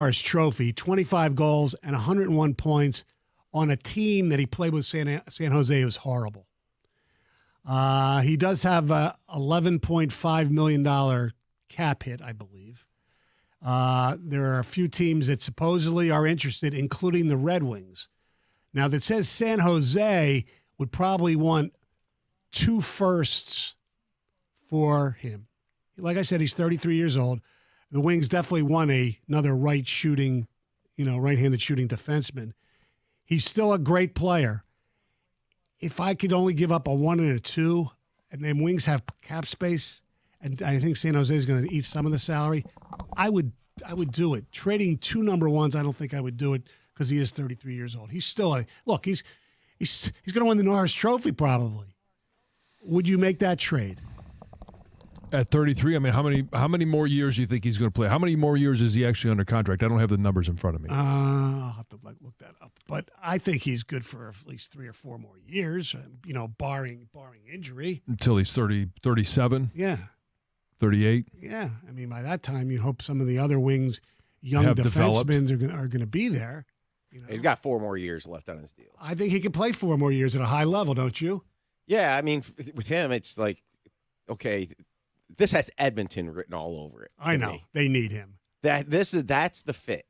Norris Trophy, 25 goals and 101 points on a team that he played with San Jose was horrible. He does have a $11.5 million cap hit, I believe. There are a few teams that supposedly are interested, including the Red Wings. Now, that says San Jose would probably want 2 firsts for him. Like I said, he's 33 years old. The Wings definitely want another right-handed shooting defenseman. He's still a great player. If I could only give up a 1 and a 2, and then Wings have cap space, and I think San Jose is going to eat some of the salary, I would do it. Trading 2 number ones, I don't think I would do it because he is 33 years old. He's still he's going to win the Norris Trophy probably. Would you make that trade? At 33, I mean, how many more years do you think he's going to play? How many more years is he actually under contract? I don't have the numbers in front of me. I'll have to look that up. But I think he's good for at least 3 or 4 more years, barring injury. Until he's 37? Yeah. 38? Yeah. I mean, by that time, you'd hope some of the other Wings' young Have defensemen are going to be there. He's got 4 more years left on his deal. I think he can play 4 more years at a high level, don't you? Yeah, I mean, with him, it's like, okay, this has Edmonton written all over it. I know. They need him. That's the fit.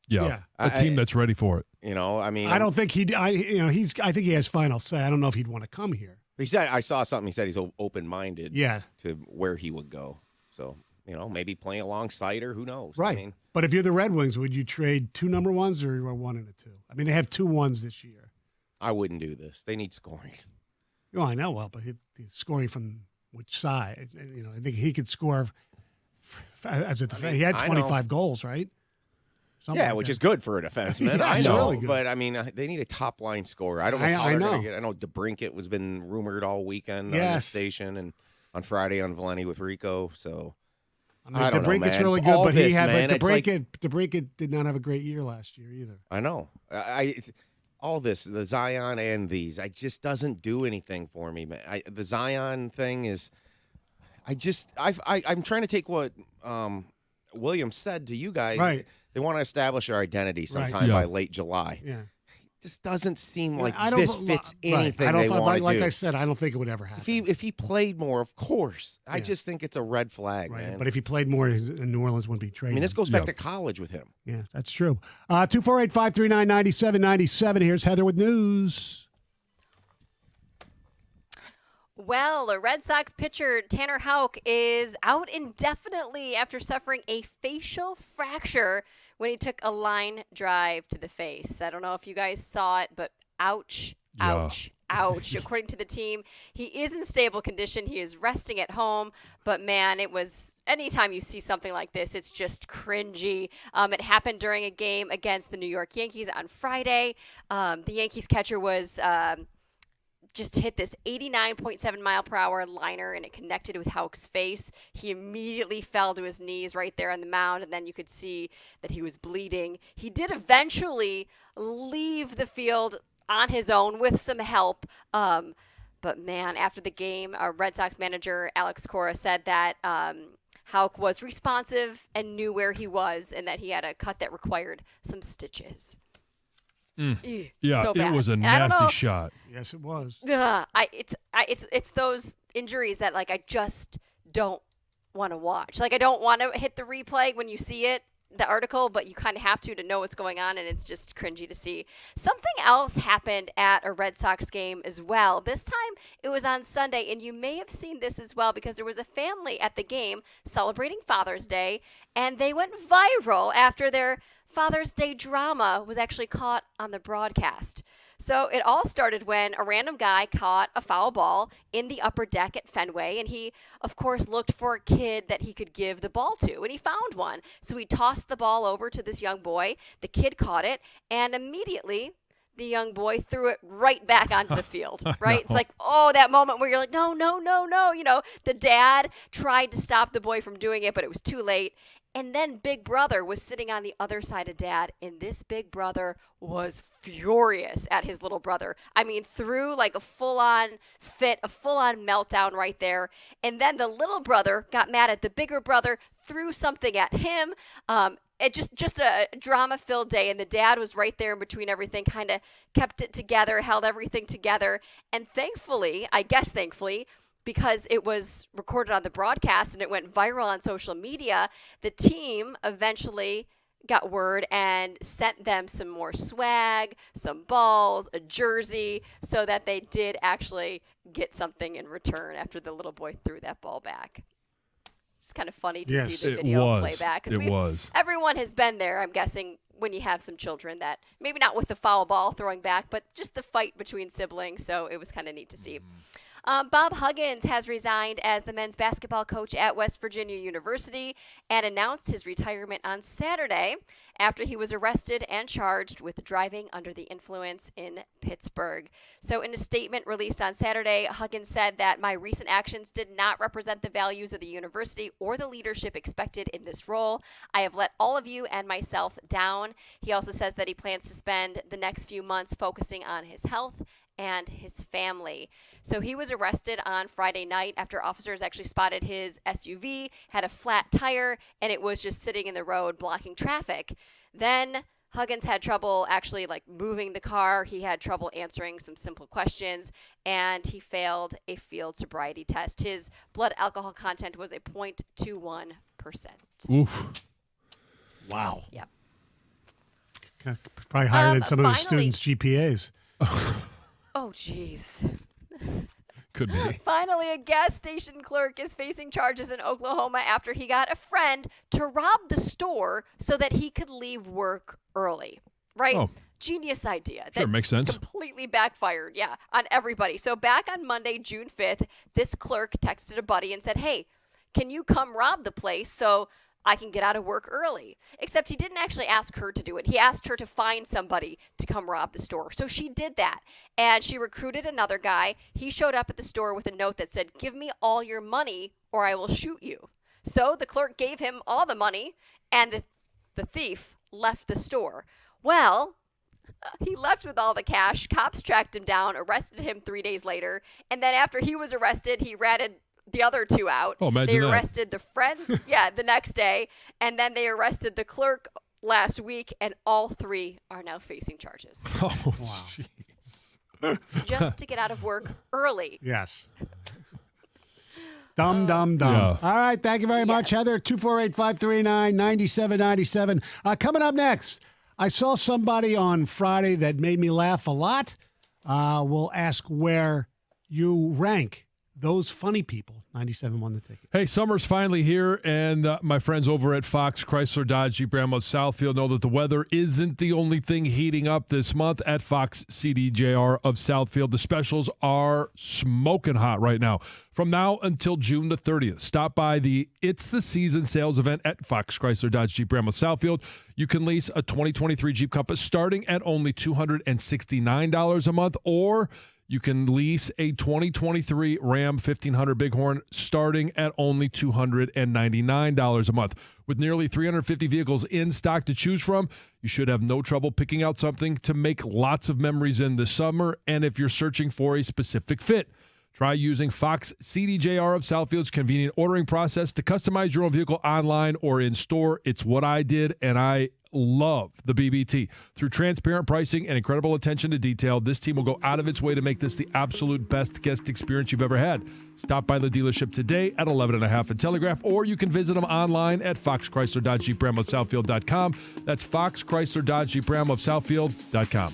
Yeah. A team that's ready for it. I mean, I don't think I think he has final say. I don't know if he'd want to come here. He said, I saw something. He said he's open-minded. Yeah. To where he would go. So, maybe playing alongside her. Who knows? Right. I mean, but if you're the Red Wings, would you trade 2 number ones or 1 and a 2? I mean, they have 2 1s this year. I wouldn't do this. They need scoring. Oh, I know. Well, but he's scoring from which side? I think he could score as a defense. He had 25 goals, right? Something like which that. is good for a defenseman. Yeah, I it's know, really good. But I mean, they need a top line scorer. I don't know how they're going to get. I know DeBrincat was been rumored all weekend on the station and on Friday on Valenti with Rico. So I don't know, man. DeBrincat's really good, all but this, DeBrincat did not have a great year last year either. I know. All this, the Zion and these, I just doesn't do anything for me, man. The Zion thing is, I'm trying to take what Williams said to you guys. Right. They want to establish our identity sometime by late July. Yeah. It just doesn't seem like this fits anything I don't they want to do. Like I said, I don't think it would ever happen. If he played more, of course. I just think it's a red flag, man. But if he played more, New Orleans wouldn't be traded. I mean, this goes back to college with him. Yeah, that's true. 248-539-9797. Here's Heather with news. Well, the Red Sox pitcher Tanner Houck is out indefinitely after suffering a facial fracture when he took a line drive to the face. I don't know if you guys saw it, but ouch, ouch, ouch. According to the team, he is in stable condition. He is resting at home. But, man, anytime you see something like this, it's just cringy. It happened during a game against the New York Yankees on Friday. The Yankees catcher was just hit this 89.7 mile per hour liner, and it connected with Houck's face. He immediately fell to his knees right there on the mound, and then you could see that he was bleeding. He did eventually leave the field on his own with some help. But, man, after the game, Red Sox manager Alex Cora said that Houck was responsive and knew where he was and that he had a cut that required some stitches. Yeah, so it was a nasty shot. Yes, it was. It's those injuries that I just don't want to watch. I don't want to hit the replay when you see it, the article, but you kind of have to know what's going on, and it's just cringy to see. Something else happened at a Red Sox game as well. This time it was on Sunday, and you may have seen this as well because there was a family at the game celebrating Father's Day, and they went viral after their Father's Day drama was actually caught on the broadcast. So it all started when a random guy caught a foul ball in the upper deck at Fenway, and he, of course, looked for a kid that he could give the ball to, and he found one. So he tossed the ball over to this young boy. The kid caught it, and immediately the young boy threw it right back onto the field, right? It's like, that moment where you're like, no. The dad tried to stop the boy from doing it, but it was too late. And then Big Brother was sitting on the other side of Dad, and this Big Brother was furious at his little brother. I mean, threw a full-on fit, a full-on meltdown right there. And then the little brother got mad at the bigger brother, threw something at him. it just a drama-filled day, and the dad was right there in between everything, kind of kept it together, held everything together, and thankfully, because it was recorded on the broadcast and it went viral on social media, the team eventually got word and sent them some more swag, some balls, a jersey, so that they did actually get something in return after the little boy threw that ball back. It's kind of funny to see the video playback. Everyone has been there, I'm guessing, when you have some children that maybe not with the foul ball throwing back, but just the fight between siblings. So it was kind of neat to see. Bob Huggins has resigned as the men's basketball coach at West Virginia University and announced his retirement on Saturday after he was arrested and charged with driving under the influence in Pittsburgh. So in a statement released on Saturday, Huggins said that my recent actions did not represent the values of the university or the leadership expected in this role. I have let all of you and myself down. He also says that he plans to spend the next few months focusing on his health and his family. So he was arrested on Friday night after officers actually spotted his SUV, had a flat tire, and it was just sitting in the road blocking traffic. Then Huggins had trouble actually moving the car. He had trouble answering some simple questions, and he failed a field sobriety test. His blood alcohol content was a 0.21%. Oof. Wow. Yep. Probably higher than some of his students' GPAs. Oh, jeez. Could be. Finally, a gas station clerk is facing charges in Oklahoma after he got a friend to rob the store so that he could leave work early. Right? Oh. Genius idea. Sure, makes sense. Completely backfired, on everybody. So back on Monday, June 5th, this clerk texted a buddy and said, hey, can you come rob the place so I can get out of work early? Except he didn't actually ask her to do it. He asked her to find somebody to come rob the store. So she did that. And she recruited another guy. He showed up at the store with a note that said, give me all your money or I will shoot you. So the clerk gave him all the money and the thief left the store. Well, he left with all the cash. Cops tracked him down, arrested him 3 days later. And then after he was arrested, he ratted the other two out. Oh, imagine they arrested the friend, the next day, and then they arrested the clerk last week, and all three are now facing charges. Oh, wow. Jeez. Just to get out of work early. Yes. Dumb. Yeah. All right, thank you very much, Heather. 248-539-9797. Coming up next, I saw somebody on Friday that made me laugh a lot. We'll ask where you rank those funny people. 97 won the ticket. Hey, summer's finally here, and my friends over at Fox Chrysler Dodge Jeep Ram of Southfield know that the weather isn't the only thing heating up this month at Fox CDJR of Southfield. The specials are smoking hot right now. From now until June the 30th, stop by the It's the Season sales event at Fox Chrysler Dodge Jeep Ram of Southfield. You can lease a 2023 Jeep Compass starting at only $269 a month, or you can lease a 2023 Ram 1500 Bighorn starting at only $299 a month. With nearly 350 vehicles in stock to choose from, you should have no trouble picking out something to make lots of memories in this summer. And if you're searching for a specific fit, try using Fox CDJR of Southfield's convenient ordering process to customize your own vehicle online or in store. It's what I did, and I love the BBT. Through transparent pricing and incredible attention to detail, this team will go out of its way to make this the absolute best guest experience you've ever had. Stop by the dealership today at 11 and a half and Telegraph, or you can visit them online at foxchrysler.jeepramofsouthfield.com. That's foxchrysler.jeepramofsouthfield.com.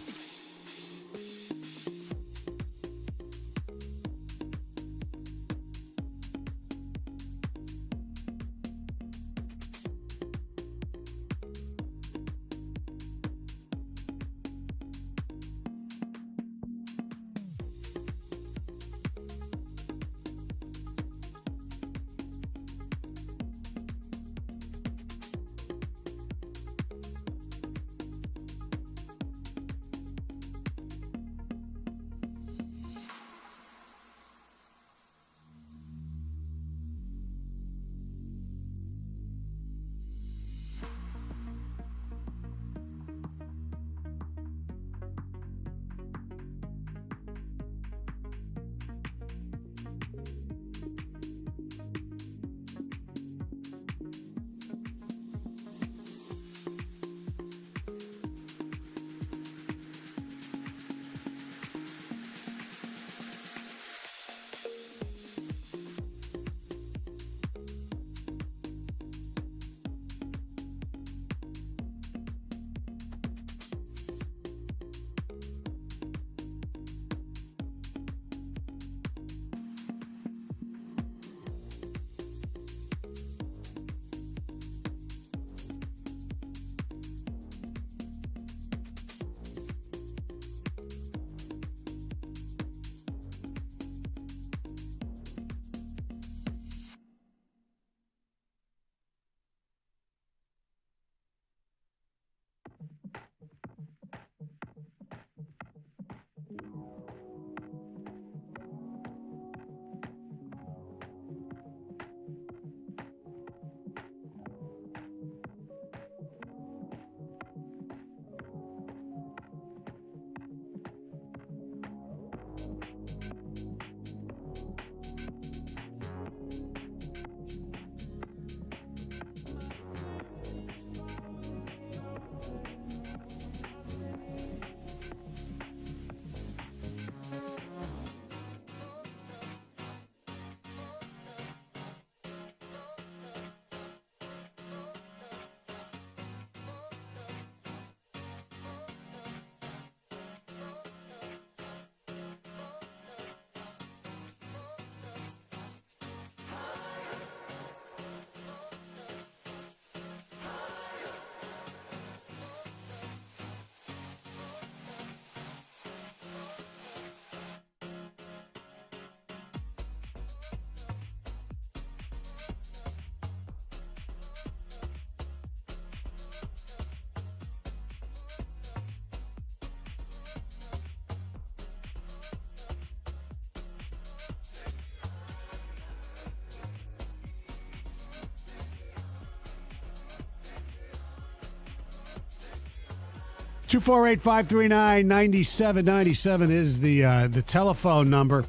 248-539-9797 is the telephone number.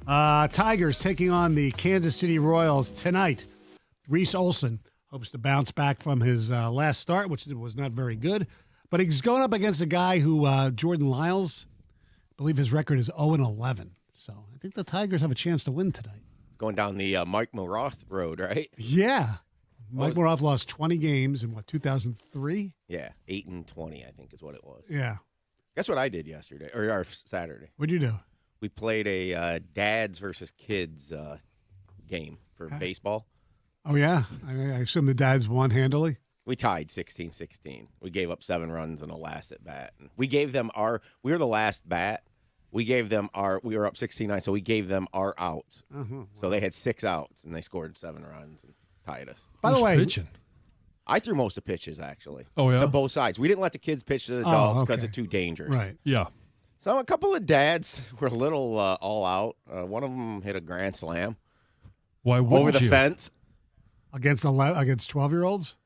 Tigers taking on the Kansas City Royals tonight. Reese Olson hopes to bounce back from his last start, which was not very good. But he's going up against a guy who, Jordan Lyles, I believe his record is 0-11. So I think the Tigers have a chance to win tonight. Going down the Mike Maroth road, right? Yeah. Mike Maroth lost 20 games in, 2003? Yeah, 8-20, I think is what it was. Yeah. Guess what I did yesterday, or Saturday? What'd you do? We played a dads versus kids game for baseball. Oh, yeah? I assume the dads won handily? We tied 16-16. We gave up 7 runs in the last at bat. We gave them we were the last bat. We gave them we were up 16-9, so we gave them our out. Uh-huh. So they had 6 outs, and they scored 7 runs and tied us. By the way, pitching? I threw most of the pitches, actually. Oh, yeah? To both sides. We didn't let the kids pitch to the adults because it's too dangerous. Right. Yeah. So a couple of dads were a little all out. One of them hit a grand slam. Why wouldn't over the you? Against fence. 12-year-olds?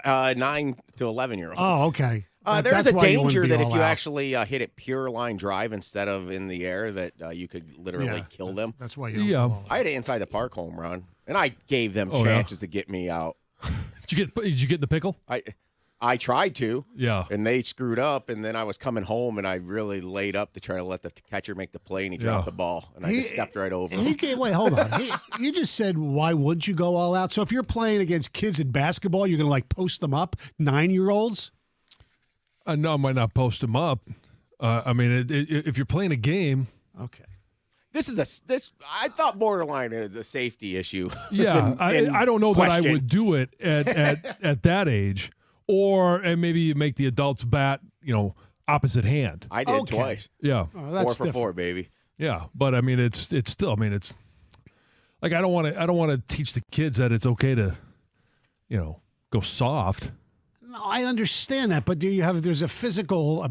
9 to 11-year-olds. Oh, okay. There's a danger that if you actually hit it pure line drive instead of in the air, that you could literally kill them. That's why you don't go I had an inside the park home run, and I gave them chances to get me out. Did you get in the pickle? I tried to. Yeah. And they screwed up, and then I was coming home, and I really laid up to try to let the catcher make the play, and he dropped the ball, and I just stepped right over him. Wait, hold on. You just said, why would you go all out? So if you're playing against kids in basketball, you're going to, post them up, 9-year-olds? No, I might not post them up. If you're playing a game. Okay. I thought borderline is a safety issue. Yeah, I don't know that I would do it at that age. And maybe you make the adults bat, opposite hand. I did twice. Yeah. Oh, 4 for 4, baby. Yeah, but it's still, it's like I don't want to teach the kids that it's okay to, go soft. No, I understand that, but there's a physical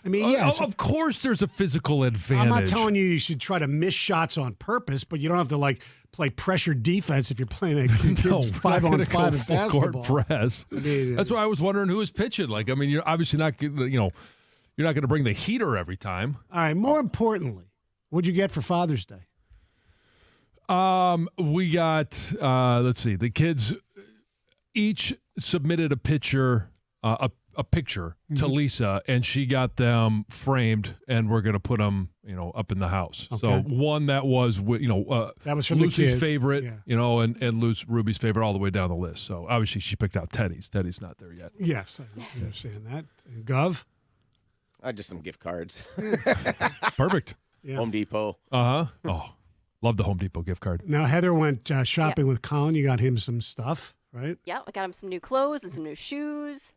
yes. Of course there's a physical advantage. I'm not telling you should try to miss shots on purpose, but you don't have to play pressure defense if you're playing a 5-on-5 in basketball. Court press. That's why I was wondering who was pitching. You're obviously not, you're not going to bring the heater every time. All right. More importantly, what'd you get for Father's Day? We got let's see, the kids each submitted a picture, to Lisa, and she got them framed, and we're going to put them, up in the house. Okay. So one that was, that was from Lucy's favorite, and Ruby's favorite all the way down the list. So obviously she picked out Teddy's. Teddy's not there yet. Yes, I understand that. And Gov? Just some gift cards. Perfect. Yeah. Home Depot. Uh-huh. Oh, love the Home Depot gift card. Now, Heather went shopping with Colin. You got him some stuff, right? Yeah, I got him some new clothes and some new shoes.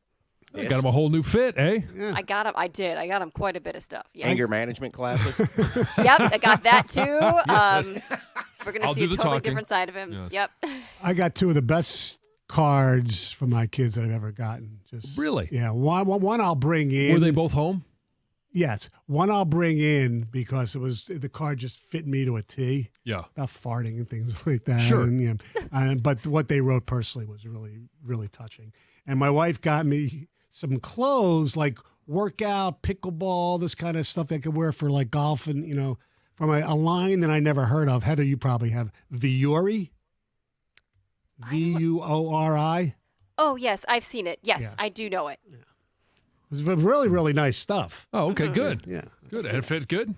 Yes. Got him a whole new fit, eh? Yeah. I got him quite a bit of stuff. Yes. Anger management classes. Yep, I got that too. We're going to see a totally different side of him. Yes. Yep. I got 2 of the best cards from my kids that I've ever gotten. Just really? Yeah. One I'll bring in. Were they both home? Yes. One I'll bring in because the card just fit me to a T. Yeah. About farting and things like that. Sure. And, but what they wrote personally was really, really touching. And my wife got me some clothes like workout, pickleball, this kind of stuff I could wear for like golf and, from a line that I never heard of. Heather, you probably have. Vuori? Vuori? Oh, yes. I've seen it. Yes, Yeah. I do know it. Yeah. It was really, really nice stuff. Oh, okay, good. Yeah. Good. And it fit good?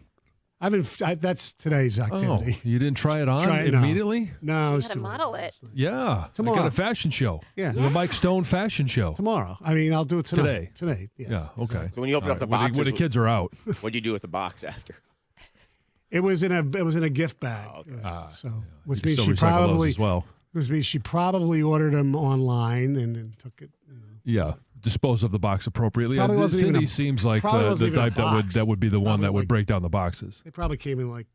That's today's activity. Oh, you didn't try it on immediately? No, You it's had to too model late. it. Yeah. Tomorrow. I got a fashion show. Yeah. The Mike Stone fashion show. Tomorrow. I mean, I'll do it tonight. Today. Yes, Yeah, okay. exactly. So when you open up the When boxes, the kids are out. what do you do with the box after? It was in a gift bag. Oh, okay. So which You means still she recycle those probably as well. which means she probably ordered them online and then took it. Yeah. Dispose of the box appropriately. Probably wasn't even Cindy a- seems like probably the wasn't even a type box. that would be the one Probably that would like- break down the boxes. They probably came in like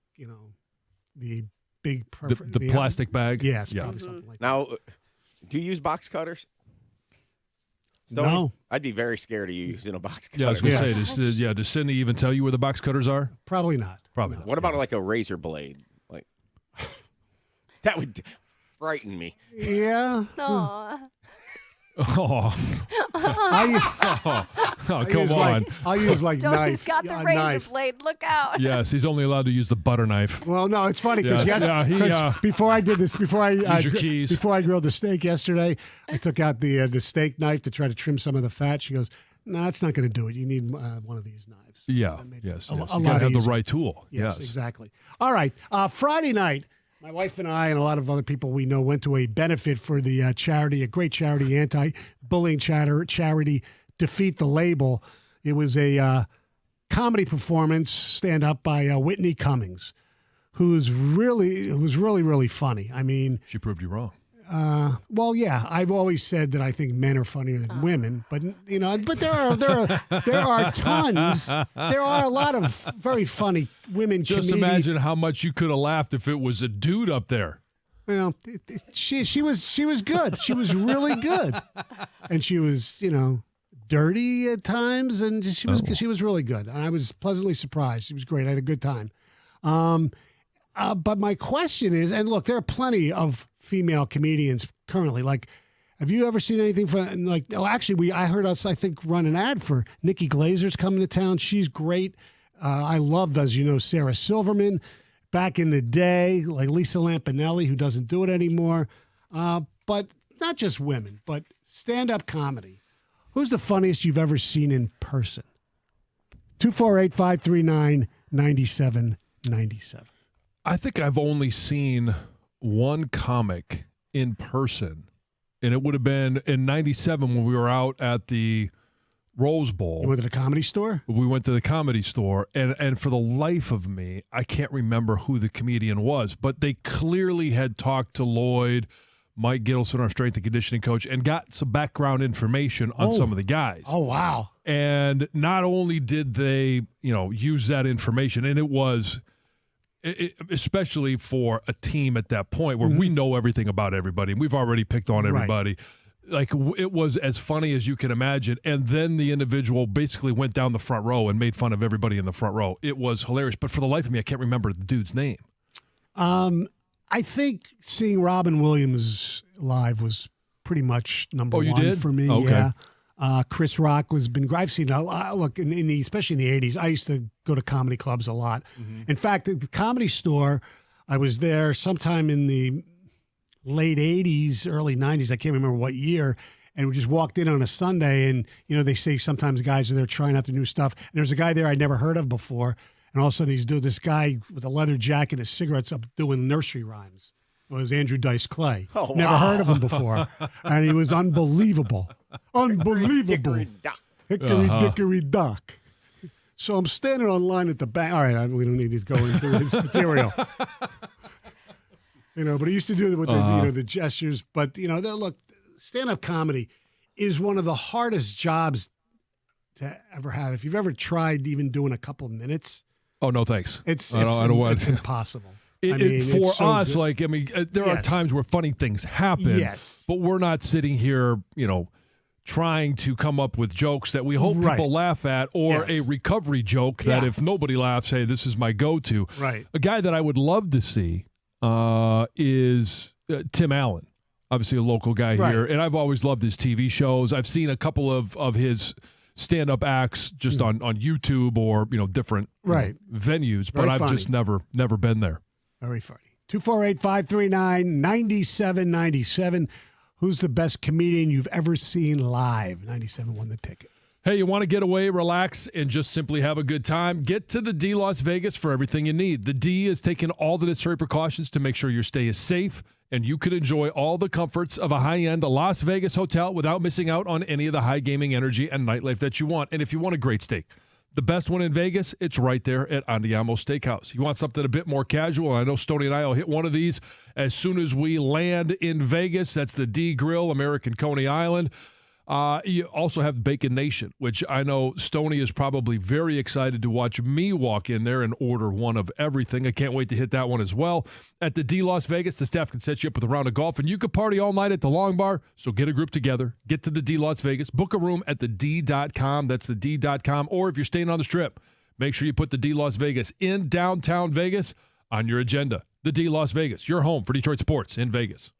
the big The plastic bag? Yes, Yeah. probably something like Now, do you use box cutters? No. I'd be very scared of you using a box cutter. Yeah, I was going to Yes. say, does Cindy even tell you where the box cutters are? that. Probably not. Probably No. not. What about like a razor blade? Like that would frighten me. Yeah. Oh, Aw. come on. I'll use like Stoney's knife. got the a razor knife. blade. Look out. Yes, he's only allowed to use the butter knife. Well, no, it's funny because Yeah, before I did this, before your keys. before I grilled the steak yesterday, I took out the steak knife to try to trim some of the fat. She goes, "No, that's not going to do it. You need one of these knives." Yeah, That made it yes. a You lot got to have the easier. right tool. Yes, exactly. All right, Friday night. My wife and I and a lot of other people we know went to a benefit for the charity, a great charity, anti-bullying charity, Defeat the Label. It was a comedy performance, stand-up by Whitney Cummings, it was really funny. I mean, She proved you wrong. well, yeah, I've always said that I think men are funnier than women, but but there are tons. There are a lot of very funny women Just comedians. imagine how much you could have laughed if it was a dude up there. Well, she was good. She was really good, and she was dirty at times, and she was really good. And I was pleasantly surprised. She was great. I had a good time. But my question is, and look, there are plenty of female comedians currently. Like, have you ever seen anything from like? Oh, actually, I heard us, I think, run an ad for Nikki Glazer's coming to town. She's great. I loved, as you know, Sarah Silverman back in the day, like Lisa Lampanelli, who doesn't do it anymore. But not just women, but stand-up comedy. Who's the funniest you've ever seen in person? 248-539-9797. I think I've only seen one comic in person, and it would have been in '97 when we were out at the Rose Bowl. You went to the Comedy Store? We went to the Comedy Store, and for the life of me, I can't remember who the comedian was, but they clearly had talked to Lloyd, Mike Gittleson, our strength and conditioning coach, and got some background information on some of the guys. Oh, wow. And not only did they, use that information, and it was, especially for a team at that point where we know everything about everybody, and we've already picked on everybody. Like, it was as funny as you can imagine. And then the individual basically went down the front row and made fun of everybody in the front row. It was hilarious. But for the life of me, I can't remember the dude's name. I think seeing Robin Williams live was pretty much number you one did? for me. Okay. Yeah. Chris Rock was been. I've seen a lot. Look, especially in the '80s, I used to go to comedy clubs a lot. In fact, the Comedy Store, I was there sometime in the late '80s, early '90s. I can't remember what year. And we just walked in on a Sunday, and they say sometimes guys are there trying out the new stuff. And there's a guy there I'd never heard of before. And all of a sudden, he's doing this guy with a leather jacket and cigarettes up doing nursery rhymes. It was Andrew Dice Clay. Oh, Never wow. heard of him before. And he was unbelievable. Unbelievable. Hickory dock. Hickory dickory dock. So I'm standing online at the bank. All right, we don't need to go into his material. But he used to do it with the gestures. But, look, stand-up comedy is one of the hardest jobs to ever have. If you've ever tried even doing a couple of minutes, Oh, no, thanks. it's I don't want it's impossible. For us, there are times where funny things happen. Yes. But we're not sitting here, trying to come up with jokes that we hope people laugh at, or a recovery joke that if nobody laughs, hey, this is my go-to. Right. A guy that I would love to see is Tim Allen, obviously a local guy here, and I've always loved his TV shows. I've seen a couple of his stand-up acts just on YouTube or different venues, but I've just never been there. Very funny. 248-539-9797. Who's the best comedian you've ever seen live? 97 won the ticket. Hey, you want to get away, relax, and just simply have a good time? Get to the D Las Vegas for everything you need. The D is taking all the necessary precautions to make sure your stay is safe and you can enjoy all the comforts of a high-end Las Vegas hotel without missing out on any of the high gaming energy and nightlife that you want. And if you want a great steak, the best one in Vegas, it's right there at Andiamo Steakhouse. You want something a bit more casual? I know Stoney and I will hit one of these as soon as we land in Vegas. That's the D Grill, American Coney Island. You also have Bacon Nation, which I know Stoney is probably very excited to watch me walk in there and order one of everything. I can't wait to hit that one as well. At the D Las Vegas, the staff can set you up with a round of golf, and you could party all night at the Long Bar. So get a group together, get to the D Las Vegas, book a room at thed.com. That's thed.com. Or if you're staying on the Strip, make sure you put the D Las Vegas in downtown Vegas on your agenda. The D Las Vegas, your home for Detroit sports in Vegas.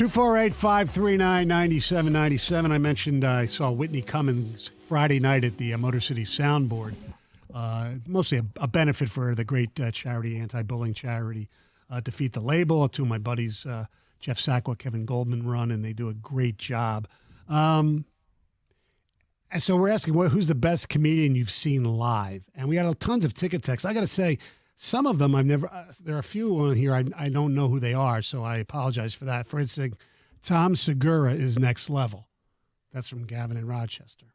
248-539-9797. I mentioned I saw Whitney Cummings Friday night at the Motor City Soundboard. Mostly a benefit for the great charity, anti-bullying charity, Defeat the Label. Two of my buddies, Jeff Sacco, Kevin Goldman, run, and they do a great job. And so we're asking, who's the best comedian you've seen live? And we got tons of ticket texts. I got to say, some of them I've never. There are a few on here I don't know who they are, so I apologize for that. For instance, Tom Segura is next level. That's from Gavin in Rochester.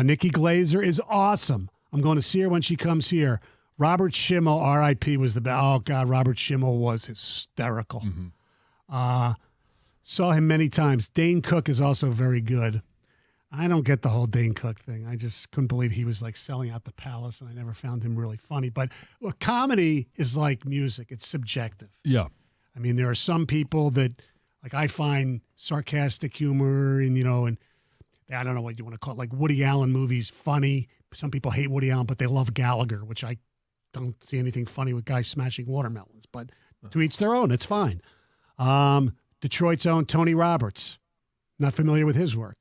Nikki Glazer is awesome. I'm going to see her when she comes here. Robert Schimmel, R.I.P., was the best. Oh, God, Robert Schimmel was hysterical. Mm-hmm. Saw him many times. Dane Cook is also very good. I don't get the whole Dane Cook thing. I just couldn't believe he was like selling out the Palace, and I never found him really funny. But look, comedy is like music. It's subjective. Yeah. I mean, there are some people that, like, I find sarcastic humor and, and I don't know what you want to call it, like Woody Allen movies funny. Some people hate Woody Allen, but they love Gallagher, which I don't see anything funny with guys smashing watermelons. But to each their own, it's fine. Detroit's own Tony Roberts. Not familiar with his work.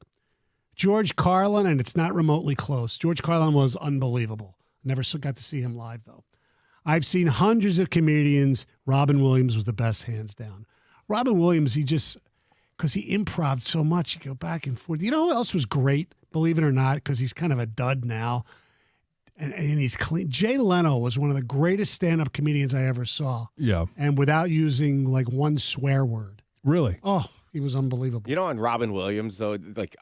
George Carlin, and it's not remotely close. George Carlin was unbelievable. Never got to see him live, though. I've seen hundreds of comedians. Robin Williams was the best, hands down. Robin Williams, because he improv'd so much, you go back and forth. You know who else was great, believe it or not, because he's kind of a dud now, and he's clean. Jay Leno was one of the greatest stand-up comedians I ever saw. Yeah. And without using, like, one swear word. Really? Oh, he was unbelievable. On Robin Williams, though, like,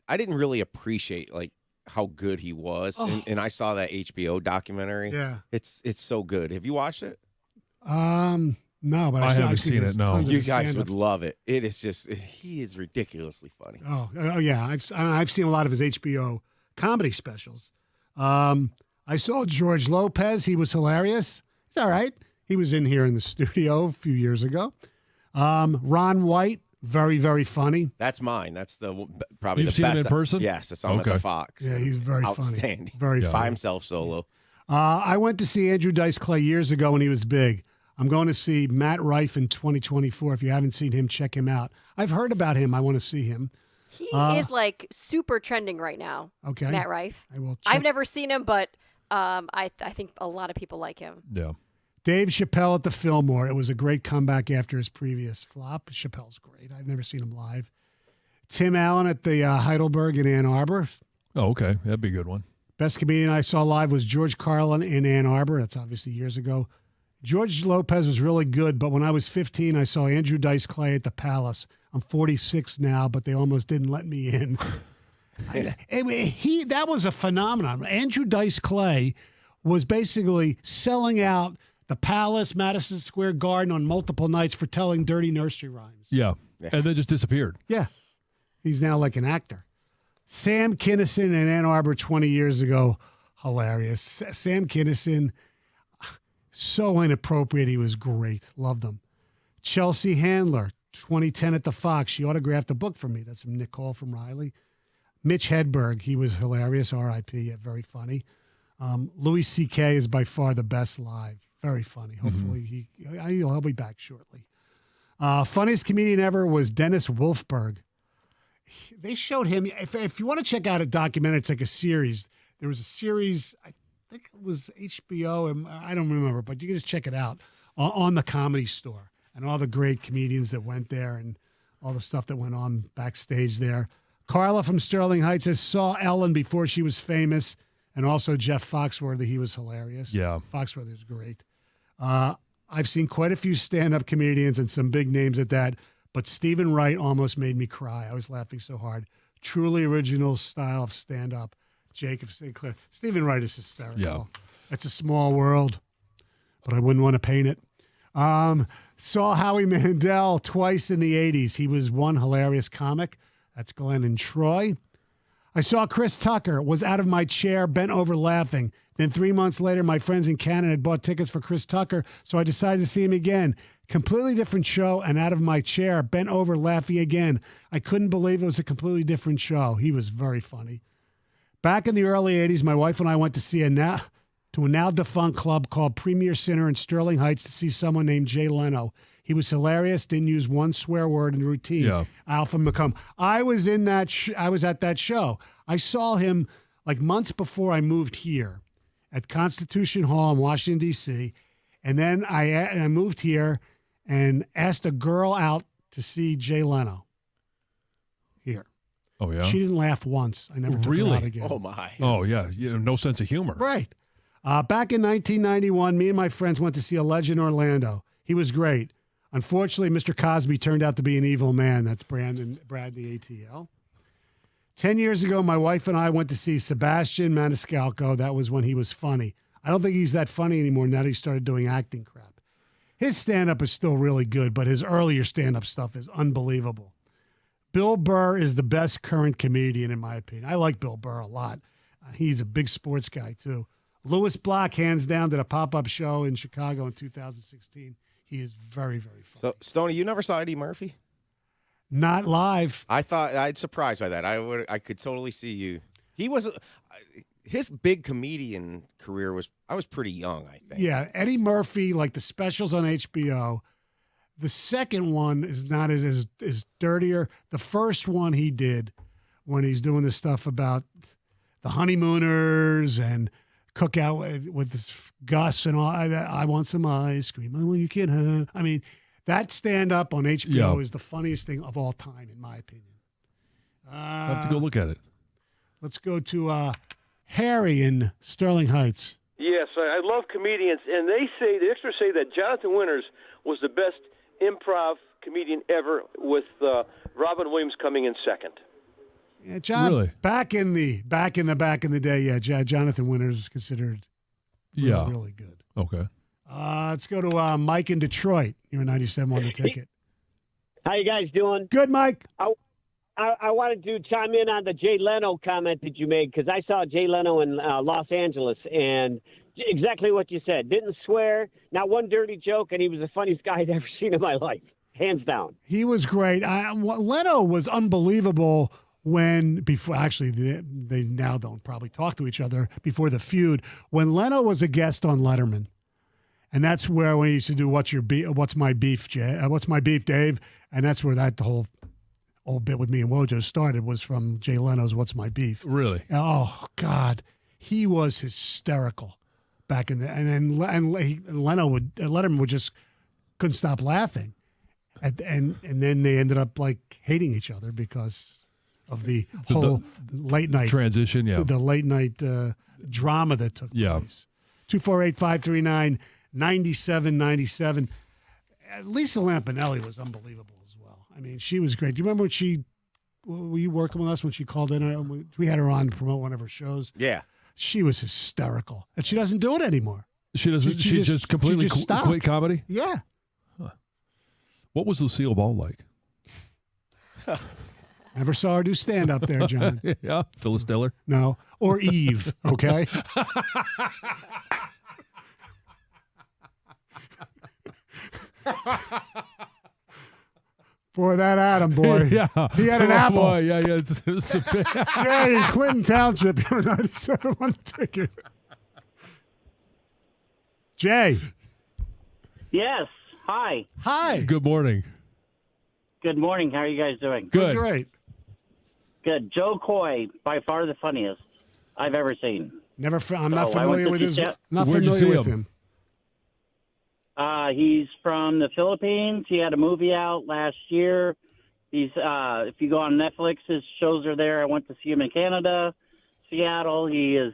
I didn't really appreciate, like, how good he was. Oh. And I saw that HBO documentary. Yeah. It's so good. Have you watched it? No, but I haven't seen it, no. You guys would love it. It is just, he is ridiculously funny. Oh yeah. I've seen a lot of his HBO comedy specials. I saw George Lopez. He was hilarious. He's all right. He was in here in the studio a few years ago. Ron White. Very, very funny. That's mine. That's probably You've the seen best. Him in person? Yes, I saw him at the Fox. Yeah, he's very outstanding. Funny. Very funny. By himself solo. I went to see Andrew Dice Clay years ago when he was big. I'm going to see Matt Rife in 2024. If you haven't seen him, check him out. I've heard about him. I want to see him. He is like super trending right now. Okay. Matt Rife. I will. I've never seen him, but I think a lot of people like him. Yeah. Dave Chappelle at the Fillmore. It was a great comeback after his previous flop. Chappelle's great. I've never seen him live. Tim Allen at the Heidelberg in Ann Arbor. Oh, okay. That'd be a good one. Best comedian I saw live was George Carlin in Ann Arbor. That's obviously years ago. George Lopez was really good, but when I was 15, I saw Andrew Dice Clay at the Palace. I'm 46 now, but they almost didn't let me in. That was a phenomenon. Andrew Dice Clay was basically selling out the Palace, Madison Square Garden on multiple nights for telling dirty nursery rhymes. Yeah. And then just disappeared. Yeah. He's now like an actor. Sam Kinison in Ann Arbor 20 years ago. Hilarious. Sam Kinison, so inappropriate. He was great. Loved him. Chelsea Handler, 2010 at the Fox. She autographed a book for me. That's from Nick Hall from Riley. Mitch Hedberg, he was hilarious. R.I.P. Yeah, very funny. Louis C.K. is by far the best live. Very funny. Hopefully he'll be back shortly. Funniest comedian ever was Dennis Wolfberg. They showed him. If you want to check out a documentary, it's like a series. There was a series, I think it was HBO, and I don't remember, but you can just check it out on the Comedy Store and all the great comedians that went there and all the stuff that went on backstage there. Carla from Sterling Heights saw Ellen before she was famous, and also Jeff Foxworthy. He was hilarious. Yeah. Foxworthy was great. I've seen quite a few stand-up comedians and some big names at that, but Stephen Wright almost made me cry. I was laughing so hard. Truly original style of stand-up. Jacob St. Clair. Stephen Wright is hysterical. Yeah. It's a small world, but I wouldn't want to paint it. Saw Howie Mandel twice in the 80s. He was one hilarious comic. That's Glenn and Troy. I saw Chris Tucker, was out of my chair, bent over laughing. Then 3 months later, my friends in Canada had bought tickets for Chris Tucker, so I decided to see him again. Completely different show, and out of my chair, bent over laughing again. I couldn't believe it was a completely different show. He was very funny. Back in the early 80s, my wife and I went to see a now defunct club called Premier Center in Sterling Heights to see someone named Jay Leno. He was hilarious. Didn't use one swear word in the routine. Yeah. Alpha McComb. I was in that. I was at that show. I saw him like months before I moved here at Constitution Hall in Washington D.C. And then I moved here and asked a girl out to see Jay Leno here. Oh yeah. She didn't laugh once. I never took her out again. Oh my. Oh yeah. No sense of humor. Right. Back in 1991, me and my friends went to see a legend in Orlando. He was great. Unfortunately, Mr. Cosby turned out to be an evil man. That's Brad in the ATL. 10 years ago, my wife and I went to see Sebastian Maniscalco. That was when he was funny. I don't think he's that funny anymore now that he started doing acting crap. His stand-up is still really good, but his earlier stand-up stuff is unbelievable. Bill Burr is the best current comedian, in my opinion. I like Bill Burr a lot. He's a big sports guy, too. Lewis Black, hands down, did a pop-up show in Chicago in 2016. He is very, very funny. So, Stoney, you never saw Eddie Murphy? Not live. I thought I'd surprised by that. I could totally see you. He was his big comedian career was. I was pretty young, I think. Yeah, Eddie Murphy, like the specials on HBO. The second one is not as dirtier. The first one he did when he's doing the stuff about the honeymooners and cookout with Gus and all. I want some ice cream. Oh, you can't have. I mean, that stand-up on HBO is the funniest thing of all time, in my opinion. I have to go look at it. Let's go to Harry in Sterling Heights. Yes, I love comedians, and the experts say that Jonathan Winters was the best improv comedian ever, with Robin Williams coming in second. Yeah, John. Really? Back in the day, yeah, Jonathan Winters was considered really good. Okay. Let's go to Mike in Detroit. You're 97 on the ticket. How you guys doing? Good, Mike. I wanted to chime in on the Jay Leno comment that you made, because I saw Jay Leno in Los Angeles, and exactly what you said. Didn't swear, not one dirty joke, and he was the funniest guy I'd ever seen in my life, hands down. He was great. Leno was unbelievable before they now don't probably talk to each other before the feud. When Leno was a guest on Letterman, and that's where we used to do what's my beef, Jay? What's my beef, Dave? And that's where the whole old bit with me and Wojo started, was from Jay Leno's What's My Beef. Really? Oh God, he was hysterical back in the Letterman would just couldn't stop laughing, and then they ended up like hating each other because of the whole late night transition. Yeah, the late night drama that took place. 248-539-9797. Lisa Lampanelli was unbelievable as well. I mean, she was great. Do you remember when were you working with us when she called in? We had her on to promote one of her shows. Yeah. She was hysterical. And she doesn't do it anymore. She doesn't. She just completely quit comedy? Yeah. Huh. What was Lucille Ball like? Never saw her do stand-up there, John. Yeah. Phyllis Diller? No. Or Eve, okay? Boy, that Adam boy. Yeah. He had an apple. Boy, yeah. It's a bit. Jay, Clinton Township, you're 97 on the ticket. Jay. Yes. Hi. Hi. Good morning. Good morning. How are you guys doing? Good. Great. Good. Joe Coy, by far the funniest I've ever seen. I'm not familiar with his. Not Where'd you familiar see with him? He's from the Philippines. He had a movie out last year. He's if you go on Netflix, his shows are there. I went to see him in Canada, Seattle. He's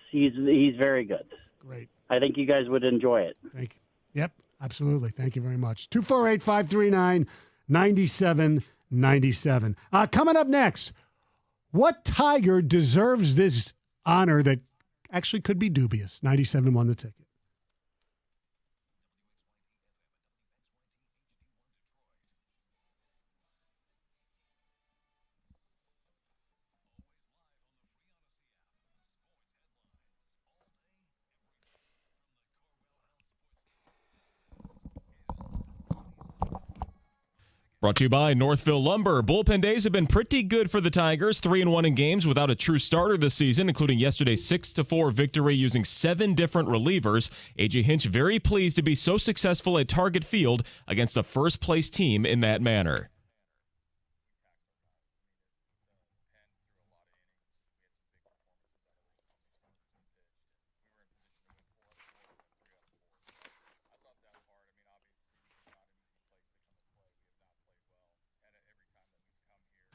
very good. Great. I think you guys would enjoy it. Thank you. Yep, absolutely. Thank you very much. 248-539-9797. Coming up next, what Tiger deserves this honor that actually could be dubious? 97 won the ticket. Brought to you by Northville Lumber. Bullpen days have been pretty good for the Tigers. 3-1 in games without a true starter this season, including yesterday's 6-4 victory using 7 different relievers. A.J. Hinch very pleased to be so successful at Target Field against a first-place team in that manner.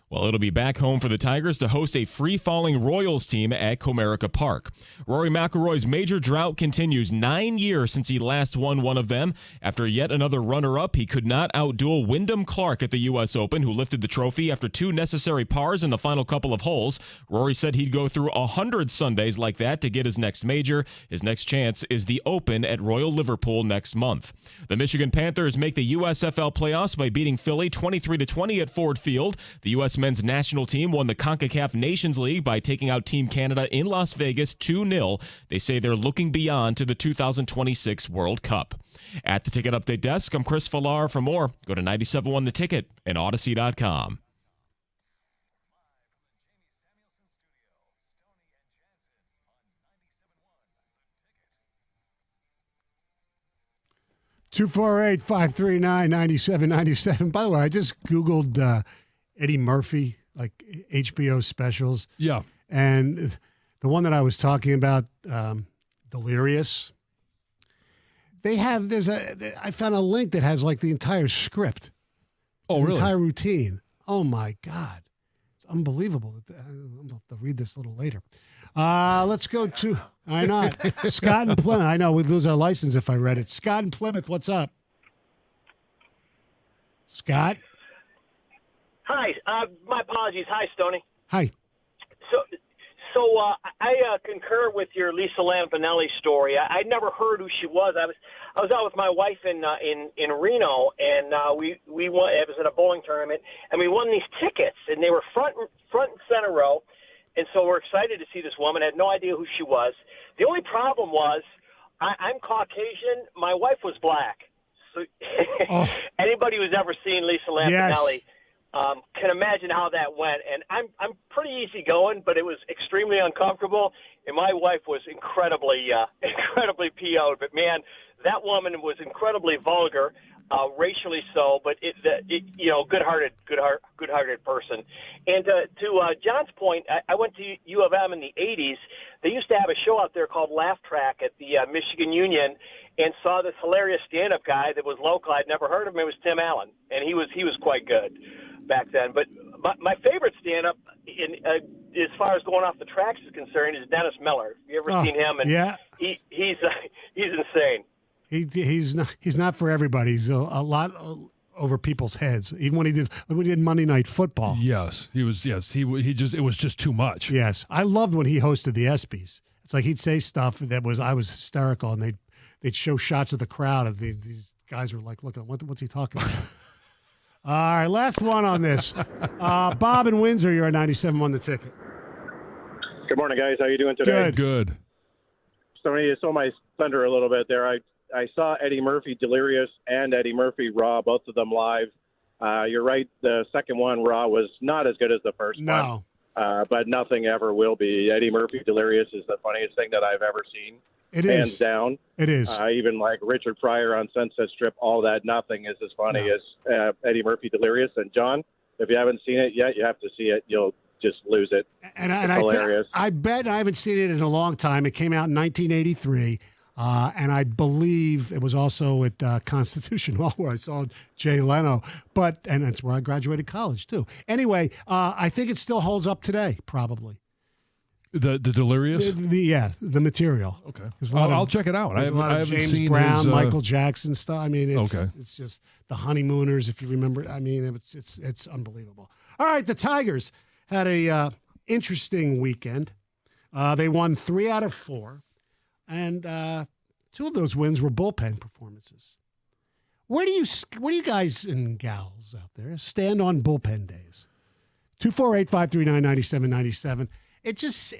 Well, it'll be back home for the Tigers to host a free-falling Royals team at Comerica Park. Rory McIlroy's major drought continues 9 years since he last won one of them. After yet another runner-up, he could not outduel Wyndham Clark at the U.S. Open, who lifted the trophy after 2 necessary pars in the final couple of holes. Rory said he'd go through 100 Sundays like that to get his next major. His next chance is the Open at Royal Liverpool next month. The Michigan Panthers make the USFL playoffs by beating Philly 23-20 at Ford Field. The U.S. men's national team won the CONCACAF Nations League by taking out Team Canada in Las Vegas 2-0. They say they're looking beyond to the 2026 World Cup. At the Ticket Update Desk, I'm Chris Villar. For more, go to 97.1 The Ticket and Odyssey.com. Two 248-539-9797. By the way, I just Googled Eddie Murphy, like HBO specials. Yeah. And the one that I was talking about, Delirious, I found a link that has like the entire script. Oh, really? Entire routine. Oh my God. It's unbelievable. I'll have to read this a little later. Let's go to, I know, Scott in Plymouth. I know we'd lose our license if I read it. Scott in Plymouth, what's up? Scott? Hi. My apologies. Hi, Stoney. Hi. So I concur with your Lisa Lampanelli story. I never heard who she was. I was out with my wife in Reno, and we won. It was at a bowling tournament, and we won these tickets, and they were front and center row. And so we're excited to see this woman. I had no idea who she was. The only problem was I'm Caucasian. My wife was black. So anybody who's ever seen Lisa Lampanelli can imagine how that went. And I'm pretty easygoing, but it was extremely uncomfortable. And my wife was incredibly PO'd. But, man, that woman was incredibly vulgar, racially so, but good-hearted person. And to John's point, I went to U of M in the 80s. They used to have a show out there called Laugh Track at the Michigan Union, and saw this hilarious stand-up guy that was local. I'd never heard of him. It was Tim Allen, and he was quite good back then. But my favorite stand-up, as far as going off the tracks is concerned, is Dennis Miller. Have you ever seen him? And yeah. He's insane. He's not for everybody. He's a lot over people's heads. Even when he did Monday Night Football. Yes, he was. Yes, he just. It was just too much. Yes, I loved when he hosted the ESPYs. It's like he'd say stuff I was hysterical, and they'd show shots of the crowd. Of these guys were like, "Look, what's he talking about?" All right, last one on this. Bob in Windsor, you're at 97.1 The Ticket. Good morning, guys. How you doing today? Good. So my thunder a little bit there. I saw Eddie Murphy Delirious and Eddie Murphy Raw, both of them live. You're right. The second one, Raw, was not as good as the first one. But nothing ever will be. Eddie Murphy Delirious is the funniest thing that I've ever seen. It Hands is. down. It is. Even like Richard Pryor on Sunset Strip, all that, nothing is as funny as Eddie Murphy Delirious. And John, if you haven't seen it yet, you have to see it. You'll just lose it. And hilarious. I bet I haven't seen it in a long time. It came out in 1983. And I believe it was also at Constitution Hall where I saw Jay Leno. And that's where I graduated college, too. Anyway, I think it still holds up today, probably. The Delirious? The material. Okay. I'll check it out. I haven't James seen Brown, his, Michael Jackson stuff. I mean, it's okay. just the Honeymooners, if you remember. I mean, it's unbelievable. All right, the Tigers had a interesting weekend. They won 3 out of 4. And 2 of those wins were bullpen performances. Where do you guys and gals out there stand on bullpen days? 248-539-9797. It just,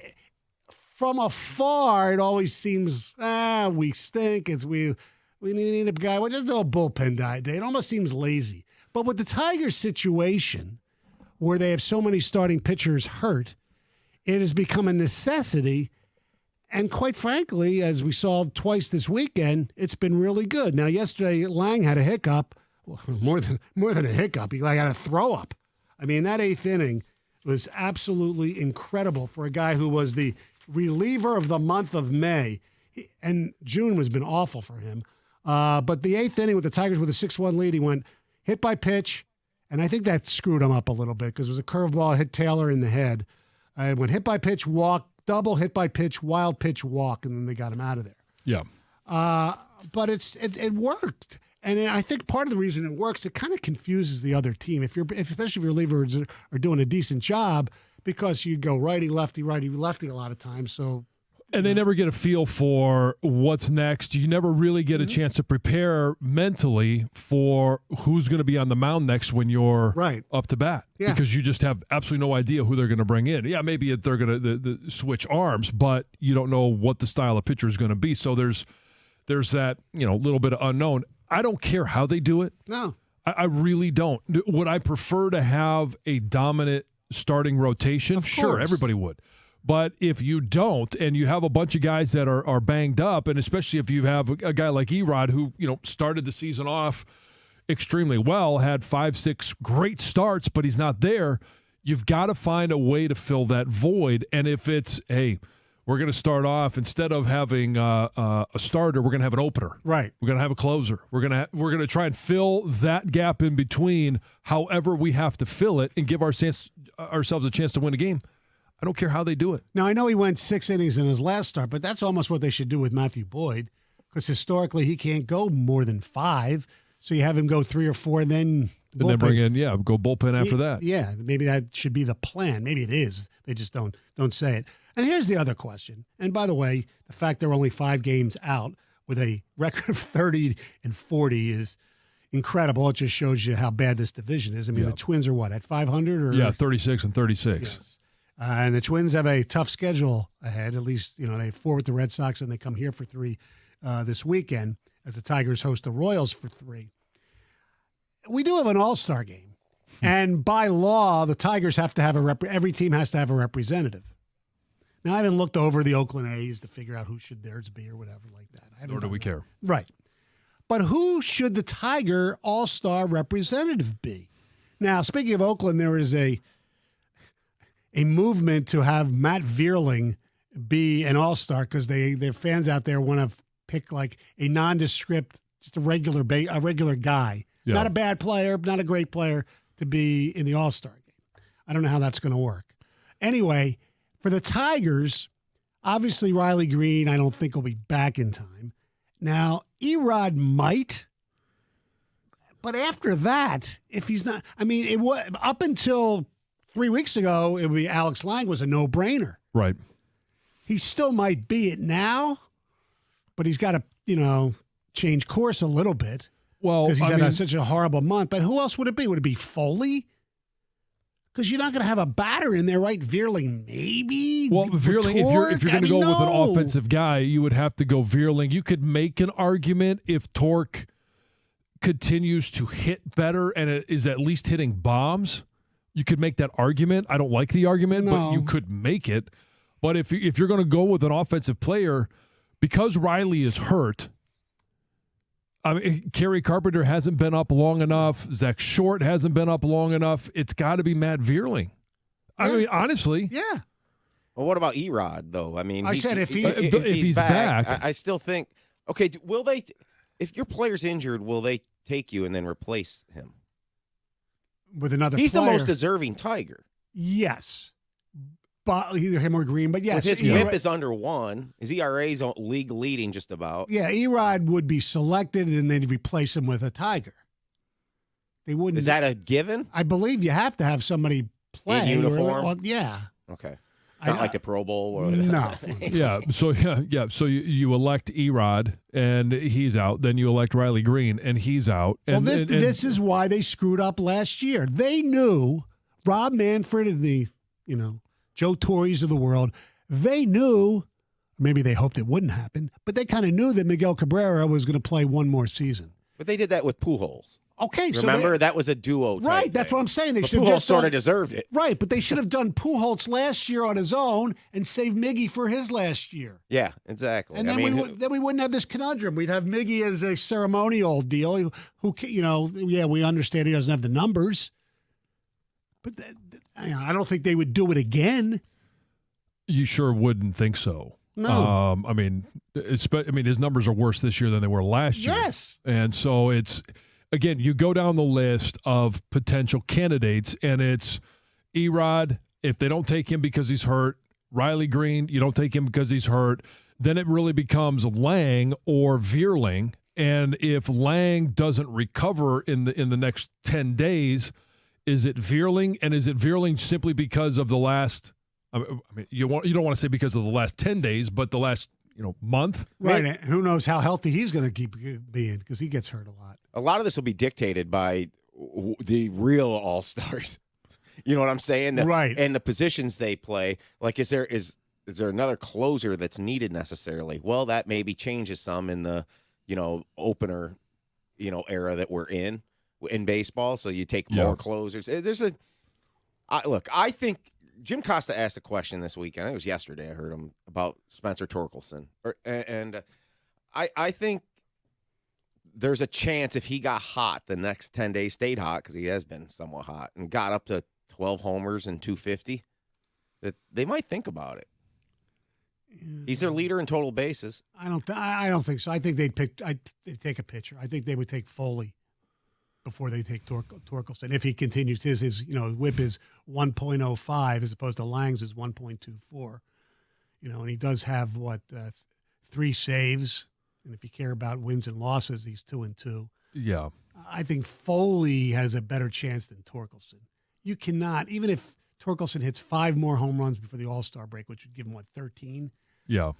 from afar, it always seems, we stink. We need a guy. We'll just do a bullpen day. It almost seems lazy. But with the Tigers situation, where they have so many starting pitchers hurt, it has become a necessity. And quite frankly, as we saw twice this weekend, it's been really good. Now, yesterday, Lang had a hiccup. Well, more than a hiccup. He had a throw up. I mean, that 8th inning was absolutely incredible for a guy who was the reliever of the month of May. And June has been awful for him. But the 8th inning with the Tigers with a 6-1 lead, he went hit by pitch. And I think that screwed him up a little bit because it was a curveball, hit Taylor in the head. It went hit by pitch, walk, double hit by pitch, wild pitch, walk, and then they got him out of there. Yeah. But it worked. And I think part of the reason it works, it kind of confuses the other team. Especially if your relievers are doing a decent job, because you go righty, lefty a lot of times. So, and they never get a feel for what's next. You never really get a chance to prepare mentally for who's going to be on the mound next when you're up to bat. Yeah. Because you just have absolutely no idea who they're going to bring in. Yeah, maybe they're going to switch arms, but you don't know what the style of pitcher is going to be. So there's that little bit of unknown. I don't care how they do it. No. I really don't. Would I prefer to have a dominant starting rotation? Sure, everybody would. But if you don't, and you have a bunch of guys that are banged up, and especially if you have a guy like Erod who started the season off extremely well, had 5-6 great starts, but he's not there, you've got to find a way to fill that void. And if it's, hey, we're going to start off, instead of having a starter, we're going to have an opener. Right. We're going to have a closer. We're going to try and fill that gap in between, however we have to fill it, and give ourselves a chance to win a game. I don't care how they do it. Now, I know he went 6 innings in his last start, but that's almost what they should do with Matthew Boyd, because historically he can't go more than 5. So you have him go 3 or 4, and then bring in, go bullpen after that. Yeah, maybe that should be the plan. Maybe it is. They just don't say it. And here's the other question. And by the way, the fact they're only 5 games out with a record of 30-40 is incredible. It just shows you how bad this division is. I mean, the Twins are what, at 500? Or 36-36. Yes. And the Twins have a tough schedule ahead. At least, they have 4 with the Red Sox, and they come here for 3 this weekend as the Tigers host the Royals for 3. We do have an all-star game. And by law, the Tigers have to have every team has to have a representative. Now, I haven't looked over the Oakland A's to figure out who should theirs be or whatever like that. Nor do we care. Right. But who should the Tiger all-star representative be? Now, speaking of Oakland, there is a movement to have Matt Vierling be an all-star because their fans out there want to pick like a nondescript, just a regular guy. Yeah. Not a bad player, not a great player to be in the all-star game. I don't know how that's going to work. Anyway, for the Tigers, obviously Riley Green, I don't think will be back in time. Now, Erod might, but after that, if he's not, I mean, it was up until 3 weeks ago, it would be Alex Lang was a no-brainer. Right. He still might be it now, but he's got to, change course a little bit. Well, because he's had such a horrible month. But who else would it be? Would it be Foley? Because you're not going to have a batter in there, right? Vierling, maybe. Well, Vierling, if you're going to go with an offensive guy, you would have to go Vierling. You could make an argument if Torque continues to hit better and it is at least hitting bombs. You could make that argument. I don't like the argument, but you could make it. But if you're going to go with an offensive player, because Riley is hurt, I mean, Kerry Carpenter hasn't been up long enough. Zach Short hasn't been up long enough. It's got to be Matt Vierling. I mean, honestly. Yeah. Well, what about Erod, though? I mean, if he's back, I still think, okay, will they, if your player's injured, will they take you and then replace him? With another He's player. The most deserving Tiger. Yes. But either him or Green, but yes. His whip is under 1. His ERA's league leading just about. Yeah, Erod would be selected and they'd replace him with a Tiger. They wouldn't. Is that a given? I believe you have to have somebody play. In uniform? Yeah. Okay. It's not like the Pro Bowl or no. Yeah. So So you elect Erod and he's out. Then you elect Riley Green and he's out. And, this is why they screwed up last year. They knew Rob Manfred and the Joe Torres of the world. They knew, maybe they hoped it wouldn't happen, but they kind of knew that Miguel Cabrera was going to play one more season. But they did that with Pujols. Okay, remember that was a duo. Right, that's what I'm saying. They should have just sort of deserved it. Right, but they should have done Pujols last year on his own and saved Miggy for his last year. Yeah, exactly. And then we wouldn't have this conundrum. We'd have Miggy as a ceremonial deal. Who we understand he doesn't have the numbers, but I don't think they would do it again. You sure wouldn't think so. No. I mean, his numbers are worse this year than they were last year. Yes. And so it's, again, you go down the list of potential candidates, and it's Erod, if they don't take him because he's hurt, Riley Green, you don't take him because he's hurt, then it really becomes Lang or Vierling. And if Lang doesn't recover in the next 10 days, is it Vierling? And is it Vierling simply because of the last – I mean, you don't want to say because of the last 10 days, but the last month, right? And who knows how healthy he's going to keep being because he gets hurt a lot. A lot of this will be dictated by the real all-stars. You know what I'm saying? Right. And the positions they play. Like, is there another closer that's needed necessarily? Well, that maybe changes some in the opener era that we're in baseball. So you take more closers. I think. Jim Costa asked a question this weekend. I think it was yesterday. I heard him about Spencer Torkelson, and I think there's a chance if he got hot the next 10 days, stayed hot because he has been somewhat hot, and got up to 12 homers and 250, that they might think about it. He's their leader in total bases. I don't think so. I think they'd take a pitcher. I think they would take Foley before they take Torkelson. If he continues his whip is 1.05 as opposed to Lang's is 1.24. And he does have 3 saves. And if you care about wins and losses, he's 2-2. Yeah. I think Foley has a better chance than Torkelson. You cannot, even if Torkelson hits 5 more home runs before the All-Star break, which would give him 13. Yeah.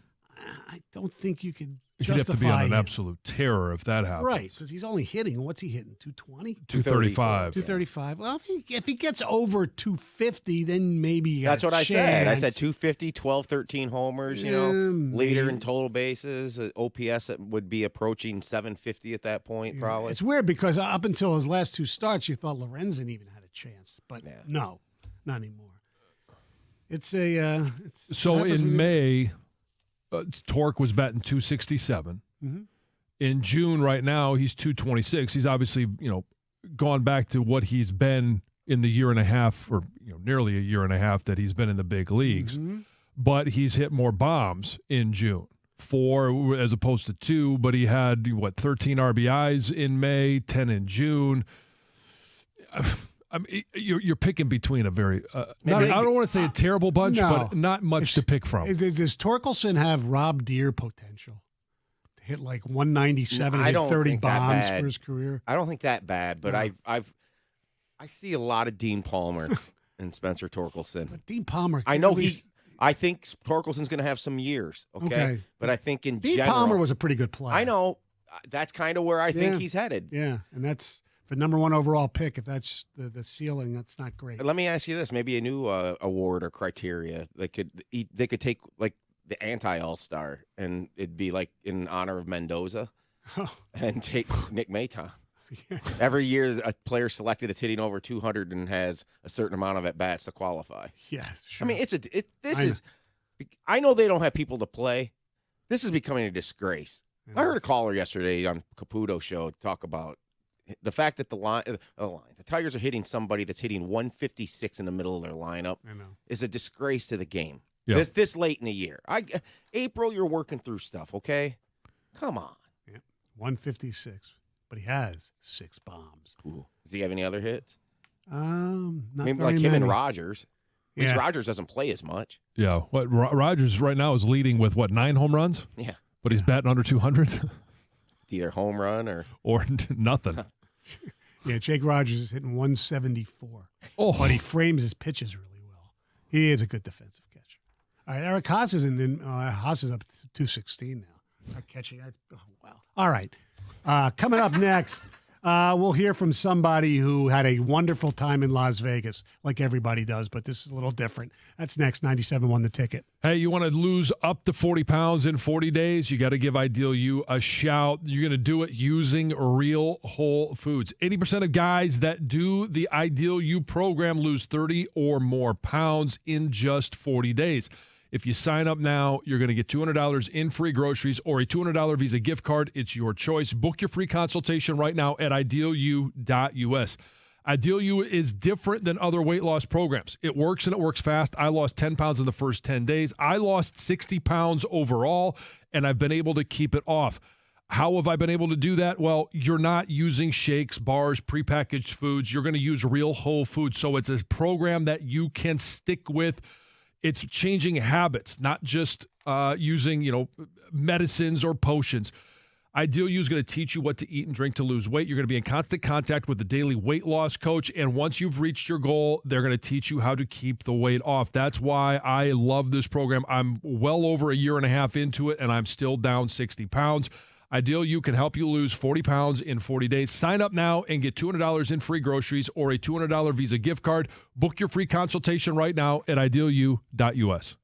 I don't think you could justify He'd have to be on an absolute terror if that happens. Right, because he's only hitting, what's he hitting, 220? 235. 235. Well, if he gets over 250, then maybe you got That's what I said. I said 250, 12, 13 homers, leader in total bases. OPS would be approaching 750 at that point, probably. It's weird because up until his last 2 starts, you thought Lorenzen even had a chance. But no, not anymore. It's a... so in May... Torque was batting 267. Mm-hmm. In June, right now, he's 226. He's obviously, gone back to what he's been in the year and a half, or nearly a year and a half that he's been in the big leagues. Mm-hmm. But he's hit more bombs in June, 4 as opposed to 2. But he had 13 RBIs in May, 10 in June. I mean, you're picking between a very I don't want to say a terrible bunch, but not much to pick from. Does Torkelson have Rob Deere potential to hit 197 and hit 30 bombs for his career? I don't think that bad, but I see a lot of Dean Palmer and Spencer Torkelson. But Dean Palmer, I know I think Torkelson's going to have some years. Okay, but I think in Dean general, Palmer was a pretty good player. I know that's kind of where I think he's headed. Yeah, and that's. For number 1 overall pick, if that's the ceiling, that's not great. Let me ask you this: maybe a new award or criteria they could take the anti-All-Star, and it'd be in honor of Mendoza, and take Nick Maton. Yeah. Every year, a player selected is hitting over 200 and has a certain amount of at bats to qualify. Yeah, sure. I mean, I know they don't have people to play. This is becoming a disgrace. I heard a caller yesterday on Caputo's show talk about the fact that the Tigers are hitting somebody that's hitting 156 in the middle of their lineup is a disgrace to the game. Yeah. This late in the year. April, you're working through stuff, okay? Come on. Yeah. 156, but he has 6 bombs. Ooh. Does he have any other hits? Not maybe very him many. and Rogers. At least Rogers doesn't play as much. Yeah. Rogers right now is leading with 9 home runs? Yeah. But he's batting under 200? Either home run or nothing. Yeah, Jake Rogers is hitting 174. Oh. But he frames his pitches really well. He is a good defensive catcher. All right, Eric Haas is Haas is up to 216 now. Catching. Wow. All right. Coming up next, We'll hear from somebody who had a wonderful time in Las Vegas, like everybody does, but this is a little different. That's next. 97.1 The Ticket. Hey, you want to lose up to 40 pounds in 40 days? You got to give Ideal You a shout. You're going to do it using real whole foods. 80% of guys that do the Ideal You program lose 30 or more pounds in just 40 days. If you sign up now, you're going to get $200 in free groceries or a $200 Visa gift card. It's your choice. Book your free consultation right now at idealu.us. Ideal You is different than other weight loss programs. It works and it works fast. I lost 10 pounds in the first 10 days. I lost 60 pounds overall, and I've been able to keep it off. How have I been able to do that? Well, you're not using shakes, bars, prepackaged foods. You're going to use real whole foods. So it's a program that you can stick with. It's changing habits, not just using, medicines or potions. Ideal You is going to teach you what to eat and drink to lose weight. You're going to be in constant contact with the daily weight loss coach. And once you've reached your goal, they're going to teach you how to keep the weight off. That's why I love this program. I'm well over a year and a half into it, and I'm still down 60 pounds. Ideal You can help you lose 40 pounds in 40 days. Sign up now and get $200 in free groceries or a $200 Visa gift card. Book your free consultation right now at idealu.us.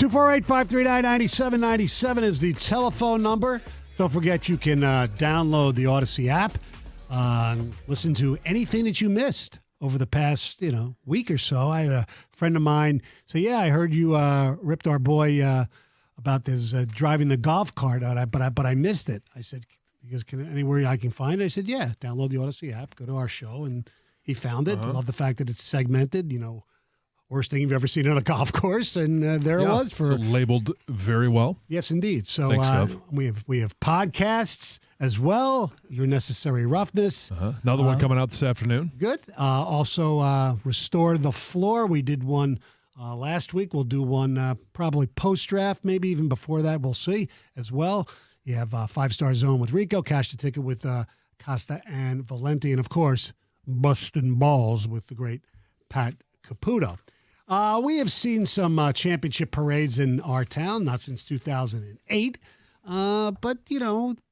248-539-9797 is the telephone number. Don't forget you can download the Odyssey app. Listen to anything that you missed over the past, week or so. I had a friend of mine say, yeah, I heard you ripped our boy about this driving the golf cart out, but I missed it. I said, anywhere I can find it? I said, yeah, download the Odyssey app, go to our show, and he found it. Love the fact that it's segmented, worst thing you've ever seen on a golf course, and there it was for labeled very well. Yes, indeed. So Thanks, we have podcasts as well. Your Necessary Roughness. Another one coming out this afternoon. Good. Also, Restore the Floor. We did one last week. We'll do one probably post draft, maybe even before that. We'll see as well. You have 5-Star Zone with Rico, Cash the Ticket with Costa and Valenti, and of course, Bustin' Balls with the great Pat Caputo. We have seen some championship parades in our town, not since 2008. But,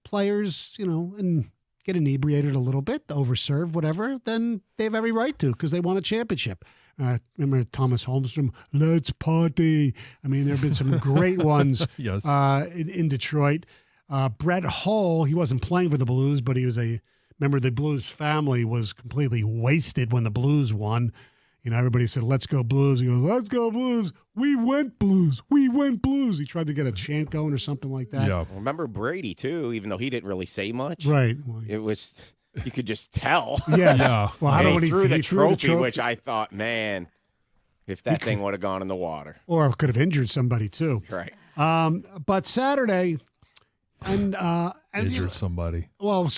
players, and get inebriated a little bit, overserve, whatever, then they have every right to because they won a championship. Remember Thomas Holmstrom, let's party. I mean, there have been some great ones Yes. in Detroit. Brett Hull, he wasn't playing for the Blues, but he was remember the Blues family was completely wasted when the Blues won. Everybody said, let's go Blues. He goes, let's go Blues. We went Blues. We went Blues. He tried to get a chant going or something like that. Yeah. Remember Brady, too, even though he didn't really say much. Right. It was, you could just tell. Yes. Yeah. Well, how And about he threw the threw trophy, which I thought, man, if that thing would have gone in the water. Or could have injured somebody, too. Right. But Saturday, and Injured somebody. Well,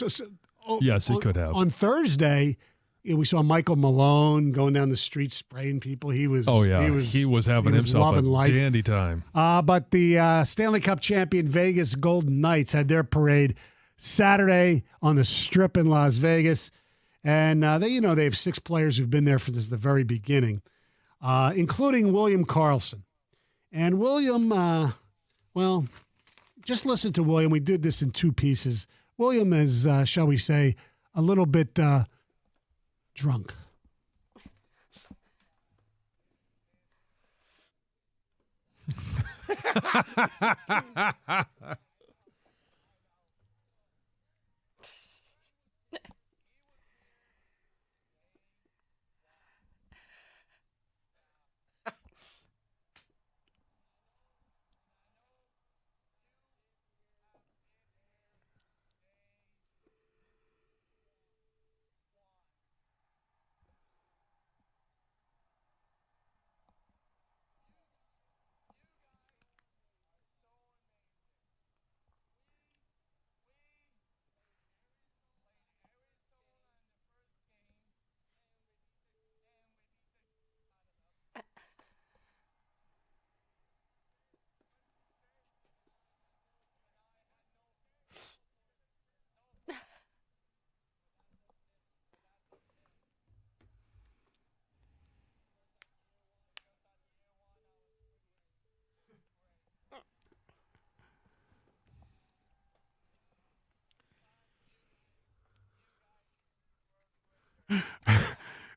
Yes, he could have. On Thursday, we saw Michael Malone going down the street spraying people. He was he was having himself a loving life. dandy time. But the Stanley Cup champion Vegas Golden Knights had their parade Saturday on the Strip in Las Vegas, and they have 6 players who've been there since the very beginning, including William Karlsson. And William, well, just listen to William. We did this in 2 pieces. William is, shall we say, a little bit drunk.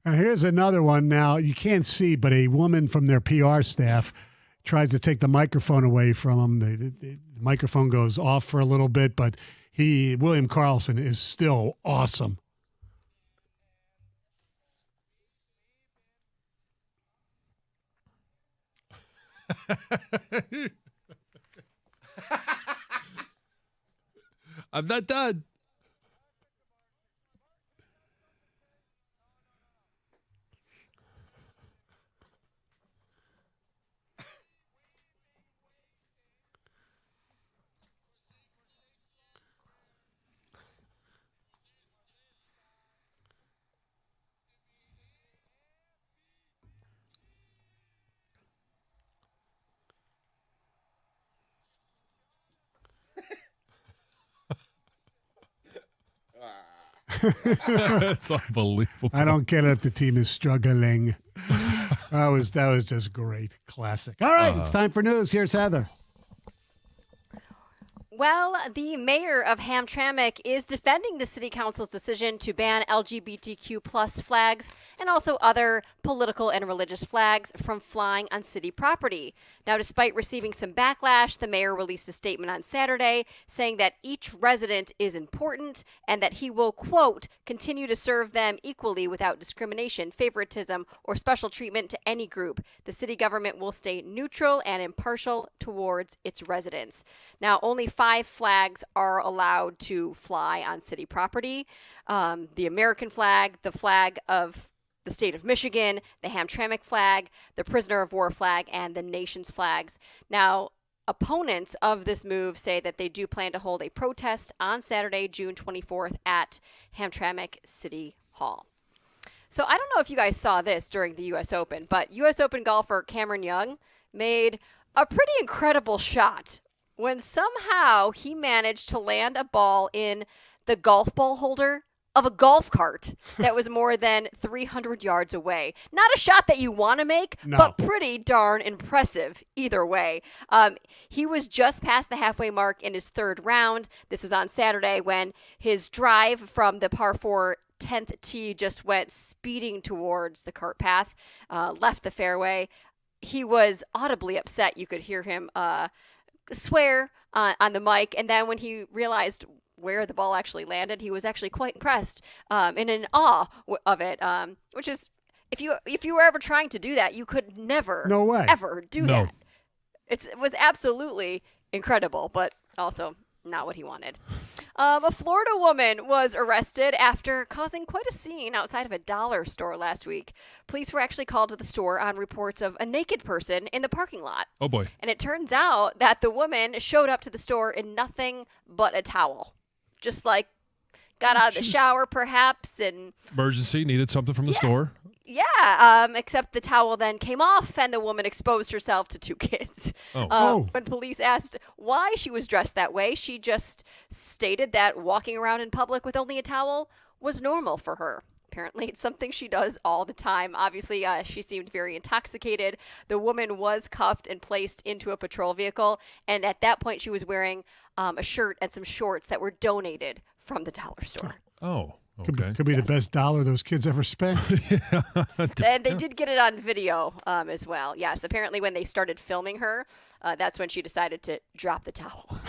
Here's another one. Now, you can't see, but a woman from their PR staff tries to take the microphone away from him. The microphone goes off for a little bit, but William Karlsson is still awesome. I'm not done. It's unbelievable. I don't get it if the team is struggling. That was just great. Classic. All right, it's time for news. Here's Heather. Well, the mayor of Hamtramck is defending the city council's decision to ban LGBTQ plus flags and also other political and religious flags from flying on city property. Now, despite receiving some backlash, the mayor released a statement on Saturday saying that each resident is important and that he will, quote, continue to serve them equally without discrimination, favoritism, or special treatment to any group. The city government will stay neutral and impartial towards its residents. Now, only 5 flags are allowed to fly on city property. The American flag, the flag of the state of Michigan, the Hamtramck flag, the prisoner of war flag, and the nation's flags. Now, opponents of this move say that they do plan to hold a protest on Saturday, June 24th at Hamtramck City Hall. So I don't know if you guys saw this during the U.S. Open, but U.S. Open golfer Cameron Young made a pretty incredible shot when somehow he managed to land a ball in the golf ball holder of a golf cart that was more than 300 yards away. Not a shot that you want to make, but pretty darn impressive either way. He was just past the halfway mark in his 3rd round. This was on Saturday when his drive from the par 4 10th tee just went speeding towards the cart path, left the fairway. He was audibly upset. You could hear him swear on the mic. And then when he realized where the ball actually landed, he was actually quite impressed and in awe of it, which is, if you were ever trying to do that, you could never, ever do that. It was absolutely incredible, but also not what he wanted. A Florida woman was arrested after causing quite a scene outside of a dollar store last week. Police were actually called to the store on reports of a naked person in the parking lot. Oh, boy. And it turns out that the woman showed up to the store in nothing but a towel. Just like got out of the shower, perhaps, and... Emergency, needed something from the store. Yeah, except the towel then came off and the woman exposed herself to 2 kids. When police asked why she was dressed that way, she just stated that walking around in public with only a towel was normal for her. Apparently, it's something she does all the time. Obviously, she seemed very intoxicated. The woman was cuffed and placed into a patrol vehicle, and at that point, she was wearing a shirt and some shorts that were donated from the dollar store. Oh. Okay. Could be the best dollar those kids ever spent. And they did get it on video as well. Yes, apparently when they started filming her, that's when she decided to drop the towel.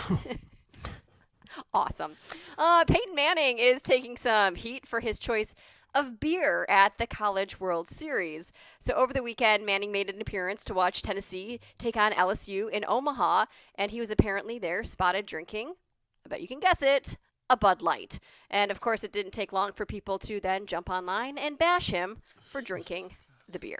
Awesome. Peyton Manning is taking some heat for his choice of beer at the College World Series. So over the weekend, Manning made an appearance to watch Tennessee take on LSU in Omaha, and he was apparently there spotted drinking, I bet you can guess it, a Bud Light. And of course, it didn't take long for people to then jump online and bash him for drinking the beer.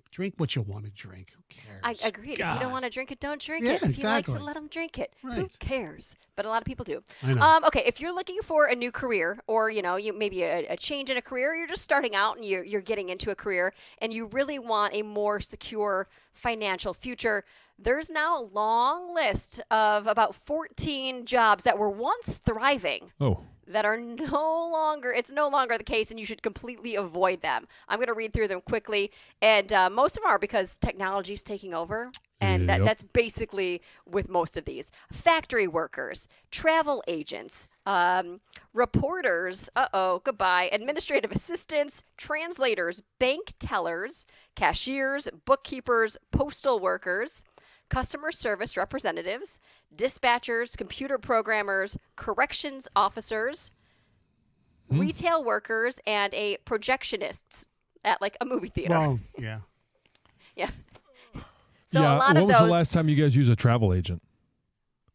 Drink what you want to drink. Who cares? I agreed. God. If you don't want to drink it, don't drink Yeah, it. If exactly. he likes it, let him drink it. Right. Who cares? But a lot of people do. I know. Okay, if you're looking for a new career, or you maybe a change in a career, you're just starting out and you're getting into a career, and you really want a more secure financial future, there's now a long list of about 14 jobs that were once thriving. That are no longer the case, and you should completely avoid them. I'm going to read through them quickly, and most of them are because technology is taking over, and that's basically with most of these. Factory workers, travel agents, reporters, goodbye, administrative assistants, translators, bank tellers, cashiers, bookkeepers, postal workers, customer service representatives, dispatchers, computer programmers, corrections officers, retail workers, and a projectionist at like a movie theater. Well, yeah. Yeah. So a lot of those. When was the last time you guys used a travel agent?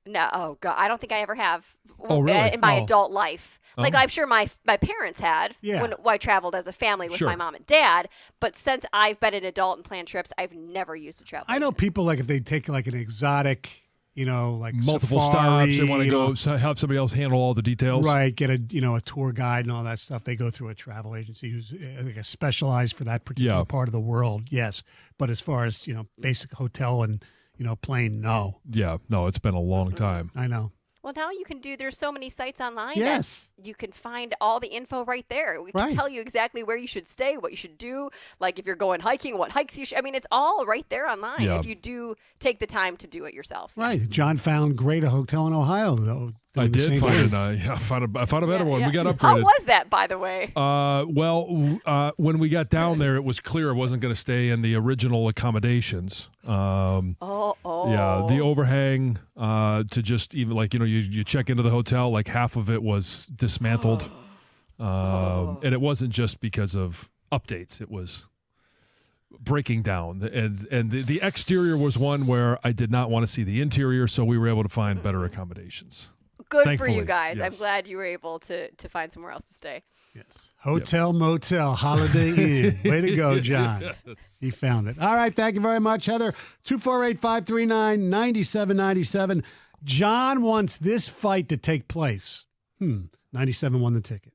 No, oh God, I don't think I ever have. Oh, really? In my adult life. Like I'm sure my parents had when I traveled as a family with my mom and dad. But since I've been an adult and planned trips, I've never used a travel agent. I know people like if they take like an exotic, like multiple safari, stops, they want to go have somebody else handle all the details. Right, get a tour guide and all that stuff. They go through a travel agency who's specialized for that particular part of the world. Yes, but as far as basic hotel and plane, no. Yeah, no, it's been a long time. I know. Well, now you can there's so many sites online Yes. that you can find all the info right there. We can Right. tell you exactly where you should stay, what you should do, like if you're going hiking, what hikes you should. I mean, it's all right there online Yeah. if you do take the time to do it yourself. Right. Yes. John found great a hotel in Ohio, though. I doing the did same find thing. I found a better one. We got upgraded. How was that, by the way? When we got down there, it was clear I wasn't going to stay in the original accommodations. Yeah, the overhang to just even like, you check into the hotel, like half of it was dismantled. And it wasn't just because of updates. It was breaking down. And the exterior was one where I did not want to see the interior, so we were able to find better accommodations. Good for Thankfully, you guys. yes. I'm glad you were able to find somewhere else to stay. Yes. Hotel, motel, Holiday Inn. Way to go, John. He found it. All right. Thank you very much, Heather. 248-539-9797. John wants this fight to take place. 97 won the ticket.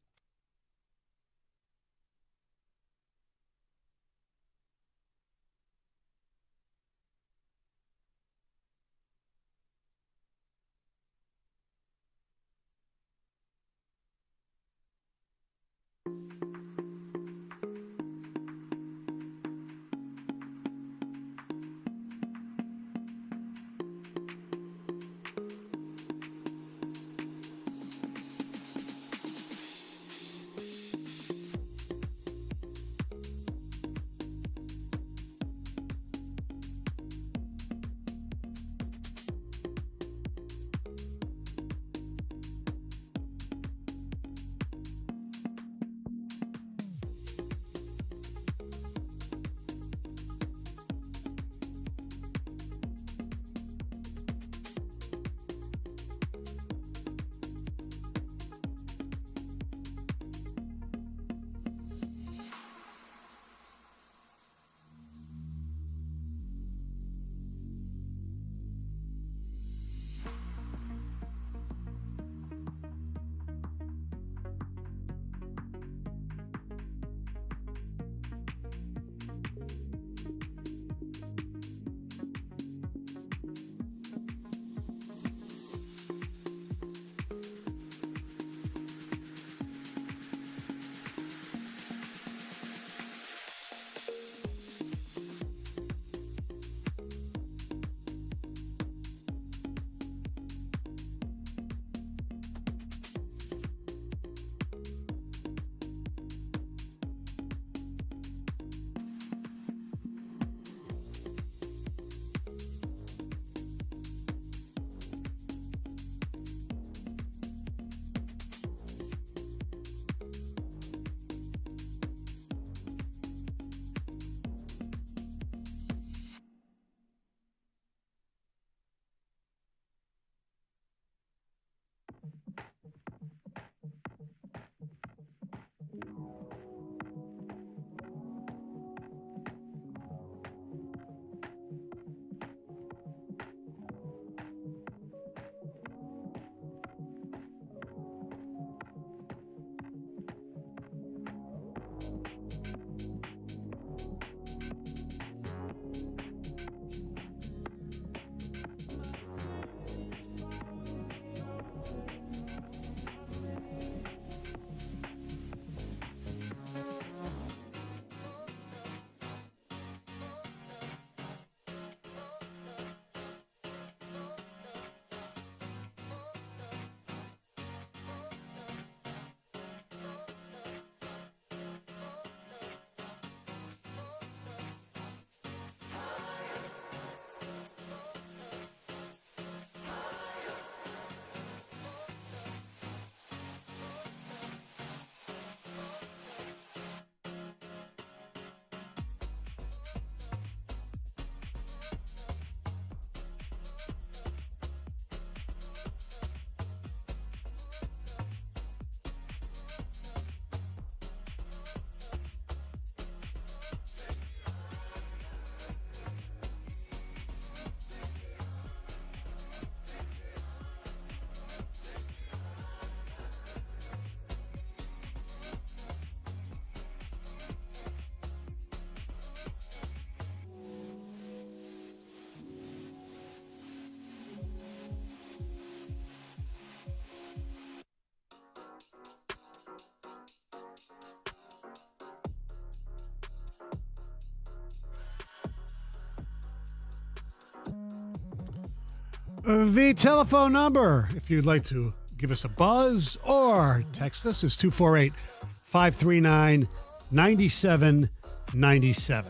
The telephone number, if you'd like to give us a buzz or text us, is 248-539-9797.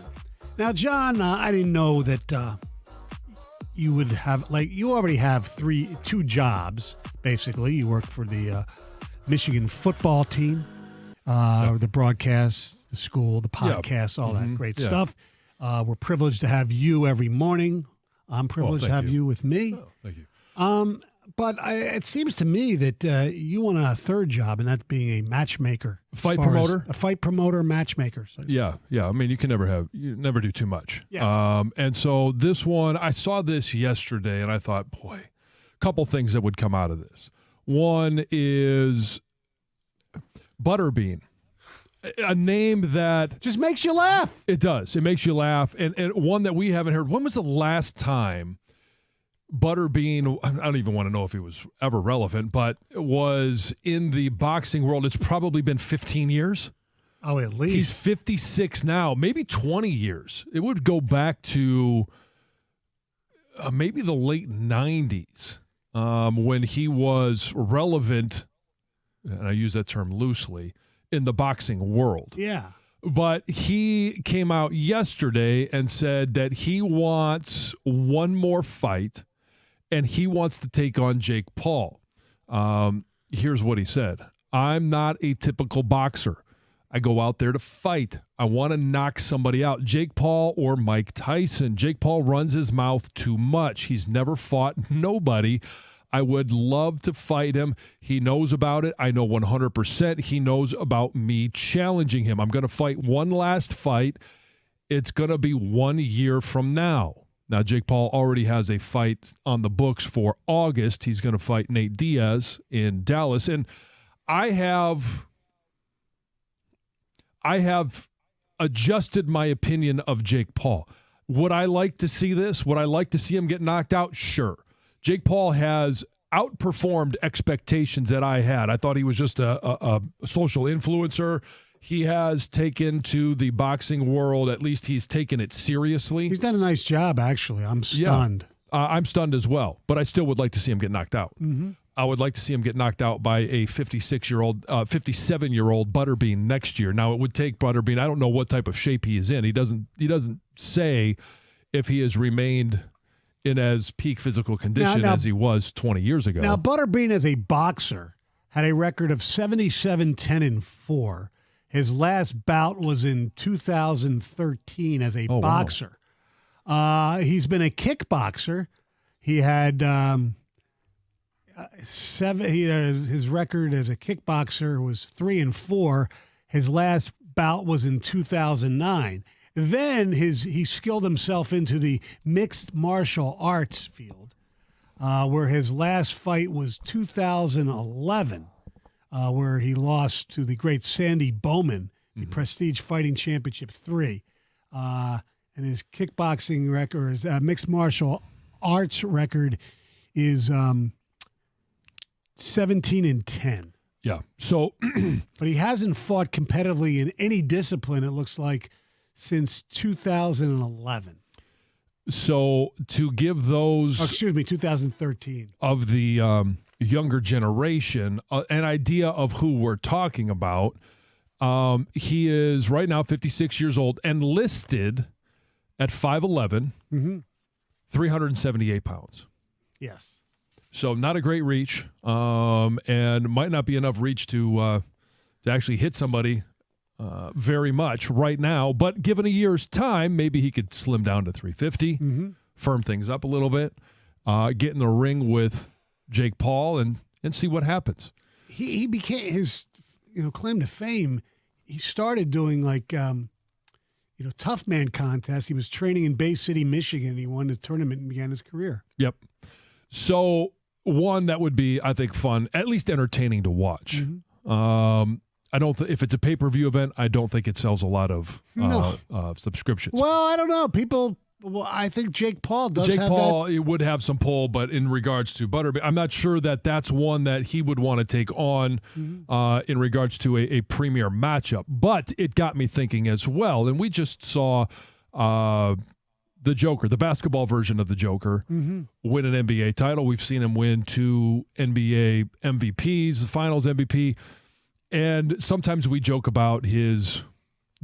Now, John, I didn't know that you would have, you already have two jobs, basically. You work for the Michigan football team, the broadcast, the school, the podcast, all that great stuff. We're privileged to have you every morning. I'm privileged to have you with me. Oh, thank you. But it seems to me that you want a third job, and that being a matchmaker. Fight promoter? A fight promoter, matchmaker. So. Yeah. I mean, you never do too much. Yeah. And so this one, I saw this yesterday, and I thought, boy, a couple things that would come out of this. One is Butterbean. A name that just makes you laugh. It does. It makes you laugh. And one that we haven't heard. When was the last time Butterbean, I don't even want to know if he was ever relevant, but was in the boxing world? It's probably been 15 years. Oh, at least. He's 56 now, maybe 20 years. It would go back to maybe the late 90s when he was relevant, and I use that term loosely, in the boxing world. Yeah. But he came out yesterday and said that he wants one more fight and he wants to take on Jake Paul. Here's what he said. I'm not a typical boxer. I go out there to fight. I want to knock somebody out. Jake Paul or Mike Tyson. Jake Paul runs his mouth too much. He's never fought nobody. I would love to fight him. He knows about it. I know 100% he knows about me challenging him. I'm going to fight one last fight. It's going to be 1 year from now. Now, Jake Paul already has a fight on the books for August. He's going to fight Nate Diaz in Dallas. And I have adjusted my opinion of Jake Paul. Would I like to see this? Would I like to see him get knocked out? Sure. Jake Paul has outperformed expectations that I had. I thought he was just a social influencer. He has taken to the boxing world, at least he's taken it seriously. He's done a nice job, actually. I'm stunned. Yeah. I'm stunned as well, but I still would like to see him get knocked out. Mm-hmm. I would like to see him get knocked out by a 57-year-old Butterbean next year. Now, it would take Butterbean. I don't know what type of shape he is in. He doesn't say if he has remained in as peak physical condition as he was 20 years ago. Now, Butterbean as a boxer had a record of 77-10-4. His last bout was in 2013 as a boxer. Wow. He's been a kickboxer. He had his record as a kickboxer was 3-4. His last bout was in 2009. Then he skilled himself into the mixed martial arts field, where his last fight was 2011, where he lost to the great Sandy Bowman, the Prestige Fighting Championship 3. And his kickboxing record, his mixed martial arts record is 17-10. Yeah. So, but he hasn't fought competitively in any discipline, it looks like, since 2011. So to give those... 2013. Of the younger generation an idea of who we're talking about, he is right now 56 years old and listed at 5'11", 378 pounds. Yes. So not a great reach, and might not be enough reach to actually hit somebody very much right now, but given a year's time, maybe he could slim down to 350, firm things up a little bit, get in the ring with Jake Paul and see what happens. He became his claim to fame. He started doing tough man contests. He was training in Bay City, Michigan. He won the tournament and began his career. Yep. So one that would be, I think, fun, at least entertaining to watch. I don't. If it's a pay-per-view event, I don't think it sells a lot of subscriptions. Well, I don't know. I think Jake Paul does. Jake Paul would have some pull, but in regards to Butterbean, I'm not sure that that's one that he would want to take on in regards to a premier matchup. But it got me thinking as well, and we just saw the Joker, the basketball version of the Joker, win an NBA title. We've seen him win 2 NBA MVPs, the Finals MVP, and sometimes we joke about his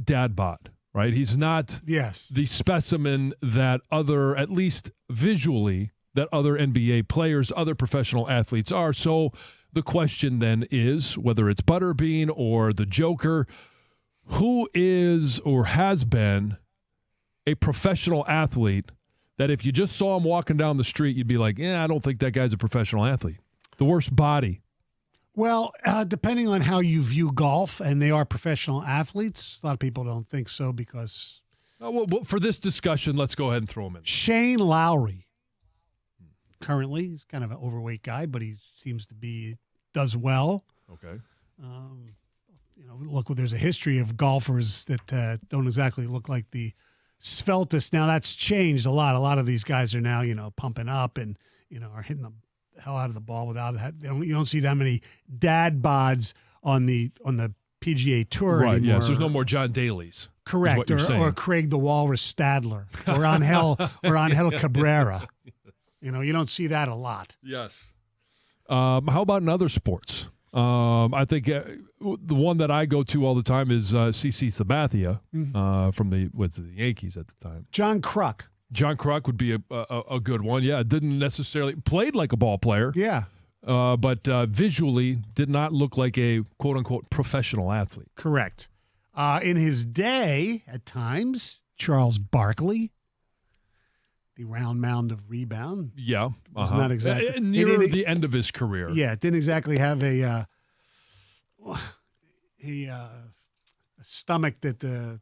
dad bod, right? He's not the specimen that other, at least visually, that other NBA players, other professional athletes are. So the question then is, whether it's Butterbean or the Joker, who is or has been a professional athlete that if you just saw him walking down the street, you'd be like, I don't think that guy's a professional athlete. The worst body. Well, depending on how you view golf, and they are professional athletes, a lot of people don't think so because... Well, for this discussion, let's go ahead and throw him in. Shane Lowry. Currently, he's kind of an overweight guy, but he seems to does well. Okay. Look, there's a history of golfers that don't exactly look like the sveltest. Now, that's changed a lot. A lot of these guys are now, pumping up and, are hitting the hell out of the ball without that. You don't see that many dad bods on the PGA Tour anymore. Yes, there's no more John Daly's. Correct, or Craig the Walrus Stadler, or Angel Cabrera. You don't see that a lot. Yes. How about in other sports? I think the one that I go to all the time is CC Sabathia from the Yankees at the time. John Kruk. John Kruk would be a good one. Yeah, didn't necessarily played like a ball player. Yeah. But visually did not look like a quote-unquote professional athlete. Correct. In his day, at times, Charles Barkley. The round mound of rebound. Yeah. Was not exactly near the end of his career. Yeah, it didn't exactly have a stomach that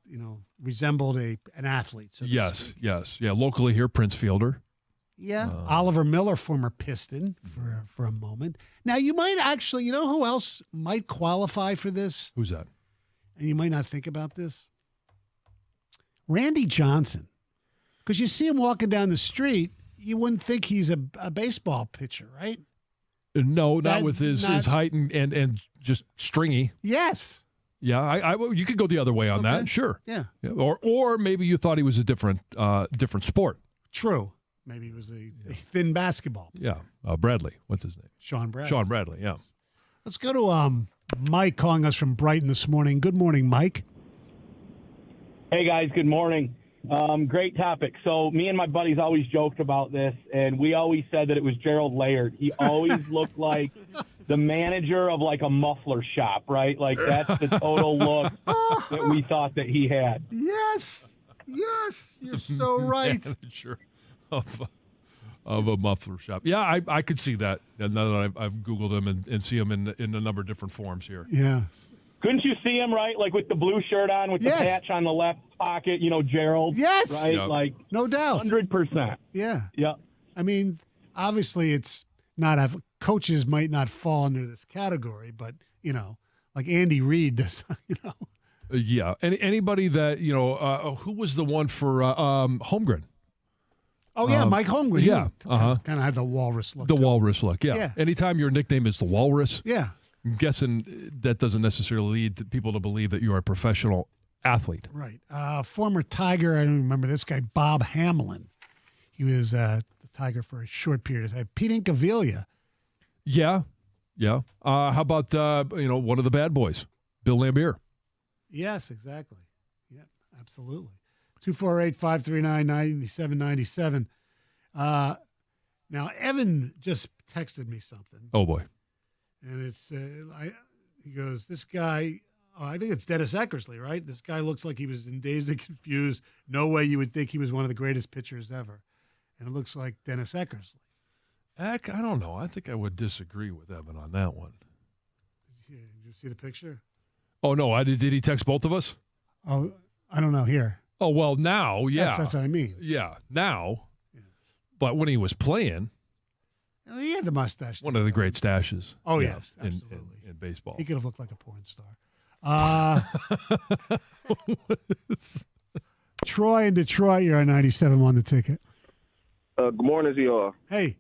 resembled an athlete. So to speak. Yes. Yeah, locally here, Prince Fielder. Yeah, Oliver Miller, former Piston for a moment. Now, you might actually, who else might qualify for this? Who's that? And you might not think about this. Randy Johnson. Because you see him walking down the street, you wouldn't think he's a baseball pitcher, right? No, not with his height and just stringy. Yes. Yeah, you could go the other way on that. Sure. Yeah. Or maybe you thought he was a different sport. True. Maybe he was a thin basketball player. Yeah. Bradley. What's his name? Sean Bradley. Sean Bradley. Yeah. Let's go to Mike calling us from Brighton this morning. Good morning, Mike. Hey guys. Good morning. Great topic. So me and my buddies always joked about this, and we always said that it was Gerald Laird. He always looked like the manager of like a muffler shop, right? Like that's the total look that we thought that he had. Yes, you're so right. Manager of a muffler shop. Yeah, I could see that. And now that I've Googled him and see him in a number of different forms here. Yeah. Couldn't you see him, right? Like with the blue shirt on, with the patch on the left pocket, Gerald. Yes. Right? Yep. Like, no doubt. 100%. Yeah. Yeah. I mean, obviously it's not, coaches might not fall under this category, but, like Andy Reid does, Yeah. Anybody that, who was the one for Holmgren? Oh, yeah, Mike Holmgren. Yeah. Kind of had the walrus look. The walrus look, yeah. Anytime your nickname is the walrus. Yeah. I'm guessing that doesn't necessarily lead people to believe that you're a professional athlete. Right. Former Tiger, I don't remember this guy, Bob Hamlin. He was the Tiger for a short period of time. Pete Incaviglia. Yeah. Yeah. How about, one of the bad boys, Bill Lambier? Yes, exactly. Yeah, absolutely. 248-539-9797. Now, Evan just texted me something. Oh, boy. And it's, he goes, this guy, I think it's Dennis Eckersley, right? This guy looks like he was in Dazed and Confused. No way you would think he was one of the greatest pitchers ever. And it looks like Dennis Eckersley. I don't know. I think I would disagree with Evan on that one. Did you see the picture? Oh, no. Did he text both of us? Oh, I don't know. Here. Oh, well, now, yeah. That's what I mean. Yeah, now. Yeah. But when he was playing. He had the mustache. One of the great stashes. Oh, yes, absolutely. In baseball. He could have looked like a porn star. Troy in Detroit, you're on 97 on the ticket. Good morning to you all. Hey.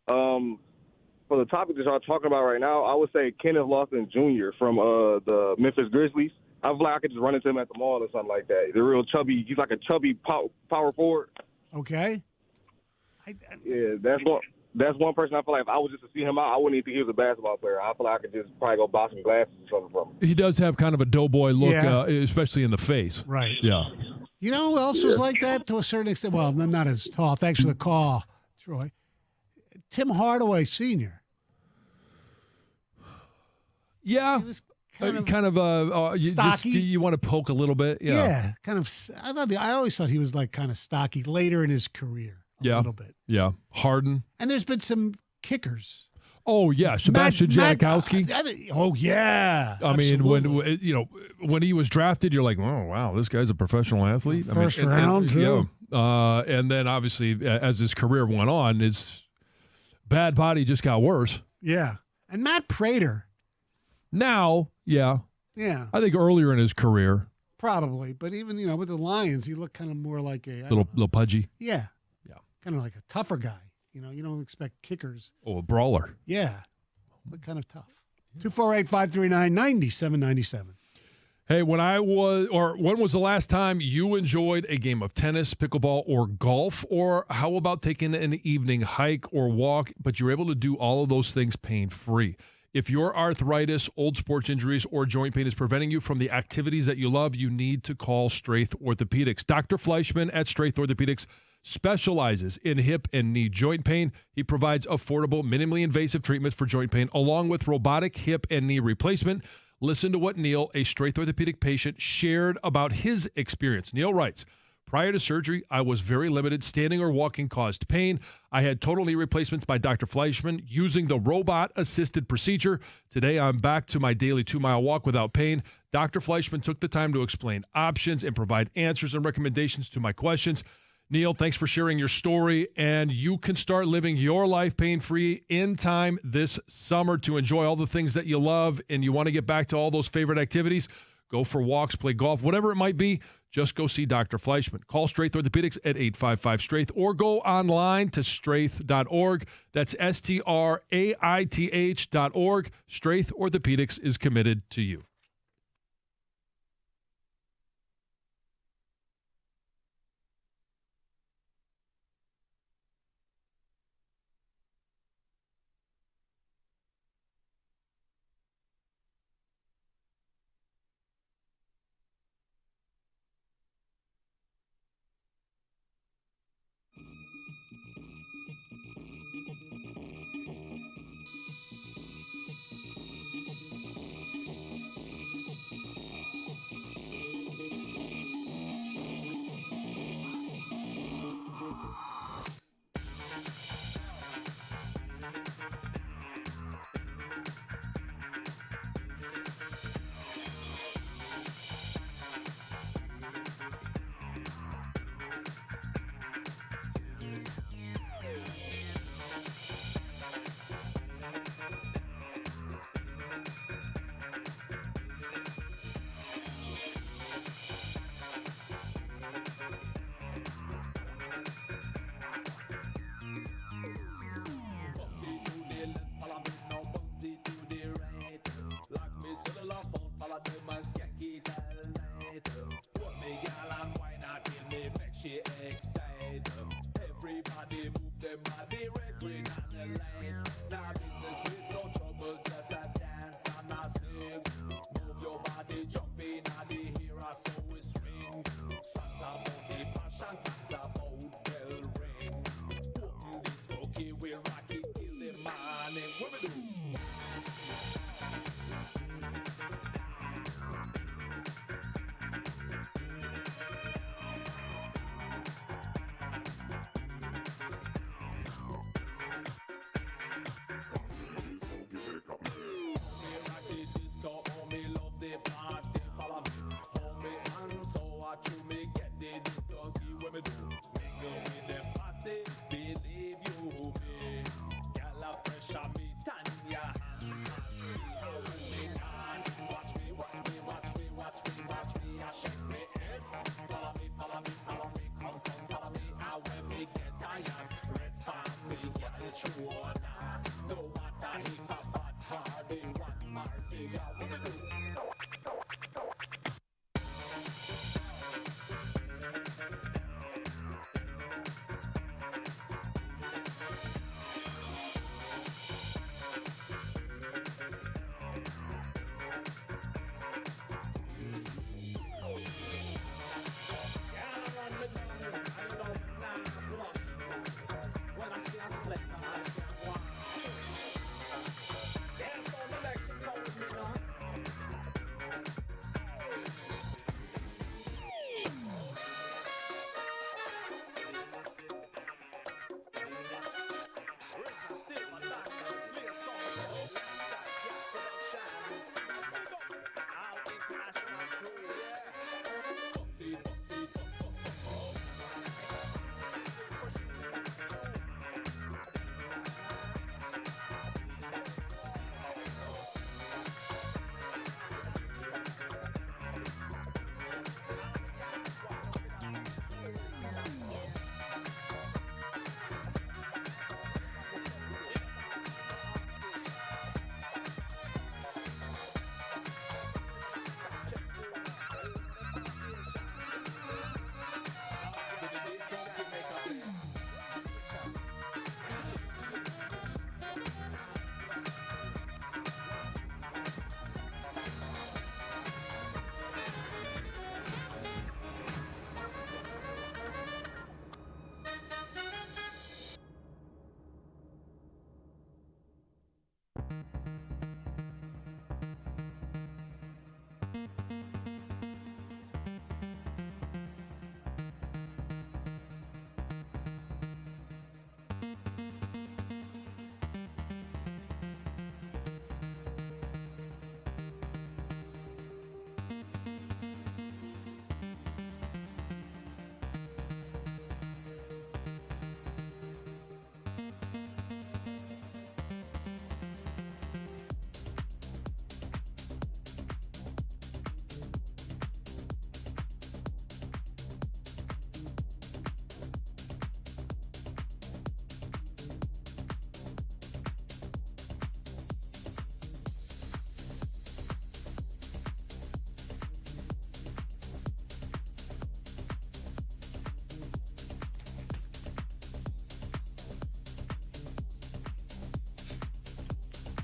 For the topic that y'all talking about right now, I would say Kenneth Lawson Jr. from the Memphis Grizzlies. I feel like I could just run into him at the mall or something like that. He's a real chubby. He's like a chubby power forward. Okay. Yeah, that's one person I feel like if I was just to see him out, I wouldn't even think he was a basketball player. I feel like I could just probably go buy some glasses or something from him. He does have kind of a doughboy look, Yeah. Especially in the face. Right. Yeah. You know who else was like that to a certain extent? Well, not as tall. Thanks for the call, Troy. Tim Hardaway Sr. Yeah. He was kind you stocky. You want to poke a little bit. Yeah, kind of. I always thought he was like kind of stocky later in his career. A little bit. Yeah. Harden. And there's been some kickers. Oh yeah, Sebastian Janikowski. Oh yeah. I mean, when he was drafted, you're like, oh wow, this guy's a professional athlete. First round, too. Yeah. And then obviously, as his career went on, his bad body just got worse. Yeah. And Matt Prater. Now, yeah. Yeah. I think earlier in his career, Probably, but even with the Lions, he looked kind of more like a little pudgy. Yeah. Yeah. Kind of like a tougher guy. You don't expect kickers. Oh, a brawler. Yeah. Look kind of tough. 248-539-9797. Hey, when was the last time you enjoyed a game of tennis, pickleball, or golf? Or how about taking an evening hike or walk, but you're able to do all of those things pain-free? If your arthritis, old sports injuries, or joint pain is preventing you from the activities that you love, you need to call Straith Orthopedics. Dr. Fleischman at Straith Orthopedics specializes in hip and knee joint pain. He provides affordable, minimally invasive treatments for joint pain, along with robotic hip and knee replacement. Listen to what Neil, a Straith Orthopedic patient, shared about his experience. Neil writes, prior to surgery, I was very limited. Standing or walking caused pain. I had total knee replacements by Dr. Fleischman using the robot-assisted procedure. Today, I'm back to my daily 2-mile walk without pain. Dr. Fleischman took the time to explain options and provide answers and recommendations to my questions. Neil, thanks for sharing your story, and you can start living your life pain-free in time this summer to enjoy all the things that you love, and you want to get back to all those favorite activities. Go for walks, play golf, whatever it might be. Just go see Dr. Fleischman. Call Straith Orthopedics at 855-STRAIGHT or go online to straith.org. That's STRAITH.org. Straith Orthopedics is committed to you.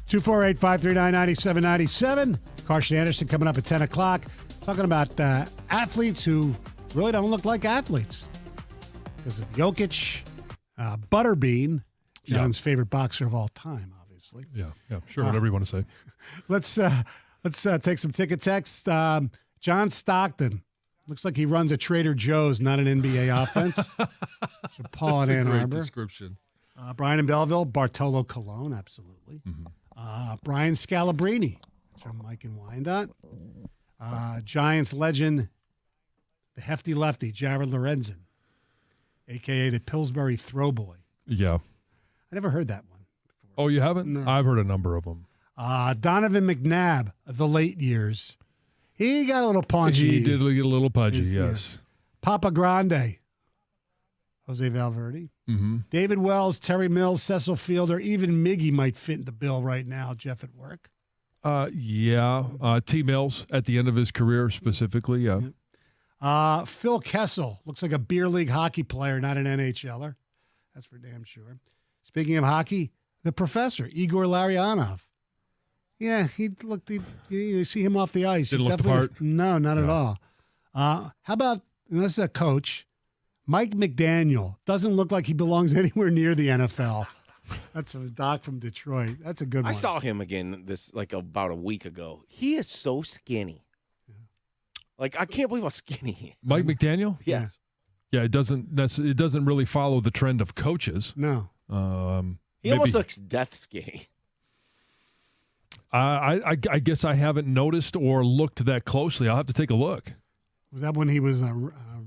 248-539-9797. Carson Anderson coming up at 10 o'clock. Talking about athletes who really don't look like athletes. Because of Jokic, Butterbean, John's favorite boxer of all time, obviously. Yeah, sure, whatever you want to say. Let's take some ticket texts. John Stockton. Looks like he runs a Trader Joe's, not an NBA offense. So Paul in Ann Arbor. Description. Brian in Belleville, Bartolo Colon, absolutely. Brian Scalabrine from Mike and Wyandotte. Giants legend, the hefty lefty, Jared Lorenzen, a.k.a. the Pillsbury Throwboy. Yeah. I never heard that one before. Oh, you haven't? No. I've heard a number of them. Donovan McNabb, the late years. He got a little paunchy. He did get a little pudgy, yes. Yeah. Papa Grande, Jose Valverde. David Wells, Terry Mills, Cecil Fielder, even Miggy might fit in the bill right now, Jeff at work. T. Mills at the end of his career specifically, yeah. Phil Kessel, looks like a beer league hockey player, not an NHLer. That's for damn sure. Speaking of hockey, the professor, Igor Larionov. Yeah, you see him off the ice. Didn't look the part? No, not at all. How about, and this is a coach, Mike McDaniel. Doesn't look like he belongs anywhere near the NFL. That's a doc from Detroit. That's a good one. I saw him again about a week ago. He is so skinny. Like, I can't believe how skinny he is. Mike McDaniel? Yes. Yeah, it doesn't really follow the trend of coaches. No. He almost looks death skinny. I guess I haven't noticed or looked that closely. I'll have to take a look. Was that when he was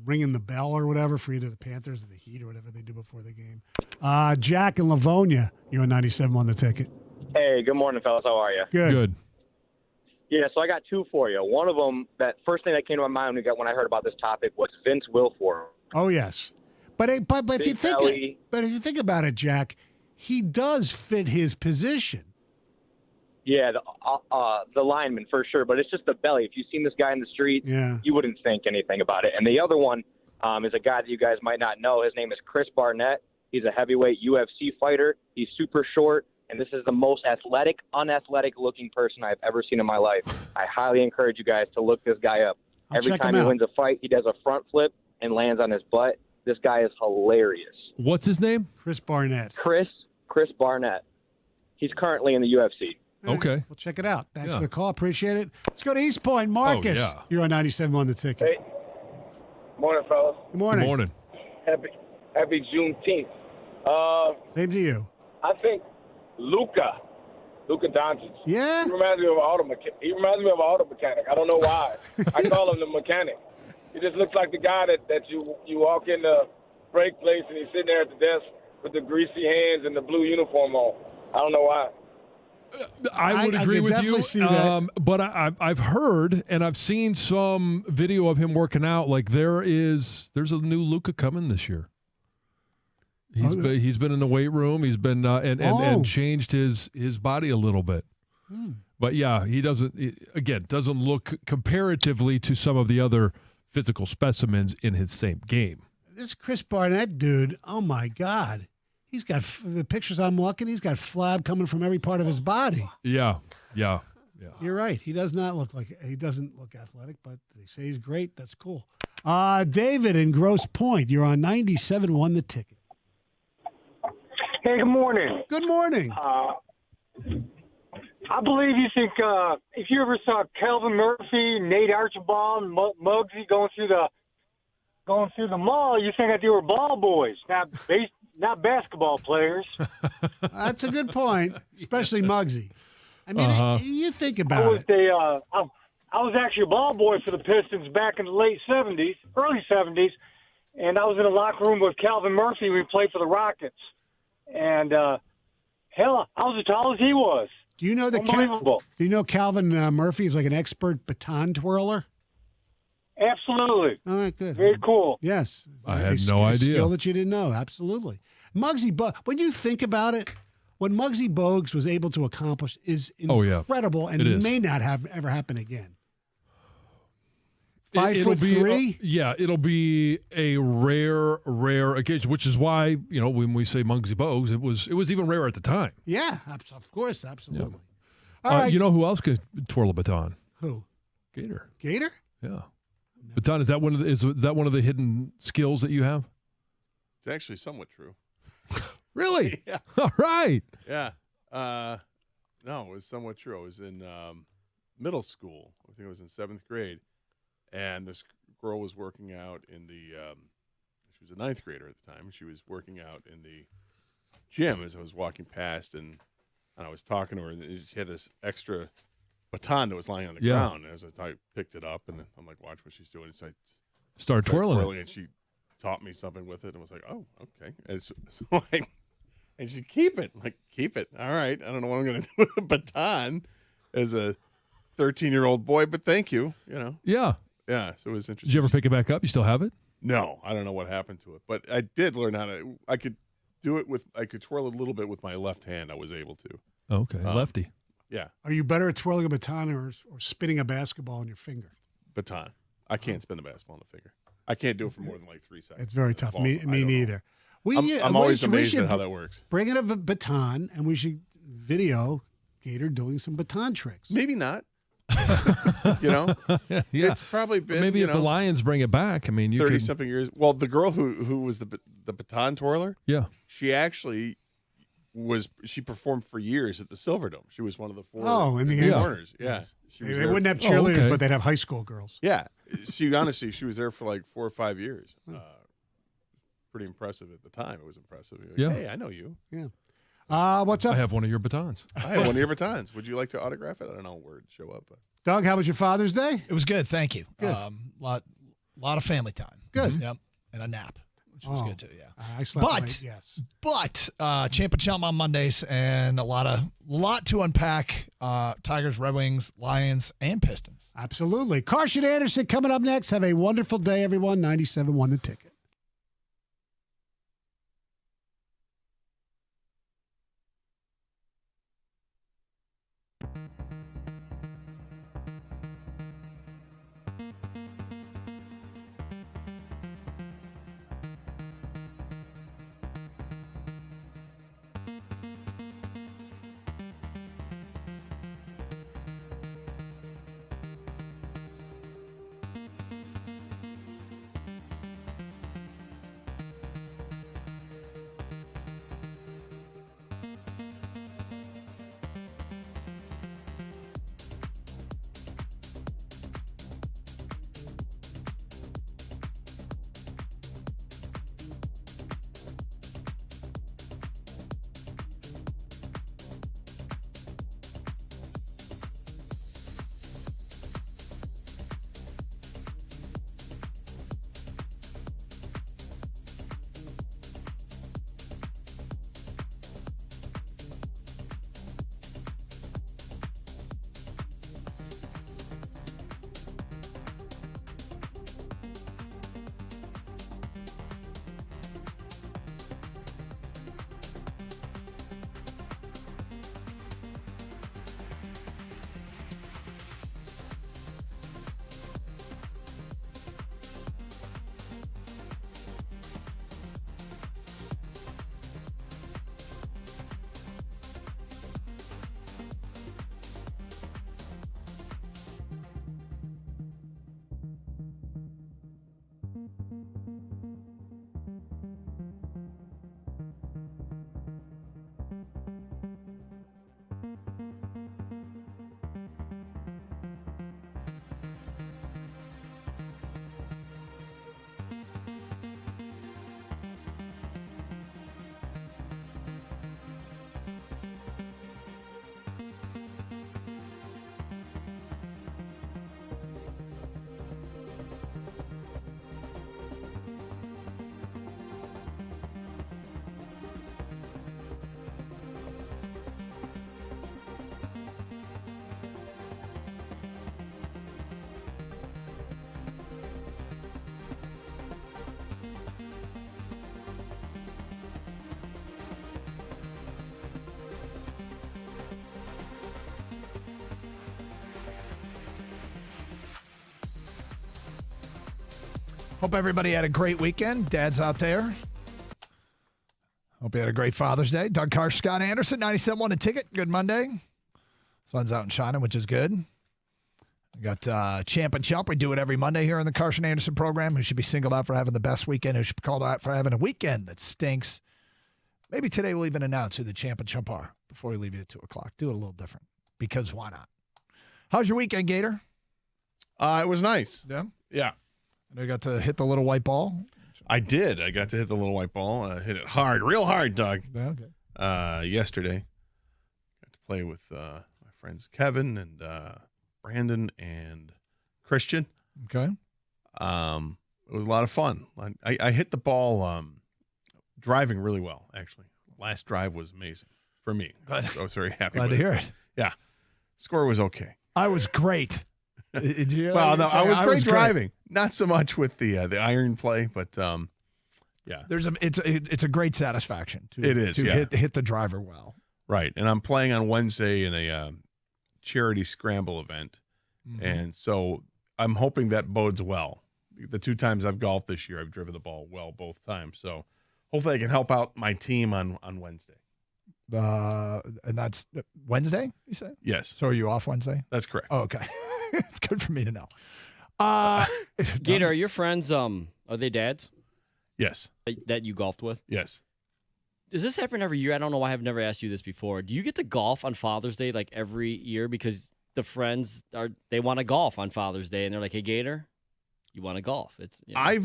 ringing the bell or whatever for either the Panthers or the Heat or whatever they do before the game? Jack in Livonia, you're on 97 on the ticket. Hey, good morning, fellas. How are you? Good. Yeah, so I got two for you. One of them, that first thing that came to my mind when I heard about this topic was Vince Wilfork. Oh yes, but if you think about it, Jack, he does fit his position. Yeah, the lineman for sure, but it's just the belly. If you've seen this guy in the street, you wouldn't think anything about it. And the other one is a guy that you guys might not know. His name is Chris Barnett. He's a heavyweight UFC fighter. He's super short, and this is the most unathletic-looking person I've ever seen in my life. I highly encourage you guys to look this guy up. Every time he wins a fight, he does a front flip and lands on his butt. This guy is hilarious. What's his name? Chris Barnett. Chris Barnett. He's currently in the UFC. Okay. Well, check it out. Thanks for the call. Appreciate it. Let's go to East Point. Marcus, you're on 97 on the ticket. Hey. Morning, fellas. Good morning. Good morning. Happy Juneteenth. Same to you. I think Luka Doncic. Yeah? He reminds me of an auto mechanic. I don't know why. I call him the mechanic. He just looks like the guy that you walk in the break place and he's sitting there at the desk with the greasy hands and the blue uniform on. I don't know why. I would agree with you, but I've heard and I've seen some video of him working out. Like there's a new Luka coming this year. He's been in the weight room. He's been and changed his body a little bit. But yeah, he doesn't look comparatively to some of the other physical specimens in his same game. This Chris Barnett dude, oh my God. He's got the pictures I'm looking. He's got flab coming from every part of his body. Yeah. You're right. He doesn't look athletic, but they say he's great. That's cool. David in Grosse Pointe, you're on 97. Won the ticket. Hey, good morning. Good morning. I believe you think if you ever saw Calvin Murphy, Nate Archibald, and Muggsy going through the mall, you think that they were ball boys, not basketball players. That's a good point, especially Muggsy. I mean, you think about it. I was actually a ball boy for the Pistons back in the early 70s, and I was in the locker room with Calvin Murphy when we played for the Rockets. And, hell, I was as tall as he was. Do you know Unbelievable. Do you know Calvin Murphy is like an expert baton twirler? Absolutely. All right, good. Very cool. Yes. I had no idea. Skill that you didn't know. Absolutely. Muggsy, when you think about it, what Muggsy Bogues was able to accomplish is incredible and may not have ever happen again. 5'3"? It'll be a rare occasion, which is why, when we say Muggsy Bogues, it was even rarer at the time. Yeah, of course, absolutely. All right. You know who else could twirl a baton? Who? Gator. Gator? Yeah. Baton, is that one of the hidden skills that you have? It's actually somewhat true. Really? Yeah. All right. Yeah. No, it was somewhat true. I was in middle school. I think I was in 7th grade, and this girl was working out in the. She was a 9th grader at the time. She was working out in the gym as I was walking past, and I was talking to her, and she had this extra baton that was lying on the ground. And as I picked it up, and then I'm like, watch what she's doing. So I started twirling it. and she taught me something with it, and was like, oh, okay. And it's like, and she keep it. I'm like, keep it. All right. I don't know what I'm going to do with a baton as a 13-year-old boy, but thank you. Yeah. Yeah. So it was interesting. Did you ever pick it back up? You still have it? No, I don't know what happened to it, but I did learn how to. I could do it I could twirl a little bit with my left hand. I was able to. Okay, lefty. Yeah. Are you better at twirling a baton or spinning a basketball on your finger? Baton. I can't spin a basketball on the finger. I can't do it for more than like 3 seconds. It's very tough. Me neither. I'm always amazed at how that works. Bring in a baton, and we should video Gator doing some baton tricks. Maybe not. Yeah. It's probably been maybe if the Lions bring it back. I mean, you 30-something years. Well, the girl who was the baton twirler. Yeah. She actually she performed for years at the Silverdome. She was one of the 4 in the corners. Yeah. They wouldn't have cheerleaders, but they'd have high school girls. Yeah. She was there for like 4 or 5 years. Pretty impressive at the time. It was impressive. Like, yeah. Hey, I know you. Yeah. What's up? I have one of your batons. I have one of your batons. Would you like to autograph it? I don't know where it'd show up. Doug, how was your Father's Day? It was good. Thank you. Good. Lot of family time. Good. Yep. And a nap, which was good too. Yeah. I slept late, yes. But Champ and Chum on Mondays, and a lot to unpack. Tigers, Red Wings, Lions, and Pistons. Absolutely. Carson Anderson coming up next. Have a wonderful day, everyone. 97.1 The Ticket. Hope everybody had a great weekend. Dads out there. Hope you had a great Father's Day. Doug Carr, Scott Anderson, 97.1 The Ticket. Good Monday. Sun's out and shining, which is good. We got Champ and Chump. We do it every Monday here on the Carson Anderson program. Who should be singled out for having the best weekend? Who should be called out for having a weekend that stinks? Maybe today we'll even announce who the Champ and Chump are before we leave you at 2 o'clock. Do it a little different because why not? How's your weekend, Gator? It was nice. Yeah? Yeah. I got to hit the little white ball. I did. I got to hit the little white ball. Hit it hard, real hard, Doug. Okay. Yesterday. Got to play with my friends Kevin and Brandon and Christian. Okay. It was a lot of fun. I hit the ball driving really well, actually. Last drive was amazing for me. Glad, so I was very happy glad with to hear it. Yeah. Score was okay. I was great. Did you well, no, I was great driving. Not so much with the iron play, but yeah. It's a great satisfaction to hit the driver well. Right. And I'm playing on Wednesday in a charity scramble event. Mm-hmm. And so I'm hoping that bodes well. The 2 times I've golfed this year, I've driven the ball well both times. So hopefully I can help out my team on Wednesday. And that's Wednesday, you say? Yes. So are you off Wednesday? That's correct. Oh, okay. It's good for me to know. Gator, are your friends, are they dads? Yes. That you golfed with? Yes. Does this happen every year? I don't know why I've never asked you this before. Do you get to golf on Father's Day like every year because the friends they want to golf on Father's Day and they're like, hey, Gator, you want to golf? It's I've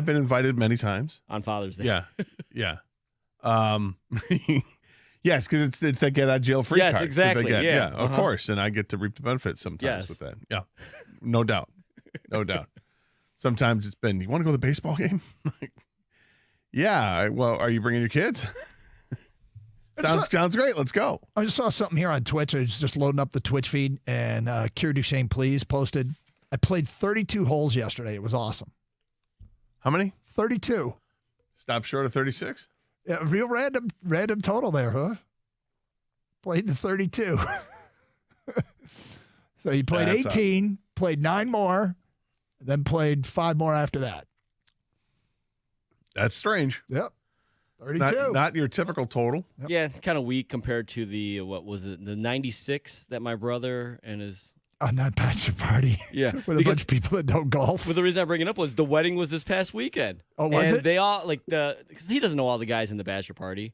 been invited many times on Father's Day. Yeah. Yeah. Yes, because it's that get out of jail free yes, card. Exactly. Yeah, of course. And I get to reap the benefits sometimes with that. Yeah. No doubt. No doubt. Sometimes it's been, you want to go to the baseball game? Like, yeah. Well, are you bringing your kids? Sounds great. Let's go. I just saw something here on Twitch. I was just loading up the Twitch feed, and Kier Duchesne, please, posted, I played 32 holes yesterday. It was awesome. How many? 32. Stop short of 36? Yeah, real random total there, huh? Played the 32. So he played 18, played 9 more, then played 5 more after that. That's strange. Yep. 32. Not your typical total. Yep. Yeah, kind of weak compared to the, the 96 that my brother and his... On that bachelor party. Yeah. With a bunch of people that don't golf. Well, the reason I bring it up was the wedding was this past weekend. Oh, was it? They all, because he doesn't know all the guys in the bachelor party,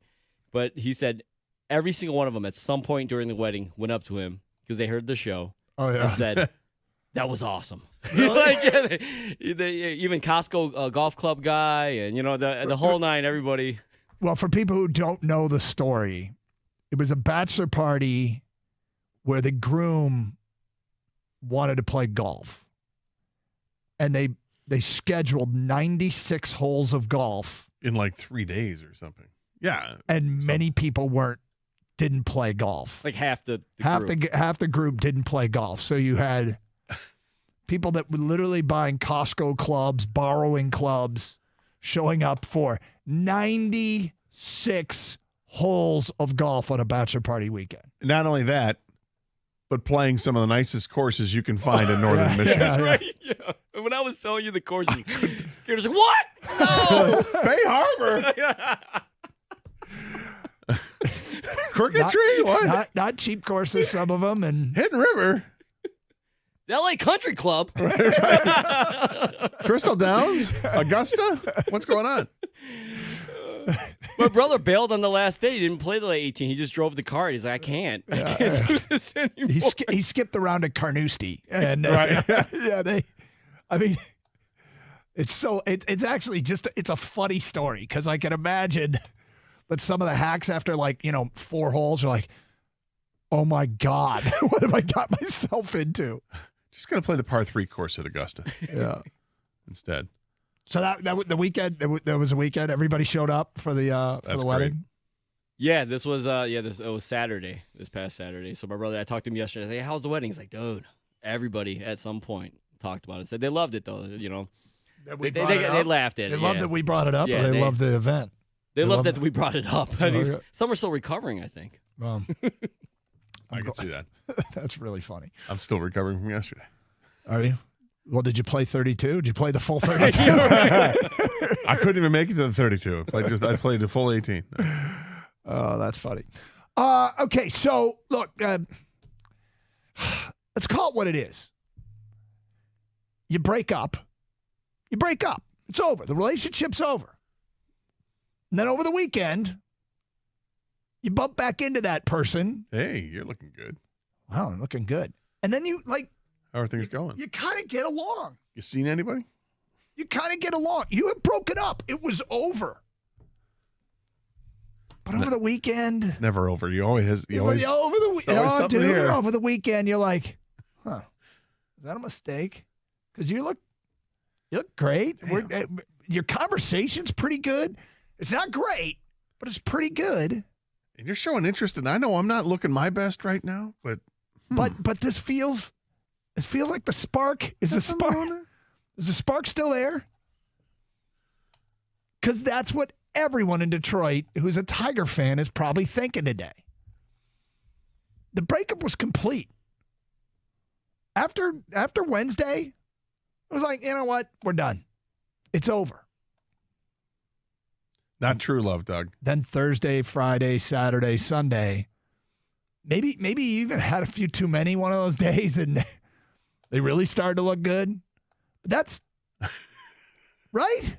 but he said every single one of them at some point during the wedding went up to him because they heard the show and said, that was awesome. Even Costco golf club guy and, the whole nine, everybody. Well, for people who don't know the story, it was a bachelor party where the groom wanted to play golf. And they scheduled 96 holes of golf. In like 3 days or something. Yeah. And many people didn't play golf. Like half the group. Half the group didn't play golf. So you had people that were literally buying Costco clubs, borrowing clubs, showing up for 96 holes of golf on a bachelor party weekend. Not only that, but playing some of the nicest courses you can find in northern Michigan. That's right. Yeah. When I was telling you the courses, you're just like, what? No! Bay Harbor. Crooked Tree? What? Not cheap courses, some of them. And Hidden River. The LA Country Club. Crystal Downs? Augusta? What's going on? My brother bailed on the last day. He didn't play till 18. He just drove the cart. He's like, I can't do this anymore. He skipped around at Carnoustie. And right. It's actually it's a funny story because I can imagine that some of the hacks after 4 holes are like, oh my God, what have I got myself into? Just going to play the par 3 course at Augusta. Yeah. Instead. So that the weekend, there was a weekend. Everybody showed up for the wedding. Great. Yeah, this was it was Saturday, this past Saturday. So my brother, I talked to him yesterday. I said, hey, how's the wedding? He's like, dude, everybody at some point talked about it. Said they loved it though. They laughed at it. They loved that we brought it up. Yeah, or they loved the event. They loved that we brought it up. I mean, some are still recovering, I think. I can see that. That's really funny. I'm still recovering from yesterday. Are you? Well, did you play 32? Did you play the full 32? I couldn't even make it to the 32. I played the full 18. Oh, that's funny. Okay, so look, call it what it is. You break up. You break up. It's over. The relationship's over. And then over the weekend, you bump back into that person. Hey, you're looking good. Wow, I'm looking good. And then you, how are things going? You kind of get along. You seen anybody? You kind of get along. You had broken up. It was over. But over the weekend, it's never over. You always over the weekend, you're like, huh? Is that a mistake? Because you look great. Your conversation's pretty good. It's not great, but it's pretty good. And you're showing interest, and I know I'm not looking my best right now, but this feels like the spark is the spark. Is the spark still there? Because that's what everyone in Detroit who's a Tiger fan is probably thinking today. The breakup was complete. After Wednesday, it was like, you know what? We're done. It's over. Not true love, Doug. Then Thursday, Friday, Saturday, Sunday, maybe you even had a few too many one of those days and they really started to look good. That's right.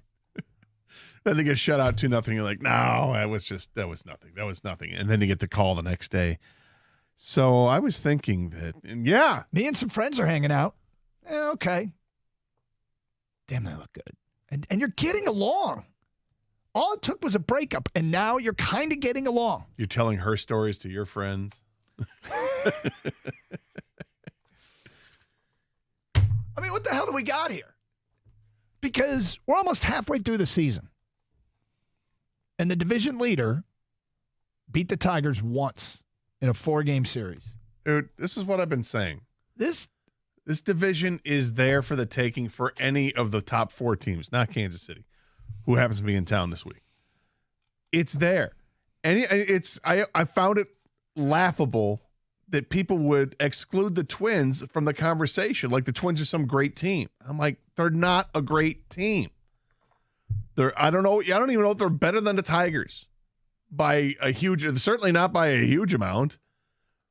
Then they get shut out 2-0. You're like, no, that was nothing. That was nothing. And then you get the call the next day. So I was thinking that, me and some friends are hanging out. Okay. Damn, they look good. And you're getting along. All it took was a breakup, and now you're kind of getting along. You're telling her stories to your friends. I mean, what the hell do we got here? Because we're almost halfway through the season. And the division leader beat the Tigers once in a 4-game series. Dude, this is what I've been saying. This division is there for the taking for any of the top 4 teams, not Kansas City, who happens to be in town this week. It's there. I found it laughable that people would exclude the Twins from the conversation, like the Twins are some great team. I'm like, they're not a great team. I don't even know if they're better than the Tigers by a huge, certainly not by a huge amount.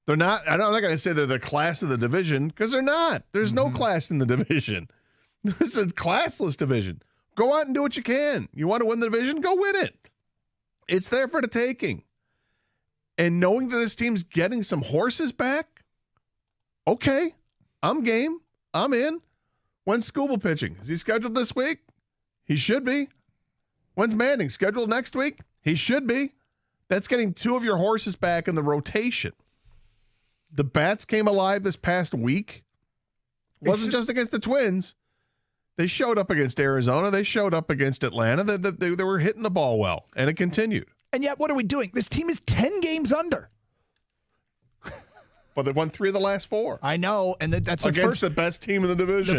They're not, I'm not going to say they're the class of the division, because they're not. There's no class in the division. This is a classless division. Go out and do what you can. You want to win the division? Go win it. It's there for the taking. And knowing that this team's getting some horses back, okay, I'm game. I'm in. When's Skubal pitching? Is he scheduled this week? He should be. When's Manning scheduled next week? He should be. That's getting 2 of your horses back in the rotation. The bats came alive this past week. Wasn't just against the Twins. They showed up against Arizona. They showed up against Atlanta. They were hitting the ball well, and it continued. And yet, what are we doing? This team is 10 games under. But they've won 3 of the last 4. I know, and that's against the best team in the division.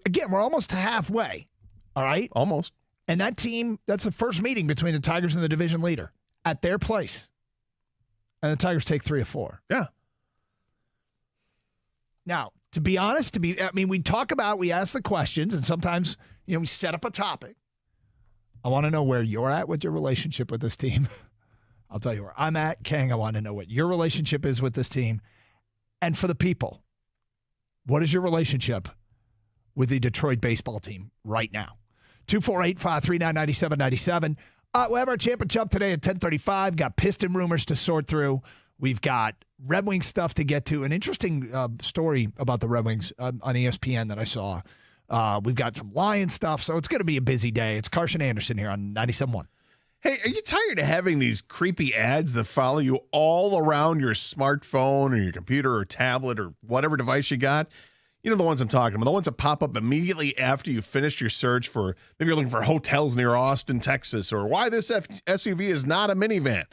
Again, we're almost halfway. All right? Almost. And that team, that's the first meeting between the Tigers and the division leader at their place. And the Tigers take 3 of 4. Yeah. Now, to be honest, we ask the questions, and sometimes, we set up a topic. I want to know where you're at with your relationship with this team. I'll tell you where I'm at. Kang, I want to know what your relationship is with this team. And for the people, what is your relationship with the Detroit baseball team right now? 248-539-9797. We'll have our champ and chump today at 10:35. Got Piston rumors to sort through. We've got Red Wings stuff to get to. An interesting story about the Red Wings on ESPN that I saw. We've got some Lion stuff, so it's going to be a busy day. It's Carson Anderson here on 97.1. Hey, are you tired of having these creepy ads that follow you all around your smartphone or your computer or tablet or whatever device you got? You know the ones I'm talking about, the ones that pop up immediately after you finished your search for, maybe you're looking for hotels near Austin, Texas, or why this SUV is not a minivan.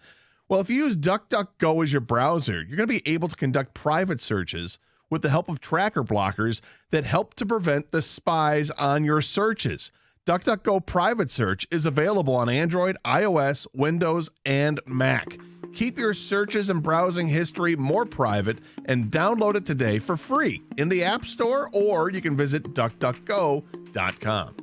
Well, if you use DuckDuckGo as your browser, you're going to be able to conduct private searches with the help of tracker blockers that help to prevent the spies on your searches. DuckDuckGo Private Search is available on Android, iOS, Windows, and Mac. Keep your searches and browsing history more private and download it today for free in the App Store, or you can visit DuckDuckGo.com.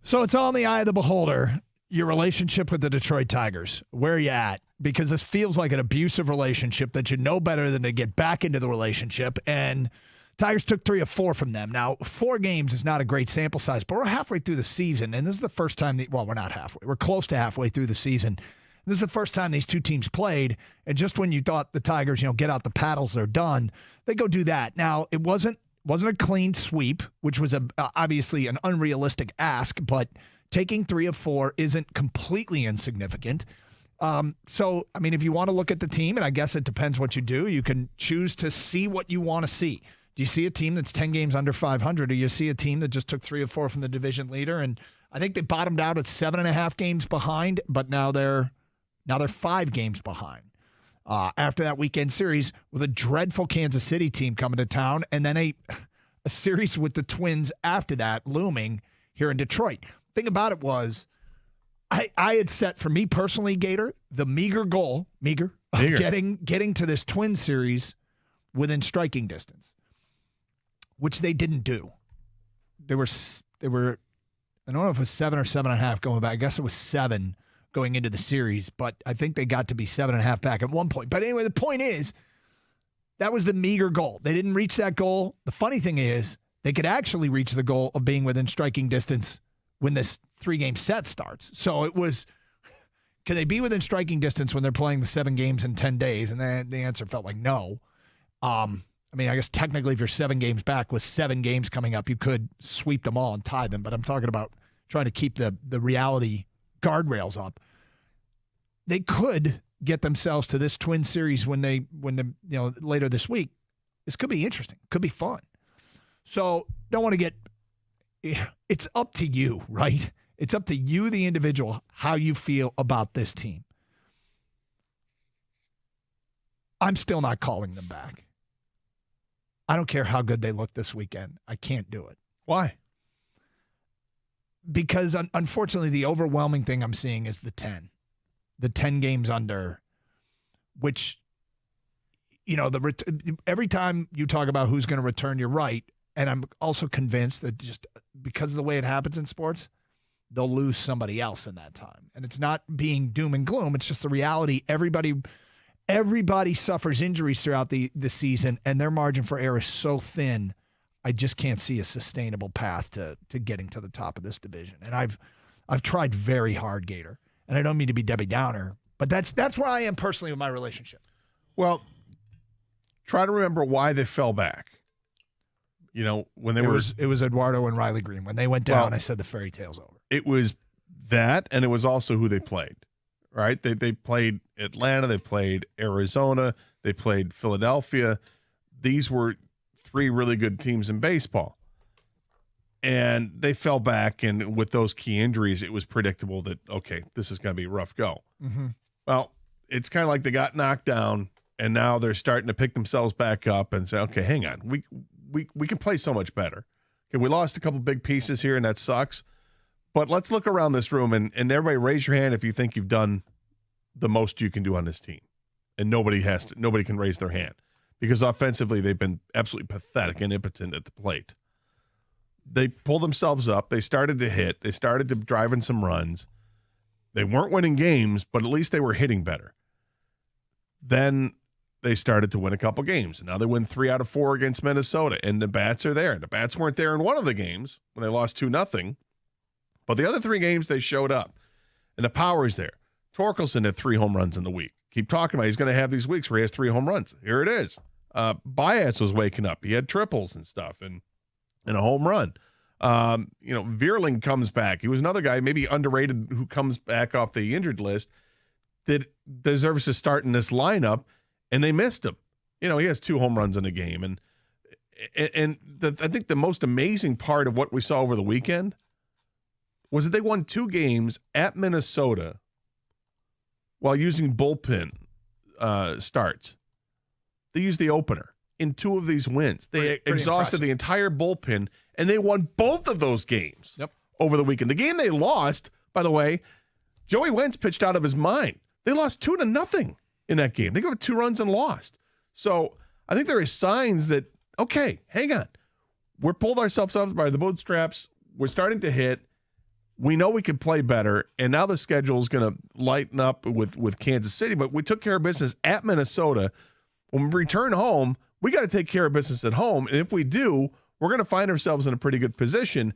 So it's all in the eye of the beholder, your relationship with the Detroit Tigers. Where are you at? Because this feels like an abusive relationship that you know better than to get back into the relationship. And Tigers took 3 of 4 from them. Now, 4 games is not a great sample size, but we're halfway through the season. And this is the first time we're not halfway. We're close to halfway through the season. This is the first time these two teams played. And just when you thought the Tigers, get out the paddles, they're done, they go do that. Now, it wasn't a clean sweep, which was obviously an unrealistic ask, but taking 3 of 4 isn't completely insignificant. So, if you want to look at the team, and I guess it depends what you do, you can choose to see what you want to see. Do you see a team that's 10 games under 500, or do you see a team that just took 3 of 4 from the division leader? And I think they bottomed out at 7.5 games behind, but now they're 5 games behind. After that weekend series with a dreadful Kansas City team coming to town, and then a series with the Twins after that looming here in Detroit. Thing about it was, I had set, for me personally, Gator, the meager goal of getting to this Twins series within striking distance, which they didn't do. They were I don't know if it was 7 or 7.5 going back. I guess it was 7 going into the series, but I think they got to be 7.5 back at one point. But anyway, the point is, that was the meager goal. They didn't reach that goal. The funny thing is, they could actually reach the goal of being within striking distance when this 3-game set starts. So it was, can they be within striking distance when they're playing the 7 games in 10 days? And then the answer felt like no. I guess technically if you're 7 games back with 7 games coming up, you could sweep them all and tie them. But I'm talking about trying to keep the reality guardrails up. They could get themselves to this Twin series when later this week. This could be interesting. Could be fun. So don't want to get. It's up to you, right? It's up to you, the individual, how you feel about this team. I'm still not calling them back. I don't care how good they look this weekend. I can't do it. Why? Because unfortunately, the overwhelming thing I'm seeing is the 10 games under, which, every time you talk about who's going to return, you're right. And I'm also convinced that just because of the way it happens in sports, they'll lose somebody else in that time. And it's not being doom and gloom. It's just the reality. Everybody everybody suffers injuries throughout the season, and their margin for error is so thin. I just can't see a sustainable path to getting to the top of this division. And I've tried very hard, Gator, and I don't mean to be Debbie Downer, but that's where I am personally with my relationship. Well, try to remember why they fell back. You know, when it was Eduardo and Riley Green. When they went down, I said the fairy tale's over. It was that, and it was also who they played, right? They played Atlanta, they played Arizona, they played Philadelphia. These were 3 really good teams in baseball. And they fell back, and with those key injuries, it was predictable that, okay, this is going to be a rough go. Mm-hmm. Well, it's kind of like they got knocked down, and now they're starting to pick themselves back up and say, okay, hang on. We can play so much better. Okay, we lost a couple big pieces here, and that sucks. But let's look around this room, and everybody raise your hand if you think you've done the most you can do on this team. And nobody can raise their hand. Because offensively, they've been absolutely pathetic and impotent at the plate. They pulled themselves up. They started to hit. They started to drive in some runs. They weren't winning games, but at least they were hitting better. Then they started to win a couple games. Now they win 3 out of 4 against Minnesota, and the bats are there. The bats weren't there in one of the games when they lost 2-0, but the other 3 games they showed up, and the power is there. Torkelson had 3 home runs in the week. Keep talking about he's going to have these weeks where he has 3 home runs. Here it is. Baez was waking up. He had triples and stuff and a home run. Vierling comes back. He was another guy, maybe underrated, who comes back off the injured list that deserves to start in this lineup, and they missed him. He has 2 home runs in a game. And I think the most amazing part of what we saw over the weekend was that they won 2 games at Minnesota while using bullpen starts. They used the opener in 2 of these wins. They exhausted the entire bullpen, and they won both of those games over the weekend. The game they lost, by the way, Joey Wentz pitched out of his mind. They lost 2-0 in that game. They got 2 runs and lost. So I think there are signs that, okay, hang on. We're pulled ourselves up by the bootstraps. We're starting to hit. We know we can play better, and now the schedule is going to lighten up with Kansas City, but we took care of business at Minnesota. When we return home, we got to take care of business at home. And if we do, we're going to find ourselves in a pretty good position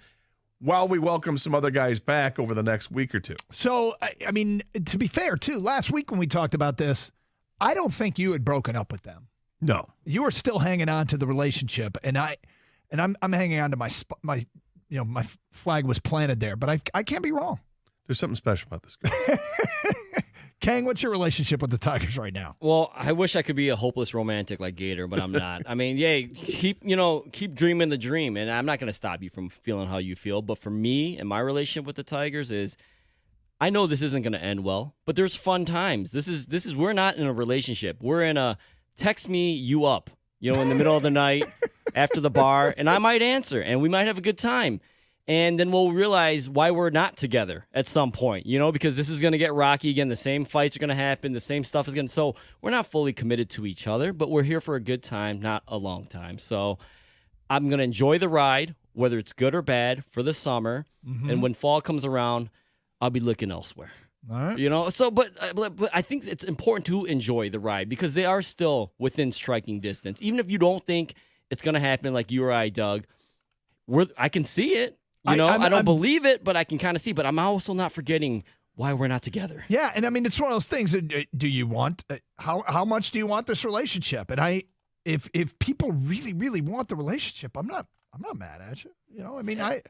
while we welcome some other guys back over the next week or 2. So, I mean, to be fair, too, last week when we talked about this, I don't think you had broken up with them. No. You were still hanging on to the relationship, and I'm hanging on to my flag was planted there, but I can't be wrong. There's something special about this guy. Kang, what's your relationship with the Tigers right now? Well, I wish I could be a hopeless romantic like Gator, but I'm not. I mean, keep dreaming the dream, and I'm not going to stop you from feeling how you feel. But for me and my relationship with the Tigers is, I know this isn't going to end well, but there's fun times. This is we're not in a relationship. We're in a text me you up, in the middle of the night after the bar, and I might answer, and we might have a good time. And then we'll realize why we're not together at some point, because this is going to get rocky again. The same fights are going to happen. The same stuff is going to. So we're not fully committed to each other, but we're here for a good time, not a long time. So I'm going to enjoy the ride, whether it's good or bad, for the summer. Mm-hmm. And when fall comes around, I'll be looking elsewhere. All right. So, but I think it's important to enjoy the ride because they are still within striking distance. Even if you don't think it's going to happen like you or I, Doug, I can see it. I don't believe it, but I can kind of see. But I'm also not forgetting why we're not together. Yeah, and I mean it's one of those things. Do you want how much do you want this relationship? And if people really really want the relationship, I'm not mad at you. I mean I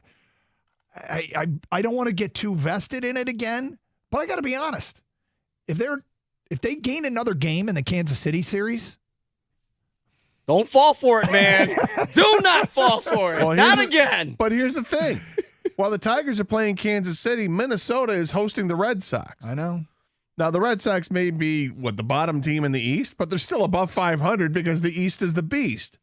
don't want to get too vested in it again. But I got to be honest. If they gain another game in the Kansas City series. Don't fall for it, man. Do not fall for it. Not again. But here's the thing. While the Tigers are playing Kansas City, Minnesota is hosting the Red Sox. I know. Now, the Red Sox may be, the bottom team in the East, but they're still above 500 because the East is the beast.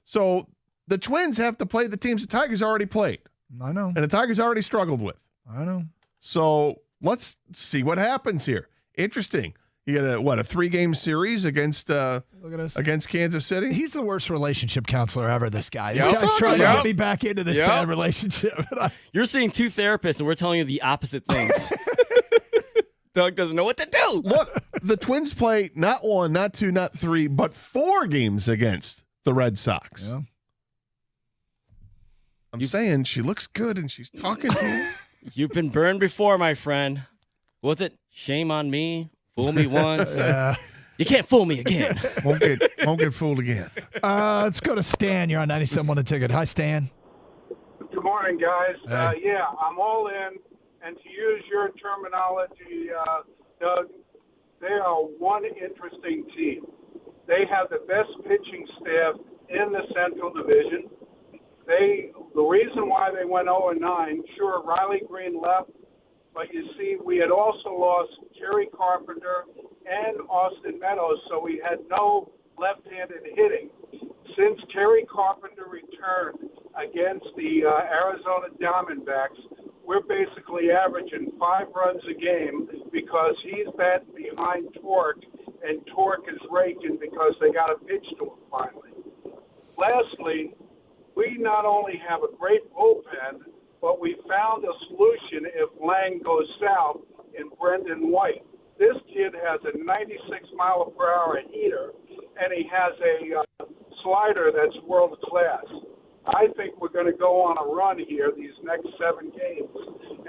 So the Twins have to play the teams the Tigers already played. I know. And the Tigers already struggled with. I know. So let's see what happens here. Interesting. You got a 3-game series against against Kansas City? He's the worst relationship counselor ever, this guy. This guy's trying to get me back into this bad relationship. You're seeing 2 therapists, and we're telling you the opposite things. Doug doesn't know what to do. Look, the Twins play not 1, not 2, not 3, but 4 games against the Red Sox. Yeah. I'm saying she looks good and she's talking to you. You've been burned before, my friend. Was it shame on me? Fool me once. You can't fool me again. Won't get fooled again. Let's go to Stan. You're on 97.1 The Ticket. Hi, Stan. Good morning, guys. Hey. Yeah, I'm all in. And to use your terminology, Doug, they are one interesting team. They have the best pitching staff in the Central Division. The reason why they went 0-9, sure, Riley Green left, but you see, we had also lost Kerry Carpenter and Austin Meadows, so we had no left-handed hitting. Since Kerry Carpenter returned against the Arizona Diamondbacks, we're basically averaging 5 runs a game because he's batting behind Torque, and Torque is raking because they got a pitch to him finally. Lastly, we not only have a great bullpen, but we found a solution if Lang goes south in Brendan White. This kid has a 96-mile-per-hour heater, and he has a slider that's world class. I think we're going to go on a run here these next 7 games,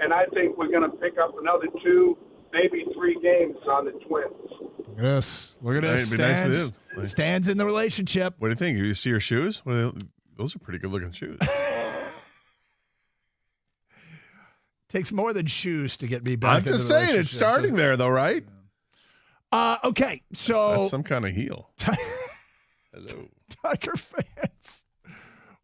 and I think we're going to pick up another 2, maybe 3 games on the Twins. Yes, look at this. Stands in the relationship. What do you think? You see her shoes? Those are pretty good-looking shoes. Takes more than shoes to get me back. I'm just saying, it's starting there, though, right? Okay, so that's some kind of heel. Hello, Tiger fans.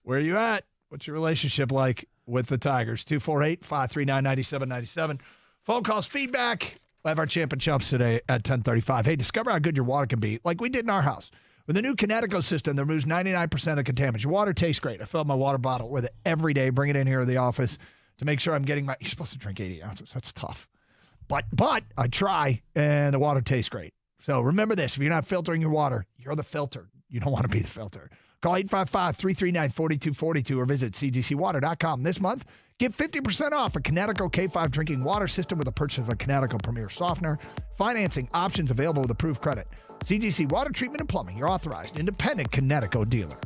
Where are you at? What's your relationship like with the Tigers? 248-539-9797. Phone calls, feedback. We'll have our champion chumps today at 10:35. Hey, discover how good your water can be, like we did in our house. With the new Kinetico system that removes 99% of contaminants. Your water tastes great. I fill up my water bottle with it every day, bring it in here to the office to make sure I'm getting my – you're supposed to drink 80 ounces. That's tough. But I try, and the water tastes great. So remember this. If you're not filtering your water, you're the filter. You don't want to be the filter. Call 855-339-4242 or visit cdcwater.com. This month, get 50% off a Kinetico K5 drinking water system with a purchase of a Kinetico Premier Softener. Financing options available with approved credit. CDC Water Treatment and Plumbing, your authorized independent Kinetico dealer.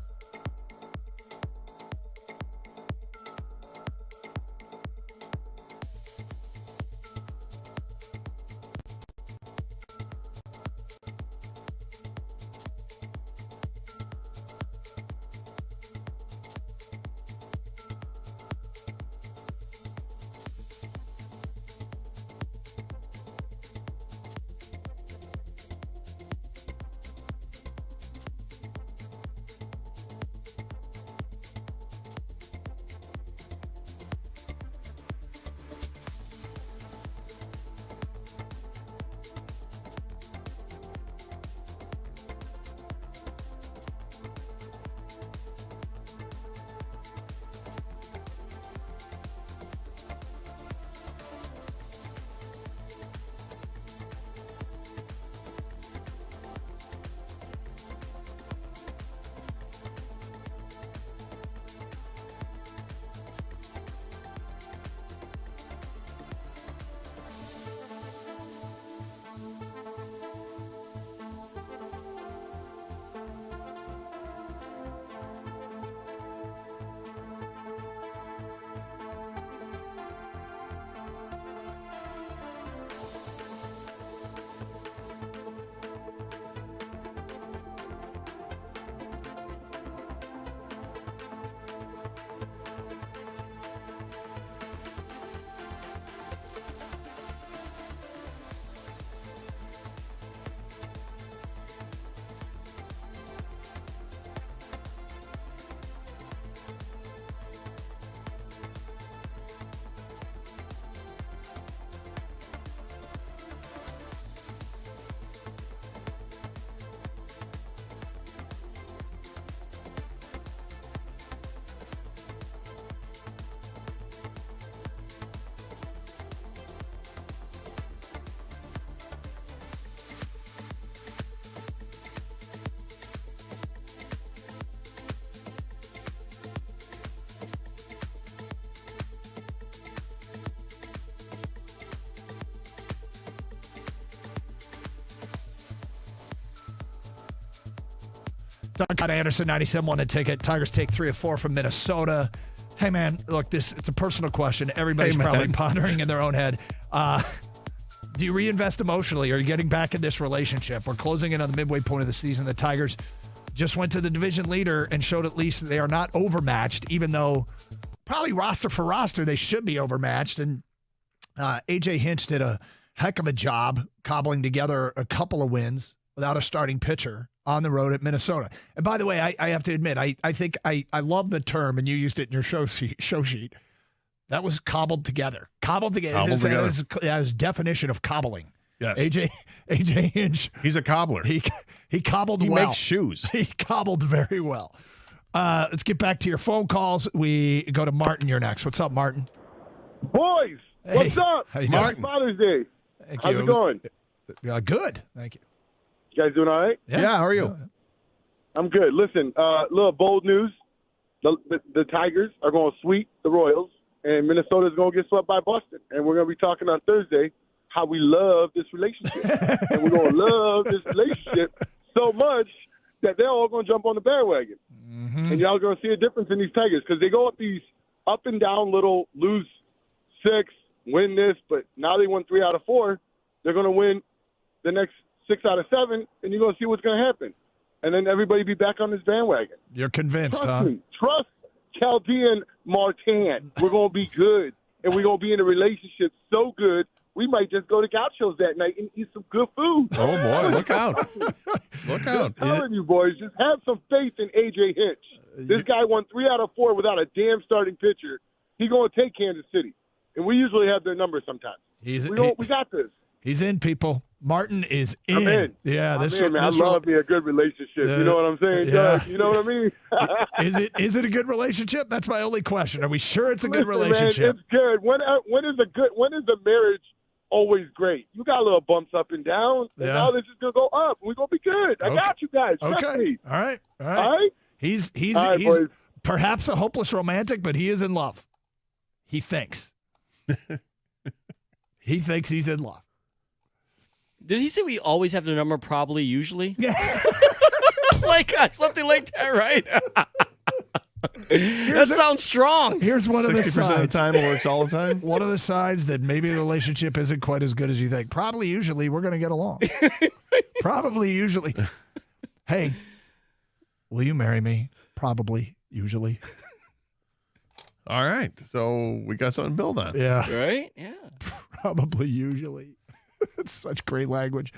Doug Anderson, 97 a ticket. Tigers take 3 of 4 from Minnesota. Hey, man, look, it's a personal question. Everybody's probably pondering in their own head. Do you reinvest emotionally? Are you getting back in this relationship? We're closing in on the midway point of the season. The Tigers just went to the division leader and showed at least they are not overmatched, even though probably roster for roster they should be overmatched. And A.J. Hinch did a heck of a job cobbling together a couple of wins without a starting pitcher on the road at Minnesota. And by the way, I have to admit, I think I love the term, and you used it in your show sheet. That was cobbled together. Cobbled together. That was definition of cobbling. Yes. AJ Hinch. He's a cobbler. He cobbled well. He makes shoes. He cobbled very well. Let's get back to your phone calls. We go to Martin. You're next. What's up, Martin? Boys, Hey. what's up? How you doing? Happy Father's Day. Thank How's you. it going? Good. Thank you. You guys doing all right? Yeah, how are you? I'm good. Listen, little bold news. The Tigers are going to sweep the Royals, and Minnesota's going to get swept by Boston. And we're going to be talking on Thursday how we love this relationship. And we're going to love this relationship so much that they're all going to jump on the bandwagon. And y'all are going to see a difference in these Tigers because they go up these up and down little lose 6, win this, but now they won 3 out of 4. They're going to win the next 6 out of 7, and you're going to see what's going to happen. And then everybody be back on this bandwagon. You're convinced, Trust me. Trust Chaldean Martin. We're going to be good, and we're going to be in a relationship so good, we might just go to Gaucho's that night and eat some good food. Oh, boy, look out. Look out. I'm telling you, boys, just have some faith in A.J. Hinch. This guy won 3 out of 4 without a damn starting pitcher. He's going to take Kansas City, and we usually have their numbers sometimes. We got this. He's in, people. Martin is in. I'm in. Yeah, I'm in, man. I love me a good relationship. You know what I'm saying, yeah. Doug? You know what I mean? Is it a good relationship? That's my only question. Are we sure it's a good Listen, relationship? Man, it's good. When is the marriage always great? You got little bumps up and down, and now this is gonna go up. We're gonna be good. I got you guys. Trust me. All right. All right. He's All right, boys. perhaps a hopeless romantic, but he is in love. He thinks. He thinks he's in love. Did he say we always have the number probably usually? Yeah. Like something like that, right? That sounds strong. Here's one of the 60% signs. of the time it works all the time. One of the signs that maybe the relationship isn't quite as good as you think. Probably usually we're going to get along. Probably usually. Hey, will you marry me? Probably usually. All right. So we got something to build on. Yeah. Right? Yeah. Probably usually. It's such great language.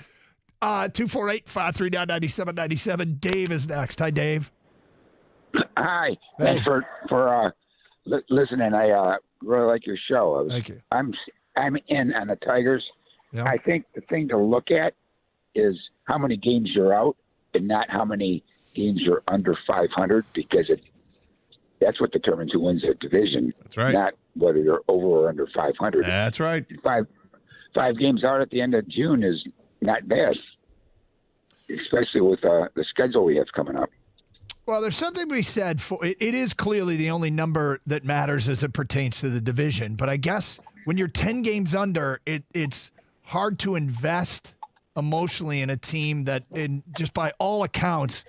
248-539-9797. Dave is next. Hi, Dave. Hi. Thanks for listening. I really like your show. Thank you. I'm in on the Tigers. Yeah. I think the thing to look at is how many games you're out and not how many games you're under 500 because that's what determines who wins the division. That's right. Not whether you're over or under 500. That's right. Five games out at the end of June is not bad, especially with the schedule we have coming up. Well, there's something to be said for it. It is clearly the only number that matters as it pertains to the division. But I guess when you're 10 games under, it's hard to invest emotionally in a team that, just by all accounts,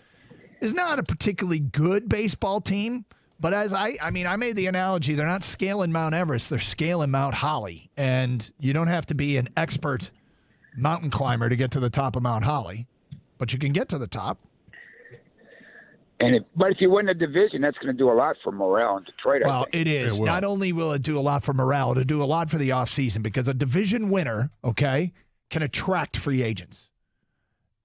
is not a particularly good baseball team. But as I made the analogy, they're not scaling Mount Everest, they're scaling Mount Holly. And you don't have to be an expert mountain climber to get to the top of Mount Holly, but you can get to the top. But if you win the division, that's going to do a lot for morale in Detroit. Well, it is. Not only will it do a lot for morale, it'll do a lot for the offseason because a division winner, okay, can attract free agents.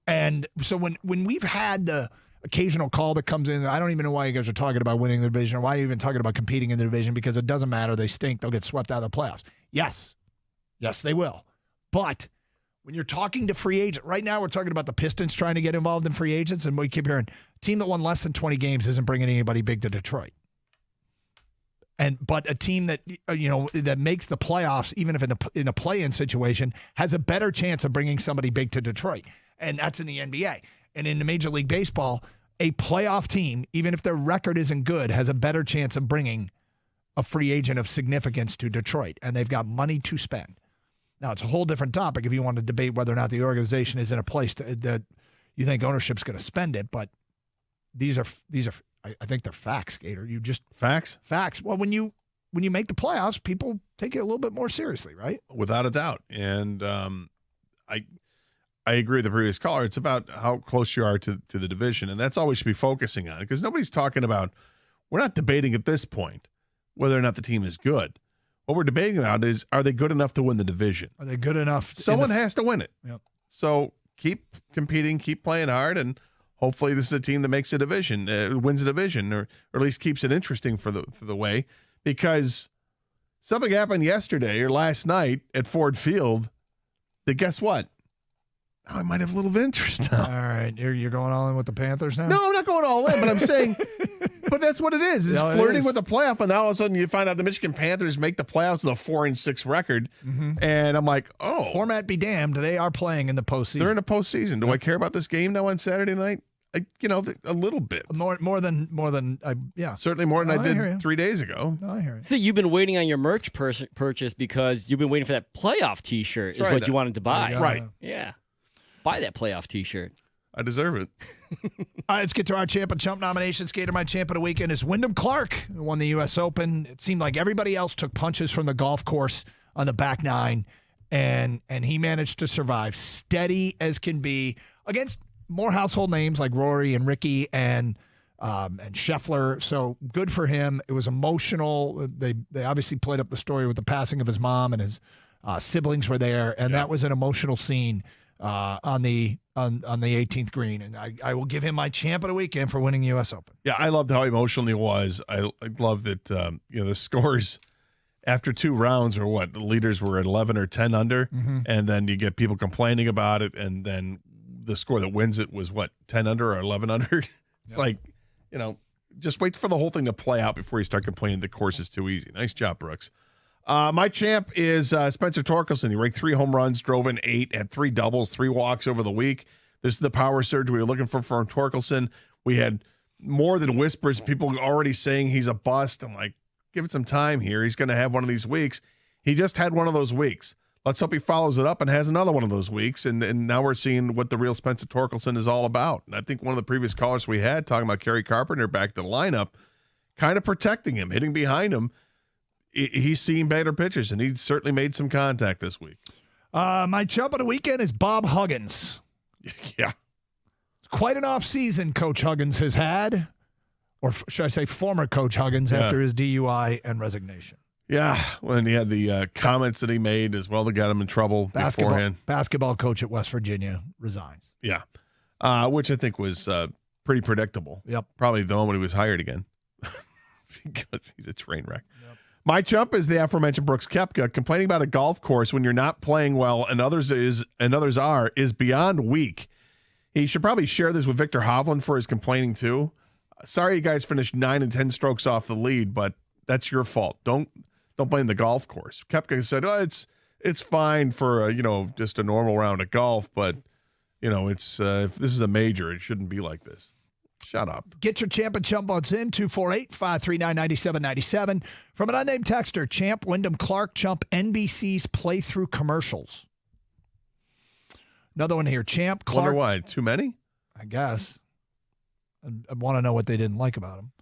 And so when we've had the occasional call that comes in, I don't even know why you guys are talking about winning the division or why you're even talking about competing in the division because it doesn't matter. They stink. They'll get swept out of the playoffs. Yes, they will. But when you're talking to free agents, right now we're talking about the Pistons trying to get involved in free agents, and we keep hearing team that won less than 20 games isn't bringing anybody big to Detroit. But a team that that makes the playoffs, even if in a play-in situation, has a better chance of bringing somebody big to Detroit, and that's in the NBA. And in the Major League Baseball, a playoff team, even if their record isn't good, has a better chance of bringing a free agent of significance to Detroit, and they've got money to spend. Now, it's a whole different topic if you want to debate whether or not the organization is in a place that you think ownership's going to spend it, but these are I think they're facts, Gator. You just facts. Well, when you make the playoffs, people take it a little bit more seriously, right? Without a doubt. And I agree with the previous caller. It's about how close you are to the division, and that's all we should be focusing on, because nobody's talking about. We're not debating at this point whether or not the team is good. What we're debating about is, are they good enough to win the division? Are they good enough? Someone has to win it. Yep. So keep competing, keep playing hard, and hopefully this is a team that makes a division, wins a division, or at least keeps it interesting for the way. Because something happened yesterday or last night at Ford Field that, guess what? Now I might have a little bit of interest now. All right. You're going all in with the Panthers now? No, I'm not going all in, but I'm saying, but that's what it is. It's flirting with the playoff, and now all of a sudden you find out the Michigan Panthers make the playoffs with a 4-6 record, and I'm like, oh. Format be damned, they are playing in the postseason. They're in the postseason. Do I care about this game now on Saturday night? A little bit. More than yeah. Certainly more than I did 3 days ago. No, I hear you. So you've been waiting on your merch purchase because you've been waiting for that playoff T-shirt. That's right. What you wanted to buy. Right. Yeah. Buy that playoff T-shirt. I deserve it. All right, let's get to our Champ and Chump nominations. Gator, my champ of the weekend is Wyndham Clark, who won the U.S. Open. It seemed like everybody else took punches from the golf course on the back nine, and he managed to survive steady as can be against more household names like Rory and Ricky and Scheffler. So good for him. It was emotional. They obviously played up the story with the passing of his mom, and his siblings were there, and that was an emotional scene on the 18th green. And I will give him my champ of the weekend for winning the U.S. Open. Yeah, I loved how emotional he was. I love that the scores after 2 rounds or what, the leaders were at 11 or 10 under, and then you get people complaining about it, and then the score that wins it was what, 10 under or 11 under? It's like, just wait for the whole thing to play out before you start complaining the course is too easy. Nice job, Brooks. My champ is Spencer Torkelson. He raked 3 home runs, drove in 8, had 3 doubles, 3 walks over the week. This is the power surge we were looking for from Torkelson. We had more than whispers, people already saying he's a bust. I'm like, give it some time here. He's going to have one of these weeks. He just had one of those weeks. Let's hope he follows it up and has another one of those weeks. And now we're seeing what the real Spencer Torkelson is all about. And I think one of the previous callers we had talking about Kerry Carpenter back to the lineup, kind of protecting him, hitting behind him. He's seen better pitches, and he certainly made some contact this week. My chump of the weekend is Bob Huggins. Yeah. Quite an off-season Coach Huggins has had, or should I say former Coach Huggins, after his DUI and resignation. Yeah, when he had the comments that he made as well that got him in trouble beforehand. Basketball coach at West Virginia resigns. Yeah, which I think was pretty predictable. Yep. Probably the moment he was hired again because he's a train wreck. Yep. My chump is the aforementioned Brooks Koepka. Complaining about a golf course when you're not playing well and others are is beyond weak. He should probably share this with Victor Hovland for his complaining too. Sorry you guys finished 9 and 10 strokes off the lead, but that's your fault. Don't blame the golf course. Koepka said, "Oh, it's fine for just a normal round of golf, but it's if this is a major, it shouldn't be like this." Shut up. Get your Champ and Chump votes in 248-539-9797 from an unnamed texter. Champ, Wyndham Clark, Chump, NBC's playthrough commercials. Another one here. Champ, Clark. Wonder why? Too many? I guess. I want to know what they didn't like about him.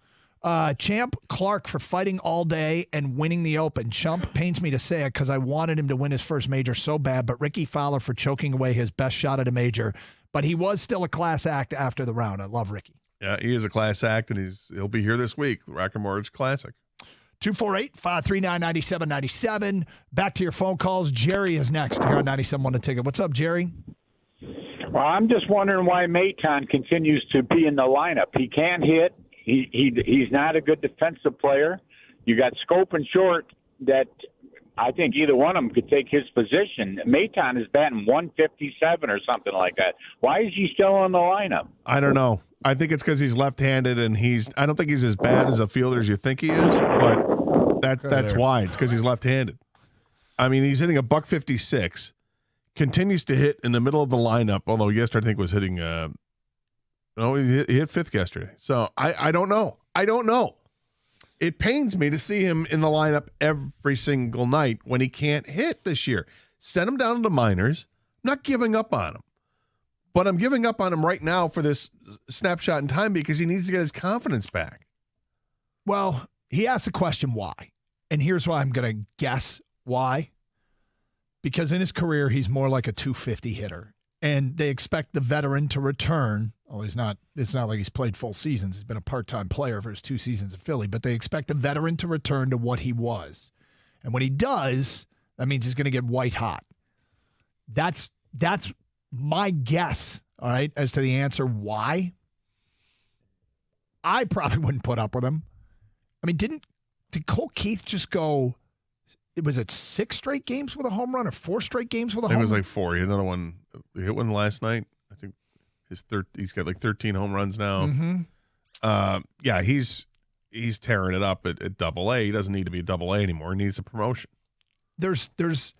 Champ, Clark for fighting all day and winning the Open. Chump pains me to say it because I wanted him to win his first major so bad, but Ricky Fowler for choking away his best shot at a major. But he was still a class act after the round. I love Ricky. Yeah, he is a class act, and he'll be here this week. Rock and Mortgage Classic. 248-539-9797. Back to your phone calls. Jerry is next here on 97.1 The Ticket. What's up, Jerry? Well, I'm just wondering why Maton continues to be in the lineup. He can't hit. He's not a good defensive player. You got Scope and Short that I think either one of them could take his position. Maton is batting 157 or something like that. Why is he still in the lineup? I don't know. I think it's because he's left-handed, and I don't think he's as bad as a fielder as you think he is, but that's why. It's because he's left-handed. I mean, he's hitting a $156, continues to hit in the middle of the lineup, although yesterday I think was hitting he hit fifth yesterday. So I don't know. I don't know. It pains me to see him in the lineup every single night when he can't hit this year. Send him down to the minors. I'm not giving up on him. But I'm giving up on him right now for this snapshot in time because he needs to get his confidence back. Well, he asked the question why. And here's why I'm going to guess why. Because in his career, he's more like a 250 hitter. And they expect the veteran to return. Well, it's not like he's played full seasons. He's been a part-time player for his 2 seasons in Philly. But they expect the veteran to return to what he was. And when he does, that means he's going to get white hot. That's my guess, all right, as to the answer why. I probably wouldn't put up with him. I mean, did Cole Keith just go, was it 6 straight games with a home run or 4 straight games with a home run? It was like 4. He had another one. He hit one last night. I think he's got like 13 home runs now. Mm-hmm. Yeah, he's tearing it up at Double-A. He doesn't need to be a Double-A anymore. He needs a promotion. It's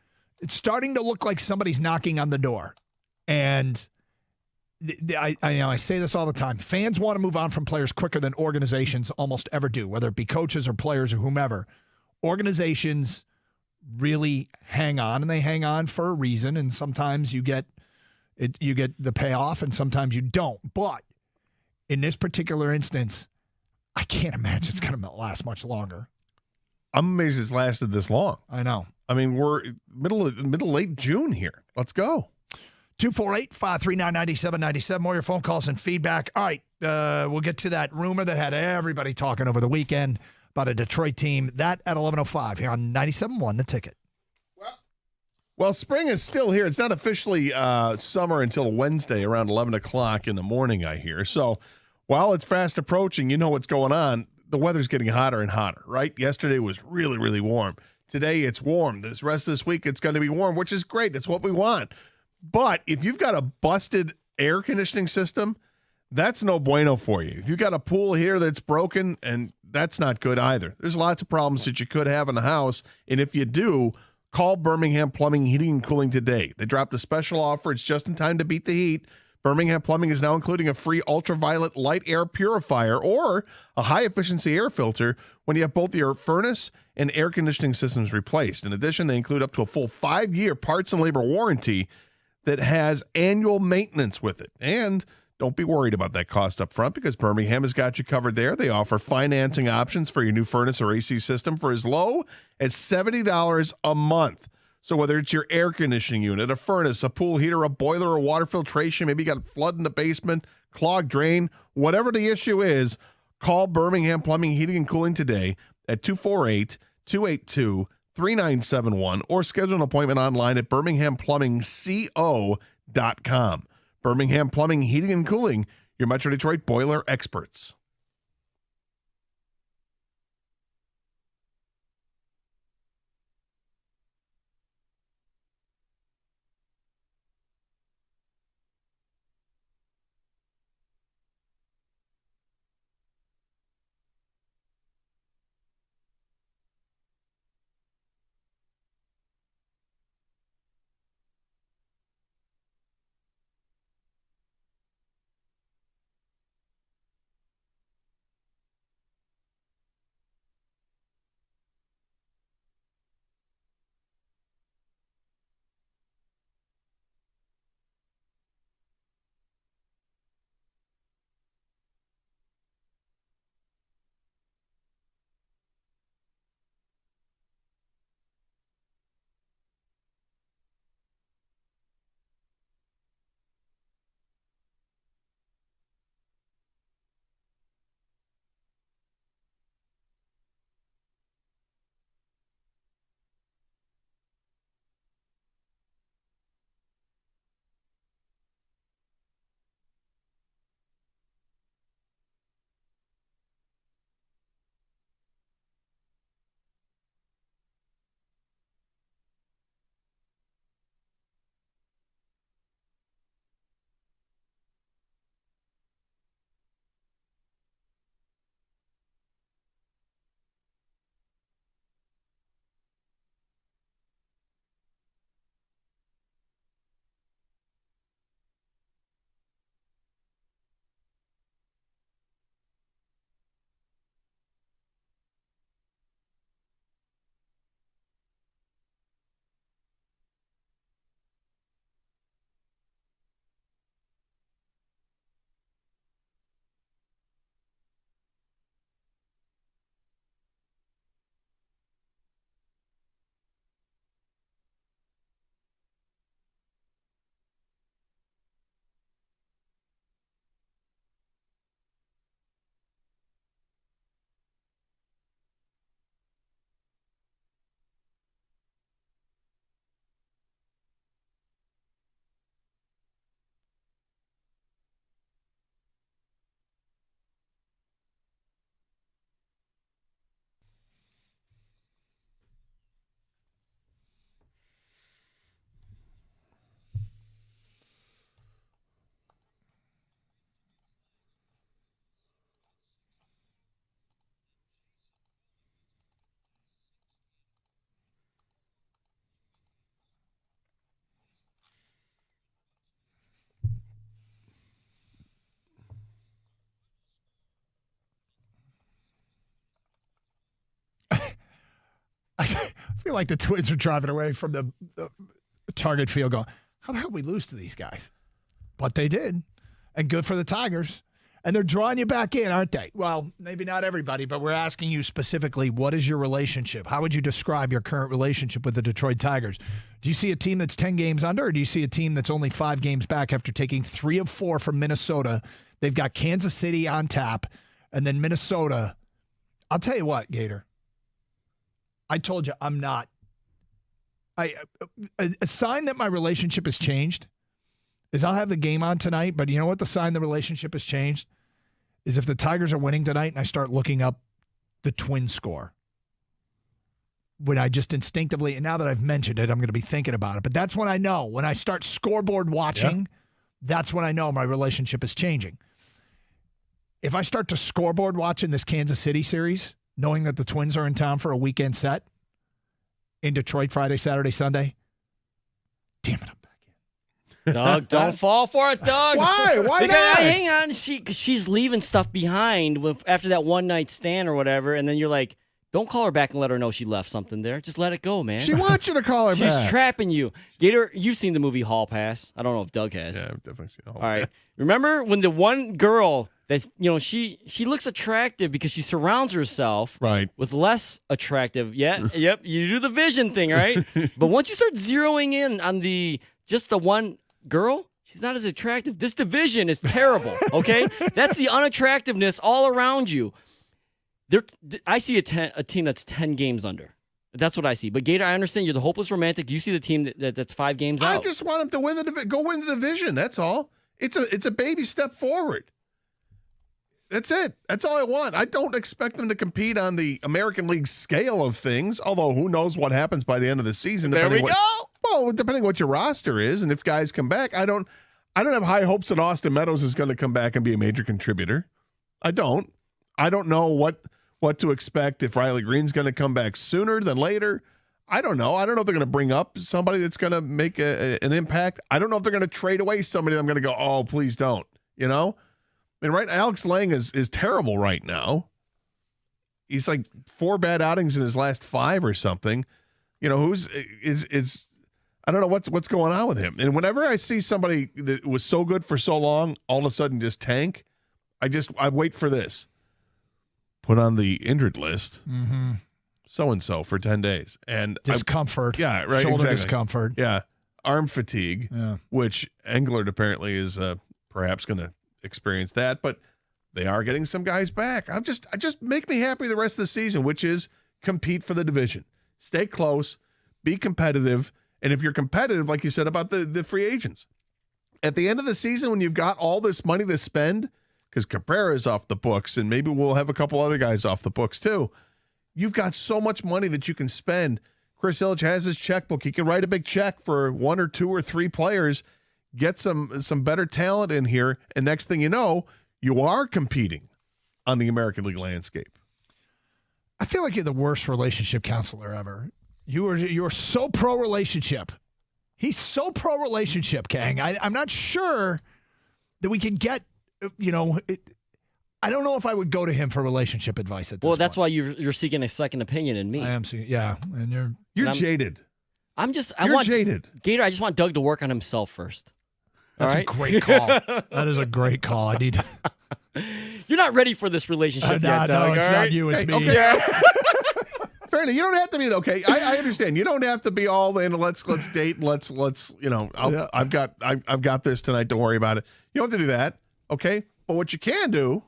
starting to look like somebody's knocking on the door. And I say this all the time. Fans want to move on from players quicker than organizations almost ever do, whether it be coaches or players or whomever. Organizations really hang on, and they hang on for a reason. And sometimes you get the payoff, and sometimes you don't. But in this particular instance, I can't imagine it's going to last much longer. I'm amazed it's lasted this long. I know. I mean, we're late June here. Let's go. 248-539-9797. More of your phone calls and feedback. All right, we'll get to that rumor that had everybody talking over the weekend about a Detroit team. That at 11:05 here on 97.1 The Ticket. Well, spring is still here. It's not officially summer until Wednesday around 11 o'clock in the morning, I hear. So while it's fast approaching, you know what's going on. The weather's getting hotter and hotter, right? Yesterday was really, really warm. Today it's warm. This rest of this week it's going to be warm, which is great. It's what we want. But if you've got a busted air conditioning system, that's no bueno for you. If you've got a pool here that's broken, and that's not good either. There's lots of problems that you could have in the house. And if you do, call Birmingham Plumbing, Heating, and Cooling today. They dropped a special offer. It's just in time to beat the heat. Birmingham Plumbing is now including a free ultraviolet light air purifier or a high-efficiency air filter when you have both your furnace and air conditioning systems replaced. In addition, they include up to a full 5-year parts and labor warranty that has annual maintenance with it. And don't be worried about that cost up front because Birmingham has got you covered there. They offer financing options for your new furnace or AC system for as low as $70 a month. So whether it's your air conditioning unit, a furnace, a pool heater, a boiler, or water filtration, maybe you got a flood in the basement, clogged drain, whatever the issue is, call Birmingham Plumbing, Heating, and Cooling today at 248-282-3971 or schedule an appointment online at birminghamplumbingco.com. Birmingham Plumbing, Heating, and Cooling, your Metro Detroit boiler experts. I feel like the Twins are driving away from the target field going, how the hell did we lose to these guys? But they did. And good for the Tigers. And they're drawing you back in, aren't they? Well, maybe not everybody, but we're asking you specifically, what is your relationship? How would you describe your current relationship with the Detroit Tigers? Do you see a team that's 10 games under, or do you see a team that's only 5 games back after taking 3 of 4 from Minnesota? They've got Kansas City on tap, and then Minnesota. I'll tell you what, Gator. I told you I'm not. A sign that my relationship has changed is I'll have the game on tonight, but you know what the sign the relationship has changed? Is if the Tigers are winning tonight and I start looking up the Twins score. When I just instinctively, and now that I've mentioned it, I'm going to be thinking about it. But that's when I know. When I start scoreboard watching, that's when I know my relationship is changing. If I start to scoreboard watching this Kansas City series, knowing that the Twins are in town for a weekend set in Detroit Friday, Saturday, Sunday, damn it, Doug, don't fall for it, Doug. Why? Why because, not? Hang on. She's leaving stuff behind after that one-night stand or whatever, and then you're like, don't call her back and let her know she left something there. Just let it go, man. She wants you to call her She's back. trapping you. Gator, you've seen the movie Hall Pass. I don't know if Doug has. Yeah, I've definitely seen Hall All right. Pass. Remember when the one girl that, she looks attractive because she surrounds herself with less attractive. Yeah, yep, you do the vision thing, right? But once you start zeroing in on just the one girl, she's not as attractive. This division is terrible, okay? That's the unattractiveness all around you. I see a team that's 10 games under. That's what I see. But Gator, I understand you're the hopeless romantic. You see the team that's 5 games out. I just want them to win go win the division. That's all. It's a baby step forward. That's it. That's all I want. I don't expect them to compete on the American League scale of things, although who knows what happens by the end of the season. There we go. Well, depending what your roster is, and if guys come back, I don't have high hopes that Austin Meadows is going to come back and be a major contributor. I don't know what to expect if Riley Green's going to come back sooner than later. I don't know. I don't know if they're going to bring up somebody that's going to make an impact. I don't know if they're going to trade away somebody that I'm going to go, oh, please don't. I mean, right, Alex Lang is terrible right now. He's like 4 bad outings in his last 5 or something. I don't know what's going on with him. And whenever I see somebody that was so good for so long, all of a sudden just tank, I wait for this. Put on the injured list, so-and-so for 10 days. And discomfort. Yeah, right, Shoulder exactly. discomfort. Yeah, arm fatigue, which Englert apparently is perhaps going to experience that, but they are getting some guys back. I just make me happy the rest of the season, which is compete for the division. Stay close, be competitive, and if you're competitive, like you said about the free agents, at the end of the season when you've got all this money to spend, because Cabrera is off the books, and maybe we'll have a couple other guys off the books too, you've got so much money that you can spend. Chris Ilitch has his checkbook. He can write a big check for 1 or 2 or 3 players, get some better talent in here, and next thing you know, you are competing on the American League landscape. I feel like you're the worst relationship counselor ever. You're so pro relationship. He's so pro relationship, Kang. I'm not sure that we can get. I don't know if I would go to him for relationship advice at this that's point. why you're seeking a second opinion in me. I am seeking, yeah, and you're jaded. You're jaded. Gator, I just want Doug to work on himself first. That's a great call. That is a great call. I need. You're not ready for this relationship yet, Doug. No, it's all not right? you. It's me. Okay. Fair enough. You don't have to be okay. I understand. You don't have to be all in. Let's date. Let's. I've got this tonight. Don't worry about it. You don't have to do that. Okay. But what you can do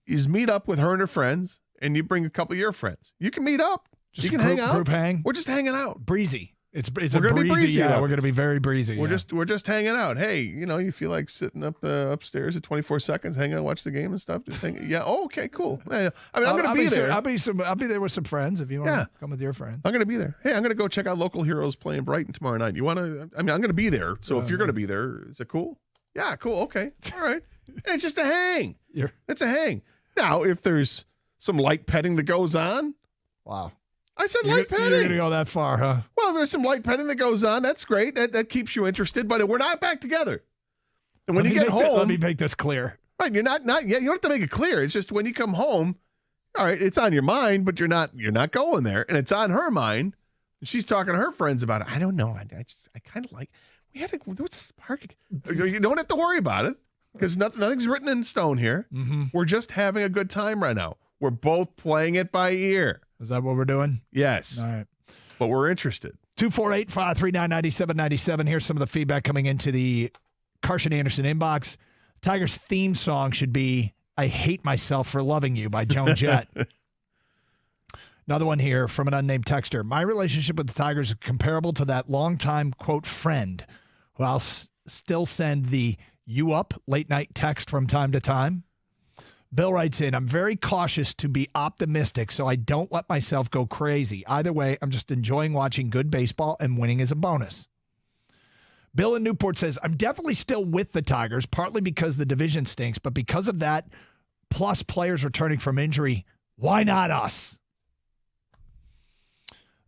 is meet up with her and her friends, and you bring a couple of your friends. You can meet up. You can hang out. Group hang. We're just hanging out. Breezy. It's We're a gonna be breezy. breezy Yeah, about we're going to this. be very breezy. We're yeah. just hanging out. Hey, you feel like sitting up upstairs at 24 seconds, hanging out, watch the game and stuff. Just hang, yeah. Oh, okay, cool. I mean, I'm going to be there. I'll be there with some friends if you want to come with your friends. I'm going to be there. Hey, I'm going to go check out Local Heroes playing Brighton tomorrow night. You want to? I mean, I'm going to be there. So if you're going to be there, is it cool? Yeah, cool. Okay, all right. It's just a hang. It's a hang. Now, if there's some light petting that goes on, wow. I said light petting. You're going to go that far, huh? Well, there's some light petting that goes on. That's great. That keeps you interested. But we're not back together. And when you get home, let me make this clear. Right, you're not yet. You don't have to make it clear. It's just when you come home, All right, it's on your mind, but you're not going there, and it's on her mind. She's talking to her friends about it. I don't know. I kind of like. We had what's a spark? You don't have to worry about it because nothing's written in stone here. Mm-hmm. We're just having a good time right now. We're both playing it by ear. Is that what we're doing? Yes. All right. But we're interested. 248-539-9797. Here's some of the feedback coming into the Carson Anderson inbox. Tigers theme song should be "I Hate Myself for Loving You" by Joan Jett. Another one here from an unnamed texter. My relationship with the Tigers is comparable to that longtime, quote, friend who I'll still send the "you up" late night text from time to time. Bill writes in, I'm very cautious to be optimistic, so I don't let myself go crazy. Either way, I'm just enjoying watching good baseball, and winning is a bonus. Bill in Newport says, I'm definitely still with the Tigers, partly because the division stinks, but because of that, plus players returning from injury, why not us?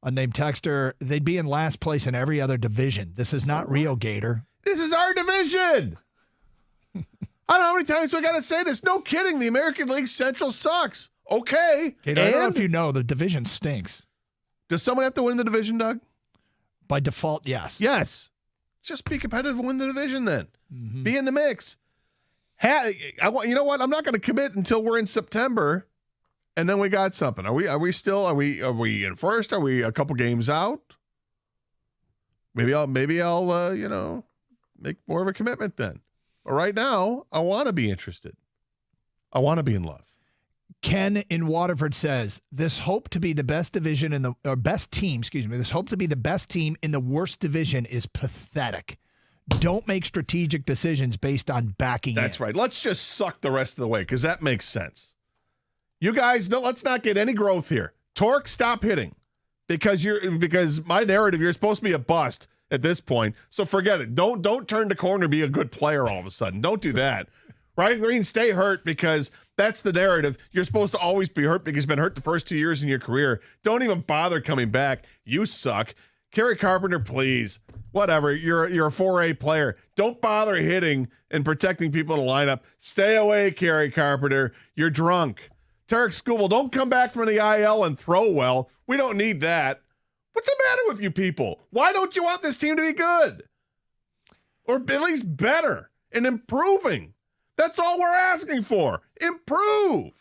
Unnamed texter, they'd be in last place in every other division. This is not Rio, Gator. This is our division. I don't know how many times we got to say this. No kidding. The American League Central sucks. Okay. Gator, I don't know if you know, the division stinks. Does someone have to win the division, Doug? By default, yes. Yes. Just be competitive and win the division then. Mm-hmm. Be in the mix. You know what? I'm not going to commit until we're in September, and then we got something. Are we in first? Are we a couple games out? Maybe I'll make more of a commitment then. But right now, I want to be interested. I want to be in love. Ken in Waterford says, this hope to be the best division best team, this hope to be the best team in the worst division is pathetic. Don't make strategic decisions based on backing in. That's right. Let's just suck the rest of the way because that makes sense. You guys, let's not get any growth here. Torque, stop hitting because my narrative, you're supposed to be a bust at this point. So forget it. Don't turn the corner and be a good player all of a sudden. Don't do that. Ryan Green, stay hurt because that's the narrative. You're supposed to always be hurt because you've been hurt the first 2 years in your career. Don't even bother coming back. You suck. Kerry Carpenter, please. Whatever. You're a 4A player. Don't bother hitting and protecting people in the lineup. Stay away, Kerry Carpenter. You're drunk. Tarek Skubal, don't come back from the IL and throw well. We don't need that. What's the matter with you people? Why don't you want this team to be good? Or at least better and improving? That's all we're asking for. Improve.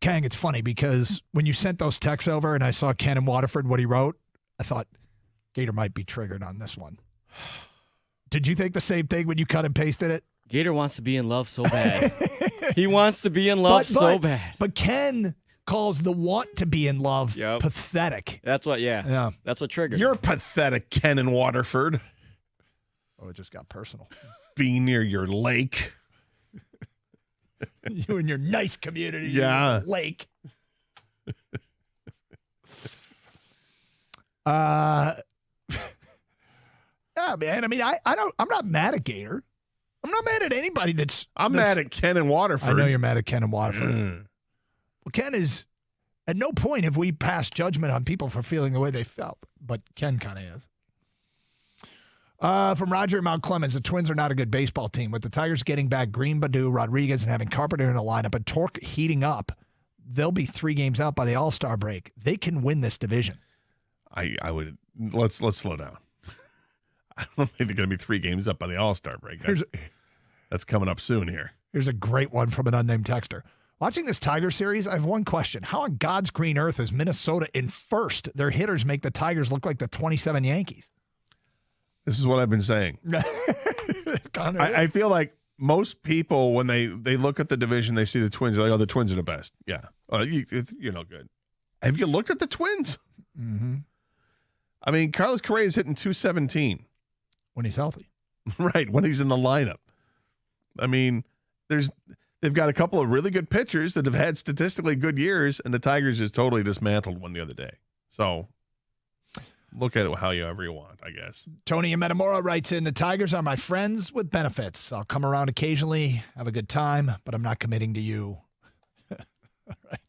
Kang, it's funny because when you sent those texts over and I saw Ken in Waterford, what he wrote, I thought Gator might be triggered on this one. Did you think the same thing when you cut and pasted it? Gator wants to be in love so bad. He wants to be in love so bad. But Ken calls the want to be in love pathetic. That's what, yeah. That's what triggered. You're pathetic, Ken in Waterford. Oh, it just got personal. Be near your lake. You and your nice community. Yeah. Lake. Yeah, man. I mean, I'm not mad at Gator. I'm not mad at anybody that's mad at Ken in Waterford. I know you're mad at Ken in Waterford. Well, Ken is, at no point have we passed judgment on people for feeling the way they felt, but Ken kind of is. From Roger Mount Clemens, the Twins are not a good baseball team. With the Tigers getting back Green, Baddoo, Rodriguez, and having Carpenter in the lineup and Torque heating up, they'll be 3 games out by the All-Star break. They can win this division. I would let's slow down. I don't think they're going to be 3 games up by the All-Star break. That's coming up soon here. Here's a great one from an unnamed texter. Watching this Tiger series, I have one question. How on God's green earth is Minnesota in first? Their hitters make the Tigers look like the 27 Yankees. This is what I've been saying. I feel like most people, when they look at the division, they see the Twins. They're like, oh, the Twins are the best. Yeah. You're no good. Have you looked at the Twins? Mm-hmm. I mean, Carlos Correa is hitting 217. When he's healthy. Right, when he's in the lineup. I mean, they've got a couple of really good pitchers that have had statistically good years, and the Tigers just totally dismantled one the other day. So look at it however you want, I guess. Tony in Metamora writes in, the Tigers are my friends with benefits. I'll come around occasionally, have a good time, but I'm not committing to you. All right.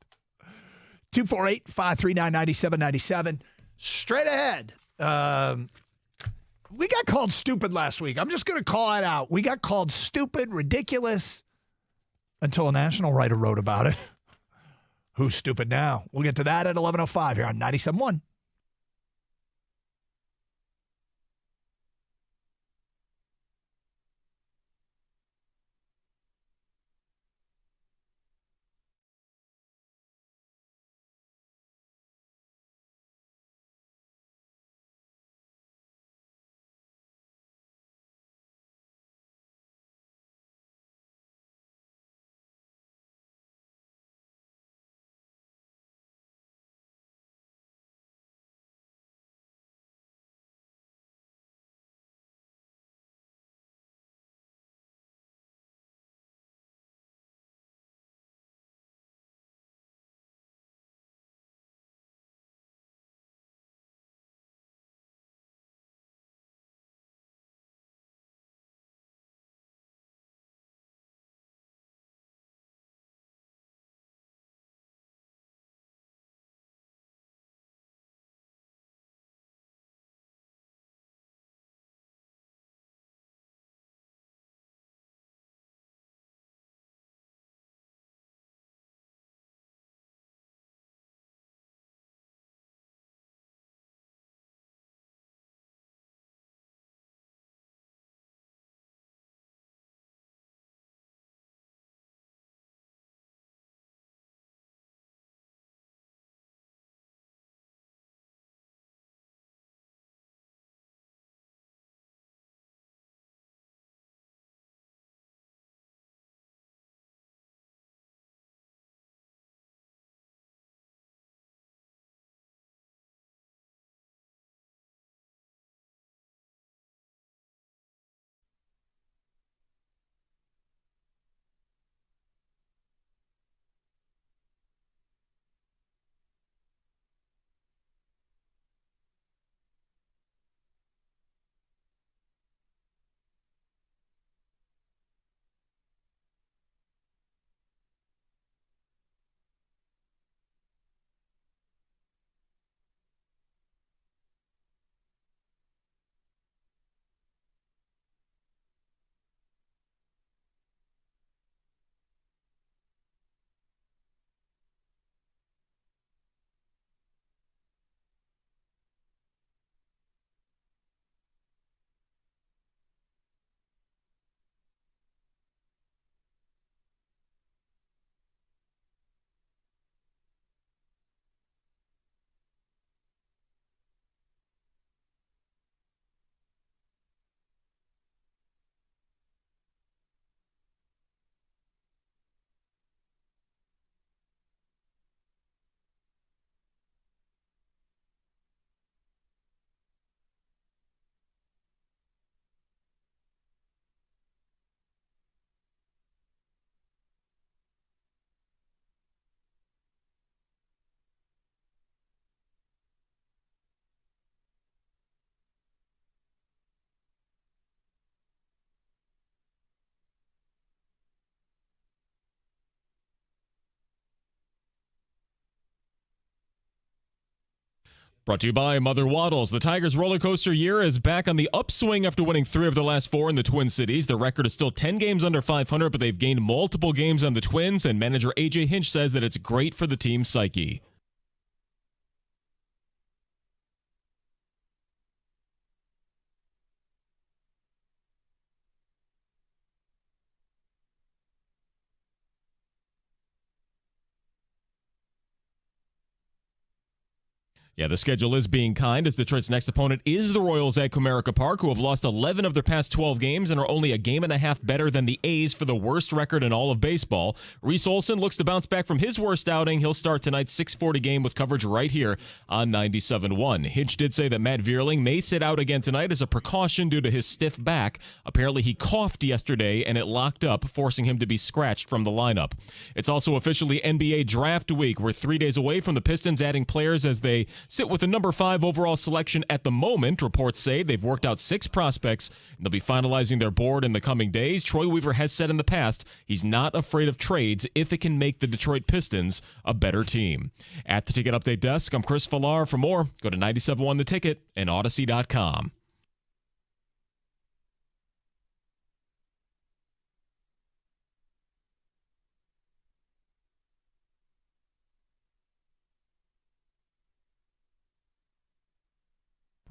248-539-9797. Straight ahead. We got called stupid last week. I'm just going to call it out. We got called stupid, ridiculous, until a national writer wrote about it. Who's Stupid Now? We'll get to that at 11:05 here on 97.1. Brought to you by Mother Waddles. The Tigers' roller coaster year is back on the upswing after winning 3 of the last 4 in the Twin Cities. Their record is still 10 games under 500, but they've gained multiple games on the Twins, and manager A.J. Hinch says that it's great for the team's psyche. Yeah, the schedule is being kind as Detroit's next opponent is the Royals at Comerica Park, who have lost 11 of their past 12 games and are only a game and a half better than the A's for the worst record in all of baseball. Reese Olson looks to bounce back from his worst outing. He'll start tonight's 6:40 game with coverage right here on 97.1. Hinch did say that Matt Vierling may sit out again tonight as a precaution due to his stiff back. Apparently he coughed yesterday and it locked up, forcing him to be scratched from the lineup. It's also officially NBA draft week. We're 3 days away from the Pistons adding players as they sit with the number 5 overall selection at the moment. Reports say they've worked out 6 prospects, and they'll be finalizing their board in the coming days. Troy Weaver has said in the past he's not afraid of trades if it can make the Detroit Pistons a better team. At the Ticket Update Desk, I'm Chris Villar. For more, go to 97.1 The Ticket and Odyssey.com.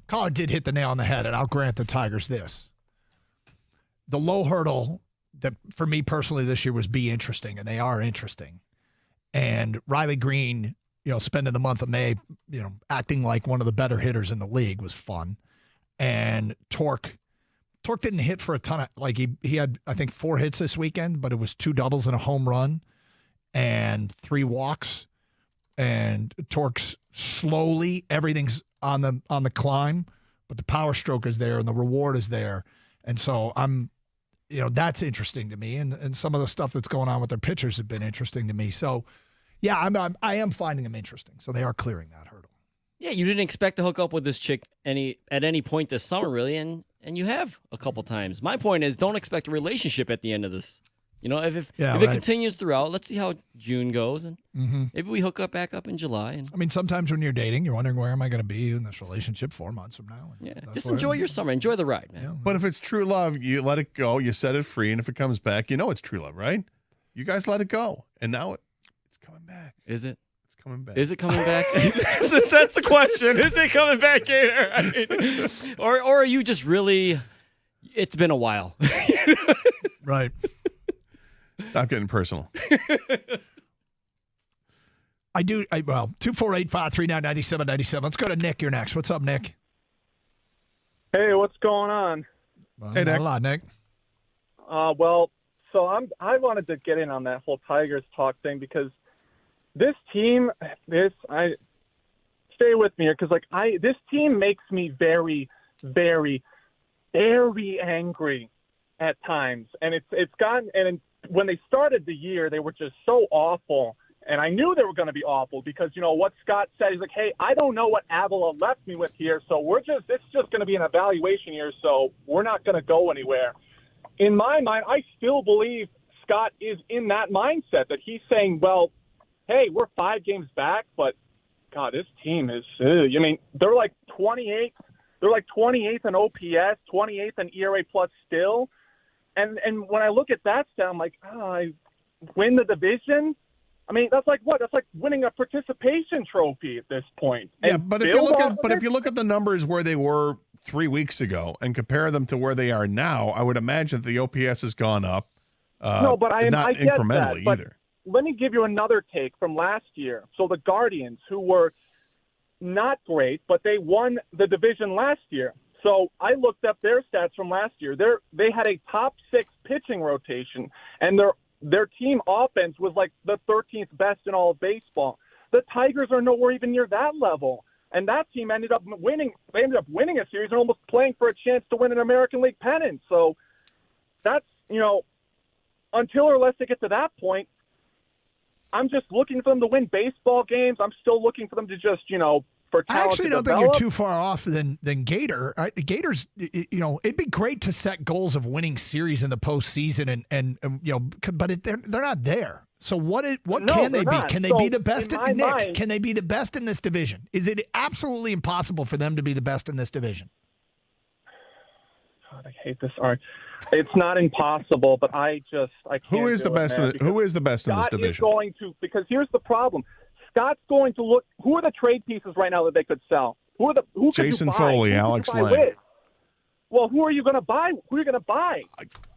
Colin did hit the nail on the head, and I'll grant the Tigers this. The low hurdle that, for me personally, this year was be interesting, and they are interesting. And Riley Green, spending the month of May, acting like one of the better hitters in the league was fun. And Torque didn't hit for a ton of, he had, I think, 4 hits this weekend, but it was 2 doubles and a home run and 3 walks. And Torque's slowly, everything's on the climb, but the power stroke is there and the reward is there. And so that's interesting to me. And some of the stuff that's going on with their pitchers have been interesting to me. So, yeah, I am finding them interesting. So they are clearing that hurdle. Yeah, you didn't expect to hook up with this chick at any point this summer, really, and you have a couple times. My point is, don't expect a relationship at the end of this. If it continues throughout, let's see how June goes, and maybe we hook back up in July. And sometimes when you're dating, you're wondering, where am I going to be in this relationship 4 months from now? And just enjoy your summer, enjoy the ride, man. Yeah. But if it's true love, you let it go, you set it free, and if it comes back, it's true love, right? You guys let it go, and now it's coming back. Is it? It's coming back. Is it coming back? That's the question. Is it coming back, Gator? Or are you just really? It's been a while, right? Stop getting personal. I do. 248-539-9797. Let's go to Nick. You're next. What's up, Nick? Hey, what's going on? Hey, Nick. A lot, Nick. So I wanted to get in on that whole Tigers talk thing because this team, stay with me here because this team makes me very, very, very angry at times, and it's gotten and. When they started the year, they were just so awful, and I knew they were going to be awful because, what Scott said, he's like, hey, I don't know what Avila left me with here, so it's just going to be an evaluation year, so we're not going to go anywhere. In my mind, I still believe Scott is in that mindset that he's saying, well, hey, we're 5 games back, but, God, this team is they're like 28th. They're like 28th in OPS, 28th in ERA plus still. And when I look at that stat, I'm like, I win the division? That's like what? That's like winning a participation trophy at this point. Yeah, and but if you look at the numbers where they were 3 weeks ago and compare them to where they are now, I would imagine that the OPS has gone up. No, but I get incrementally that, either. Let me give you another take from last year. So the Guardians, who were not great, but they won the division last year. So I looked up their stats from last year. They had a top 6 pitching rotation, and their team offense was like the 13th best in all of baseball. The Tigers are nowhere even near that level, and that team ended up winning. They ended up winning a series and almost playing for a chance to win an American League pennant. So that's until or unless they get to that point, I'm just looking for them to win baseball games. I'm still looking for them to just for talent. I actually don't think develop. you're too far off than Gator. Gator's, it'd be great to set goals of winning series in the postseason, but they're not there. So what can they be? Can they be the best? Can they be the best in this division? Is it absolutely impossible for them to be the best in this division? God, I hate this. All right, it's not impossible, but I can't. Who is the best? Who is the best in this division? Scott is going to, because here's the problem. Scott's going to look. Who are the trade pieces right now that they could sell? Who Jason Foley, Alex Lang. Well, who are you going to buy? Who are you going to buy?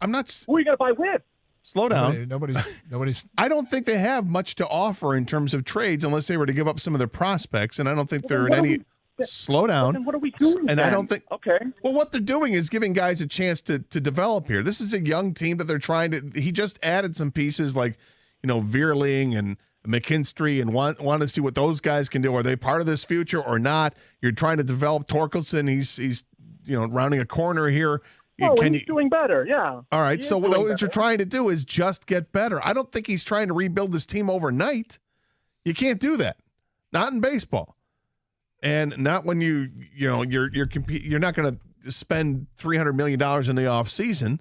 I'm not. Who are you going to buy with? Slow down. Nobody's. I don't think they have much to offer in terms of trades unless they were to give up some of their prospects, and I don't think they're in any. Slow down. Then what are we doing? And then? I don't think. Okay. Well, what they're doing is giving guys a chance to develop here. This is a young team that they're trying to. He just added some pieces like, Veerling and McKinstry, and want to see what those guys can do. Are they part of this future or not? You're trying to develop Torkelson. He's rounding a corner here. He's doing better. Yeah. All right. So what you're trying to do is just get better. I don't think he's trying to rebuild this team overnight. You can't do that. Not in baseball. And not when you're not going to spend $300 million in the offseason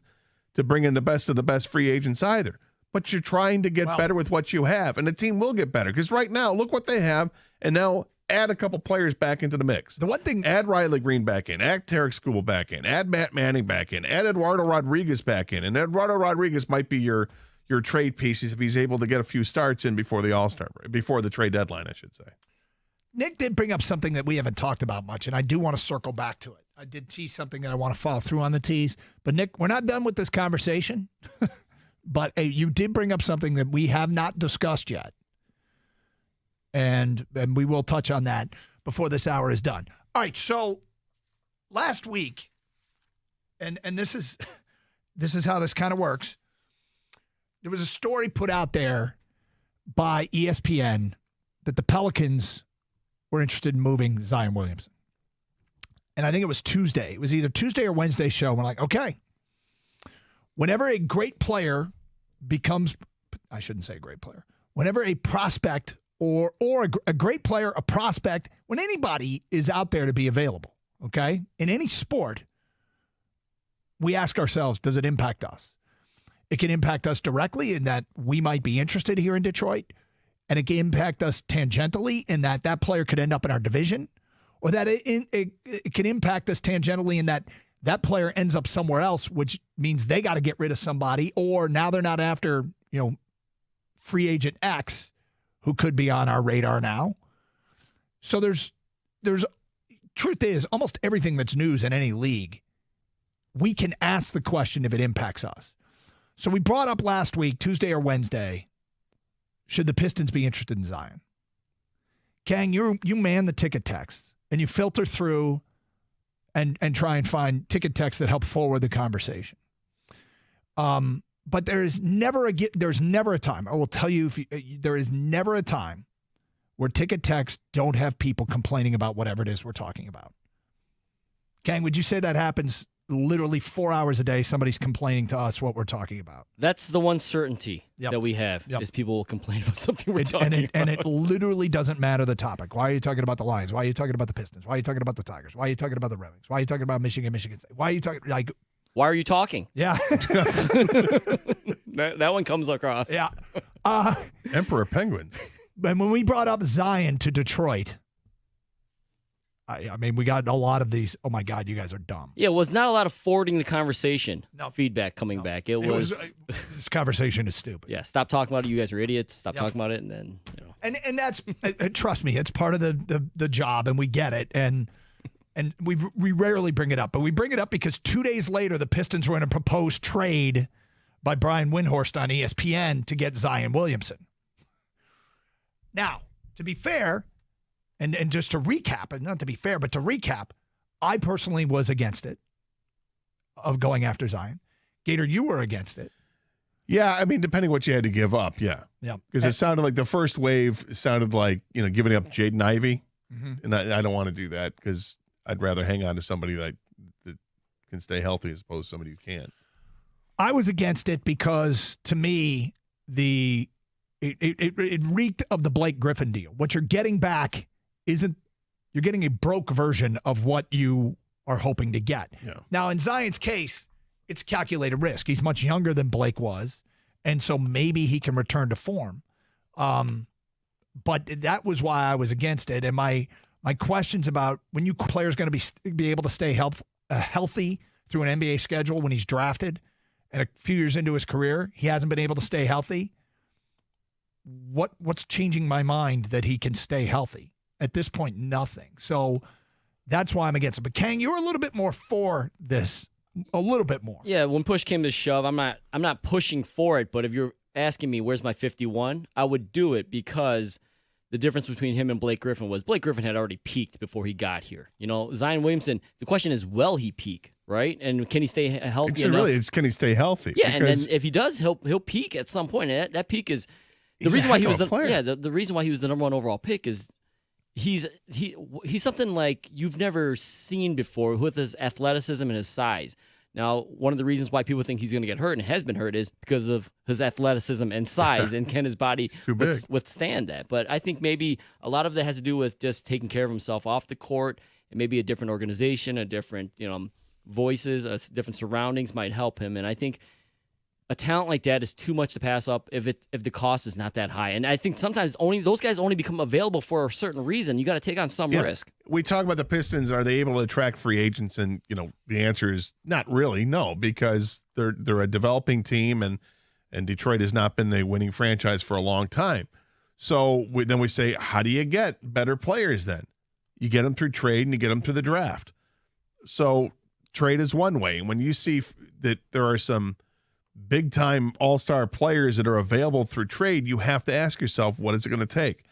to bring in the best of the best free agents either. But you're trying to get better with what you have, and the team will get better. Because right now, look what they have, and now add a couple players back into the mix. The one thing, add Riley Green back in, add Tarek Skubal back in, add Matt Manning back in, add Eduardo Rodriguez back in, and Eduardo Rodriguez might be your trade pieces if he's able to get a few starts in before the trade deadline, I should say. Nick did bring up something that we haven't talked about much, and I do want to circle back to it. I did tease something that I want to follow through on the tease. But, Nick, we're not done with this conversation. But you did bring up something that we have not discussed yet. And we will touch on that before this hour is done. All right, so last week, and this is how this kind of works. There was a story put out there by ESPN that the Pelicans were interested in moving Zion Williamson. And I think it was Tuesday. It was either Tuesday or Wednesday show. We're like, okay, whenever a great player becomes, I shouldn't say a great player, whenever a prospect or a great player, a prospect, when anybody is out there to be available, okay, in any sport, we ask ourselves, does it impact us? It can impact us directly in that we might be interested here in Detroit, and it can impact us tangentially in that player could end up in our division, or that it can impact us tangentially in that player ends up somewhere else, which means they got to get rid of somebody, or now they're not after, free agent X, who could be on our radar now. So there's truth is, almost everything that's news in any league, we can ask the question if it impacts us. So we brought up last week, Tuesday or Wednesday, should the Pistons be interested in Zion? Kang, you man the ticket texts, and you filter through and try and find ticket texts that help forward the conversation. But there's never a time, I will tell you, there is never a time where ticket texts don't have people complaining about whatever it is we're talking about. Kang, would you say that happens literally 4 hours a day? Somebody's complaining to us what we're talking about. That's the one certainty that we have is people will complain about something we're talking about. And it literally doesn't matter the topic. Why are you talking about the Lions? Why are you talking about the Pistons? Why are you talking about the Tigers? Why are you talking about the Red Wings? Why are you talking about Michigan State? Why are you talking Why are you talking? Yeah. that one comes across. Yeah. Emperor Penguins. And when we brought up Zion to Detroit, I mean, we got a lot of these, oh my God, you guys are dumb. Yeah, it was not a lot of forwarding the conversation. Feedback coming back. It was this conversation is stupid. Yeah, stop talking about it. You guys are idiots. Stop talking about it, and then, And that's, trust me, it's part of the job, and we get it. And we rarely bring it up, but we bring it up because 2 days later, the Pistons were in a proposed trade by Brian Windhorst on ESPN to get Zion Williamson. Now, to be fair, and just to recap, and not to be fair, but to recap, I personally was against it, of going after Zion. Gator, you were against it. Yeah, I mean, depending what you had to give up, yeah. Yeah. Because it sounded like the first wave sounded like, giving up Jaden Ivey. Mm-hmm. And I don't want to do that because I'd rather hang on to somebody that can stay healthy as opposed to somebody who can't. I was against it because, to me, it reeked of the Blake Griffin deal. What you're getting back you're getting a broke version of what you are hoping to get. Yeah. Now, in Zion's case, it's calculated risk. He's much younger than Blake was, and so maybe he can return to form. But that was why I was against it. And my questions about when you players going to be able to stay healthy through an NBA schedule when he's drafted, and a few years into his career, he hasn't been able to stay healthy. What's changing my mind that he can stay healthy? At this point, nothing. So that's why I'm against it. But Kang, you're a little bit more for this, a little bit more. Yeah, when push came to shove, I'm not pushing for it. But if you're asking me where's my 51, I would do it because the difference between him and Blake Griffin was Blake Griffin had already peaked before he got here. Zion Williamson. The question is, will he peak? Right? And can he stay healthy enough? Can he stay healthy? Yeah, and then if he does, he'll peak at some point. And that peak is the reason why he was the reason why he was the number one overall pick is. He's something like you've never seen before with his athleticism and his size. Now, one of the reasons why people think he's going to get hurt and has been hurt is because of his athleticism and size and can his body withstand that. But I think maybe a lot of that has to do with just taking care of himself off the court, and maybe a different organization, a different voices, different surroundings might help him. And I think a talent like that is too much to pass up if the cost is not that high. And I think sometimes those guys only become available for a certain reason. You got to take on some risk. We talk about the Pistons. Are they able to attract free agents? And the answer is not really, no, because they're a developing team, and Detroit has not been a winning franchise for a long time. So then we say, how do you get better players then? You get them through trade and you get them through the draft. So trade is one way. And when you see that there are some big-time all-star players that are available through trade, you have to ask yourself, what is it going to take?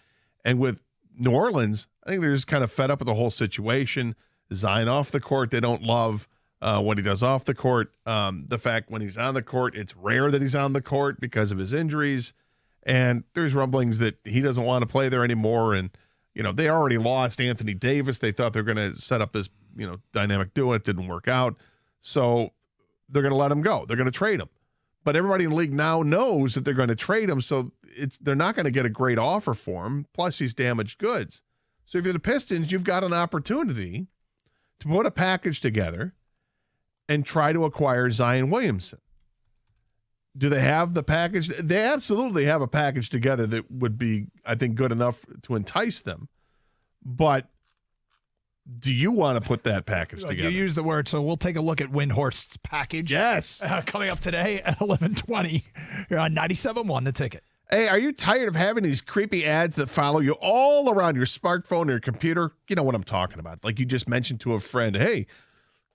And with New Orleans, I think they're just kind of fed up with the whole situation. Zion off the court, they don't love what he does off the court. The fact when he's on the court, it's rare that he's on the court because of his injuries. And there's rumblings that he doesn't want to play there anymore. And, they already lost Anthony Davis. They thought they were going to set up this, dynamic duo. It didn't work out. So they're going to let him go. They're going to trade him. But everybody in the league now knows that they're going to trade him. So they're not going to get a great offer for him. Plus, he's damaged goods. So if you're the Pistons, you've got an opportunity to put a package together and try to acquire Zion Williamson. Do they have the package? They absolutely have a package together that would be, I think, good enough to entice them. But do you want to put that package together? You use the word, so we'll take a look at Windhorst's package. Yes. Coming up today at 11:20 here on 97.1 The Ticket. Hey, are you tired of having these creepy ads that follow you all around your smartphone or your computer? You know what I'm talking about. It's like you just mentioned to a friend, hey,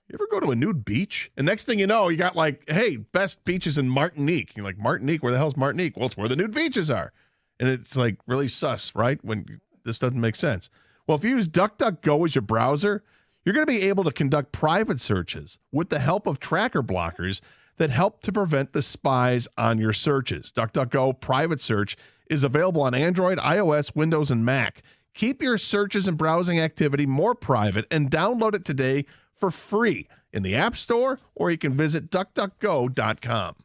you ever go to a nude beach? And next thing you know, you got like, hey, best beaches in Martinique. You're like, Martinique? Where the hell's Martinique? Well, it's where the nude beaches are. And it's like really sus, right? When this doesn't make sense. Well, if you use DuckDuckGo as your browser, you're going to be able to conduct private searches with the help of tracker blockers that help to prevent the spies on your searches. DuckDuckGo Private Search is available on Android, iOS, Windows, and Mac. Keep your searches and browsing activity more private and download it today for free in the App Store, or you can visit DuckDuckGo.com.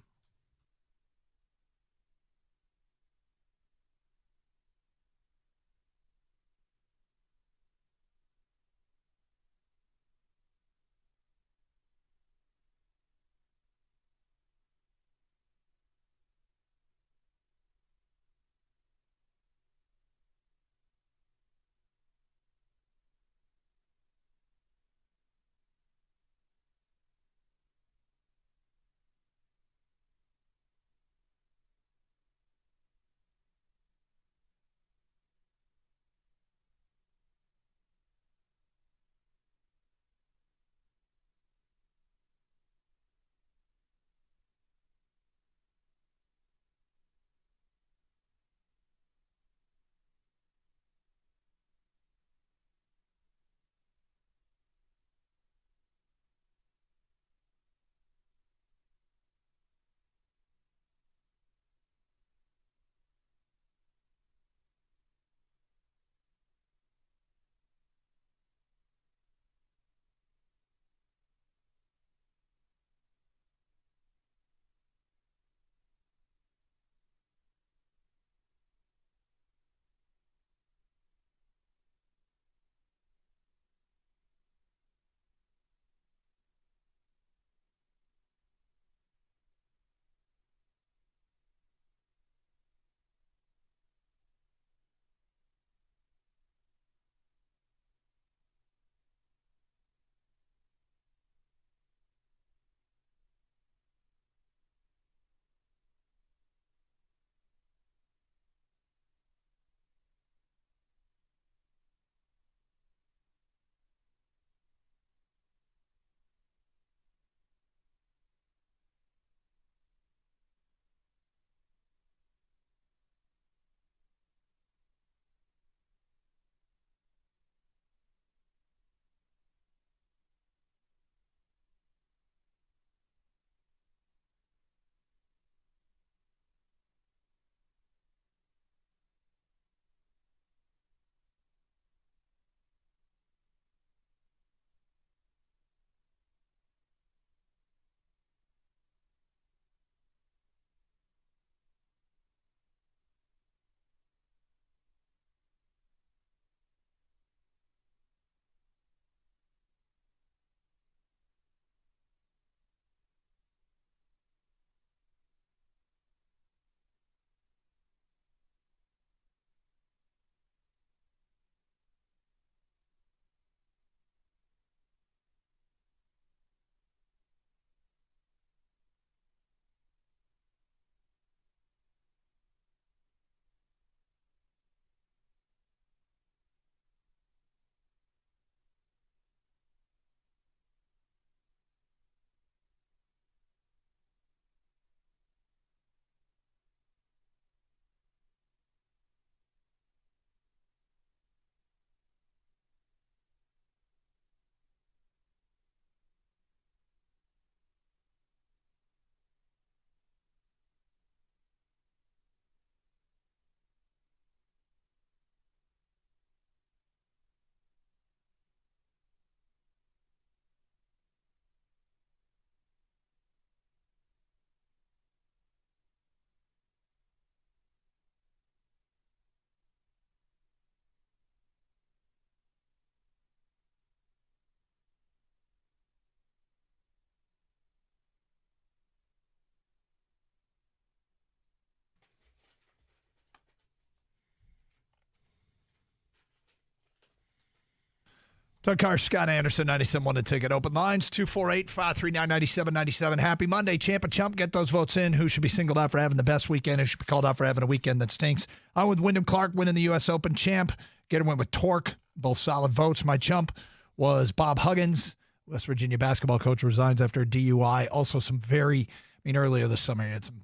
Doug Carr, Scott Anderson, 97.1 The Ticket. Open lines, 248-539-9797. Happy Monday, Champ and Chump. Get those votes in. Who should be singled out for having the best weekend? Who should be called out for having a weekend that stinks? I'm with Wyndham Clark winning the U.S. Open. Champ, Gator went with Torque. Both solid votes. My chump was Bob Huggins, West Virginia basketball coach, resigns after a DUI. Also some earlier this summer, he had some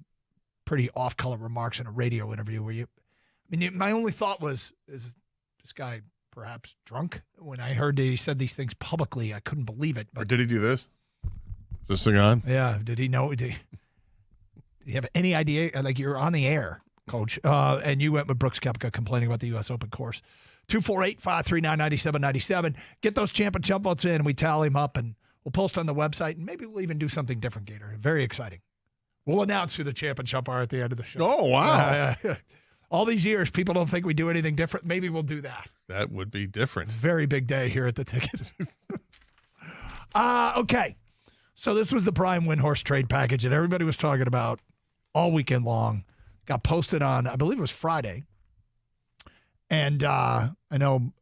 pretty off-color remarks in a radio interview where my only thought was, is this guy perhaps drunk? When I heard that he said these things publicly, I couldn't believe it. Or did he do this? Is this thing on? Yeah. Did he know? Did he have any idea? Like, you're on the air, Coach. And you went with Brooks Koepka complaining about the U.S. Open course. 248-539-9797. Get those Champ and Chump votes in, and we tally them up, and we'll post on the website, and maybe we'll even do something different, Gator. Very exciting. We'll announce who the Champ and Chump are at the end of the show. Oh, wow. All these years, people don't think we do anything different. Maybe we'll do that. That would be different. Very big day here at the Ticket. Okay. So this was the Brian Windhorst trade package that everybody was talking about all weekend long. Got posted on, I believe it was Friday. And I know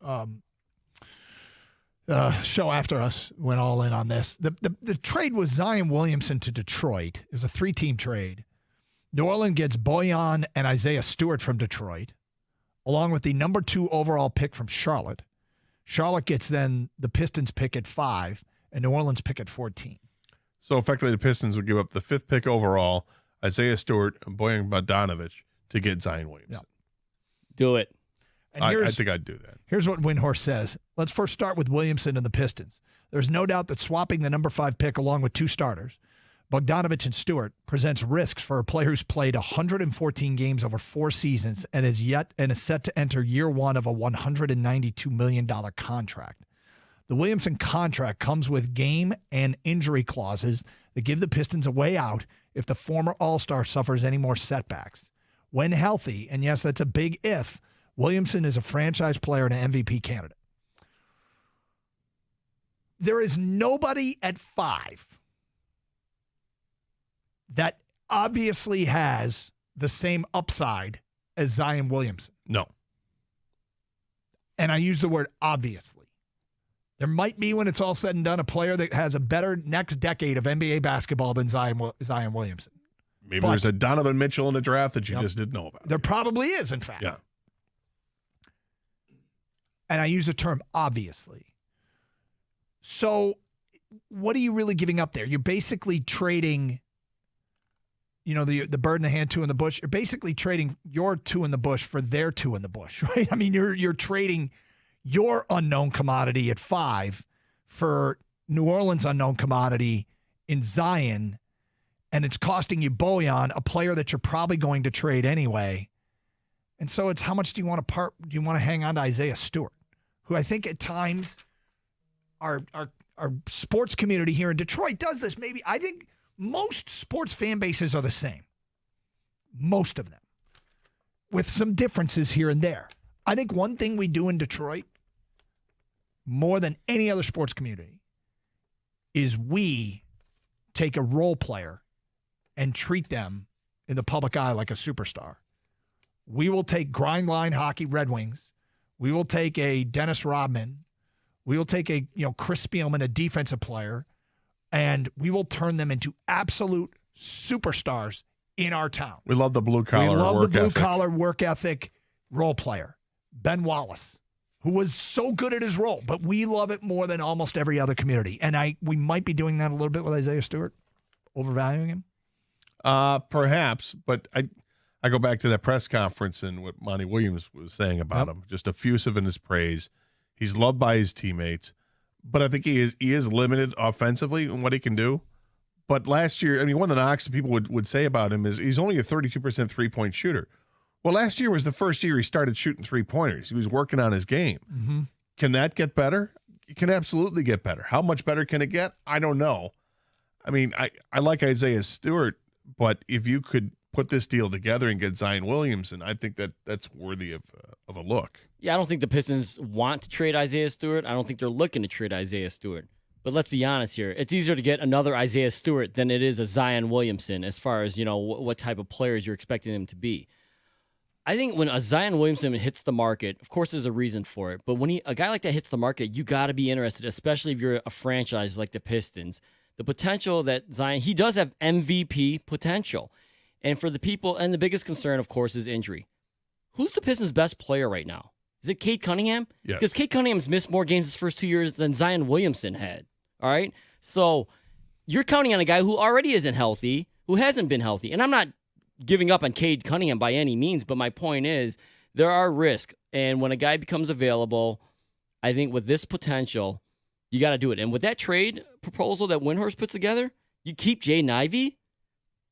show after us went all in on this. The trade was Zion Williamson to Detroit. It was a 3-team trade. New Orleans gets Bojan and Isaiah Stewart from Detroit, along with the number 2 overall pick from Charlotte. Charlotte gets then the Pistons pick at 5 and New Orleans pick at 14. So effectively, the Pistons would give up the 5th pick overall, Isaiah Stewart and Bojan Bogdanovic to get Zion Williamson. Yep. Do it. And I think I'd do that. Here's what Windhorst says. Let's first start with Williamson and the Pistons. There's no doubt that swapping the number 5 pick along with 2 starters, Bogdanovic and Stewart, presents risks for a player who's played 114 games over 4 seasons and is set to enter year 1 of a $192 million contract. The Williamson contract comes with game and injury clauses that give the Pistons a way out if the former All-Star suffers any more setbacks. When healthy, and yes, that's a big if, Williamson is a franchise player and an MVP candidate. There is nobody at 5 that obviously has the same upside as Zion Williamson. No. And I use the word obviously. There might be, when it's all said and done, a player that has a better next decade of NBA basketball than Zion Williamson. Maybe there's a Donovan Mitchell in the draft that you just didn't know about. There probably is, in fact. Yeah. And I use the term obviously. So what are you really giving up there? You're basically trading, the bird in the hand, 2 in the bush. You're basically trading your 2 in the bush for their 2 in the bush, right? I mean, you're trading your unknown commodity at 5 for New Orleans' unknown commodity in Zion, and it's costing you Bojan, a player that you're probably going to trade anyway. And so it's, how much do you want to hang on to Isaiah Stewart, who I think at times our sports community here in Detroit does this. Maybe, I think most sports fan bases are the same. Most of them. With some differences here and there. I think one thing we do in Detroit more than any other sports community is we take a role player and treat them in the public eye like a superstar. We will take grind line hockey Red Wings. We will take a Dennis Rodman. We will take a Chris Spielman, a defensive player, and we will turn them into absolute superstars in our town. We love the blue collar work ethic. We love the blue collar work ethic role player, Ben Wallace, who was so good at his role, but we love it more than almost every other community. And we might be doing that a little bit with Isaiah Stewart, overvaluing him. Perhaps, but I go back to that press conference and what Monty Williams was saying about him, just effusive in his praise. He's loved by his teammates, but I think he is limited offensively in what he can do. But last year, one of the knocks that people would say about him is he's only a 32% three-point shooter. Well, last year was the first year he started shooting three-pointers. He was working on his game. Mm-hmm. Can that get better? It can absolutely get better. How much better can it get? I don't know. I like Isaiah Stewart, but if you could put this deal together and get Zion Williamson, I think that's worthy of a look. Yeah, I don't think the Pistons want to trade Isaiah Stewart. I don't think they're looking to trade Isaiah Stewart. But let's be honest here. It's easier to get another Isaiah Stewart than it is a Zion Williamson as far as, what type of players you're expecting him to be. I think when a Zion Williamson hits the market, of course there's a reason for it, but when a guy like that hits the market, you got to be interested, especially if you're a franchise like the Pistons. The potential that Zion, he does have MVP potential. And for the people, and the biggest concern, of course, is injury. Who's the Pistons' best player right now? Is it Cade Cunningham? Yes. Because Cade Cunningham's missed more games his first 2 years than Zion Williamson had. All right? So you're counting on a guy who already isn't healthy, who hasn't been healthy. And I'm not giving up on Cade Cunningham by any means, but my point is there are risks. And when a guy becomes available, I think with this potential, you got to do it. And with that trade proposal that Windhorst puts together, you keep Jaden Ivey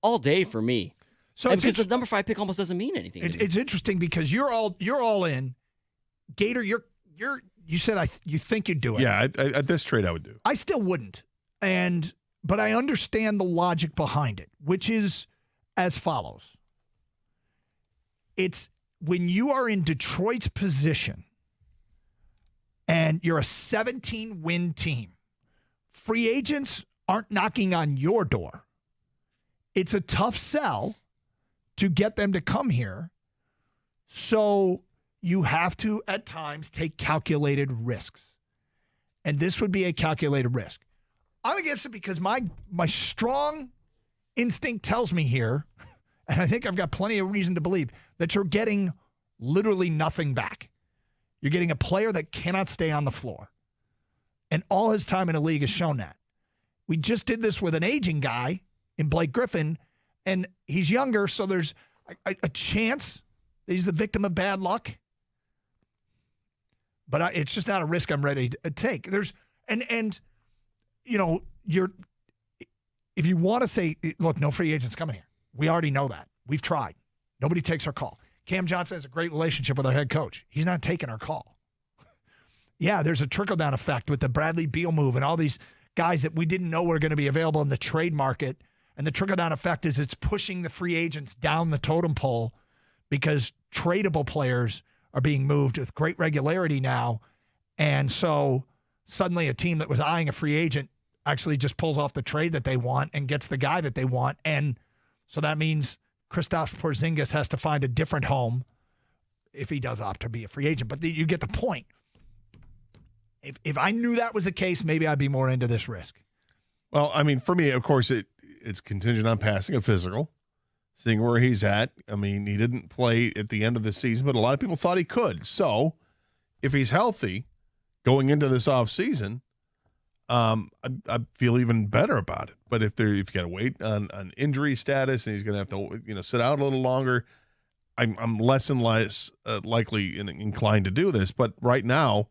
all day for me. So because the number 5 pick almost doesn't mean anything. It's interesting because you're all in. Gator, you said you think you'd do it. Yeah, at this trade I would do. I still wouldn't. But I understand the logic behind it, which is as follows. It's when you are in Detroit's position and you're a 17-win team, free agents aren't knocking on your door. It's a tough sell to get them to come here. So you have to, at times, take calculated risks. And this would be a calculated risk. I'm against it because my strong instinct tells me here, and I think I've got plenty of reason to believe, that you're getting literally nothing back. You're getting a player that cannot stay on the floor. And all his time in the league has shown that. We just did this with an aging guy in Blake Griffin, and he's younger, so there's a chance that he's the victim of bad luck. But it's just not a risk I'm ready to take. If you want to say, look, no free agents coming here. We already know that. We've tried. Nobody takes our call. Cam Johnson has a great relationship with our head coach. He's not taking our call. Yeah, there's a trickle-down effect with the Bradley Beal move and all these guys that we didn't know were going to be available in the trade market. And the trickle-down effect is it's pushing the free agents down the totem pole because tradable players are being moved with great regularity now. And so suddenly a team that was eyeing a free agent actually just pulls off the trade that they want and gets the guy that they want. And so that means Kristaps Porzingis has to find a different home if he does opt to be a free agent. But you get the point. If I knew that was the case, maybe I'd be more into this risk. Well, I mean, for me, of course, it's contingent on passing a physical, seeing where he's at. I mean, he didn't play at the end of the season, but a lot of people thought he could. So if he's healthy going into this offseason, I feel even better about it. But if you got to wait on injury status and he's going to have to sit out a little longer, I'm less and less likely inclined to do this. But right now,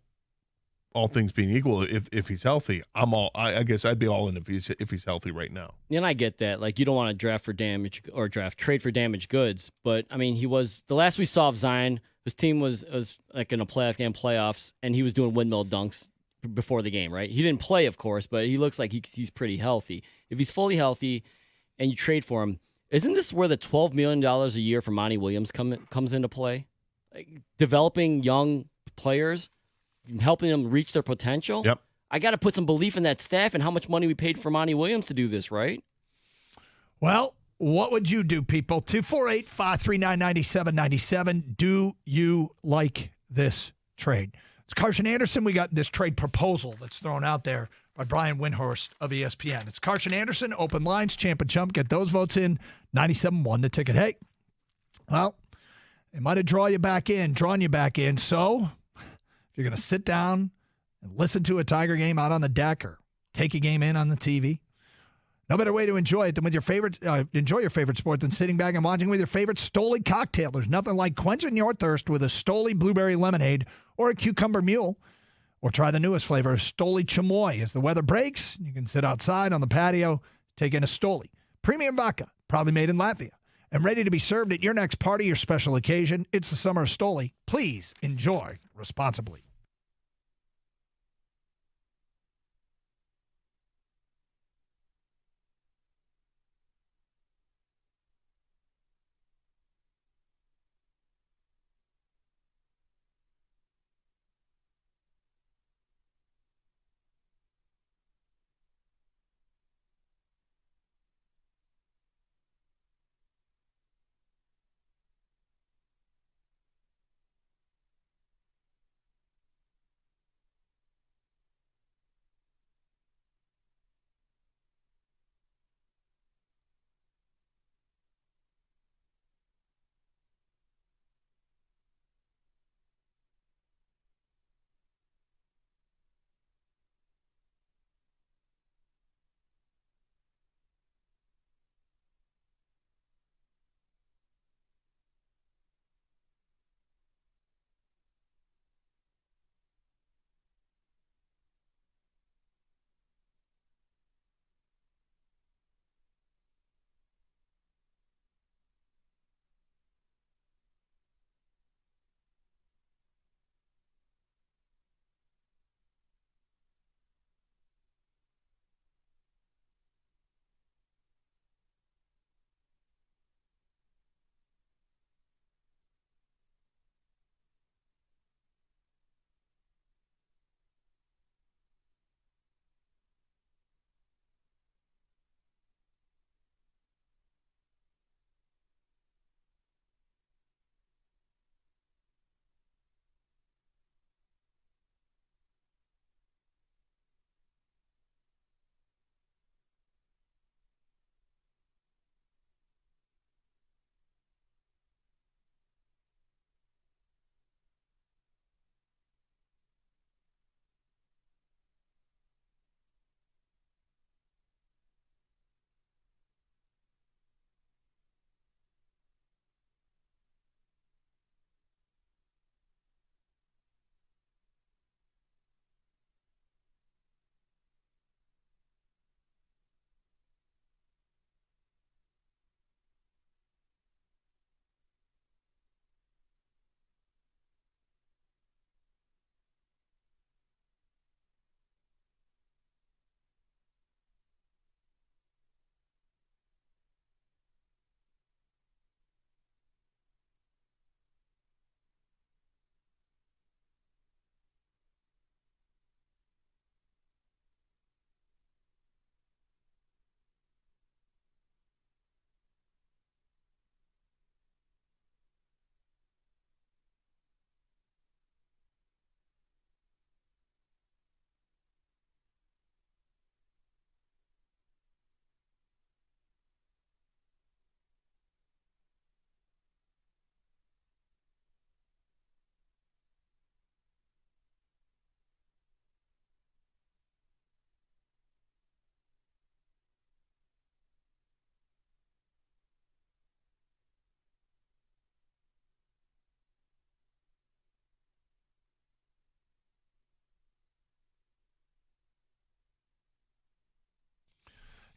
all things being equal, if he's healthy, I guess I'd be all in if he's healthy right now. And I get that. Like, you don't want to trade for damaged goods. But I mean, the last we saw of Zion, his team was like in a playoffs, and he was doing windmill dunks before the game, right? He didn't play, of course, but he looks like he's pretty healthy. If he's fully healthy and you trade for him, isn't this where the $12 million a year for Monty Williams comes into play? Like, developing young players, helping them reach their potential? Yep. I got to put some belief in that staff and how much money we paid for Monty Williams to do this, right? Well, what would you do, people? 248-539-9797. Do you like this trade? It's Carson Anderson. We got this trade proposal that's thrown out there by Brian Windhorst of ESPN. It's Carson Anderson, open lines, champ and chump. Get those votes in. 97.1 the ticket. Hey, well, they might have drawn you back in. So if you're going to sit down and listen to a Tiger game out on the deck or take a game in on the TV, no better way to enjoy it than with your favorite, enjoy your favorite sport than sitting back and watching with your favorite Stoli cocktail. There's nothing like quenching your thirst with a Stoli blueberry lemonade or a cucumber mule. Or try the newest flavor, Stoli Chamoy. As the weather breaks, you can sit outside on the patio, take in a Stoli. Premium vodka, proudly made in Latvia. And ready to be served at your next party or special occasion. It's the summer of Stoli. Please enjoy responsibly.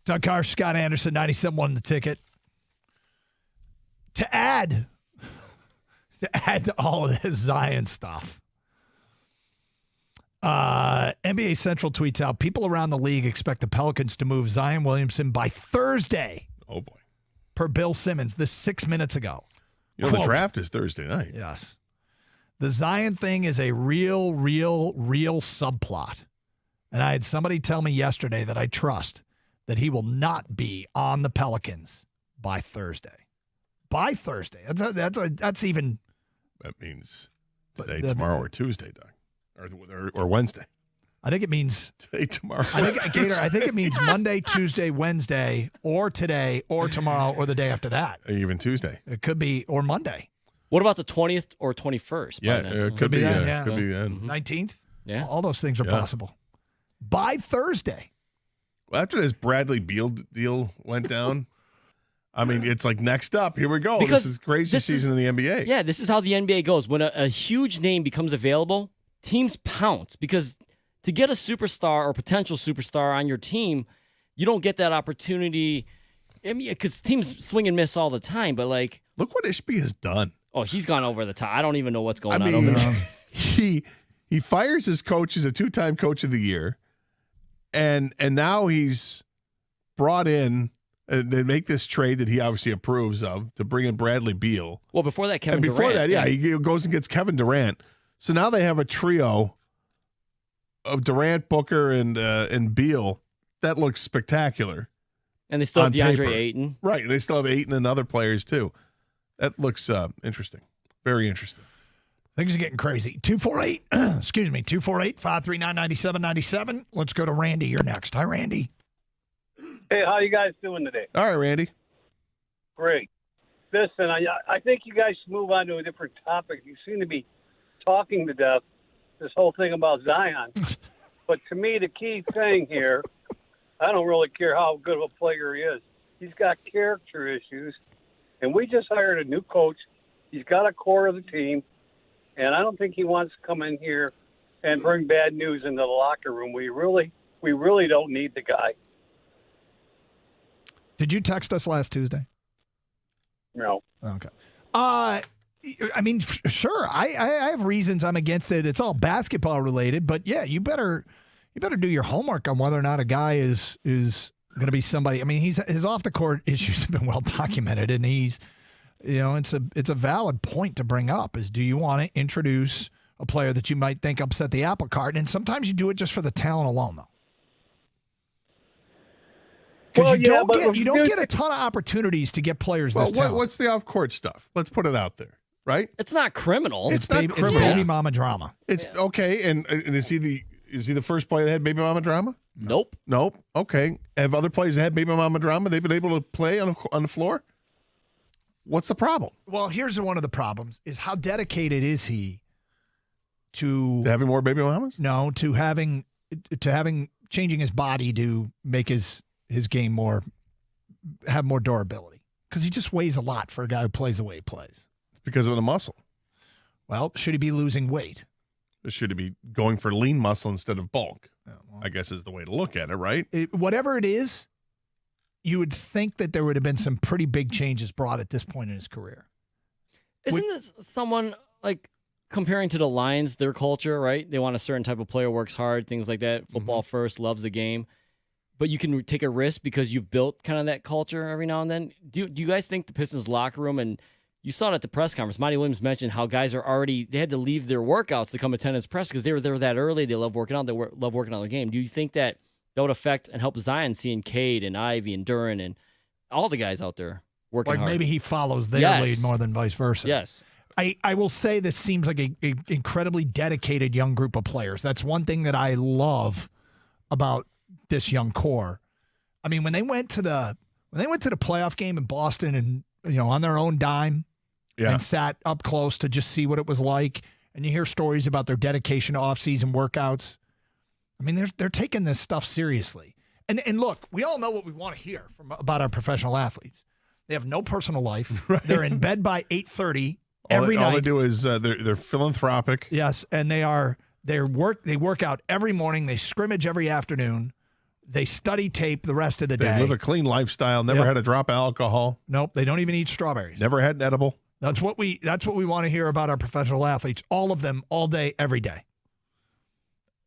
Doug Carr, Scott Anderson, 97.1 The Ticket. To add to all of this Zion stuff, NBA Central tweets out, people around the league expect the Pelicans to move Zion Williamson by Thursday. Oh, boy. Per Bill Simmons, this 6 minutes ago. You know, the draft is Thursday night. Yes. The Zion thing is a real subplot. And I had somebody tell me yesterday that I trust that he will not be on the Pelicans by Thursday. By Thursday. That's even. That means today, tomorrow, or Tuesday, Doug, or Wednesday. I think it means today, tomorrow. I think it means Monday, Tuesday, Wednesday, or today, or tomorrow, or the day after that. Even Tuesday. It could be, or Monday. What about the 20th or 21st? Yeah, it could be then. Yeah. Could be then. 19th? Yeah. All those things are possible. By Thursday. Well, after this Bradley Beal deal went down, I mean, it's like next up. Here we go. Because this is crazy season in the NBA. Yeah, this is how the NBA goes. When a huge name becomes available, teams pounce because to get a superstar or potential superstar on your team, you don't get that opportunity. I mean, because teams swing and miss all the time. But like, look what Ishbia has done. Oh, he's gone over the top. I don't even know what's going on over there. He fires his coach. He's a 2-time coach of the year, and now he's brought in. They make this trade that he obviously approves of to bring in Bradley Beal. Well, before that, Kevin Durant. Before that, yeah, he goes and gets Kevin Durant. So now they have a trio of Durant, Booker, and Beal. That looks spectacular. And they still have DeAndre paper. Ayton. Right. They still have Ayton and other players, too. That looks interesting. Very interesting. Things are getting crazy. 248-539-9797. Let's go to Randy. You're next. Hi, Randy. Hey, how you guys doing today? All right, Randy. Great. Listen, I think you guys should move on to a different topic. You seem to be talking to death, this whole thing about Zion. But to me, the key thing here, I don't really care how good of a player he is. He's got character issues, and we just hired a new coach. He's got a core of the team, and I don't think he wants to come in here and bring bad news into the locker room. We really don't need the guy. Did you text us last Tuesday? No. Okay. I mean, sure. I have reasons I'm against it. It's all basketball related, but yeah, you better do your homework on whether or not a guy is going to be somebody. I mean, his off the court issues have been well documented, and he's, it's a valid point to bring up. Is, do you want to introduce a player that you might think upset the apple cart? And sometimes you do it just for the talent alone, though. Because you don't get a ton of opportunities to get players this talented. What's the off-court stuff? Let's put it out there, right? It's not criminal. It's not criminal. It's baby mama drama. It's okay. And is he the first player that had baby mama drama? Nope. Okay. Have other players that had baby mama drama? They've been able to play on the floor? What's the problem? Well, here's one of the problems: is how dedicated is he to having more baby mamas? No, to having changing his body to make his game have more durability, because he just weighs a lot for a guy who plays the way he plays. It's because of the muscle. Well, should he be losing weight? Should he be going for lean muscle instead of bulk? I guess is the way to look at it, right? Whatever it is, you would think that there would have been some pretty big changes brought at this point in his career. Isn't this someone like comparing to the Lions, their culture, right? They want a certain type of player, works hard, things like that. Football first, loves the game. But you can take a risk because you've built kind of that culture every now and then. Do you guys think the Pistons locker room, and you saw it at the press conference, Monty Williams mentioned how guys they had to leave their workouts to come attend his press because they were there that early. They love working out. They love working on the game. Do you think that would affect and help Zion seeing Cade and Ivy and Duran and all the guys out there working hard? Maybe he follows their lead more than vice versa. Yes. I will say this seems like an incredibly dedicated young group of players. That's one thing that I love about this young core. I mean, when they went to the playoff game in Boston and on their own dime and sat up close to just see what it was like, and you hear stories about their dedication to off-season workouts. I mean, they're taking this stuff seriously. And look, we all know what we want to hear about our professional athletes. They have no personal life. Right. They're in bed by 8:30 every night. All they do is they're philanthropic. Yes, and they work out every morning. They scrimmage every afternoon. They study tape the rest of the They day. live a clean lifestyle. Never had a drop of alcohol. Nope, they don't even eat strawberries. Never had an edible. That's what we want to hear about our professional athletes. All of them, all day, every day.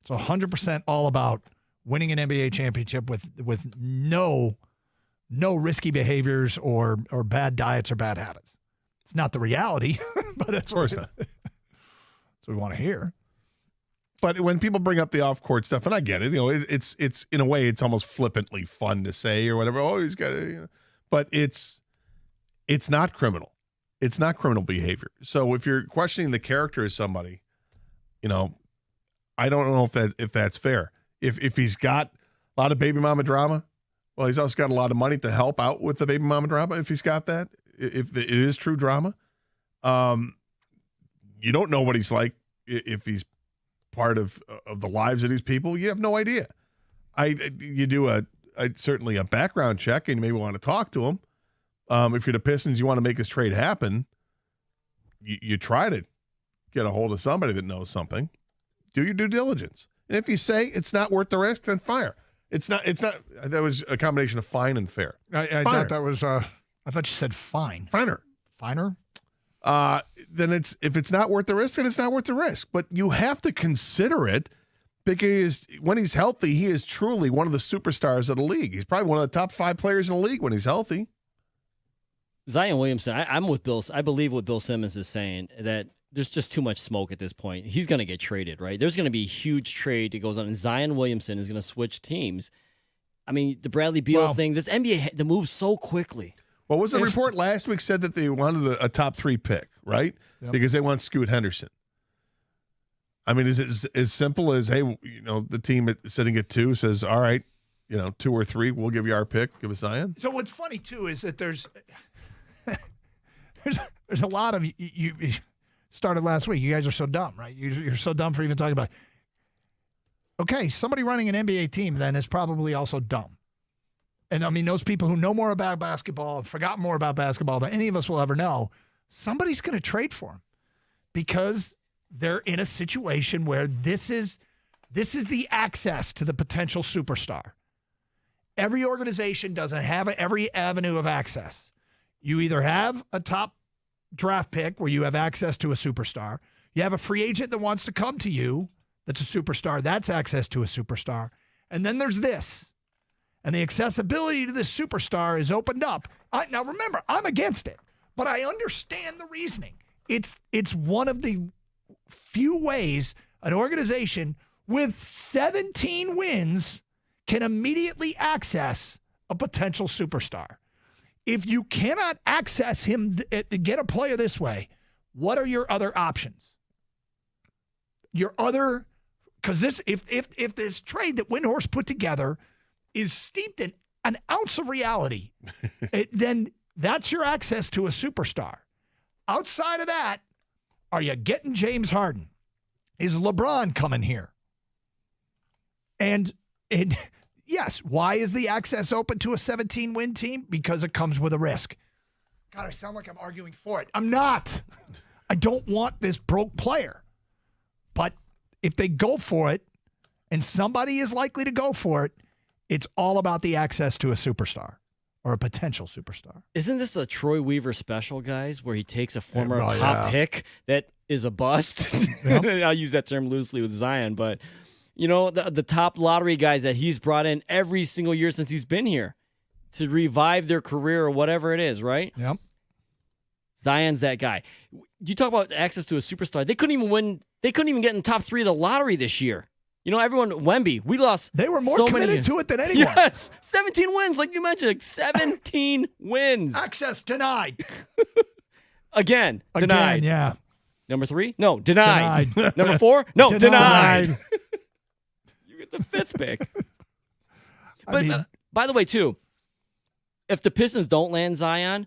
It's 100% all about winning an NBA championship with no risky behaviors or bad diets or bad habits. It's not the reality, but that's what we want to hear. But when people bring up the off-court stuff, and I get it, it's in a way it's almost flippantly fun to say or whatever. Oh, he's got to, but it's not criminal. It's not criminal behavior. So if you're questioning the character of somebody, I don't know if that's fair. If he's got a lot of baby mama drama, well, he's also got a lot of money to help out with the baby mama drama. If he's got that, if it is true drama, you don't know what he's like if he's part of the lives of these people. You have no idea. You do certainly a background check, and you maybe want to talk to him. If you're the Pistons, you want to make this trade happen. You try to get a hold of somebody that knows something. Do your due diligence, and if you say it's not worth the risk, then fire. It's not. That was a combination of fine and fair. I thought that was. I thought you said fine. Finer. Then if it's not worth the risk, then it's not worth the risk. But you have to consider it because when he's healthy, he is truly one of the superstars of the league. He's probably one of the top 5 players in the league when he's healthy. Zion Williamson, I'm with Bill. I believe what Bill Simmons is saying, that there's just too much smoke at this point. He's going to get traded, right? There's going to be a huge trade that goes on, and Zion Williamson is going to switch teams. I mean, the Bradley Beal thing, this NBA, the moves so quickly. What was the report last week said that they wanted a top 3 pick, right? Yep. Because they want Scoot Henderson. I mean, is it as simple as, hey, the team sitting at 2 says, all right, 2 or 3, we'll give you our pick, give us Zion? So what's funny, too, is that there's a lot of you started last week. You guys are so dumb, right? You're so dumb for even talking about it. Okay, somebody running an NBA team then is probably also dumb. And I mean, those people who know more about basketball and forgot more about basketball than any of us will ever know, somebody's going to trade for them because they're in a situation where this is the access to the potential superstar. Every organization doesn't have every avenue of access. You either have a top draft pick where you have access to a superstar. You have a free agent that wants to come to you that's a superstar. That's access to a superstar. And then there's this. And the accessibility to this superstar is opened up. Now, remember, I'm against it, but I understand the reasoning. It's one of the few ways an organization with 17 wins can immediately access a potential superstar. If you cannot access him, get a player this way, what are your other options? Because if this trade that Windhorst put together is steeped in an ounce of reality, then that's your access to a superstar. Outside of that, are you getting James Harden? Is LeBron coming here? And yes, why is the access open to a 17-win team? Because it comes with a risk. God, I sound like I'm arguing for it. I'm not. I don't want this broke player. But if they go for it, and somebody is likely to go for it, it's all about the access to a superstar or a potential superstar. Isn't this a Troy Weaver special, guys, where he takes a former top pick that is a bust? Yep. I'll use that term loosely with Zion, but the top lottery guys that he's brought in every single year since he's been here to revive their career or whatever it is, right? Yep. Zion's that guy. You talk about access to a superstar. They couldn't even win. They couldn't even get in the top 3 of the lottery this year. Everyone, Wemby, we lost. They were more committed to it than anyone. Yes, 17 wins, like you mentioned, 17 wins. Access denied. Again, denied. Yeah. Number 3? No, denied. Number 4? No, denied. You get the 5th pick. But by the way, too, if the Pistons don't land Zion,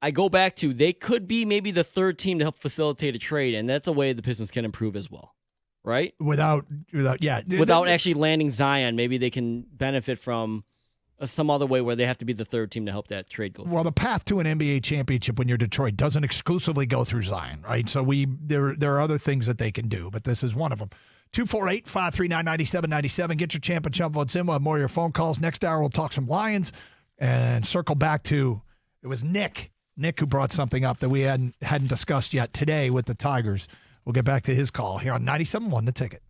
I go back to they could be maybe the 3rd team to help facilitate a trade, and that's a way the Pistons can improve as well. Right? Without actually landing Zion, maybe they can benefit from some other way where they have to be the 3rd team to help that trade go through. Well, the path to an NBA championship when you're Detroit doesn't exclusively go through Zion, right? So there are other things that they can do, but this is one of them. 248-539-9797. Get your Champ and Chump votes in. We'll have more of your phone calls. Next hour, we'll talk some Lions and circle back to, it was Nick who brought something up that we hadn't discussed yet today with the Tigers. We'll get back to his call here on 97.1 The Ticket.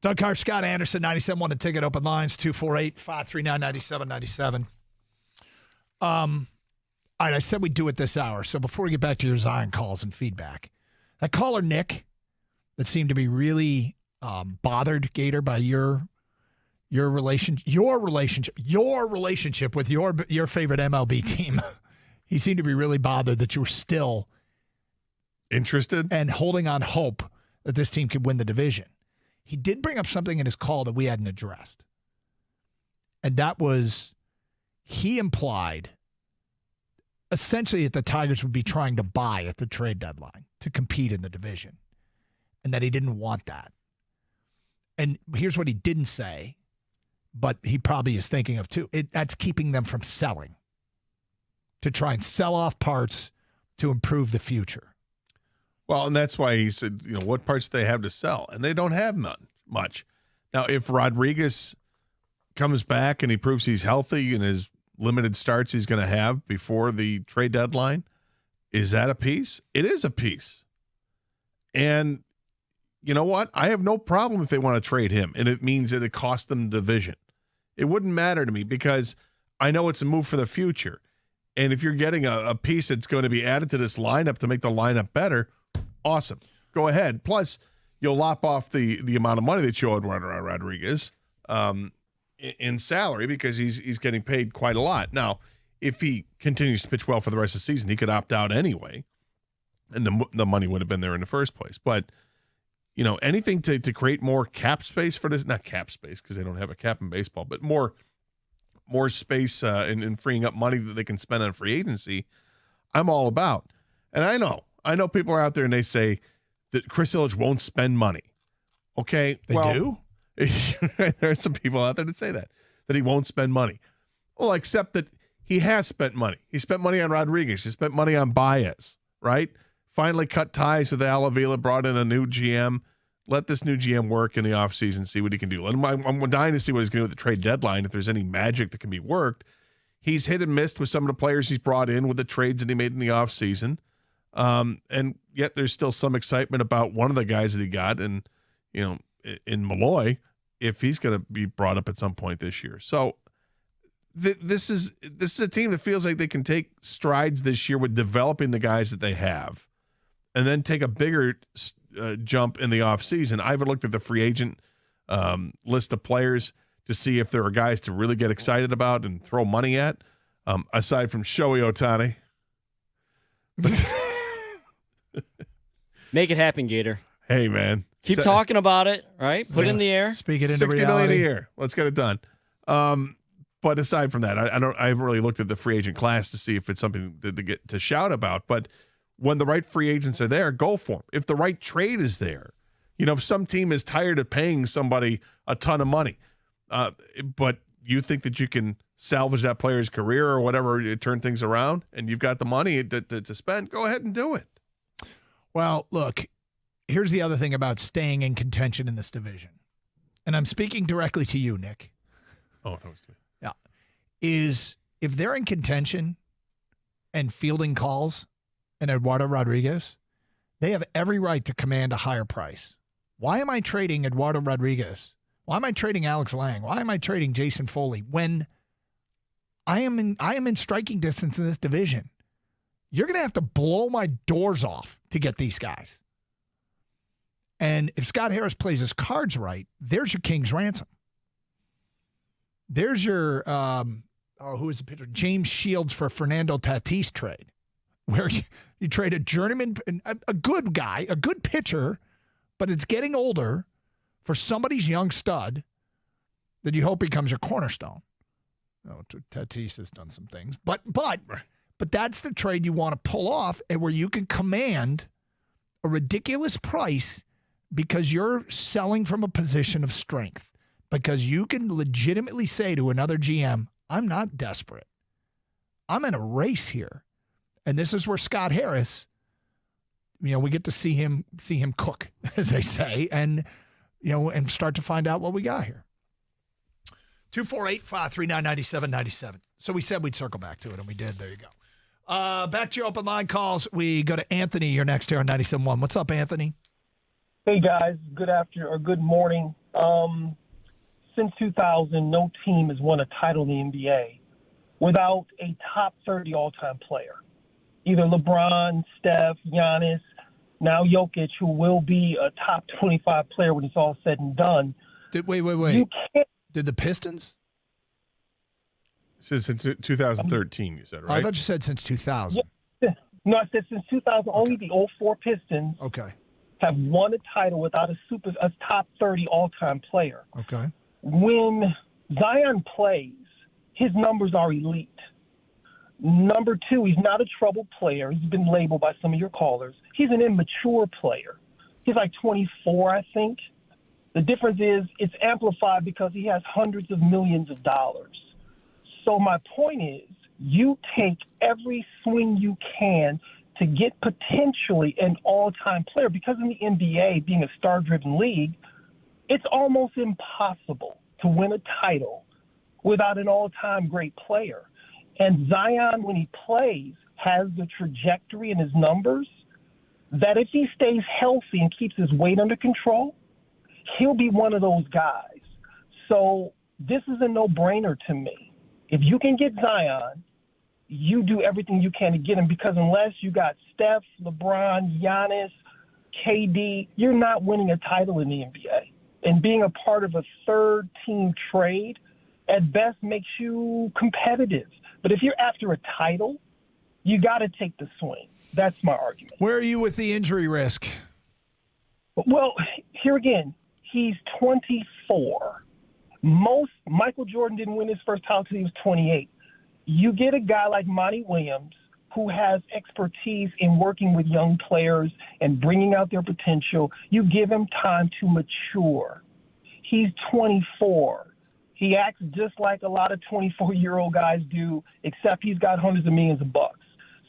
Doug Carr, Scott Anderson, 97.1 The Ticket, open lines, 248-539-9797. All right, I said we'd do it this hour, so before we get back to your Zion calls and feedback, that caller, Nick, that seemed to be really bothered, Gator, by your relationship with your favorite MLB team. He seemed to be really bothered that you were still interested and holding on hope that this team could win the division. He did bring up something in his call that we hadn't addressed. And that was, he implied essentially that the Tigers would be trying to buy at the trade deadline to compete in the division, and that he didn't want that. And here's what he didn't say, but he probably is thinking of too. That's keeping them from selling, to try and sell off parts to improve the future. Well, and that's why he said, what parts do they have to sell? And they don't have none much. Now, if Rodriguez comes back and he proves he's healthy and his limited starts he's going to have before the trade deadline, is that a piece? It is a piece. And you know what? I have no problem if they want to trade him, and it means that it costs them the division. It wouldn't matter to me because I know it's a move for the future. And if you're getting a piece that's going to be added to this lineup to make the lineup better, awesome. Go ahead. Plus, you'll lop off the amount of money that you owed Rodriguez in salary because he's getting paid quite a lot. Now, if he continues to pitch well for the rest of the season, he could opt out anyway, and the money would have been there in the first place. But, anything to create more cap space for this, not cap space because they don't have a cap in baseball, but more space in freeing up money that they can spend on free agency, I'm all about. And I know people are out there and they say that Chris Ilitch won't spend money. Okay. They do? There are some people out there that say that he won't spend money. Well, except that he has spent money. He spent money on Rodriguez. He spent money on Baez, right? Finally cut ties with Al Avila, brought in a new GM. Let this new GM work in the offseason, see what he can do. I'm dying to see what he's going to do with the trade deadline, if there's any magic that can be worked. He's hit and missed with some of the players he's brought in with the trades that he made in the offseason. And yet there's still some excitement about one of the guys that he got, and in Malloy, if he's going to be brought up at some point this year. So this is a team that feels like they can take strides this year with developing the guys that they have, and then take a bigger jump in the offseason. I haven't looked at the free agent list of players to see if there are guys to really get excited about and throw money at, aside from Shohei Ohtani. Make it happen, Gator. Hey, man. Keep talking about it, right? Put it in the air. Speak it into $60 reality. million a year. Let's get it done. But aside from that, I haven't really looked at the free agent class to see if it's something to get to shout about. But when the right free agents are there, go for them. If the right trade is there, if some team is tired of paying somebody a ton of money, but you think that you can salvage that player's career or whatever, turn things around, and you've got the money to spend, go ahead and do it. Well, look, here's the other thing about staying in contention in this division. And I'm speaking directly to you, Nick. Oh, thanks to me. Yeah. Is if they're in contention and fielding calls and Eduardo Rodriguez, they have every right to command a higher price. Why am I trading Eduardo Rodriguez? Why am I trading Alex Lang? Why am I trading Jason Foley when I am in striking distance in this division? You're going to have to blow my doors off to get these guys. And if Scott Harris plays his cards right, there's your king's ransom. There's your, who is the pitcher? James Shields for Fernando Tatis trade, where you trade a journeyman, a good guy, a good pitcher, but it's getting older, for somebody's young stud that you hope becomes your cornerstone. Tatis has done some things, but that's the trade you want to pull off, and where you can command a ridiculous price because you're selling from a position of strength, because you can legitimately say to another GM, I'm not desperate. I'm in a race here. And this is where Scott Harris, we get to see him cook, as they say, and and start to find out what we got here. 248-539-9797. So we said we'd circle back to it, and we did. There you go. Back to your open line calls. We go to Anthony. You're next here on 97.1. What's up, Anthony? Hey, guys. Good afternoon or good morning. Since 2000, no team has won a title in the NBA without a top 30 all-time player. Either LeBron, Steph, Giannis, now Jokic, who will be a top 25 player when it's all said and done. Wait. Did the Pistons? Since 2013, you said, right? I thought you said since 2000. Yeah. No, I said since 2000, only the 04 Pistons have won a title without a top 30 all-time player. Okay. When Zion plays, his numbers are elite. Number two, he's not a troubled player. He's been labeled by some of your callers. He's an immature player. He's like 24, I think. The difference is it's amplified because he has hundreds of millions of dollars. So my point is, you take every swing you can to get potentially an all-time player, because in the NBA, being a star-driven league, it's almost impossible to win a title without an all-time great player. And Zion, when he plays, has the trajectory in his numbers that if he stays healthy and keeps his weight under control, he'll be one of those guys. So this is a no-brainer to me. If you can get Zion, you do everything you can to get him, because unless you got Steph, LeBron, Giannis, KD, you're not winning a title in the NBA. And being a part of a third-team trade at best makes you competitive. But if you're after a title, you got to take the swing. That's my argument. Where are you with the injury risk? Well, here again, he's 24. Michael Jordan didn't win his first title until he was 28. You get a guy like Monty Williams who has expertise in working with young players and bringing out their potential. You give him time to mature. He's 24. He acts just like a lot of 24-year-old guys do, except he's got hundreds of millions of bucks.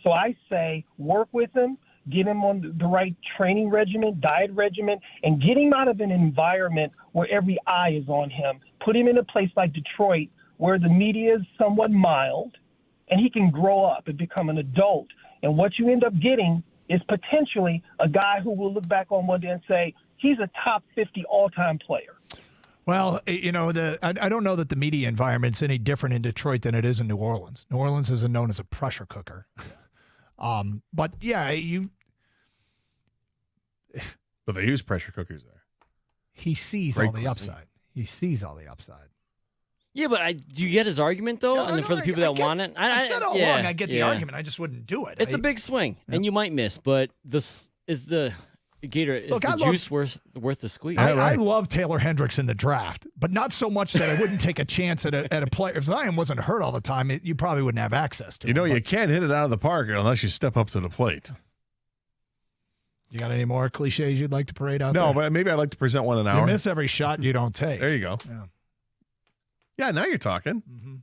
So I say work with him, get him on the right training regimen, diet regimen, and get him out of an environment where every eye is on him. Put him in a place like Detroit where the media is somewhat mild, and he can grow up and become an adult. And what you end up getting is potentially a guy who will look back on one day and say, he's a top 50 all-time player. Well, you know, I don't know that the media environment's any different in Detroit than it is in New Orleans. New Orleans isn't known as a pressure cooker. But, yeah, But they use pressure cookers there. He sees all the upside. He sees all the upside. Yeah, but do you get his argument, though? And for the people that want it? I said all along I get the argument. I just wouldn't do it. It's a big swing, and you might miss, but this is the Gator. Is the juice worth the squeeze? I love Taylor Hendricks in the draft, but not so much that I wouldn't take a chance at a player. If Zion wasn't hurt all the time, you probably wouldn't have access to him. You know, you can't hit it out of the park unless you step up to the plate. You got any more cliches you'd like to parade out there? No, but maybe I'd like to present one an hour. You miss every shot you don't take. There you go. Yeah, now you're talking. Mm-hmm.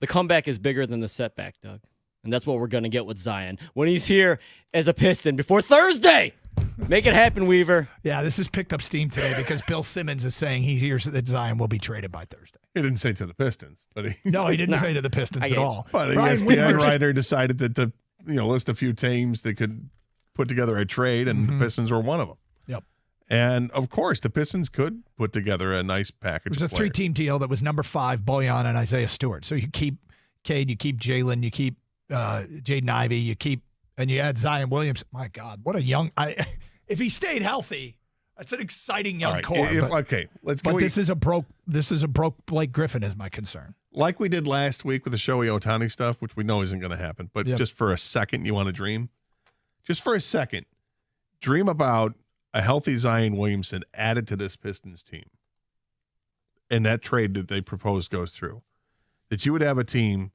The comeback is bigger than the setback, Doug. And that's what we're going to get with Zion when he's here as a Piston before Thursday. Make it happen, Weaver. Yeah, this has picked up steam today because Bill Simmons is saying he hears that Zion will be traded by Thursday. He didn't say to the Pistons, but he didn't say to the Pistons at all. But an ESPN writer decided that to list a few teams that could put together a trade, and the Pistons were one of them. Yep. And of course, the Pistons could put together a nice package. It was a three-team deal that was number 5, Bojan and Isaiah Stewart. So you keep Cade, you keep Jalen, you keep Jaden Ivey, and you add Zion Williams. My God, what a young! If he stayed healthy, that's an exciting young core. This is a broke Blake Griffin is my concern. Like we did last week with the Shohei Ohtani stuff, which we know isn't going to happen. But just for a second, you want to dream. Just for a second, dream about a healthy Zion Williamson added to this Pistons team, and that trade that they proposed goes through. That you would have a team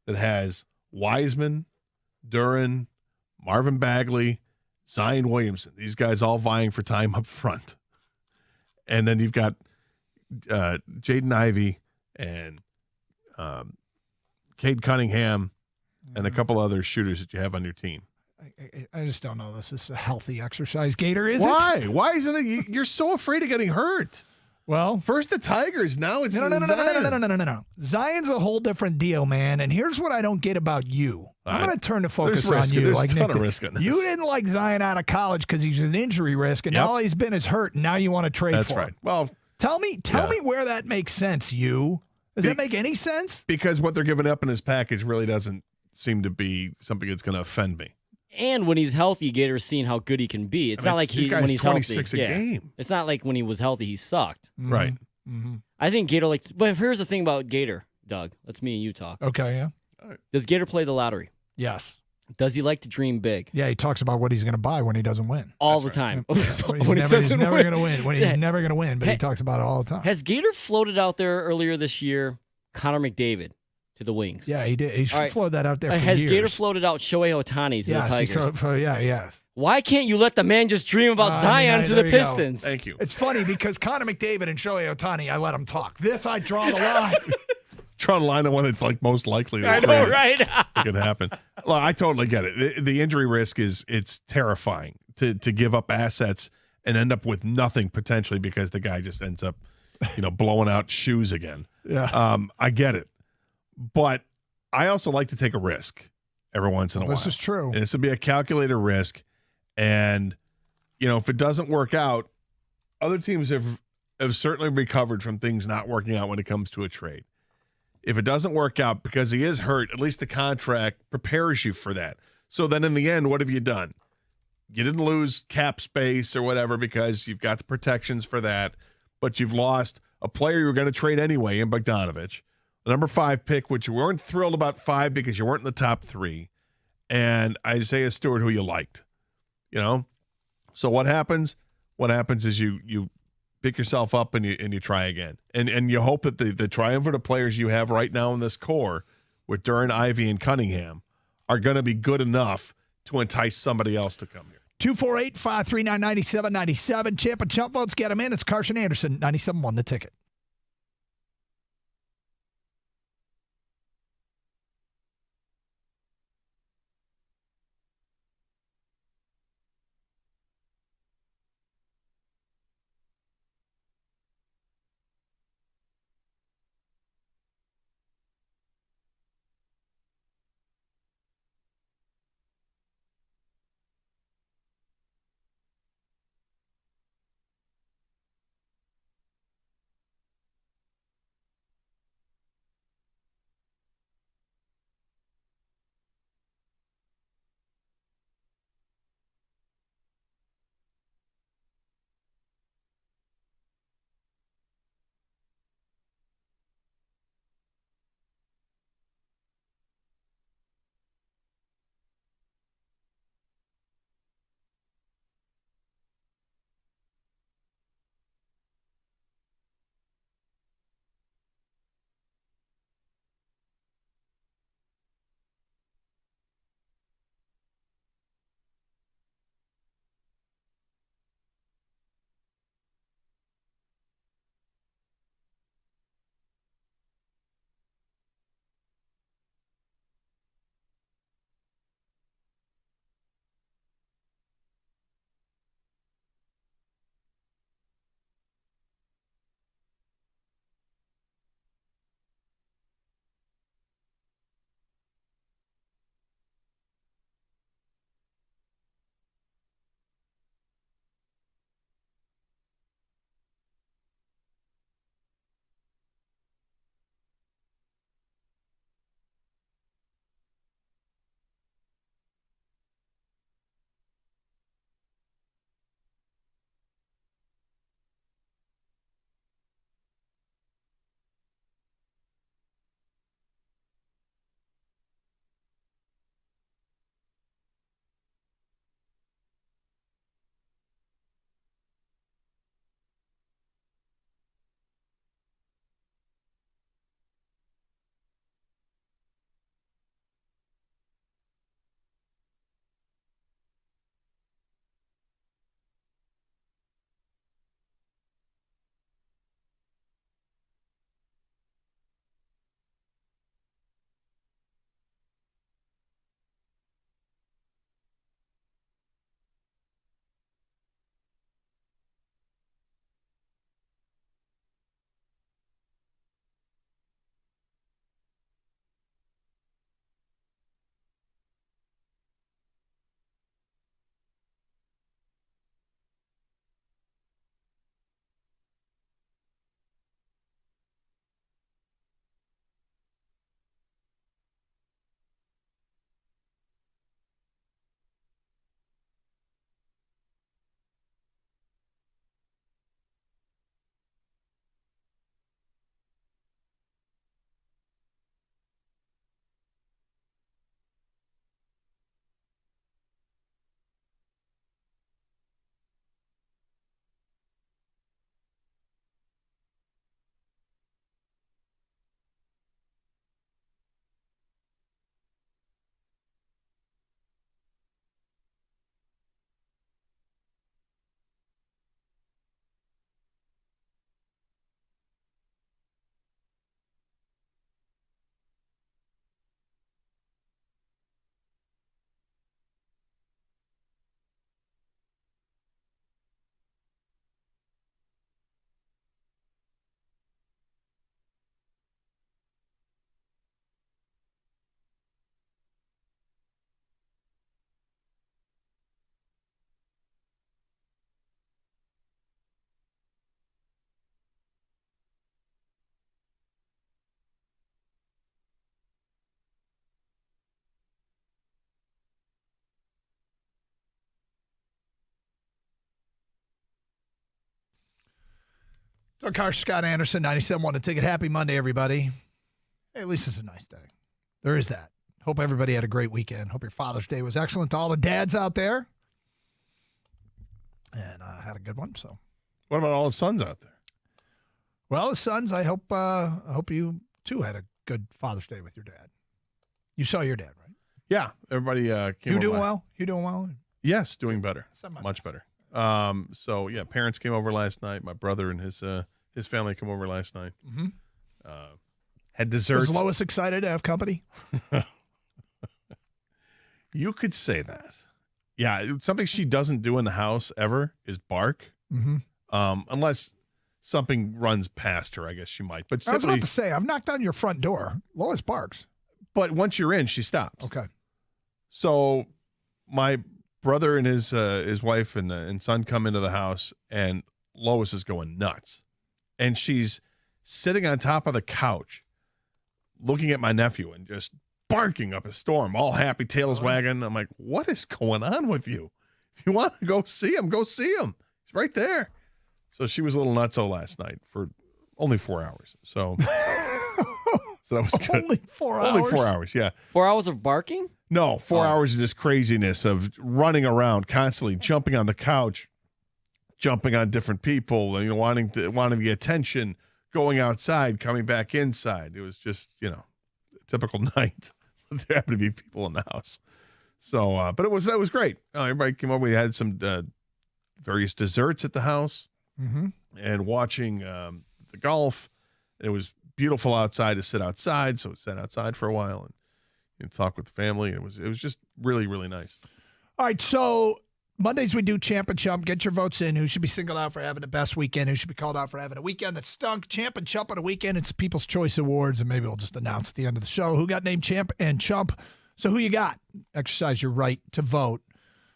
that has Wiseman, Duren, Marvin Bagley, Zion Williamson. These guys all vying for time up front. And then you've got Jaden Ivey and Cade Cunningham and a couple other shooters that you have on your team. I just don't know. This is a healthy exercise, Gator, is it? Why? Why isn't it? You're so afraid of getting hurt. Well, first the Tigers, now it's no. Zion's a whole different deal, man. And here's what I don't get about you. I'm going to turn the focus on you. There's a ton of risk in this. You didn't like Zion out of college because he's an injury risk, and all he's been is hurt, and now you want to trade for him. That's right. Well, tell me where that makes sense, you. Does that make any sense? Because what they're giving up in his package really doesn't seem to be something that's going to offend me. And when he's healthy, Gator's seen how good he can be. It's not like when he's 26 healthy. a game. It's not like when he was healthy, he sucked. Mm-hmm. Right. Mm-hmm. I think Gator but here's the thing about Gator, Doug. Let's me and you talk. Okay, yeah. Does Gator play the lottery? Yes. Does he like to dream big? Yeah, he talks about what he's going to buy when he doesn't win. All the time. When he's never going to win. When he's never going to win, but he talks about it all the time. Has Gator floated out there earlier this year Connor McDavid to the Wings? Yeah, he did. He floated that out there for Has years. Gator floated out Shohei Ohtani to the Tigers? Yes. Why can't you let the man just dream about Zion to the Pistons? Thank you. It's funny because Connor McDavid and Shohei Ohtani, I let them talk. This, I draw the line. Draw the line on one that's like most likely to I know, right? it could happen. Look, I totally get it. The injury risk it's terrifying to give up assets and end up with nothing potentially because the guy just ends up, blowing out shoes again. Yeah. I get it. But I also like to take a risk every once in a while. This is true. And this would be a calculated risk. And, if it doesn't work out, other teams have certainly recovered from things not working out when it comes to a trade. If it doesn't work out because he is hurt, at least the contract prepares you for that. So then in the end, what have you done? You didn't lose cap space or whatever because you've got the protections for that, but you've lost a player you were going to trade anyway in Bogdanovich. The number 5 pick, which you weren't thrilled about 5 because you weren't in the top 3, and Isaiah Stewart, who you liked. So what happens? What happens is you pick yourself up and you try again. And you hope that the triumvirate of players you have right now in this core with Duran, Ivey, and Cunningham are going to be good enough to entice somebody else to come here. 248-539-9797. Champ and Chump votes. Get them in. It's Carson Anderson, 97.1 The Ticket. Doug Karsch, Scott Anderson, 97.1 The Ticket. Happy Monday, everybody. Hey, at least it's a nice day. There is that. Hope everybody had a great weekend. Hope your Father's Day was excellent to all the dads out there. And I had a good one. So, what about all the sons out there? Well, the sons, I hope you too had a good Father's Day with your dad. You saw your dad, right? Yeah, everybody came. You doing well? You doing well? Yes, doing better. Much better. So yeah, parents came over last night. My brother and his family came over last night. Mm-hmm. Had dessert. Was Lois excited to have company? You could say that. Yeah, something she doesn't do in the house ever is bark. Mm-hmm. Unless something runs past her, I guess she might. But I was about to say, I've knocked on your front door. Lois barks. But once you're in, she stops. Okay. So my brother and his wife and son come into the house, and Lois is going nuts. And she's sitting on top of the couch looking at my nephew and just barking up a storm, all happy, tails wagging. I'm like, what is going on with you? If you want to go see him, go see him. He's right there. So she was a little nutso last night for only 4 hours. So that was good. Only 4 hours? Only 4 hours, yeah. 4 hours of barking? No, 4 hours of just craziness of running around, constantly jumping on the couch, jumping on different people, wanting the attention, going outside, coming back inside. It was just, a typical night. There happened to be people in the house. So, but that was great. Everybody came over. We had some various desserts at the house and watching the golf. It was beautiful outside to sit outside. So we sat outside for a while and talk with the family. It was just really, really nice. All right, so Mondays we do Champ and Chump. Get your votes in. Who should be singled out for having the best weekend? Who should be called out for having a weekend that stunk? Champ and Chump on a weekend. It's People's Choice Awards, and maybe we'll just announce at the end of the show who got named Champ and Chump. So who you got? Exercise your right to vote.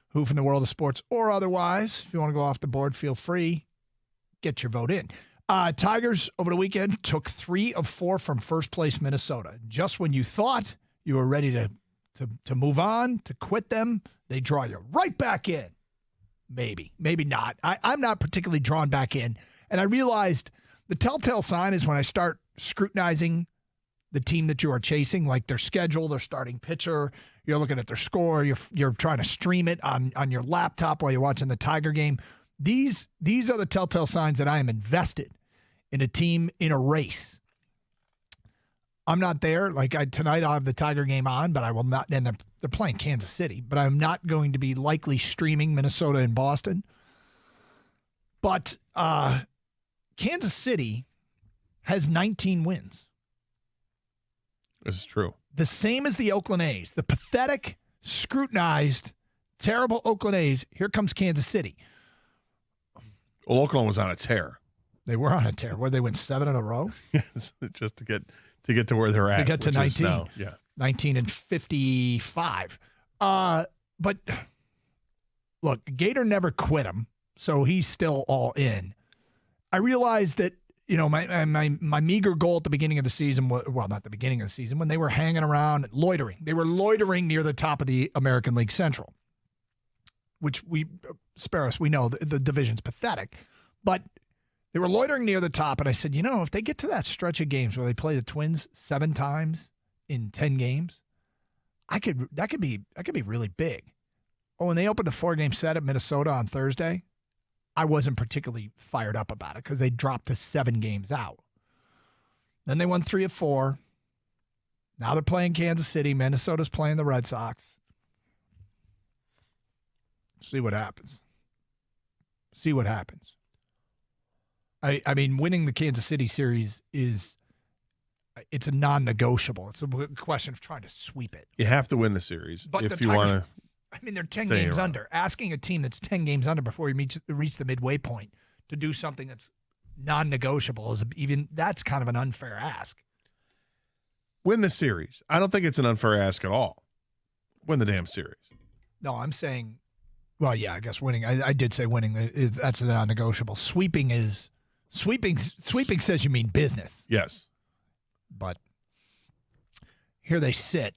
Who from the world of sports or otherwise. If you want to go off the board, feel free. Get your vote in. Tigers over the weekend took 3 of 4 from first place Minnesota. Just when you thought you were ready to move on, to quit them, they draw you right back in. Maybe not. I'm not particularly drawn back in. And I realized the telltale sign is when I start scrutinizing the team that you are chasing, like their schedule, their starting pitcher. You're looking at their score. You're trying to stream it on your laptop while you're watching the Tiger game. These are the telltale signs that I am invested in a team in a race. I'm not there. Tonight I'll have the Tiger game on, but I will not. And they're playing Kansas City, but I'm not going to be likely streaming Minnesota and Boston. But Kansas City has 19 wins. This is true. The same as the Oakland A's. The pathetic, scrutinized, terrible Oakland A's. Here comes Kansas City. Well, Oakland was on a tear. They were on a tear. Where they win 7 in a row? Yes, just to get to where they're at. To get to 19. Now, yeah. 19 and 55. But look, Gator never quit him, so he's still all in. I realized that, my meager goal at the beginning of the season, not the beginning of the season, when they were hanging around, loitering. They were loitering near the top of the American League Central, which we know the division's pathetic. But they were loitering near the top, and I said, if they get to that stretch of games where they play the Twins 7 times in 10 games, that could be really big. Oh, when they opened a 4-game set at Minnesota on Thursday, I wasn't particularly fired up about it because they dropped the 7 games out. Then they won 3 of 4. Now they're playing Kansas City. Minnesota's playing the Red Sox. See what happens. I mean, winning the Kansas City series it's a non-negotiable. It's a question of trying to sweep it. You have to win the series but if you want to. I mean, they're 10 games around. under. Asking a team that's 10 games under before you reach the midway point to do something that's non-negotiable that's kind of an unfair ask. Win the series. I don't think it's an unfair ask at all. Win the damn series. No, I'm saying, well, yeah, I guess winning. I did say winning. That's a non-negotiable. Sweeping says you mean business. Yes. But here they sit.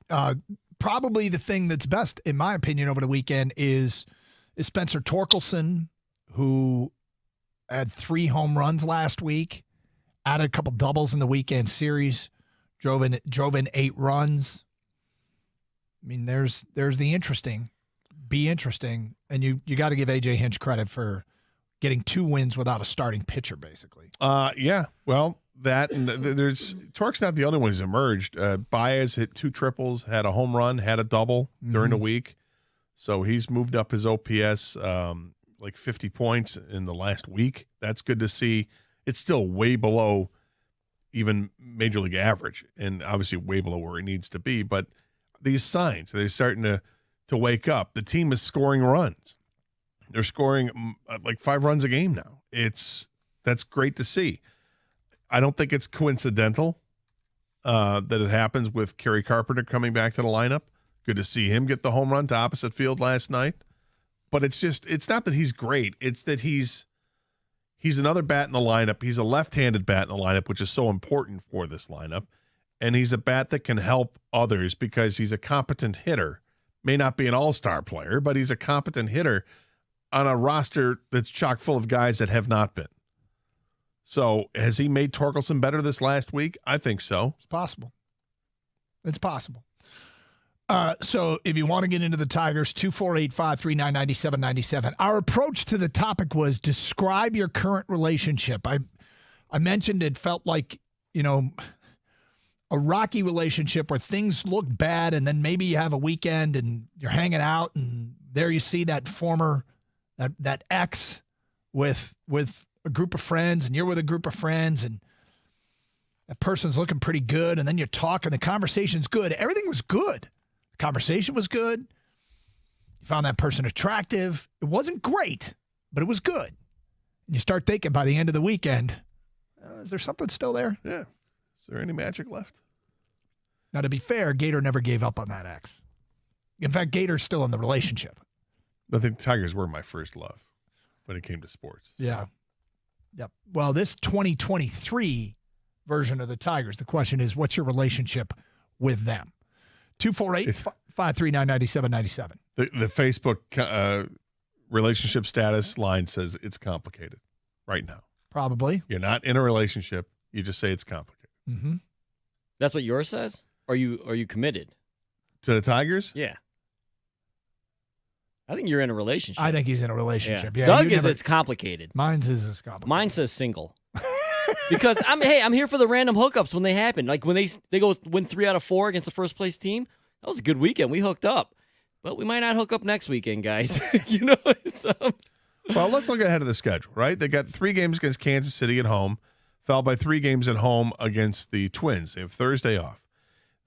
Probably the thing that's best, in my opinion, over the weekend is Spencer Torkelson, who had 3 home runs last week, added a couple doubles in the weekend series, drove in 8 runs. I mean, there's the interesting. Be interesting, and you got to give A.J. Hinch credit for getting 2 wins without a starting pitcher, basically. Yeah. Well, that and there's Tork's not the only one who's emerged. Baez hit 2 triples, had a home run, had a double during the week, so he's moved up his OPS like 50 points in the last week. That's good to see. It's still way below even major league average, and obviously way below where it needs to be. But these signs, they're starting to wake up. The team is scoring runs. They're scoring like 5 runs a game now. That's great to see. I don't think it's coincidental that it happens with Kerry Carpenter coming back to the lineup. Good to see him get the home run to opposite field last night. But it's not that he's great. It's that he's another bat in the lineup. He's a left-handed bat in the lineup, which is so important for this lineup. And he's a bat that can help others because he's a competent hitter. May not be an all-star player, but he's a competent hitter on a roster that's chock full of guys that have not been. So has he made Torkelson better this last week? I think so. It's possible. It's possible. So if you want to get into the Tigers, 248-539-9797. Our approach to the topic was describe your current relationship. I mentioned it felt like, a rocky relationship where things look bad and then maybe you have a weekend and you're hanging out and there you see that former, that ex with a group of friends and you're with a group of friends and that person's looking pretty good and then you're talking, the conversation's good. Everything was good. The conversation was good. You found that person attractive. It wasn't great, but it was good. And you start thinking by the end of the weekend, is there something still there? Yeah. Is there any magic left? Now, to be fair, Gator never gave up on that ex. In fact, Gator's still in the relationship. I think Tigers were my first love when it came to sports. So. Yeah. Yep. Well, this 2023 version of the Tigers, the question is, what's your relationship with them? 248-539-9797. The Facebook relationship status line says it's complicated right now. Probably. You're not in a relationship. You just say it's complicated. Mm-hmm. That's what yours says? Are you committed? To the Tigers? Yeah. I think you're in a relationship. I think he's in a relationship. Yeah. Doug it's complicated. Mine's is as complicated. Mine says single. Because I'm here for the random hookups when they happen. Like when they go win 3 out of 4 against the first place team. That was a good weekend. We hooked up. But we might not hook up next weekend, guys. Well, let's look ahead of the schedule, right? They got 3 games against Kansas City at home, fell by 3 games at home against the Twins. They have Thursday off.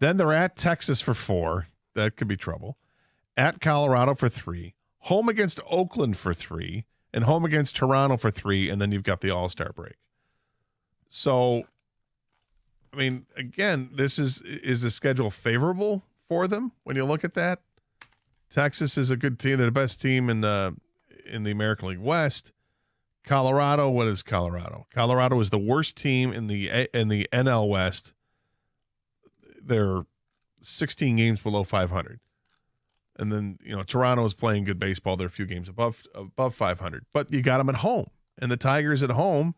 Then they're at Texas for 4. That could be trouble. At Colorado for 3. Home against Oakland for 3. And home against Toronto for 3. And then you've got the All-Star break. So, I mean, again, is the schedule favorable for them when you look at that? Texas is a good team. They're the best team in the American League West. Colorado, what is Colorado? Colorado is the worst team in the NL West. They're 16 games below 500. And then, Toronto is playing good baseball. They're a few games above 500. But you got them at home. And the Tigers at home,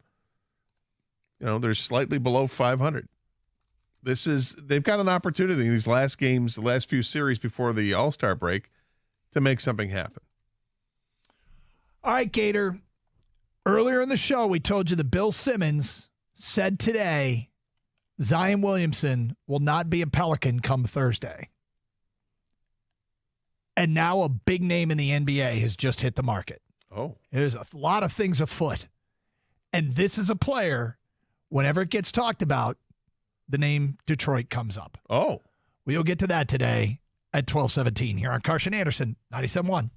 they're slightly below 500. They've got an opportunity in these last games, the last few series before the All-Star break, to make something happen. All right, Gator. Earlier in the show, we told you that Bill Simmons said today Zion Williamson will not be a Pelican come Thursday. And now a big name in the NBA has just hit the market. Oh. There's a lot of things afoot. And this is a player, whenever it gets talked about, the name Detroit comes up. Oh. We'll get to that today at 12:17 here on Karsch and Anderson, 97.1.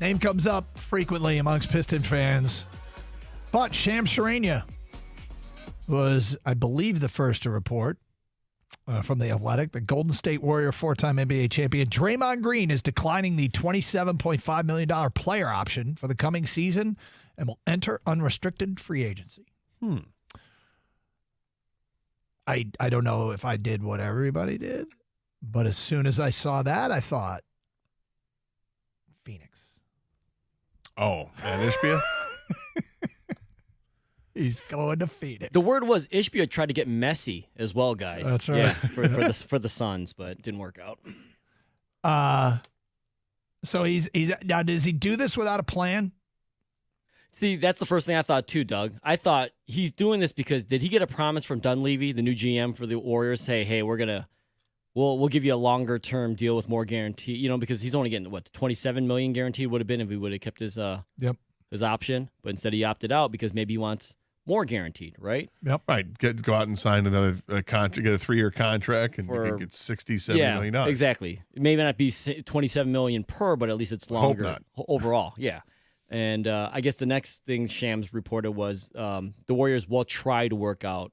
Name comes up frequently amongst Piston fans. But Shams Charania was, I believe, the first to report from The Athletic. The Golden State Warrior, 4-time NBA champion Draymond Green is declining the $27.5 million player option for the coming season and will enter unrestricted free agency. I don't know if I did what everybody did, but as soon as I saw that, I thought, Phoenix. Oh, and Ishbia? He's going to Phoenix. The word was Ishbia tried to get messy as well, guys. That's right. Yeah, for the Suns, but it didn't work out. So he's now, does he do this without a plan? See, that's the first thing I thought too, Doug. I thought he's doing this because did he get a promise from Dunleavy, the new GM for the Warriors, say, "Hey, we'll give you a longer term deal with more guarantee," because he's only getting what, $27 million guaranteed would have been if he would have kept his his option, but instead he opted out because maybe he wants more guaranteed, right? Yep. Right. Go out and sign another contract, get a 3-year contract, and you can get $67 million. Exactly. It may not be $27 million per, but at least it's longer overall. Yeah. And I guess the next thing Shams reported was the Warriors will try to work out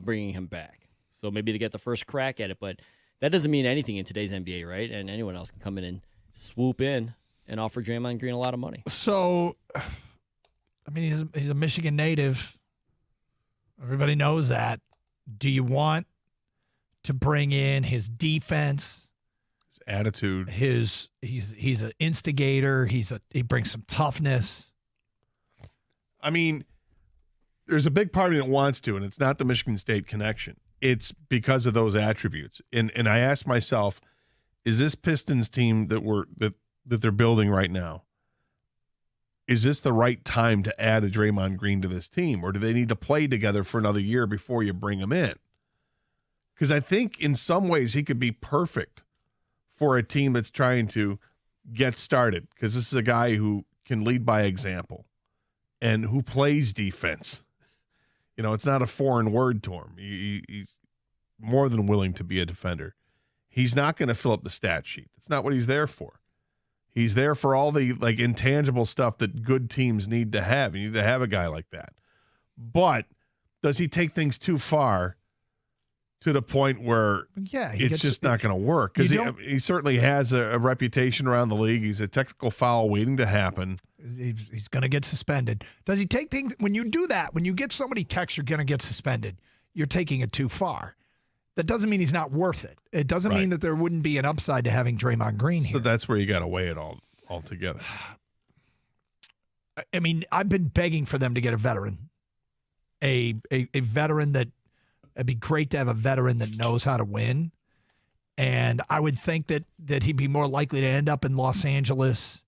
bringing him back. So maybe to get the first crack at it, but that doesn't mean anything in today's NBA, right? And anyone else can come in and swoop in and offer Draymond Green a lot of money. So, I mean, he's a Michigan native. Everybody knows that. Do you want to bring in his defense, his attitude? He's an instigator. He brings some toughness. I mean, there's a big part of me that wants to, and it's not the Michigan State connection. It's because of those attributes. And I asked myself, is this Pistons team that they're building right now, is this the right time to add a Draymond Green to this team, or do they need to play together for another year before you bring him in? Because I think in some ways he could be perfect for a team that's trying to get started, because this is a guy who can lead by example and who plays defense. It's not a foreign word to him. He's more than willing to be a defender. He's not going to fill up the stat sheet. That's not what he's there for. He's there for all the intangible stuff that good teams need to have. You need to have a guy like that. But does he take things too far to the point where it's just not going to work? Because he certainly has a reputation around the league. He's a technical foul waiting to happen. He's going to get suspended. Does he take things – when you do that, when you get somebody text you're going to get suspended, you're taking it too far. That doesn't mean he's not worth it. It doesn't mean that there wouldn't be an upside to having Draymond Green here. So that's where you got to weigh it all together. I mean, I've been begging for them to get a veteran, a veteran that it'd be great to have a veteran that knows how to win. And I would think that he'd be more likely to end up in Los Angeles,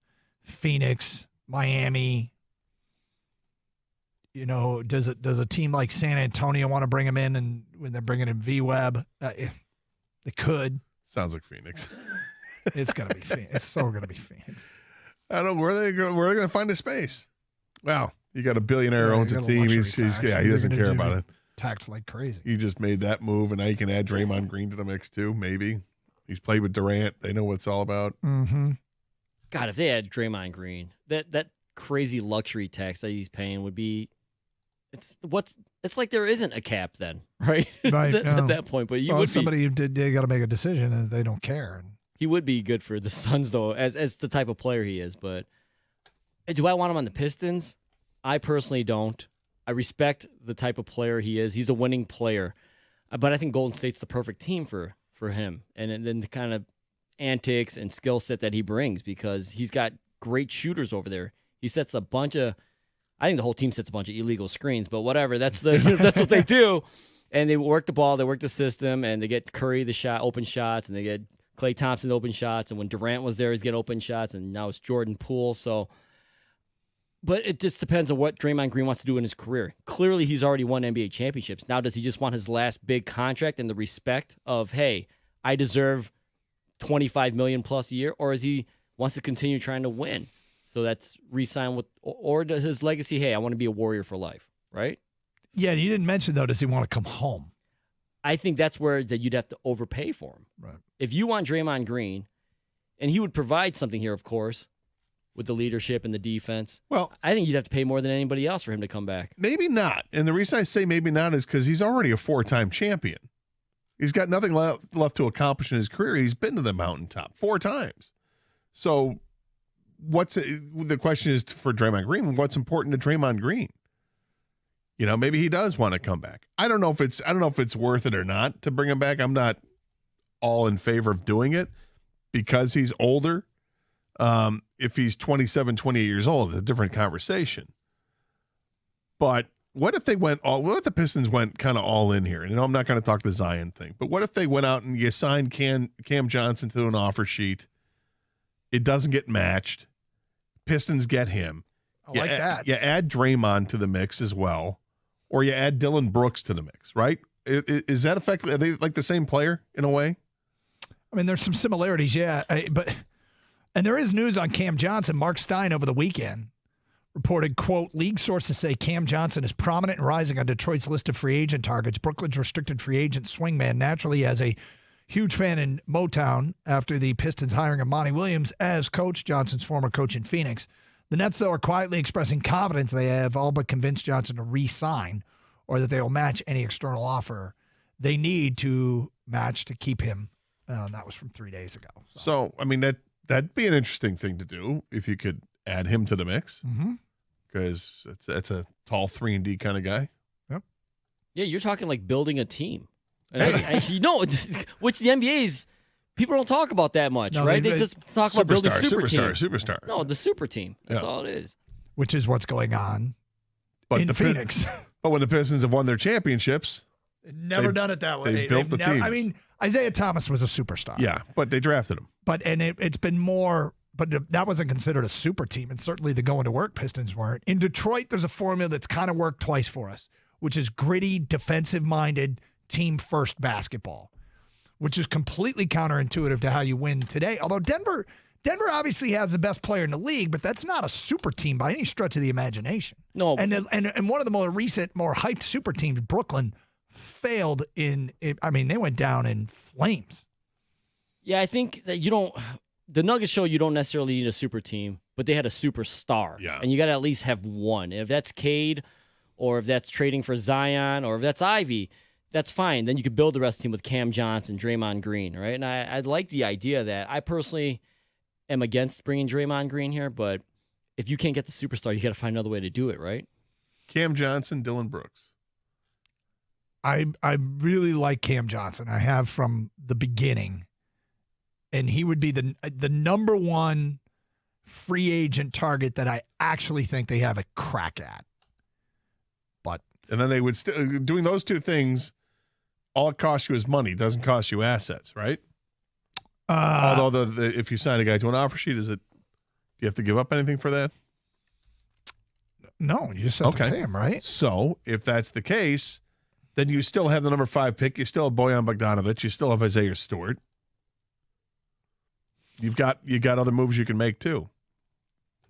Phoenix, Miami. Does a team like San Antonio want to bring him in, and when they're bringing in V-Web, they could. Sounds like Phoenix. It's going to be Phoenix. It's so going to be Phoenix. I don't know where are they going to find a space. Wow, you got a billionaire owns a team. He doesn't care about it. Taxed like crazy. You just made that move, and now you can add Draymond Green to the mix too. Maybe he's played with Durant. They know what it's all about. Mm-hmm. God, if they had Draymond Green, that crazy luxury tax that he's paying would be. It's like there isn't a cap then, right? Right. At that point, but somebody they got to make a decision, and they don't care. He would be good for the Suns though, as the type of player he is. But do I want him on the Pistons? I personally don't. I respect the type of player he is. He's a winning player, but I think Golden State's the perfect team for him, and then the kind of antics and skill set that he brings, because he's got great shooters over there. He sets a bunch of. I think the whole team sets a bunch of illegal screens, but whatever. That's what they do, and they work the ball, they work the system, and they get Curry open shots, and they get Klay Thompson open shots. And when Durant was there, he's getting open shots, and now it's Jordan Poole. So, but it just depends on what Draymond Green wants to do in his career. Clearly, he's already won NBA championships. Now, does he just want his last big contract and the respect of, hey, I deserve $25 million plus a year, or is he wants to continue trying to win? So that's re-sign with, or does his legacy, hey, I want to be a Warrior for life, right? Yeah, you didn't mention, though, does he want to come home? I think that's where that you'd have to overpay for him. Right. If you want Draymond Green, and he would provide something here, of course, with the leadership and the defense. Well, I think you'd have to pay more than anybody else for him to come back. Maybe not. And the reason I say maybe not is because he's already a 4-time champion. He's got nothing left to accomplish in his career. He's been to the mountaintop 4 times. So the question is for Draymond Green, what's important to Draymond Green? You know, maybe he does want to come back. I don't know if it's worth it or not to bring him back. I'm not all in favor of doing it because he's older. If he's 27, 28 years old, it's a different conversation. But what if the Pistons went kind of all in here? And I'm not going to talk the Zion thing, but what if they went out and you signed Cam Johnson to an offer sheet? It doesn't get matched. Pistons get him. I like that. You add Draymond to the mix as well, or you add Dillon Brooks to the mix, right? Is that effective? Are they like the same player in a way? I mean, there's some similarities, yeah. And there is news on Cam Johnson. Mark Stein over the weekend reported, quote, league sources say Cam Johnson is prominent and rising on Detroit's list of free agent targets. Brooklyn's restricted free agent swingman naturally has a huge fan in Motown after the Pistons hiring of Monty Williams as coach, Johnson's former coach in Phoenix. The Nets, though, are quietly expressing confidence they have all but convinced Johnson to re-sign or that they will match any external offer they need to match to keep him. And that was from 3 days ago. So I mean, that'd be an interesting thing to do if you could add him to the mix because that's a tall 3-and-D kind of guy. Yep. Yeah, you're talking like building a team. And which the NBA's people don't talk about that much, right? They just talk about building superstar. No, the super team. That's all it is. Which is what's going on in Phoenix. But when the Pistons have won their championships, never done it that way. They built the team. I mean, Isaiah Thomas was a superstar. Yeah, but they drafted him. It's been more. But that wasn't considered a super team, and certainly the going to work Pistons weren't. In Detroit, there's a formula that's kind of worked twice for us, which is gritty, defensive-minded, team-first basketball, which is completely counterintuitive to how you win today. Although Denver obviously has the best player in the league, but that's not a super team by any stretch of the imagination. No. And one of the more recent, more hyped super teams, Brooklyn, failed they went down in flames. Yeah, I think that the Nuggets show you don't necessarily need a super team, but they had a superstar. Yeah. And you got to at least have one. If that's Cade, or if that's trading for Zion, or if that's Ivy, that's fine. Then you could build the rest of the team with Cam Johnson, Draymond Green, right? And I'd like the idea that I personally am against bringing Draymond Green here, but if you can't get the superstar, you got to find another way to do it, right? Cam Johnson, Dillon Brooks. I really like Cam Johnson. I have from the beginning. And he would be the number one free agent target that I actually think they have a crack at. And then they would doing those two things, all it costs you is money. It doesn't cost you assets, right? Although if you sign a guy to an offer sheet, do you have to give up anything for that? No, you just have to pay him, right? So if that's the case, then you still have the number 5 pick. You still have Bojan Bogdanović. You still have Isaiah Stewart. You got other moves you can make too.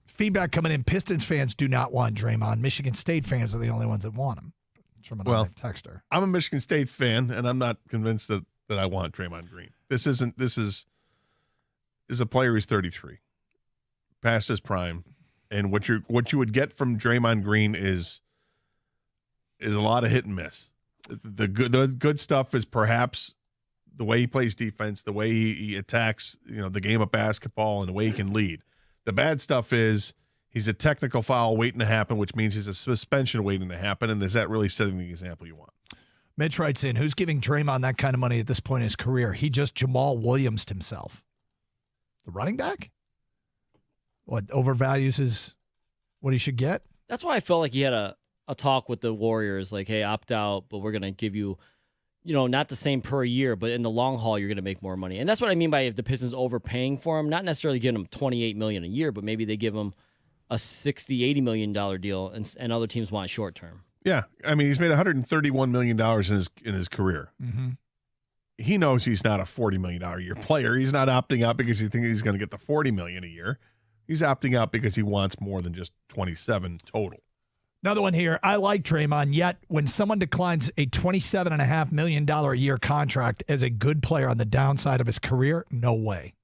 Feedback coming in: Pistons fans do not want Draymond. Michigan State fans are the only ones that want him. It's from another texter. I'm a Michigan State fan, and I'm not convinced that I want Draymond Green. This is a player who's 33, past his prime, and what you would get from Draymond Green is a lot of hit and miss. The good stuff is perhaps the way he plays defense, the way he attacks, the game of basketball, and the way he can lead. The bad stuff is he's a technical foul waiting to happen, which means he's a suspension waiting to happen. And is that really setting the example you want? Mitch writes in, who's giving Draymond that kind of money at this point in his career? He just Jamal Williams'd himself. The running back? What, overvalues what he should get? That's why I felt like he had a talk with the Warriors, like, hey, opt out, but we're going to give you, not the same per year, but in the long haul, you're going to make more money. And that's what I mean by if the Pistons overpaying for him, not necessarily giving him $28 million a year, but maybe they give him a $60, $80 million deal, and other teams want short term. Yeah, I mean, he's made $131 million in his career. Mm-hmm. He knows he's not a $40 million a year player. He's not opting out because he thinks he's going to get the $40 million a year. He's opting out because he wants more than just 27 total. Another one here. I like Draymond, yet when someone declines a $27.5 million a year contract as a good player on the downside of his career, no way.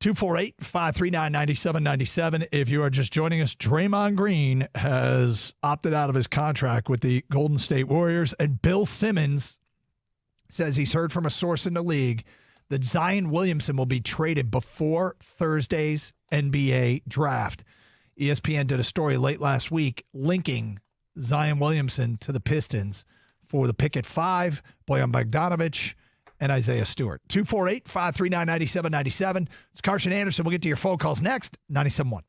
248-539-9797. If you are just joining us, Draymond Green has opted out of his contract with the Golden State Warriors, and Bill Simmons says he's heard from a source in the league that Zion Williamson will be traded before Thursday's NBA draft. ESPN did a story late last week linking Zion Williamson to the Pistons for the pick at 5, Bojan Bogdanovic, and Isaiah Stewart. 248-539-9797. It's Carson Anderson. We'll get to your phone calls next. 97.1.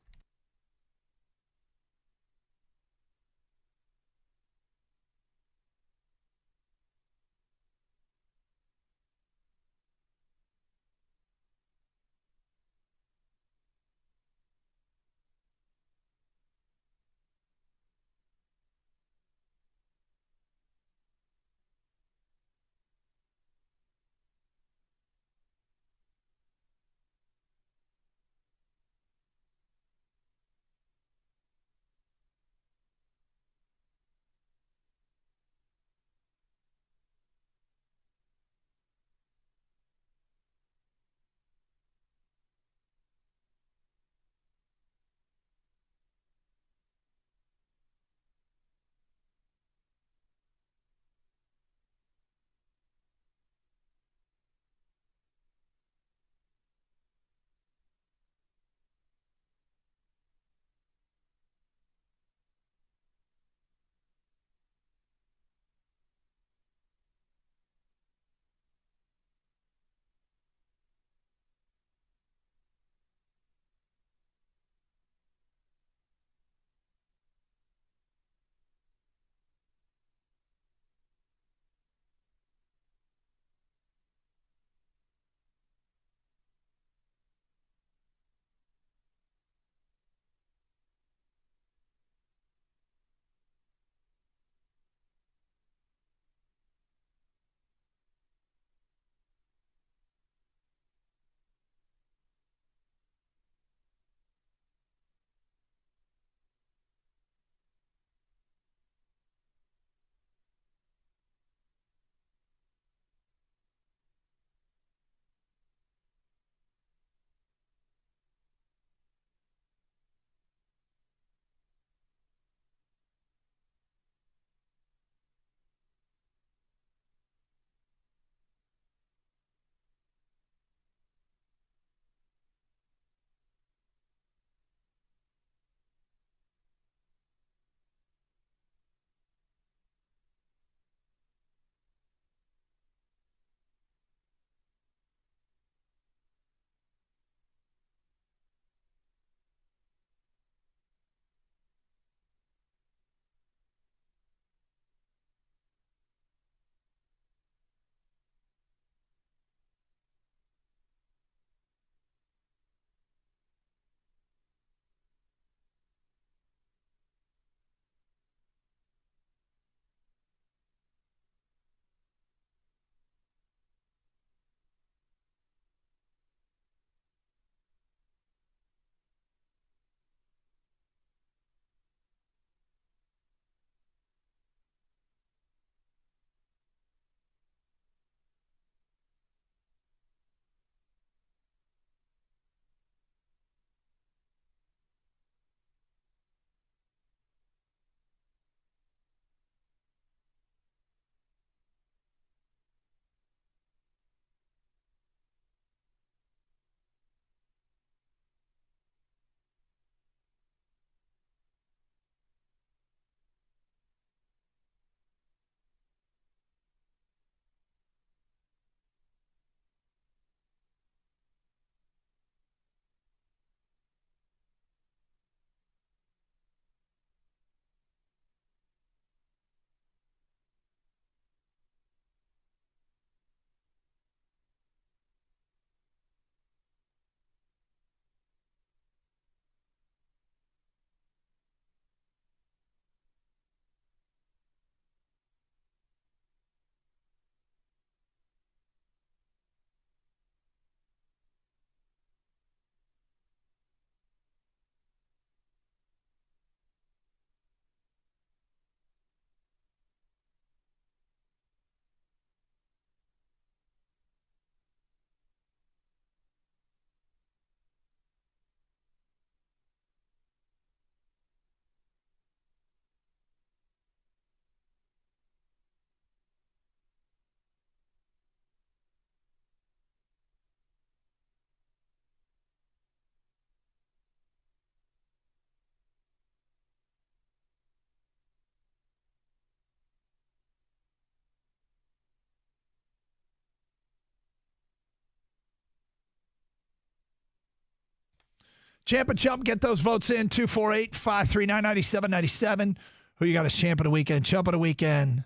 Champ and Chump, get those votes in. 248-539-9797. Who you got as champ of the weekend? Chump of the weekend.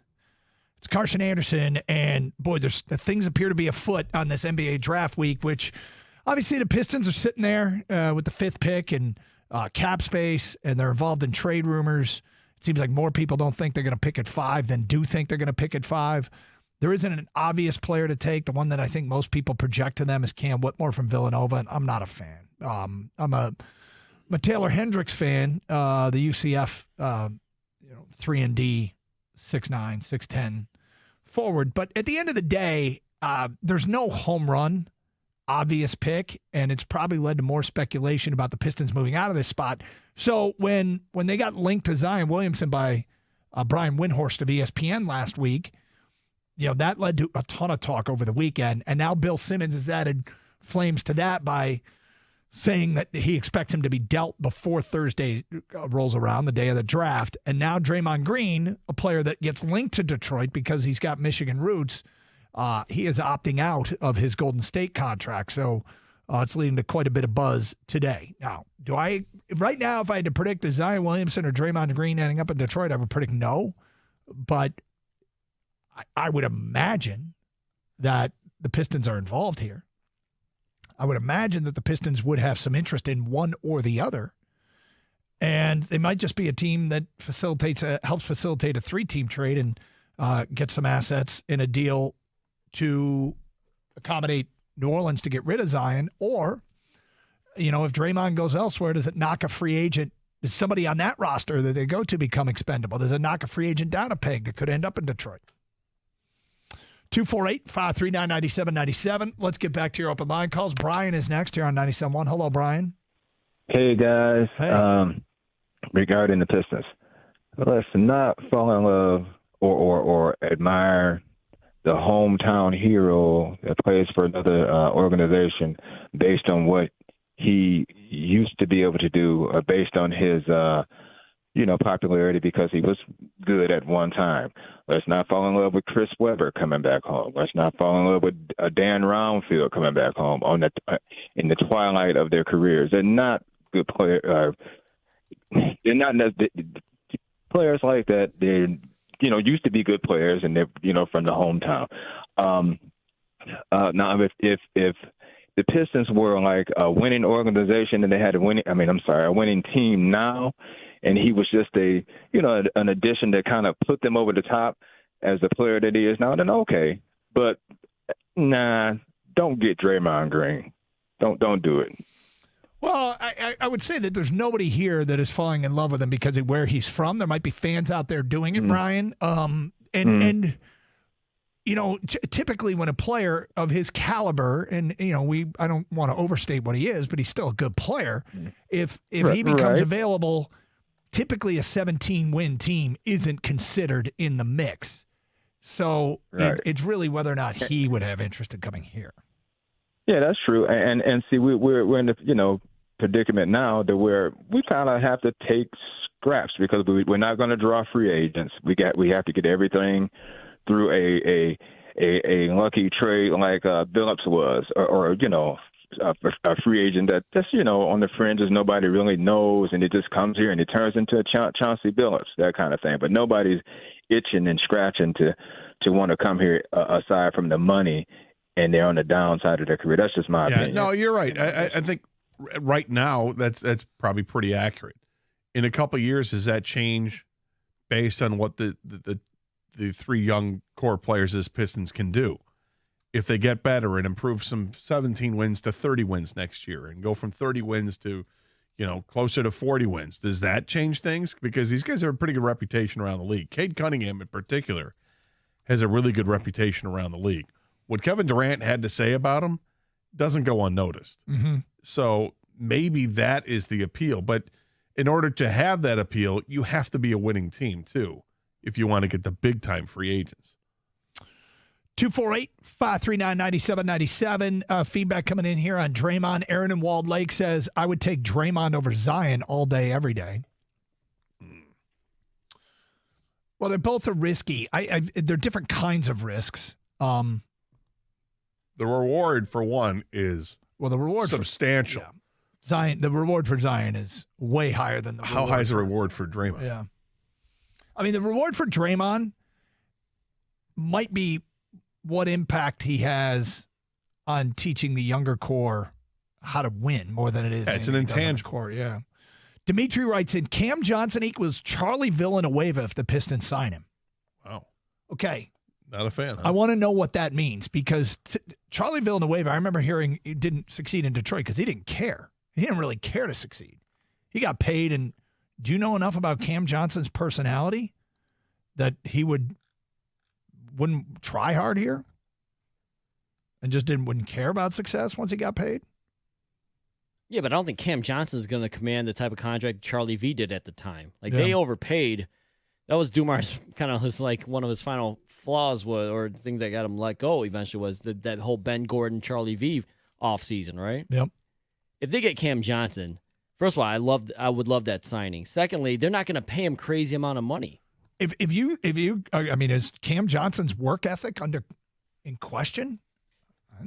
It's Carson Anderson. And, boy, things appear to be afoot on this NBA draft week, which obviously the Pistons are sitting there with the 5th pick and cap space, and they're involved in trade rumors. It seems like more people don't think they're going to pick at 5 than do think they're going to pick at 5. There isn't an obvious player to take. The one that I think most people project to them is Cam Whitmore from Villanova, and I'm not a fan. I'm a Taylor Hendricks fan, the UCF 3-and-D, 6'9", 6'10" forward. But at the end of the day, there's no home run obvious pick, and it's probably led to more speculation about the Pistons moving out of this spot. So when they got linked to Zion Williamson by Brian Windhorst of ESPN last week, that led to a ton of talk over the weekend. And now Bill Simmons has added flames to that by saying that he expects him to be dealt before Thursday rolls around, the day of the draft. And now Draymond Green, a player that gets linked to Detroit because he's got Michigan roots, he is opting out of his Golden State contract. So it's leading to quite a bit of buzz today. Now, right now, if I had to predict is Zion Williamson or Draymond Green ending up in Detroit, I would predict no. But I would imagine that the Pistons are involved here. I would imagine that the Pistons would have some interest in one or the other. And they might just be a team that helps facilitate a 3-team trade and get some assets in a deal to accommodate New Orleans to get rid of Zion. Or, if Draymond goes elsewhere, does it knock a free agent? Does somebody on that roster that they go to become expendable? Does it knock a free agent down a peg that could end up in Detroit? 248-539-9797. Let's get back to your open line calls. Brian is next here on 97.1. Hello, Brian. Hey, guys. Hey. Regarding the Pistons, let's not fall in love or admire the hometown hero that plays for another organization based on what he used to be able to do, based on his popularity because he was good at one time. Let's not fall in love with Chris Webber coming back home. Let's not fall in love with Dan Roundfield coming back home in the twilight of their careers. They're not good players. They're not players like that. They used to be good players, and they're from the hometown. Now, if the Pistons were like a winning organization and they had a winning team now, and he was just an addition that kind of put them over the top as the player that he is now, then okay. But nah, don't get Draymond Green. Don't do it. Well, I would say that there's nobody here that is falling in love with him because of where he's from. There might be fans out there doing it, Brian. Typically when a player of his caliber, and I don't want to overstate what he is, but he's still a good player. If he becomes available, typically a 17-win team isn't considered in the mix. So it's really whether or not he would have interest in coming here. Yeah, that's true. And see, we're in the predicament now that we kind of have to take scraps because we're not going to draw free agents. We have to get everything through a lucky trade like Billups was, or a free agent that just on the fringes nobody really knows, and it just comes here and it turns into a Chauncey Billups, that kind of thing. But nobody's itching and scratching to want to come here aside from the money, and they're on the downside of their career. That's just my opinion. No, you're right. I think right now that's probably pretty accurate. In a couple of years, does that change based on what the 3 young core players as Pistons can do? If they get better and improve some 17 wins to 30 wins next year and go from 30 wins to, closer to 40 wins, does that change things? Because these guys have a pretty good reputation around the league. Cade Cunningham in particular has a really good reputation around the league. What Kevin Durant had to say about him doesn't go unnoticed. Mm-hmm. So maybe that is the appeal. But in order to have that appeal, you have to be a winning team too, if you want to get the big-time free agents. 248-539-9797. Feedback coming in here on Draymond. Aaron in Walled Lake says, I would take Draymond over Zion all day, every day. Well, they both are risky. They're different kinds of risks. The reward for one is the reward substantial. Zion, the reward for Zion is way higher than the How high is the reward for Draymond? Yeah. I mean, the reward for Draymond might be what impact he has on teaching the younger core how to win more than it is. Yeah, it's an intangible core. Yeah. Dimitri writes in, Cam Johnson equals Charlie Villanueva if the Pistons sign him. Wow. Okay. Not a fan. Huh? I want to know what that means because Charlie Villanueva, I remember hearing he didn't succeed in Detroit because he didn't care. He didn't really care to succeed. He got paid. And do you know enough about Cam Johnson's personality that he wouldn't try hard here and just wouldn't care about success once he got paid? Yeah, but I don't think Cam Johnson is going to command the type of contract Charlie V did at the time. Like, Yeah. they overpaid. That was Dumar's kind of one of his final flaws or things that got him let go eventually was that whole Ben Gordon, Charlie V offseason, right? Yep. If they get Cam Johnson, first of all, I would love that signing. Secondly, they're not going to pay him crazy amount of money. If you, I mean, is Cam Johnson's work ethic in question?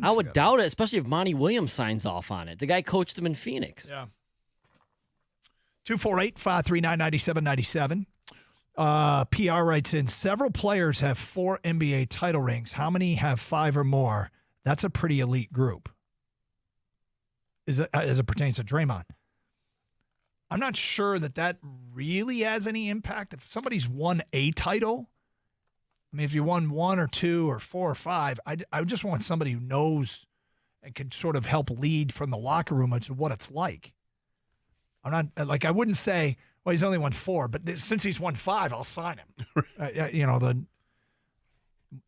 I would doubt it, especially if Monty Williams signs off on it. The guy coached him in Phoenix. Yeah. 248-539-9797. PR writes in, several players have 4 NBA title rings. How many have 5 or more? That's a pretty elite group. As it pertains to Draymond. I'm not sure that really has any impact. If somebody's won a title, I mean, if you won 1 or 2 or 4 or 5, I just want somebody who knows and can sort of help lead from the locker room as to what it's like. I'm not like I wouldn't say, well, he's only won 4, but since he's won 5, I'll sign him.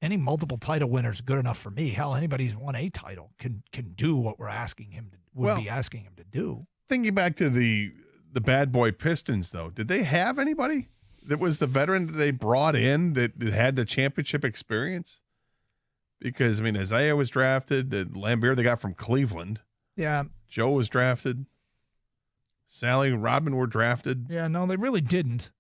Any multiple title winner is good enough for me. Hell, anybody who's won a title can do what we're asking him be asking him to do. Thinking back to the bad boy Pistons, though, did they have anybody that was the veteran that they brought in that had the championship experience? Because, I mean, Isaiah was drafted, Lambeer they got from Cleveland. Yeah. Joe was drafted. Sally and Rodman were drafted. Yeah, no, they really didn't.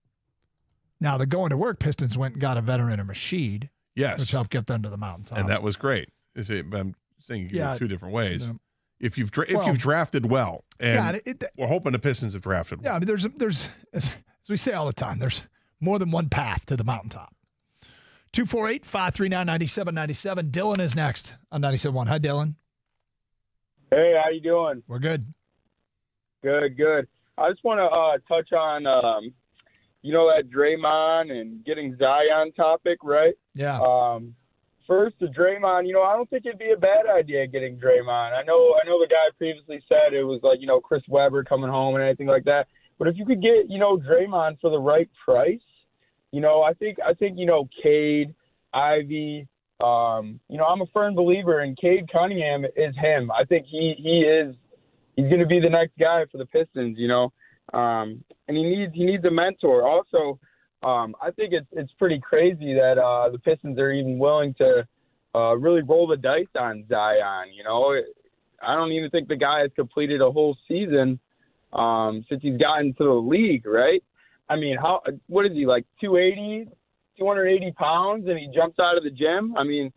Now, the going to work Pistons went and got a veteran in Rashid. Yes. Which helped get them to the mountaintop. And that was great. I'm saying you can do it 2 different ways. Yeah. If you've drafted well, and we're hoping the Pistons have drafted well. Yeah, I mean, there's as we say all the time, there's more than one path to the mountaintop. 248-539-9797. Dylan is next on 97.1. Hi, Dylan. Hey, how you doing? We're good. Good. I just want to touch on, that Draymond and getting Zion topic, right? Yeah. First, to Draymond, I don't think it'd be a bad idea getting Draymond. I know the guy previously said it was like, Chris Webber coming home and anything like that. But if you could get, Draymond for the right price, I think Cade, Ivy, I'm a firm believer in Cade Cunningham is him. I think he's going to be the next guy for the Pistons, and he needs a mentor. Also, I think it's pretty crazy that the Pistons are even willing to really roll the dice on Zion. I don't even think the guy has completed a whole season since he's gotten to the league, right? I mean, what is he, like 280 pounds, and he jumps out of the gym? I mean,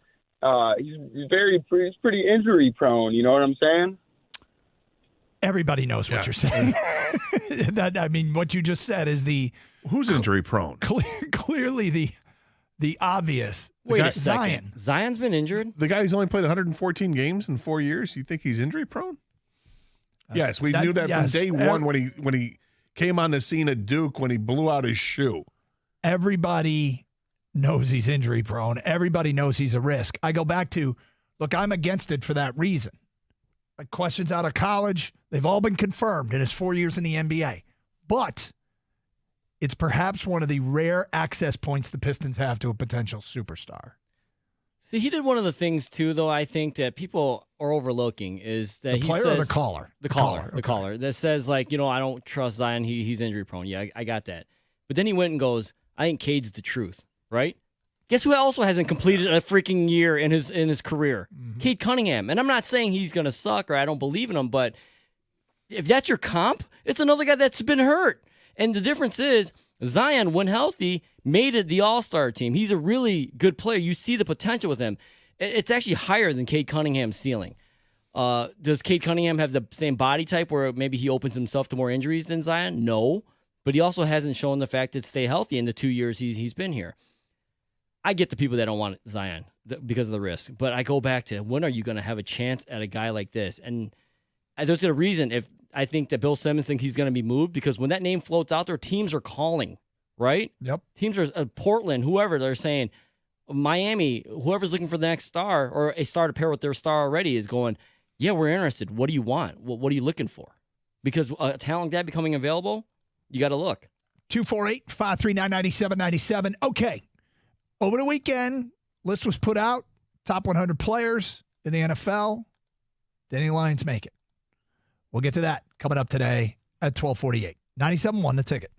he's pretty injury prone. You know what I'm saying? Everybody knows what you're saying. What you just said is who's injury prone? Clearly the obvious. Wait a second. Zion's been injured? The guy who's only played 114 games in 4 years, you think he's injury prone? Yes, we knew that from day one when he came on the scene at Duke when he blew out his shoe. Everybody knows he's injury prone. Everybody knows he's a risk. I go back to, look, I'm against it for that reason. Questions out of college, they've all been confirmed in his 4 years in the NBA. But it's perhaps one of the rare access points the Pistons have to a potential superstar. See, he did one of the things, too, though, I think that people are overlooking is that the player or the caller? The caller that says, I don't trust Zion. He's injury prone. Yeah, I got that. But then he went and goes, I think Cade's the truth, right? Guess who also hasn't completed a freaking year in his career? Mm-hmm. Cade Cunningham. And I'm not saying he's going to suck or I don't believe in him, but if that's your comp, it's another guy that's been hurt. And the difference is Zion, when healthy, made it the All-Star team. He's a really good player. You see the potential with him. It's actually higher than Cade Cunningham's ceiling. Does Cade Cunningham have the same body type where maybe he opens himself to more injuries than Zion? No. But he also hasn't shown the fact to stay healthy in the 2 years he's been here. I get the people that don't want Zion because of the risk. But I go back to, when are you going to have a chance at a guy like this? And there's a reason if I think that Bill Simmons thinks he's going to be moved, because when that name floats out there, teams are calling, right? Yep. Teams are, Portland, whoever, they're saying, Miami, whoever's looking for the next star or a star to pair with their star already is going, yeah, we're interested. What do you want? What are you looking for? Because a talent guy becoming available, you got to look. 248-539-9797. Okay. Over the weekend, list was put out. Top 100 players in the NFL. Did any Lions make it? We'll get to that coming up today at 12:48. 97.1 The Ticket.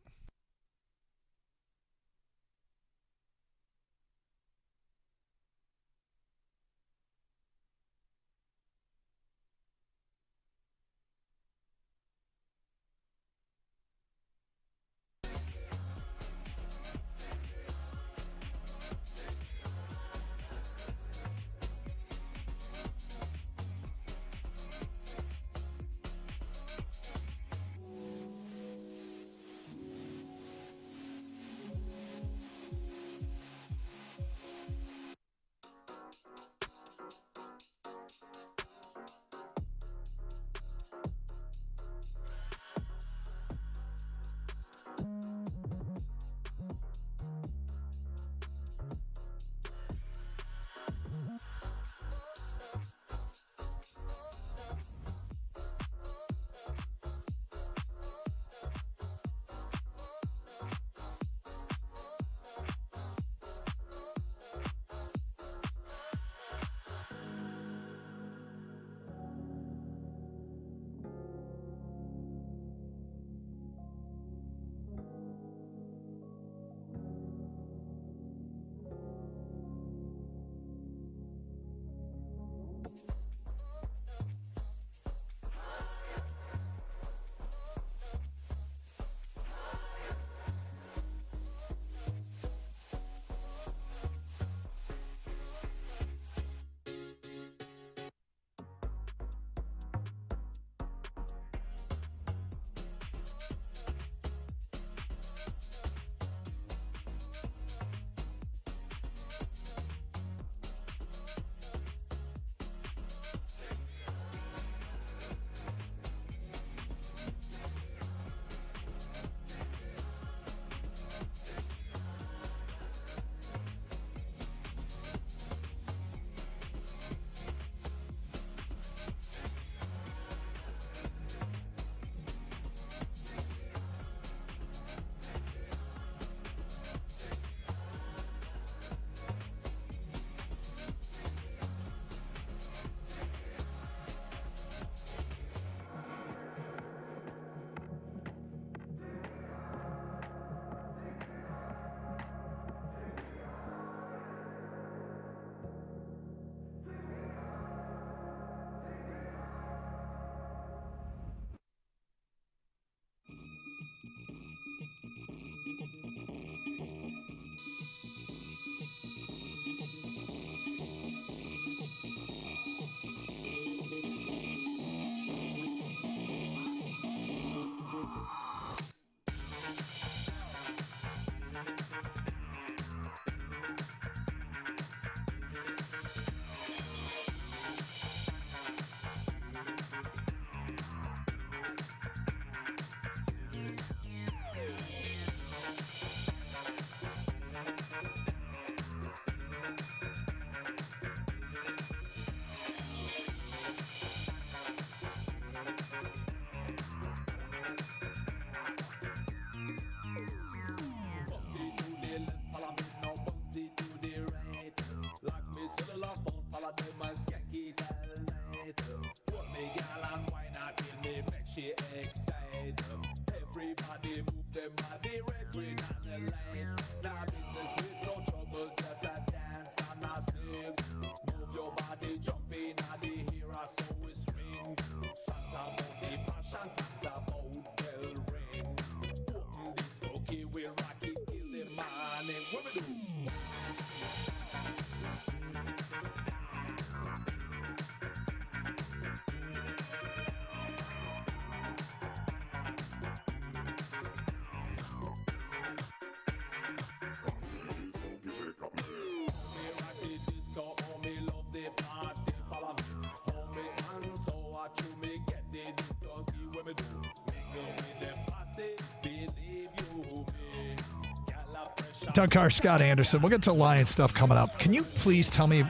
Doug Carr, Scott Anderson. We'll get to Lions stuff coming up. Can you please tell me,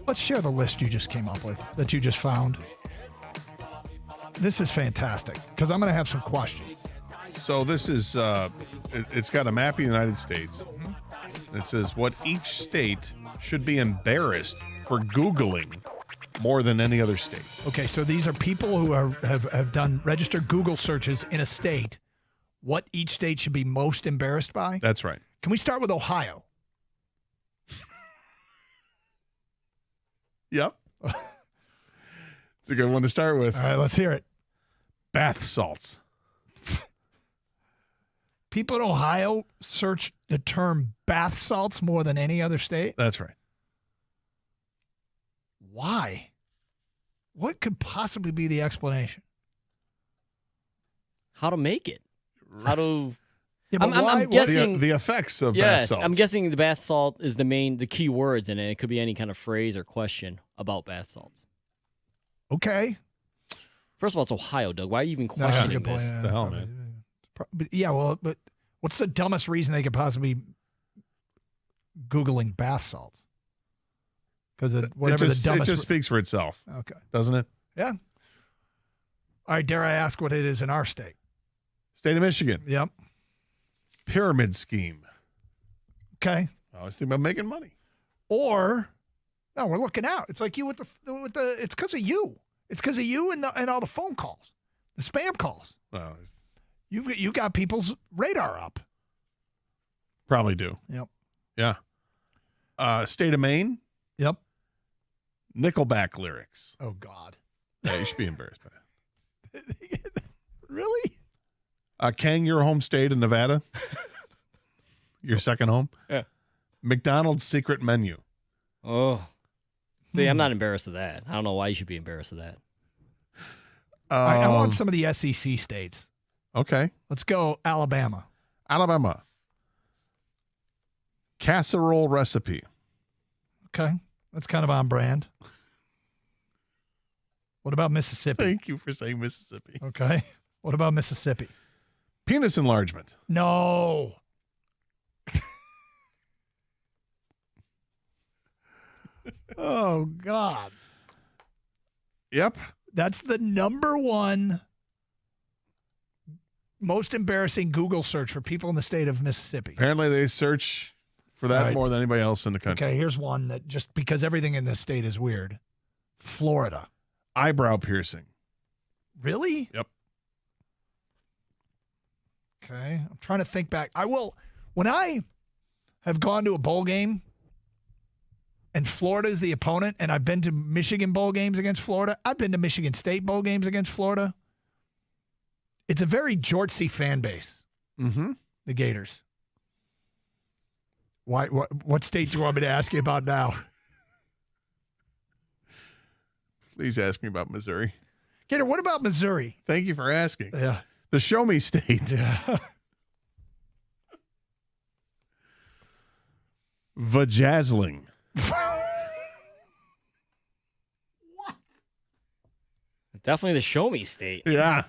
let's share the list you just came up with, that you just found. This is fantastic, because I'm going to have some questions. So this is, it's got a map of the United States. It says what each state should be embarrassed for Googling more than any other state. Okay, so these are people who have done registered Google searches in a state. What each state should be most embarrassed by? That's right. Can we start with Ohio? Yep. It's a good one to start with. All right, let's hear it. Bath salts. People in Ohio search the term bath salts more than any other state? That's right. Why? What could possibly be the explanation? How to make it? How to... Yeah, I'm guessing the effects of bath yes, salts. I'm guessing the bath salt is the key words in it. It could be any kind of phrase or question about bath salts. Okay. First of all, it's Ohio, Doug. Why are you even No, that's a questioning good point. this? Yeah, the hell, probably. man. Yeah, well, but what's the dumbest reason they could possibly be Googling bath salts? Because whatever it just, the dumbest... It just speaks for itself. Okay. Doesn't it? Yeah. All right, dare I ask what it is in our state? State of Michigan. Yep. Pyramid scheme. Okay. I was thinking about making money. Or, no, we're looking out. It's like you with the it's because of you. It's because of you and all the phone calls, the spam calls. Well, You got people's radar up. probably do. Yep. Yeah. State of Maine. Yep. Nickelback lyrics. Oh, God. Yeah, you should be embarrassed by that. Really? Kang, your home state in Nevada. Your second home. Yeah. McDonald's secret menu. Oh. See, I'm not embarrassed of that. I don't know why you should be embarrassed of that. I want some of the SEC states. Okay. Let's go Alabama. Alabama. Casserole recipe. Okay. That's kind of on brand. What about Mississippi? Thank you for saying Mississippi. Okay. What about Mississippi? Penis enlargement. No. Oh, God. Yep. That's the number one most embarrassing Google search for people in the state of Mississippi. Apparently they search for that All right. more than anybody else in the country. Okay, here's one that just because everything in this state is weird. Florida. Eyebrow piercing. Really? Yep. Okay. I'm trying to think back. When I have gone to a bowl game and Florida is the opponent, and I've been to Michigan bowl games against Florida, I've been to Michigan State bowl games against Florida. It's a very Jortsy fan base, Mm-hmm. the Gators. Why? What state do you want me to ask you about now? Please ask me about Missouri. Gator, what about Missouri? Thank you for asking. Yeah. The show me state. Yeah. Vajazzling. Definitely the show me state. Yeah.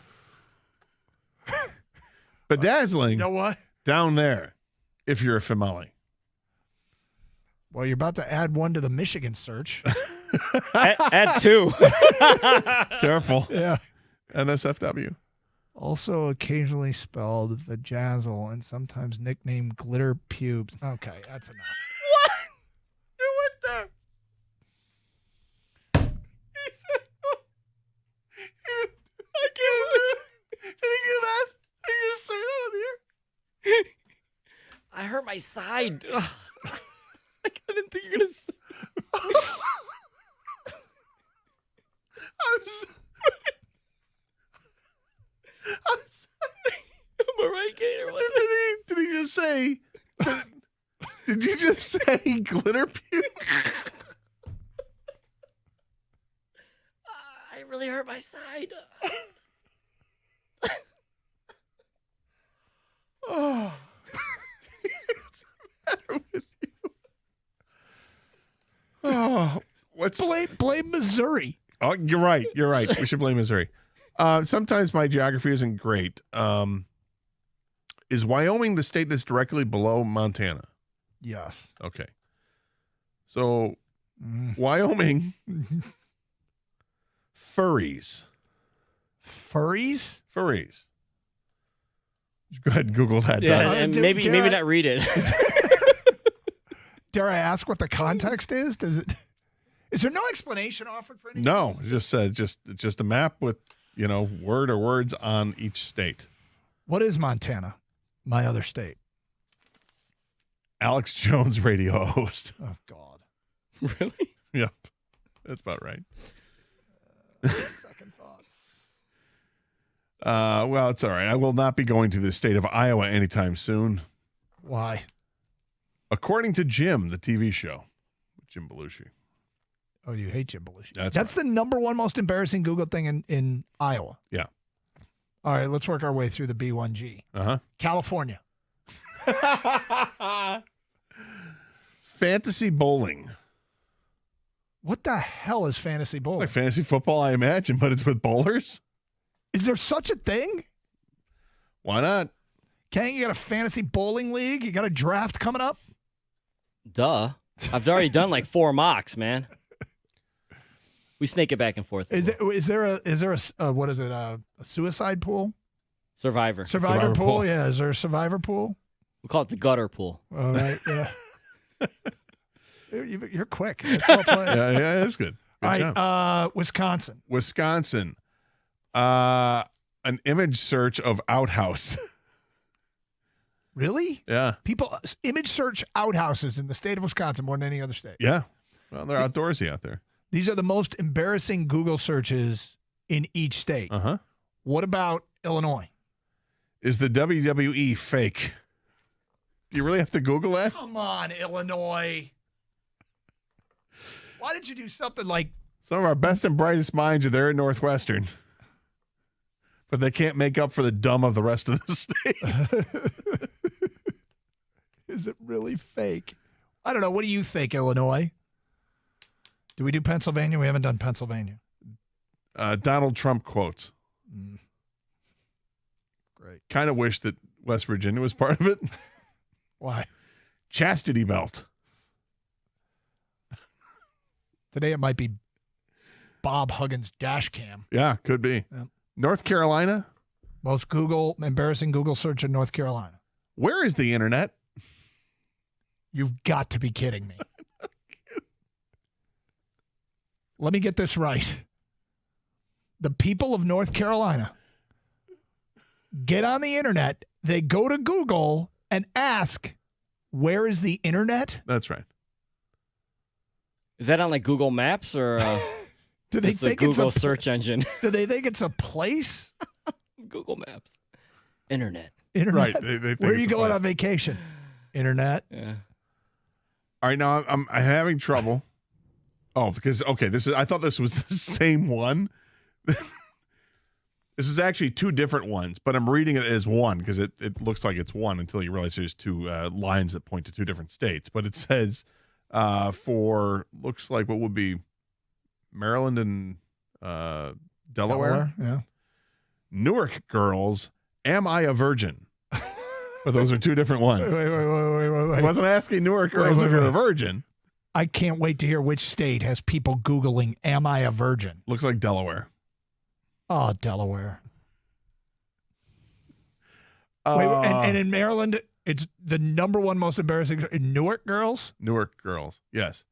Bedazzling. You know what? Down there, if you're a family. Well, you're about to add one to the Michigan search. Add two. Careful. Yeah. NSFW. Also occasionally spelled vajazzle and sometimes nicknamed glitter pubes. Okay, that's enough. What? What the? I can't. Did he do that? Did you just say that on here? I hurt my side. Ugh. I didn't think you were going to say. I'm sorry. Am I right, Gator? What Did he just say? Did you just say glitter pubes? I really hurt my side. Oh. What's the matter with you? Oh, Blame Missouri. Oh, you're right. You're right. We should blame Missouri. Sometimes my geography isn't great. Is Wyoming the state that's directly below Montana? Yes. Okay. So, Wyoming, furries. Furries? Furries. Go ahead and Google that. Yeah, and maybe not read it. Dare I ask what the context is? Is there no explanation offered for anything? No, it just says just a map with, word or words on each state. What is Montana? My other state. Alex Jones, radio host. Oh, God. Really? Yep. That's about right. Second thoughts. Well, it's all right. I will not be going to the state of Iowa anytime soon. Why? According to Jim, the TV show, Jim Belushi. Oh, you hate Jim Belushi. That's right. The number one most embarrassing Google thing in Iowa. Yeah. All right, let's work our way through the B1G. California. Fantasy bowling. What the hell is fantasy bowling? It's like fantasy football, I imagine, but it's with bowlers. Is there such a thing? Why not? Kang, you got a fantasy bowling league? You got a draft coming up? Duh. I've already done like 4 mocks, man. We snake it back and forth. Is there a what is it? A suicide pool? Survivor pool? Yeah. Is there a survivor pool? We call it the gutter pool. All right. Yeah. You're quick. That's well played. Yeah, that's good. All right. Wisconsin. An image search of outhouse. Really? Yeah. People image search outhouses in the state of Wisconsin more than any other state. Yeah. Well, they're outdoorsy out there. These are the most embarrassing Google searches in each state. What about Illinois? Is the WWE fake? Do you really have to Google that? Come on, Illinois. Why did you do something like... Some of our best and brightest minds are there at Northwestern. But they can't make up for the dumb of the rest of the state. Is it really fake? I don't know. What do you think, Illinois? Do we do Pennsylvania? We haven't done Pennsylvania. Donald Trump quotes. Great. Kind of wish that West Virginia was part of it. Why? Chastity belt. Today it might be Bob Huggins dash cam. Yeah, could be. Yep. North Carolina. Most embarrassing Google search in North Carolina. Where is the internet? You've got to be kidding me. Let me get this right. The people of North Carolina get on the internet, they go to Google and ask, where is the internet? That's right. Is that on like Google Maps or do they just think the Google it's a search engine? Do they think it's a place? Google Maps. Internet. Right. They think Where are it's you a going place. on vacation? Internet. Yeah. All right, now I'm having trouble. Oh, because I thought this was the same one. This is actually 2 different ones, but I'm reading it as one because it looks like it's one until you realize there's 2 lines that point to 2 different states. But it says for looks like what would be Maryland and Delaware. Yeah. Newark girls, am I a virgin? But those are 2 different ones. Wait. I wasn't asking Newark girls if you're a virgin. I can't wait to hear which state has people Googling, am I a virgin? Looks like Delaware. Oh, Delaware. And in Maryland, it's the number one most embarrassing. Newark girls? Newark girls, yes.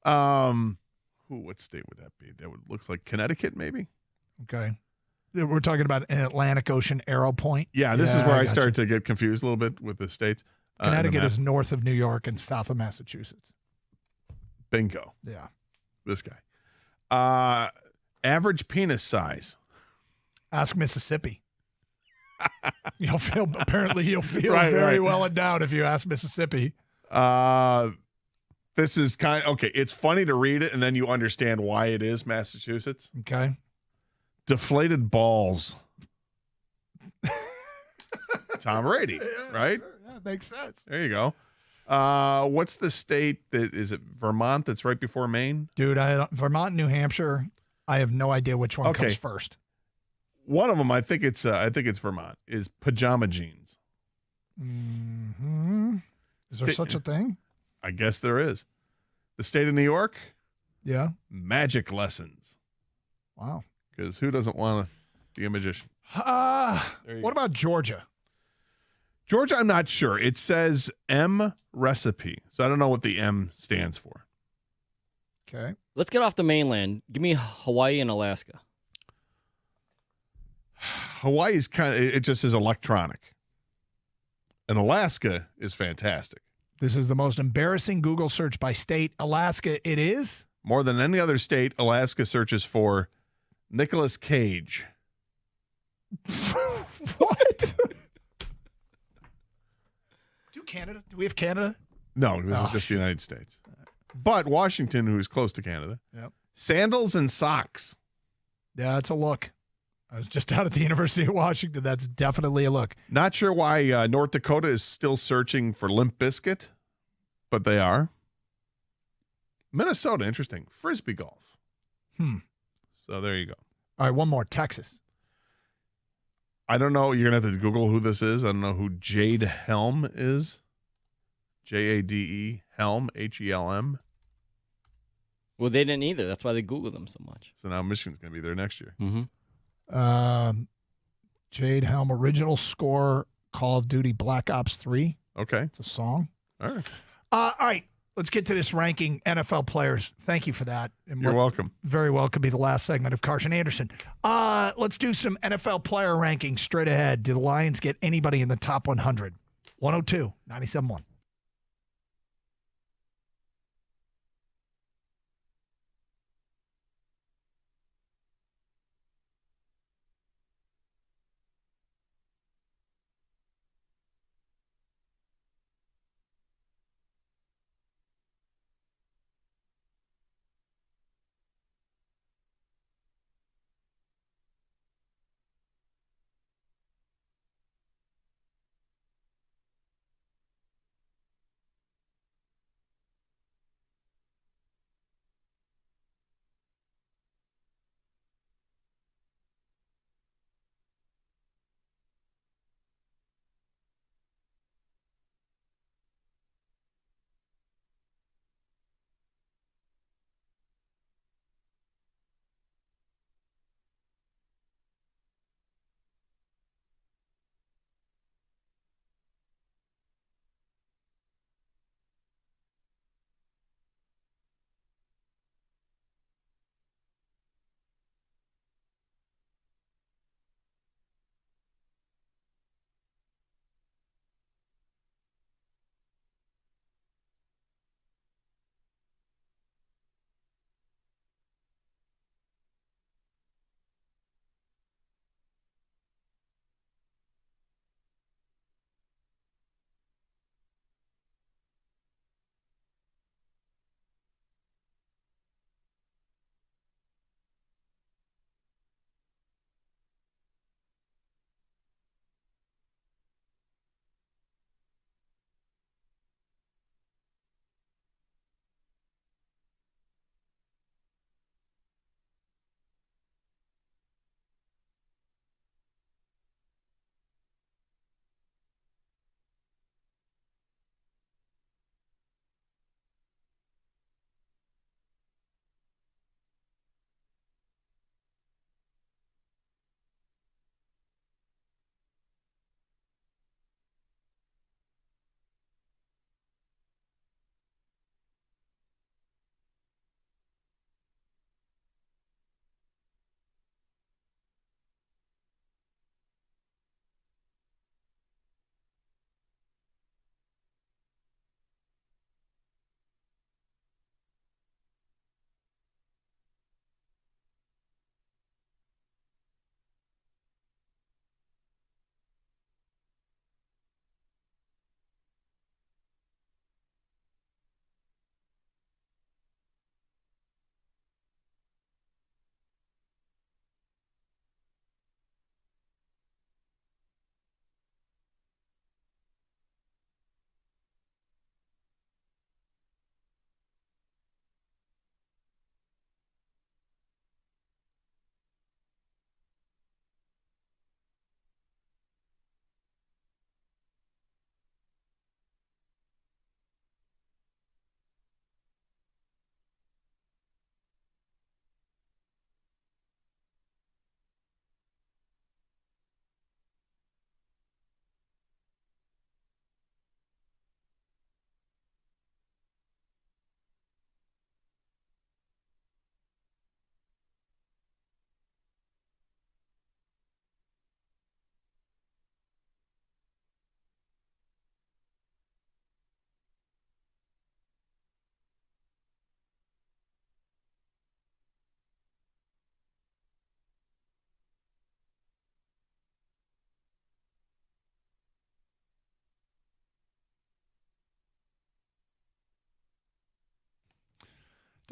What state would that be? That looks like Connecticut, maybe? Okay. We're talking about an Atlantic Ocean Arrow Point. Yeah, this is where I start to get confused a little bit with the states. Connecticut is north of New York and south of Massachusetts. Bingo. Yeah. This guy. Average penis size. Ask Mississippi. You'll feel Right, very right. well endowed if you ask Mississippi. This is it's funny to read it and then you understand why it is Massachusetts. Okay. Deflated balls. Tom Brady, right? Yeah, makes sense. There you go. What's the state is it Vermont that's right before Maine? Dude, Vermont, New Hampshire, I have no idea which one comes first. One of them, I think it's Vermont, is pajama jeans. Mm-hmm. Is there such a thing? I guess there is. The state of New York? Yeah. Magic lessons. Wow. Because who doesn't want to be a magician? What about Georgia? Georgia, I'm not sure. It says M recipe. So I don't know what the M stands for. Okay. Let's get off the mainland. Give me Hawaii and Alaska. Hawaii is it just is electronic. And Alaska is fantastic. This is the most embarrassing Google search by state. Alaska, it is? More than any other state, Alaska searches for Nicolas Cage. What? Canada? Do we have Canada? No, this is just the United States. But Washington, who's close to Canada. Yep. Sandals and socks. Yeah, it's a look. I was just out at the University of Washington. That's definitely a look. Not sure why North Dakota is still searching for Limp Bizkit, but they are. Minnesota, interesting. Frisbee golf. So there you go. All right, one more. Texas. I don't know. You're going to have to Google who this is. I don't know who Jade Helm is. Jade Helm, Helm. Well, they didn't either. That's why they Googled them so much. So now Michigan's going to be there next year. Mm-hmm. Jade Helm, original score, Call of Duty Black Ops 3. Okay. It's a song. All right. All right. Let's get to this ranking NFL players. Thank you for that. And You're welcome. Very well could be the last segment of Carson Anderson. Let's do some NFL player rankings straight ahead. Do the Lions get anybody in the top 100? 102, 97.1.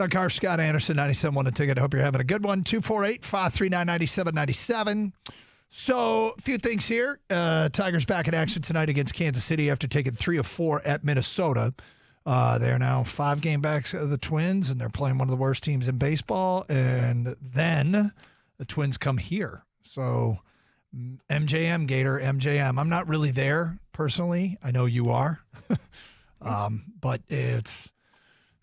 Doug Carr, Scott Anderson, 97.1 The Ticket. I hope you're having a good one. 248-539-9797. So, a few things here. Tigers back in action tonight against Kansas City after taking 3 of 4 at Minnesota. They are now 5 game backs of the Twins, and they're playing one of the worst teams in baseball. And then the Twins come here. So, MJM, Gator, MJM. I'm not really there personally. I know you are. But it's,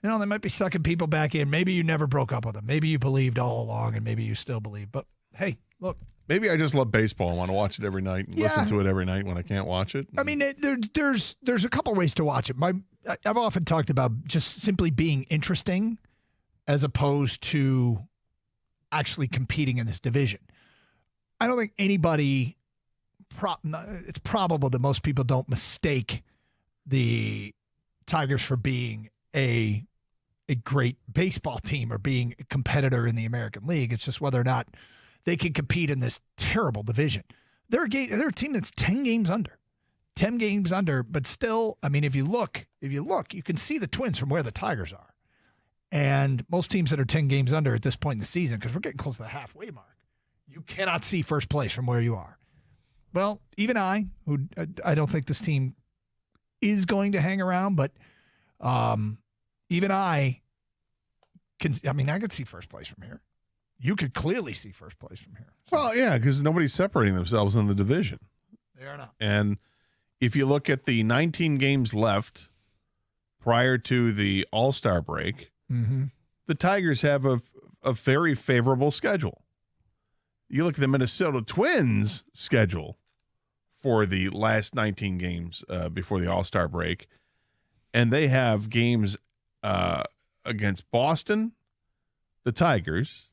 they might be sucking people back in. Maybe you never broke up with them. Maybe you believed all along, and maybe you still believe. But, hey, look. Maybe I just love baseball and want to watch it every night and listen to it every night when I can't watch it. I mean, there's a couple ways to watch it. I've often talked about just simply being interesting as opposed to actually competing in this division. I don't think anybody it's probable that most people don't mistake the Tigers for being a great baseball team or being a competitor in the American League. It's just whether or not they can compete in this terrible division. They're a team that's 10 games under. 10 games under, but still, I mean, if you look, you can see the Twins from where the Tigers are. And most teams that are 10 games under at this point in the season, because we're getting close to the halfway mark, you cannot see first place from where you are. Well, even I don't think this team is going to hang around, but even I could see first place from here. You could clearly see first place from here. So. Well, yeah, because nobody's separating themselves in the division. They are not. And if you look at the 19 games left prior to the All-Star break, the Tigers have a very favorable schedule. You look at the Minnesota Twins schedule for the last 19 games before the All-Star break, and they have games against Boston, the Tigers,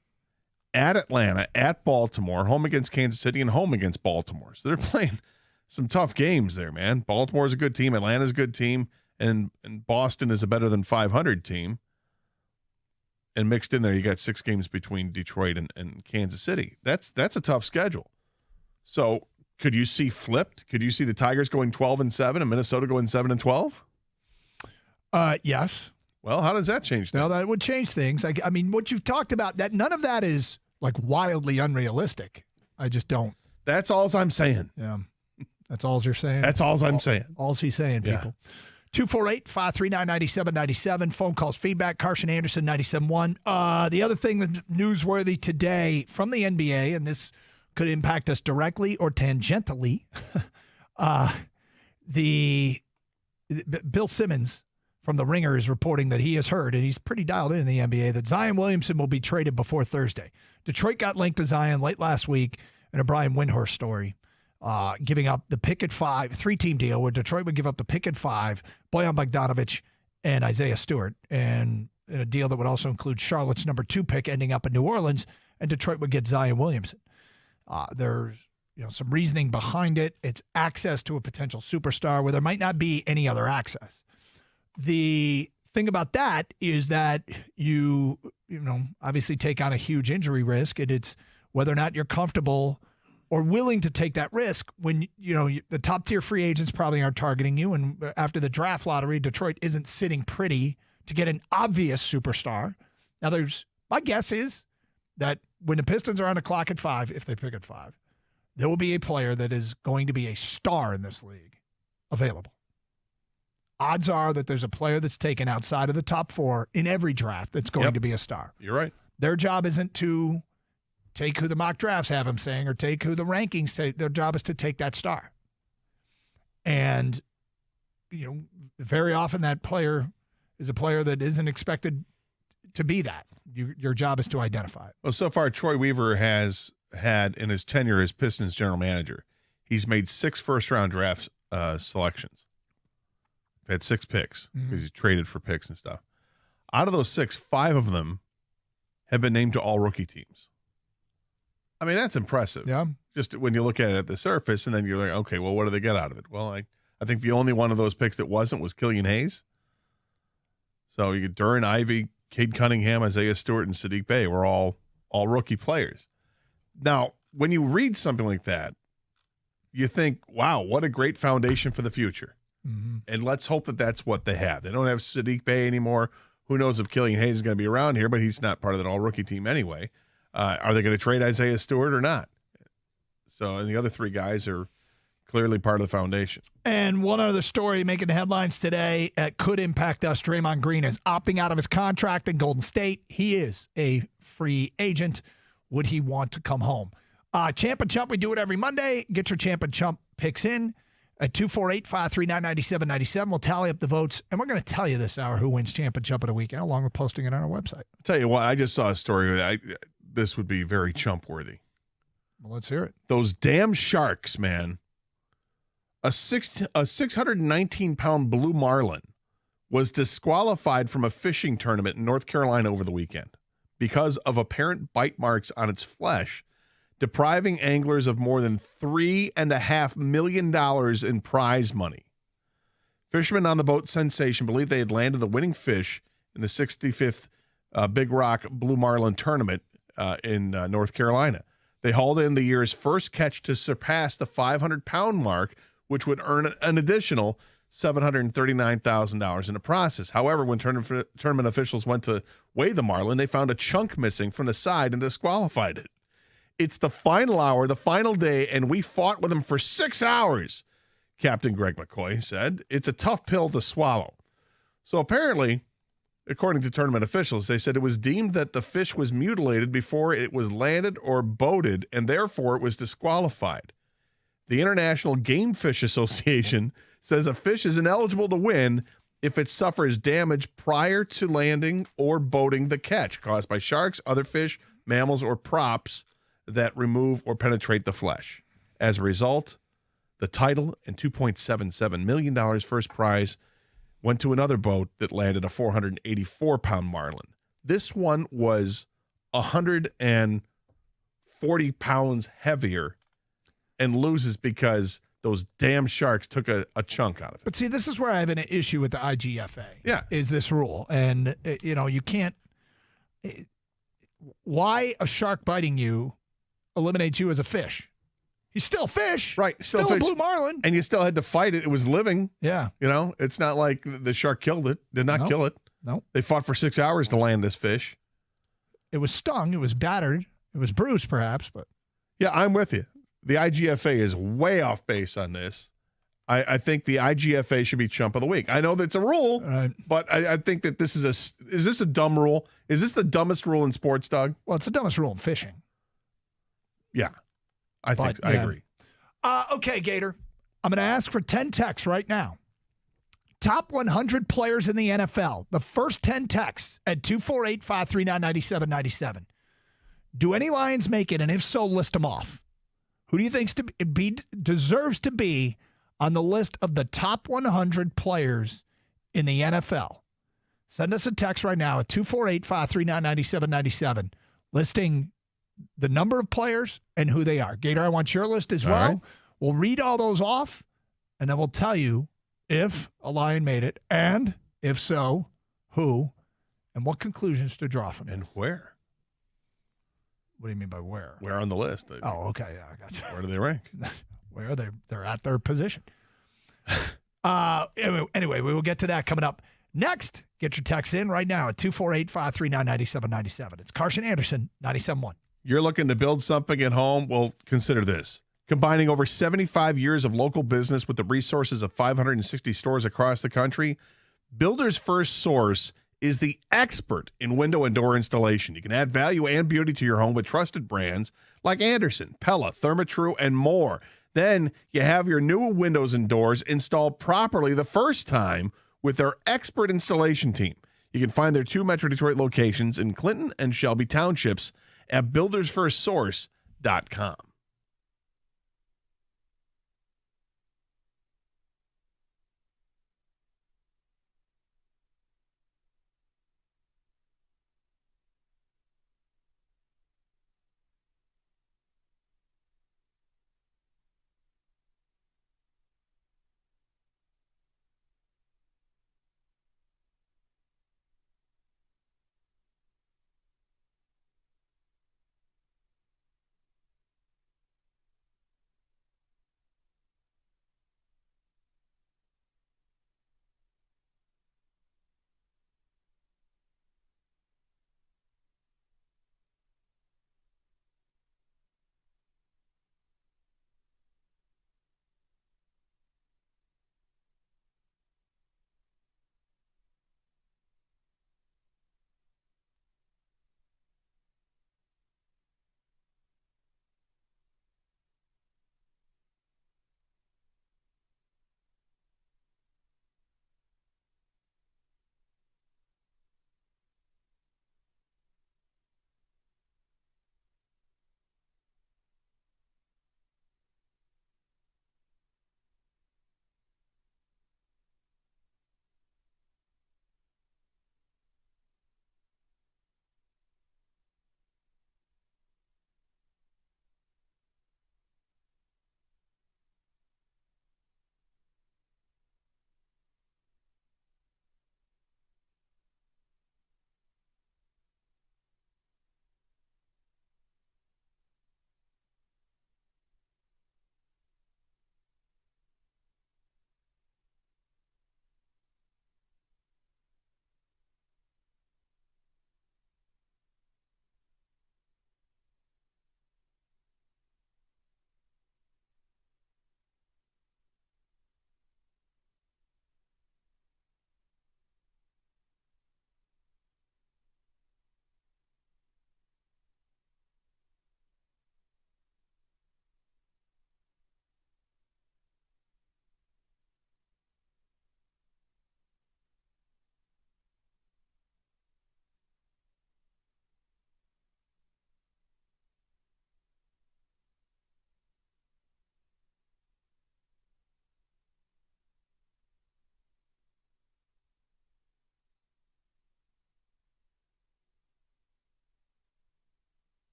at Atlanta, at Baltimore, home against Kansas City, and home against Baltimore. So they're playing some tough games there, man. Baltimore's a good team, Atlanta's a good team, and Boston is a better than 500 team. And mixed in there, you got 6 games between Detroit and Kansas City. That's a tough schedule. So could you see flipped? Could you see the Tigers going 12-7 and Minnesota going 7-12? Yes. Well, how does that change things? Well, that would change things. I mean, what you've talked about, that none of that is like wildly unrealistic. I just don't. That's all I'm saying. Yeah. That's all you're saying? That's all I'm saying. All's he's saying, people. 248-539-9797. Phone calls, feedback, Carson Anderson, 97.1. The other thing that's newsworthy today from the NBA, and this could impact us directly or tangentially, Bill Simmons from The Ringer is reporting that he has heard, and he's pretty dialed in the NBA, that Zion Williamson will be traded before Thursday. Detroit got linked to Zion late last week in a Brian Windhorst story, giving up the pick at 5, 3-team deal where Detroit would give up the pick at 5, Bojan Bogdanovic, and Isaiah Stewart, and in a deal that would also include Charlotte's number 2 pick ending up in New Orleans, and Detroit would get Zion Williamson. There's some reasoning behind it. It's access to a potential superstar where there might not be any other access. The thing about that is that you obviously take on a huge injury risk, and it's whether or not you're comfortable or willing to take that risk when, the top tier free agents probably aren't targeting you. And after the draft lottery, Detroit isn't sitting pretty to get an obvious superstar. Now my guess is that when the Pistons are on the clock at 5, if they pick at 5, there will be a player that is going to be a star in this league available. Odds are that there's a player that's taken outside of the top 4 in every draft that's going to be a star. You're right. Their job isn't to take who the mock drafts have them saying or take who the rankings say. Their job is to take that star. And, very often that player is a player that isn't expected to be that. Your job is to identify it. Well, so far, Troy Weaver has had in his tenure as Pistons general manager, he's made 6 first-round draft selections. Had 6 picks because he's traded for picks and stuff. Out of those 6, 5 of them have been named to all rookie teams. I mean, that's impressive. Yeah. Just when you look at it at the surface, and then you're like, okay, well, what do they get out of it? Well, I think the only one of those picks that wasn't was Killian Hayes. So you get Duran Ivey, Cade Cunningham, Isaiah Stewart, and Sadiq Bey were all rookie players. Now, when you read something like that, you think, wow, what a great foundation for the future. Mm-hmm. And let's hope that that's what they have. They don't have Sadiq Bey anymore, Who knows if Killian Hayes is going to be around here, but he's not part of that all-rookie team anyway. Are they going to trade Isaiah Stewart or not? So, and the other three guys are clearly part of the foundation. And one other story making the headlines today could impact us. Draymond Green is opting out of his contract in Golden State. He is a free agent. Would he want to come home? Champ and Chump, we do it every Monday. Get your Champ and Chump picks in at 248-539-9797. We'll tally up the votes, and we're going to tell you this hour who wins Champ and Chump of the weekend, along with posting it on our website. I'll tell you what, I just saw a story. This would be very Chump-worthy. Well, let's hear it. Those damn Sharks, man. A 619-pound blue marlin was disqualified from a fishing tournament in North Carolina over the weekend because of apparent bite marks on its flesh, depriving anglers of more than $3.5 million in prize money. Fishermen on the boat Sensation believed they had landed the winning fish in the 65th Big Rock Blue Marlin tournament in North Carolina. They hauled in the year's first catch to surpass the 500-pound mark, which would earn an additional $739,000 in the process. However, when tournament officials went to weigh the marlin, they found a chunk missing from the side and disqualified it. It's the final hour, the final day, and we fought with them for 6 hours, Captain Greg McCoy said. It's a tough pill to swallow. So apparently, according to tournament officials, they said it was deemed that the fish was mutilated before it was landed or boated, and therefore it was disqualified. The International Game Fish Association says a fish is ineligible to win if it suffers damage prior to landing or boating the catch caused by sharks, other fish, mammals, or props that remove or penetrate the flesh. As a result, the title and $2.77 million first prize went to another boat that landed a 484-pound marlin. This one was 140 pounds heavier and loses because those damn sharks took a chunk out of it. But see, this is where I have an issue with the IGFA. Yeah. Is this rule. And, you can't. Why a shark biting you eliminates you as a fish? He's still a fish. Right. Still fish. a blue marlin. And you still had to fight it. It was living. Yeah. It's not like the shark killed it. Did not kill it. No. They fought for 6 hours to land this fish. It was stung. It was battered. It was bruised, perhaps. But yeah, I'm with you. The IGFA is way off base on this. I think the IGFA should be Chump of the Week. I know that's a rule, but I think that this is this a dumb rule? Is this the dumbest rule in sports, Doug? Well, it's the dumbest rule in fishing. Yeah, I agree. Okay, Gator. I'm going to ask for 10 texts right now. Top 100 players in the NFL. The first 10 texts at 248-539-9797. Do any Lions make it? And if so, list them off. Who do you think deserves to be on the list of the top 100 players in the NFL? Send us a text right now at 248-539-9797 listing the number of players and who they are. Gator, I want your list as well. Right. We'll read all those off, and then we'll tell you if a Lion made it, and if so, who, and what conclusions to draw from it. And where. What do you mean by where? Where on the list? Oh, okay. Yeah, I got you. Where do they rank? Where are they? They're at their position. Anyway, we will get to that coming up. Next, get your text in right now at 248-539-9797. It's Carson Anderson, 97.1. You're looking to build something at home? Well, consider this. Combining over 75 years of local business with the resources of 560 stores across the country, Builder's First Source is the expert in window and door installation. You can add value and beauty to your home with trusted brands like Anderson, Pella, Therma-Tru, and more. Then you have your new windows and doors installed properly the first time with their expert installation team. You can find their 2 Metro Detroit locations in Clinton and Shelby Townships at buildersfirstsource.com.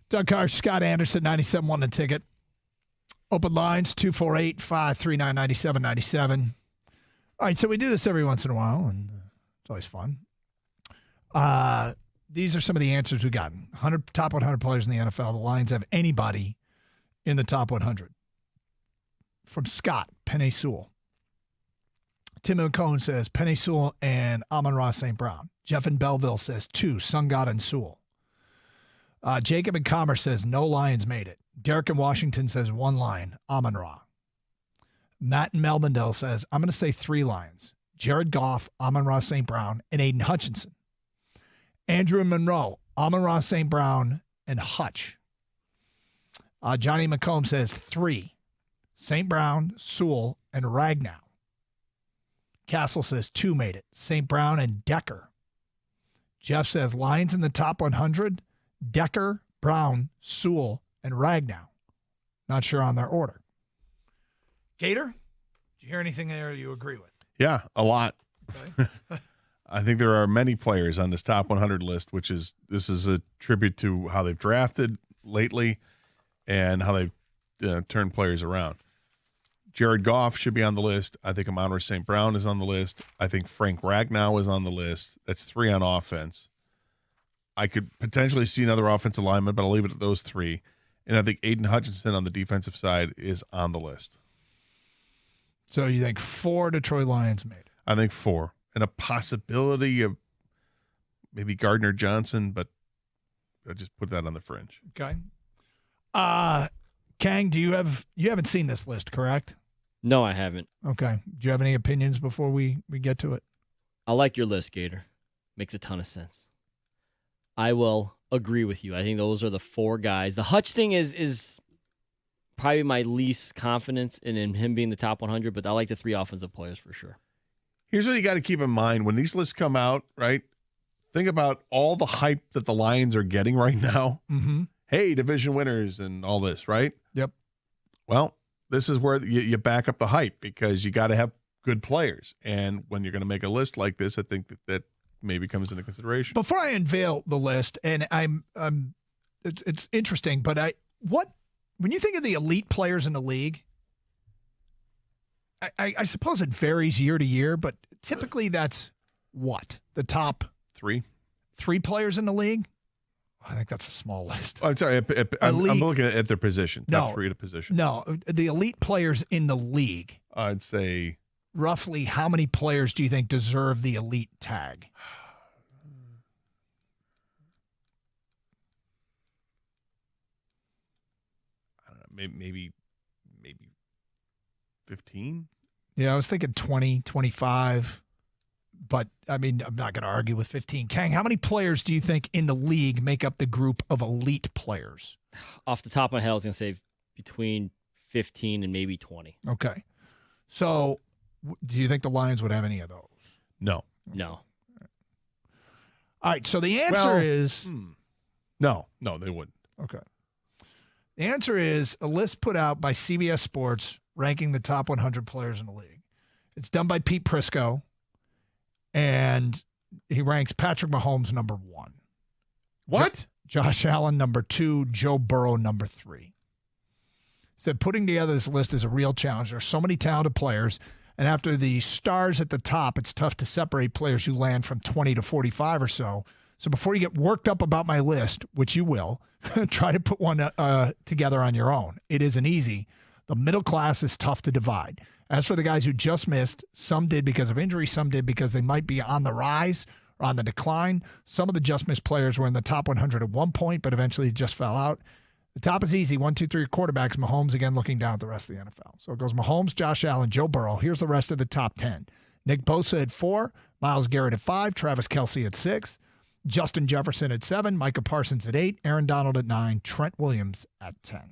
Doug Carr, Scott Anderson, 97.1 The Ticket. Open lines, 248-539-9797. All right, so we do this every once in a while, and it's always fun. These are some of the answers we've gotten. Top 100 players in the NFL. The Lions have anybody in the top 100. From Scott, Penei Sewell. Tim McCone says Penei Sewell and Amon-Ra St. Brown. Jeff in Belleville says 2, Sungott and Sewell. Jacob in Commerce says no Lions made it. Derek in Washington says 1 Lion, Amon-Ra. Matt in Melvindale says, I'm going to say 3 Lions. Jared Goff, Amon-Ra St. Brown, and Aiden Hutchinson. Andrew in Monroe, Amon-Ra St. Brown, and Hutch. Johnny McComb says 3. St. Brown, Sewell, and Ragnow. Castle says 2 made it. St. Brown and Decker. Jeff says Lions in the top 100, Decker, Brown, Sewell, and Ragnow. Not sure on their order. Gator, did you hear anything there you agree with? Yeah, a lot. Okay. I think there are many players on this top 100 list, this is a tribute to how they've drafted lately and how they've turned players around. Jared Goff should be on the list. I think Amon-Ra St. Brown is on the list. I think Frank Ragnow is on the list. That's 3 on offense. I could potentially see another offensive lineman, but I'll leave it at those 3. And I think Aiden Hutchinson on the defensive side is on the list. So you think 4 Detroit Lions made it? I think 4. And a possibility of maybe Gardner Johnson, but I just put that on the fringe. Okay. Kang, you haven't seen this list, correct? No, I haven't. Okay. Do you have any opinions before we get to it? I like your list, Gator. Makes a ton of sense. I will agree with you. I think those are the 4 guys. The Hutch thing is probably my least confidence in him being the top 100, but I like the 3 offensive players for sure. Here's what you got to keep in mind. When these lists come out, right, think about all the hype that the Lions are getting right now. Mm-hmm. Hey, division winners and all this, right? Yep. Well, this is where you back up the hype because you got to have good players. And when you're going to make a list like this, I think that maybe comes into consideration. Before I unveil the list, and it's interesting, but when you think of the elite players in the league, I suppose it varies year to year, but typically that's what? The top 3 players in the league? I think that's a small list. Oh, I'm sorry. I'm looking at their position. Top 3 at a position. No, the elite players in the league. I'd say roughly how many players do you think deserve the elite tag? I don't know. Maybe 15? Yeah, I was thinking 20, 25. But, I mean, I'm not going to argue with 15. Kang, how many players do you think in the league make up the group of elite players? Off the top of my head, I was going to say between 15 and maybe 20. Okay. So, do you think the Lions would have any of those? No. No. All right, so the answer is... No, they wouldn't. Okay. The answer is a list put out by CBS Sports ranking the top 100 players in the league. It's done by Pete Prisco. And he ranks Patrick Mahomes number 1. What? Josh Allen number 2. Joe Burrow number 3. Said putting together this list is a real challenge. There's so many talented players. And after the stars at the top, it's tough to separate players who land from 20 to 45 or so. So before you get worked up about my list, which you will, try to put one together on your own. It isn't easy. The middle class is tough to divide. As for the guys who just missed, some did because of injury, some did because they might be on the rise or on the decline. Some of the just missed players were in the top 100 at one point, but eventually just fell out. The top is easy. 1, 2, 3 quarterbacks. Mahomes again looking down at the rest of the NFL. So it goes Mahomes, Josh Allen, Joe Burrow. Here's the rest of the top 10. Nick Bosa at 4, Myles Garrett at 5, Travis Kelce at 6, Justin Jefferson at 7, Micah Parsons at 8, Aaron Donald at 9, Trent Williams at 10.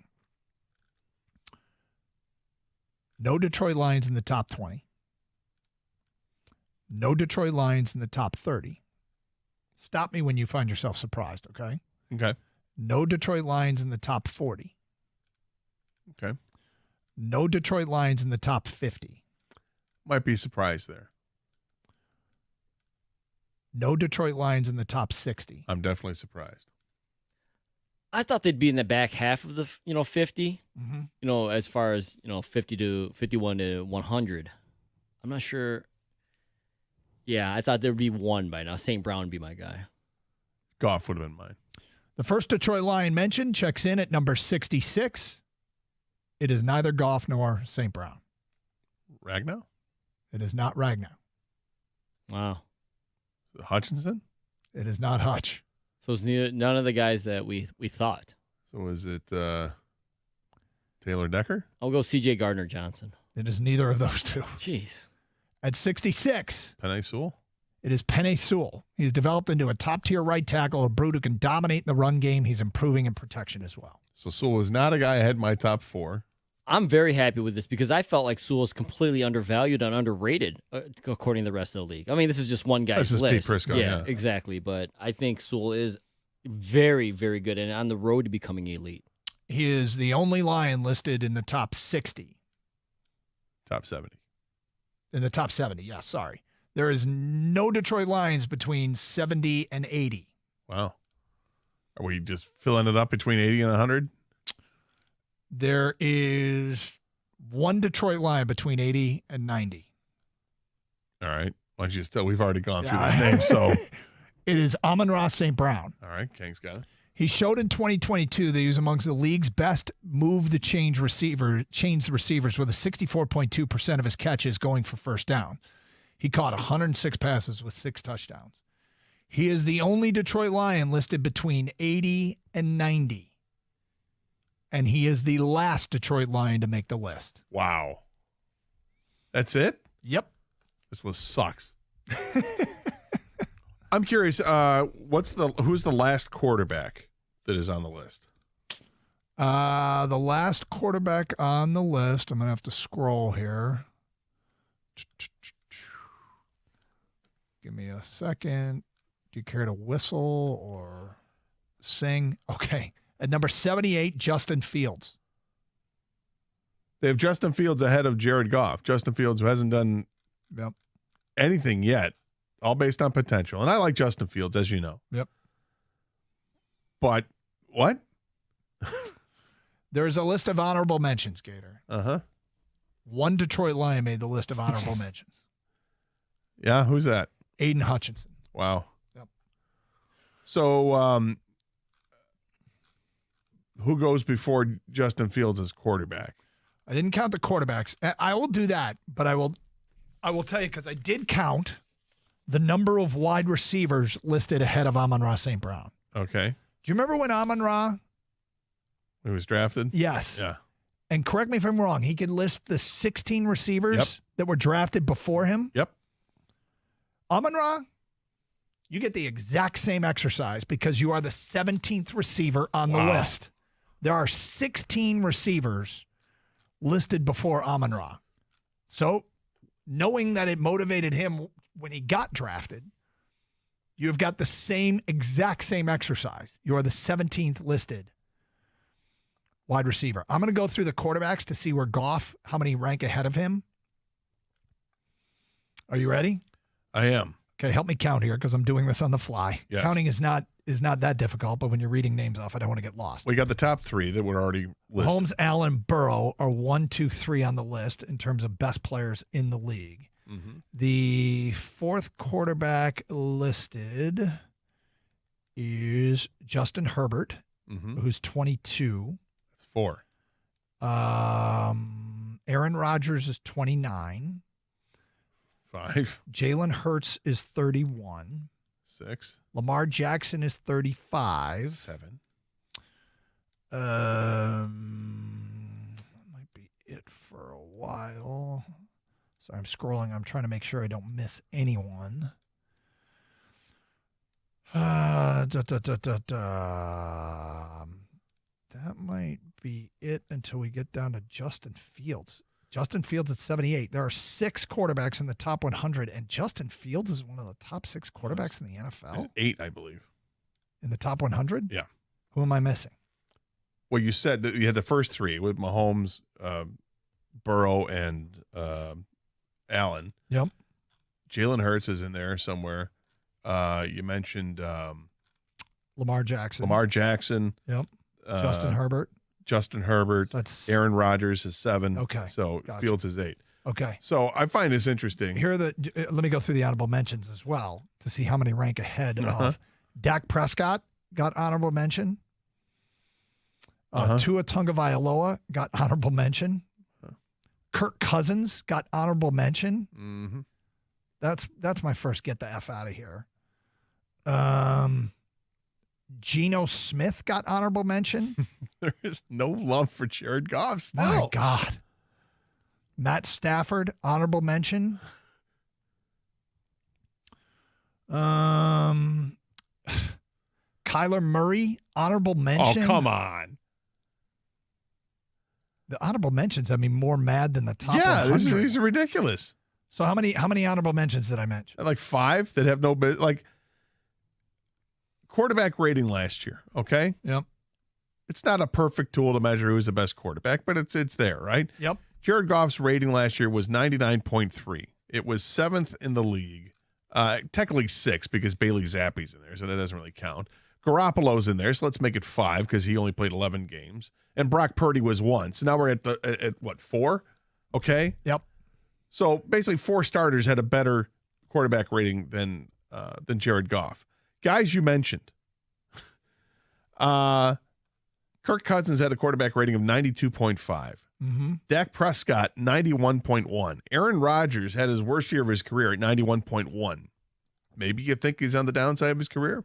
No Detroit Lions in the top 20. No Detroit Lions in the top 30. Stop me when you find yourself surprised, okay? Okay. No Detroit Lions in the top 40. Okay. No Detroit Lions in the top 50. Might be surprised there. No Detroit Lions in the top 60. I'm definitely surprised. I thought they'd be in the back half of the 50. Mm-hmm. As far as 50 to 51 to 100. I'm not sure. Yeah, I thought there'd be one by now. St. Brown would be my guy. Goff would have been mine. The first Detroit Lion mentioned checks in at number 66. It is neither Goff nor St. Brown. Ragnow? It is not Ragnow. Wow. Hutchinson? It is not Hutch. So it's none of the guys that we thought. So is it Taylor Decker? I'll go C.J. Gardner-Johnson. It is neither of those two. Jeez. At 66. Penei Sewell? It is Penei Sewell. He's developed into a top-tier right tackle, a brute who can dominate in the run game. He's improving in protection as well. So Sewell was not a guy I had in my top 4. I'm very happy with this because I felt like Sewell is completely undervalued and underrated according to the rest of the league. I mean, this is just one guy's This is list. Pete Prisco, yeah. Exactly. But I think Sewell is very, very good and on the road to becoming elite. He is the only Lion listed in the top 60. Top 70. In the top 70, yes, sorry. There is no Detroit Lions between 70 and 80. Wow. Are we just filling it up between 80 and 100? There is one Detroit Lion between 80 and 90. All right. Why don't you just tell? We've already gone through this name, so. It is Amon-Ra St. Brown. All right. King's got it. He showed in 2022 that he was amongst the league's best change the receivers with a 64.2% of his catches going for first down. He caught 106 passes with 6 touchdowns. He is the only Detroit Lion listed between 80 and 90. And he is the last Detroit Lion to make the list. Wow. That's it? Yep. This list sucks. I'm curious, who's the last quarterback that is on the list? The last quarterback on the list, I'm going to have to scroll here. Give me a second. Do you care to whistle or sing? Okay. At number 78, Justin Fields. They have Justin Fields ahead of Jared Goff. Justin Fields, who hasn't done anything yet, all based on potential. And I like Justin Fields, as you know. Yep. But what? There's a list of honorable mentions, Gator. Uh-huh. One Detroit Lion made the list of honorable mentions. Yeah, who's that? Aiden Hutchinson. Wow. Yep. So, who goes before Justin Fields as quarterback? I didn't count the quarterbacks. I will do that, but I will tell you because I did count the number of wide receivers listed ahead of Amon-Ra St. Brown. Okay. Do you remember when Amon-Ra? He was drafted? Yes. Yeah. And correct me if I'm wrong, he could list the 16 receivers that were drafted before him. Yep. Amon-Ra, you get the exact same exercise because you are the 17th receiver on the list. There are 16 receivers listed before Amon-Ra. So, knowing that it motivated him when he got drafted, you've got the exact same exercise. You are the 17th listed wide receiver. I'm going to go through the quarterbacks to see where Goff, how many rank ahead of him. Are you ready? I am. Okay, help me count here because I'm doing this on the fly. Yes. Counting is not that difficult, but when you're reading names off, I don't want to get lost. We got the top 3 that were already listed. Mahomes, Allen, Burrow are 1, 2, 3 on the list in terms of best players in the league. Mm-hmm. The 4th quarterback listed is Justin Herbert, who's 22. That's 4. Aaron Rodgers is 29. 5. Jalen Hurts is 31. 6. Lamar Jackson is 35. 7. That might be it for a while. So I'm scrolling. I'm trying to make sure I don't miss anyone. That might be it until we get down to Justin Fields. Justin Fields at 78. There are 6 quarterbacks in the top 100, and Justin Fields is one of the top 6 quarterbacks in the NFL. 8, I believe. In the top 100? Yeah. Who am I missing? Well, you said that you had the first 3 with Mahomes, Burrow, and Allen. Yep. Jalen Hurts is in there somewhere. You mentioned Lamar Jackson. Lamar Jackson. Yep. Justin Herbert. Justin Herbert. Aaron Rodgers is 7. Okay. So Gotcha. Fields is 8. Okay. So I find this interesting. Let me go through the honorable mentions as well to see how many rank ahead of. Dak Prescott got honorable mention. Tua Tagovailoa got honorable mention. Kirk Cousins got honorable mention. Mm-hmm. That's my first get the F out of here. Geno Smith got honorable mention. There is no love for Jared Goff still. My God. Matt Stafford, honorable mention. Kyler Murray, honorable mention. Oh, come on. The honorable mentions, more mad than the top 100. These are ridiculous. So how many honorable mentions did I mention? Like 5 that have no like quarterback rating last year, okay? Yep. It's not a perfect tool to measure who's the best quarterback, but it's there, right? Yep. Jared Goff's rating last year was 99.3. It was 7th in the league. Technically 6 because Bailey Zappi's in there, so that doesn't really count. Garoppolo's in there, so let's make it 5 because he only played 11 games. And Brock Purdy was 1. So now we're at what, 4? Okay? Yep. So basically 4 starters had a better quarterback rating than Jared Goff. Guys you mentioned. Kirk Cousins had a quarterback rating of 92.5. Mm-hmm. Dak Prescott, 91.1. Aaron Rodgers had his worst year of his career at 91.1. Maybe you think he's on the downside of his career?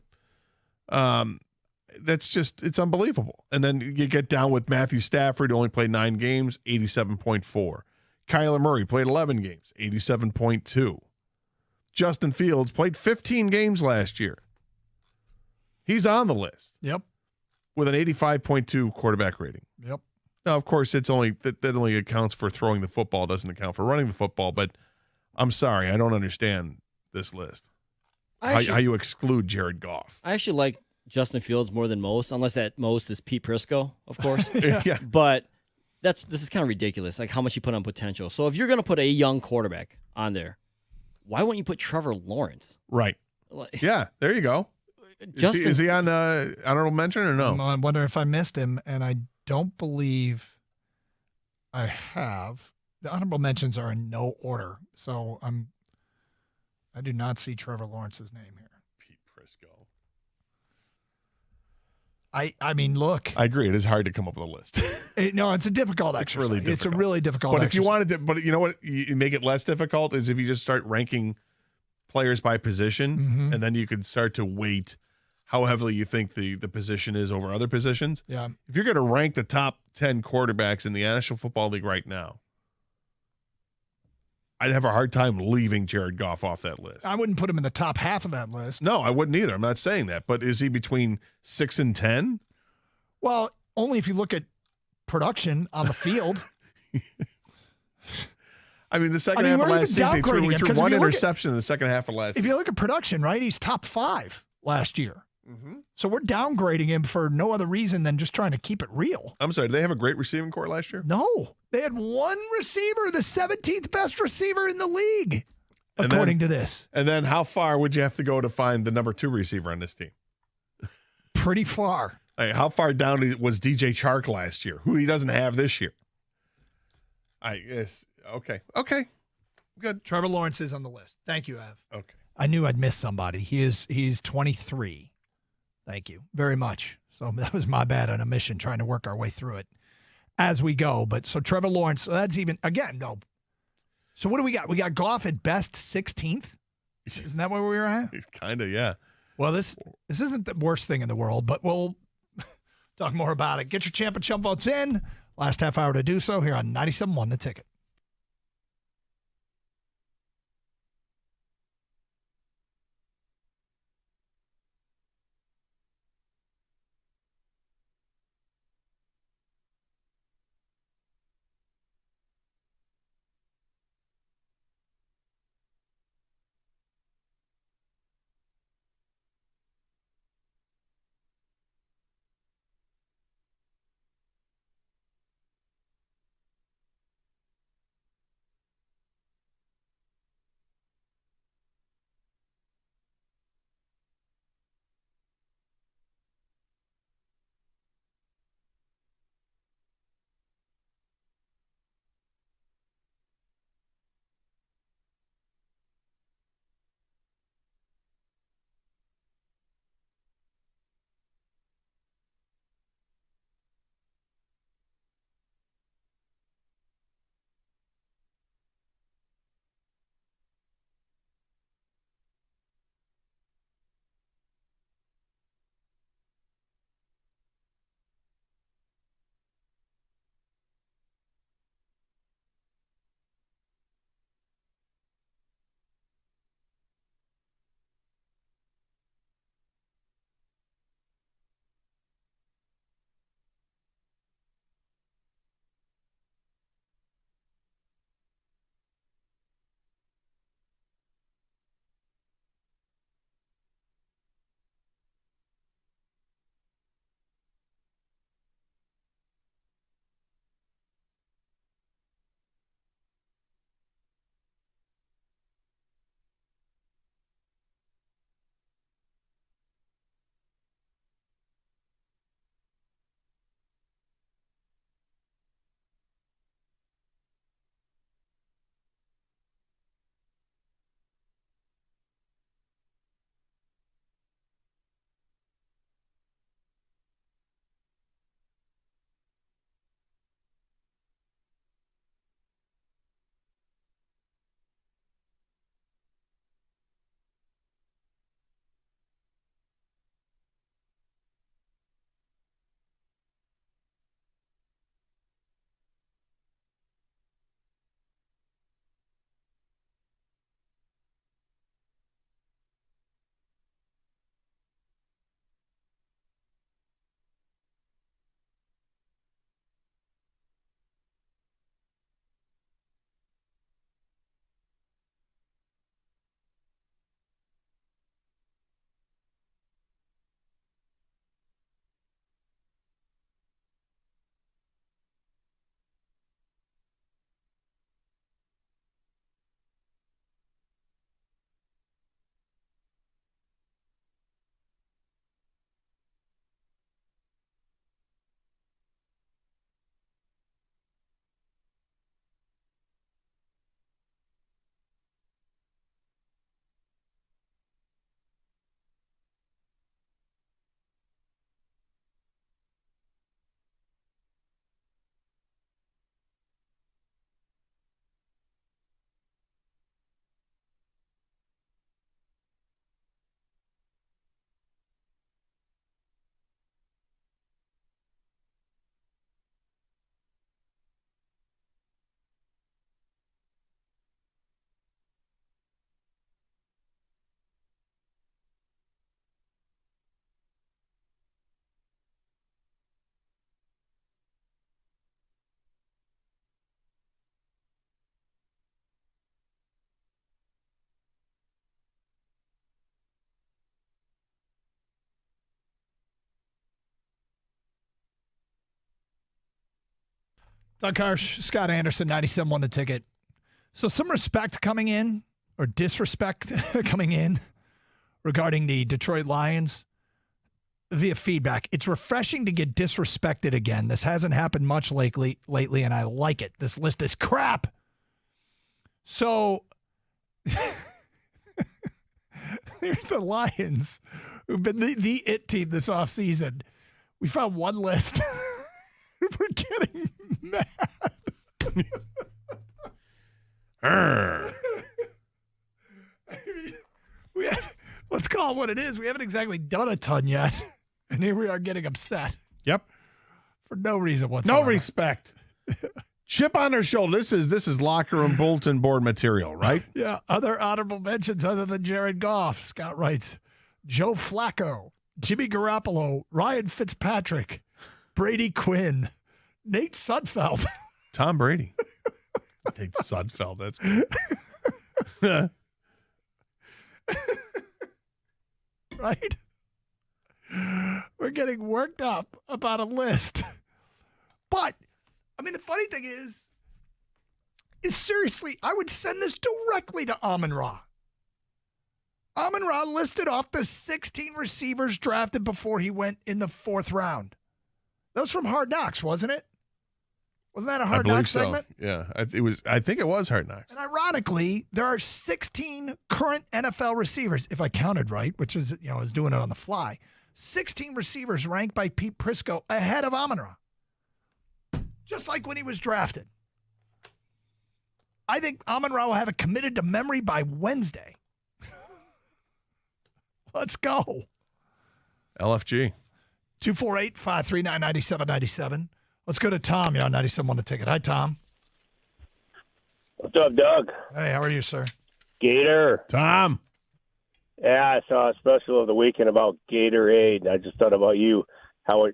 It's unbelievable. And then you get down with Matthew Stafford, who only played 9 games, 87.4. Kyler Murray played 11 games, 87.2. Justin Fields played 15 games last year. He's on the list. Yep. With an 85.2 quarterback rating. Yep. Now, of course, it's only that only accounts for throwing the football, doesn't account for running the football. But I'm sorry, I don't understand this list. How you exclude Jared Goff? I actually like Justin Fields more than most, unless that most is Pete Prisco, of course. Yeah. But this is kind of ridiculous, like how much you put on potential. So if you're going to put a young quarterback on there, why wouldn't you put Trevor Lawrence? Right. Yeah, there you go. Is he on honorable mention or no? I'm wondering if I missed him, and I don't believe I have. The honorable mentions are in no order, so I do not see Trevor Lawrence's name here. Pete Prisco. I mean, look. I agree. It is hard to come up with a list. No, it's a difficult exercise. Really difficult. It's a really difficult But exercise. if you wanted to, but you know what, you make it less difficult is if you just start ranking players by position, and then you could start to weight how heavily you think the position is over other positions. Yeah. If you're going to rank the top 10 quarterbacks in the National Football League right now, I'd have a hard time leaving Jared Goff off that list. I wouldn't put him in the top half of that list. No, I wouldn't either. I'm not saying that. But is he between 6 and 10? Well, only if you look at production on the field. I mean, the second half of last season, we threw one interception in the second half of last season. If you look at production, right, he's top 5 last year. So we're downgrading him for no other reason than just trying to keep it real. I'm sorry, did they have a great receiving core last year? No. They had one receiver, the 17th best receiver in the league, according to this. And then how far would you have to go to find the number 2 receiver on this team? Pretty far. Hey, how far down was DJ Chark last year, who he doesn't have this year? I guess. Okay. Good. Trevor Lawrence is on the list. Thank you, Av. Okay. I knew I'd missed somebody. He's 23. Thank you very much. So that was my bad on a mission, trying to work our way through it as we go. But so Trevor Lawrence, that's even, again, no. So what do we got? We got Goff at best 16th. Isn't that where we were at? Kind of, yeah. Well, this isn't the worst thing in the world, but we'll talk more about it. Get your Champ and Chump votes in. Last half hour to do so here on 97.1 The Ticket. Doug Harsh, Scott Anderson, 97 the ticket. So some respect coming in, or disrespect coming in, regarding the Detroit Lions via feedback. It's refreshing to get disrespected again. This hasn't happened much lately, and I like it. This list is crap. So here's the Lions, who've been the it team this offseason. We found one list. We're getting mad. Let's call it what it is. We haven't exactly done a ton yet. And here we are getting upset. Yep. For no reason whatsoever. No respect. Chip on their shoulder. This is locker room bulletin board material, right? Yeah. Other honorable mentions other than Jared Goff. Scott writes, Joe Flacco, Jimmy Garoppolo, Ryan Fitzpatrick, Brady Quinn, Nate Sudfeld. Tom Brady. Nate Sudfeld. That's good. Right? We're getting worked up about a list. But, I mean, the funny thing is seriously, I would send this directly to Amon-Ra. Amon-Ra listed off the 16 receivers drafted before he went in the 4th round. That was from Hard Knocks, wasn't it? Wasn't that a Hard Knocks segment? Yeah, it was. I think it was Hard Knocks. And ironically, there are 16 current NFL receivers, if I counted right, which is, I was doing it on the fly. 16 receivers ranked by Pete Prisco ahead of Amon-Ra. Just like when he was drafted. I think Amon-Ra will have it committed to memory by Wednesday. Let's go. LFG. 248-539-9797. Let's go to Tom. You're on 97 on the ticket. Hi, Tom. What's up, Doug? Hey, how are you, sir? Gator. Tom. Yeah, I saw a special of the weekend about Gatorade. I just thought about you, how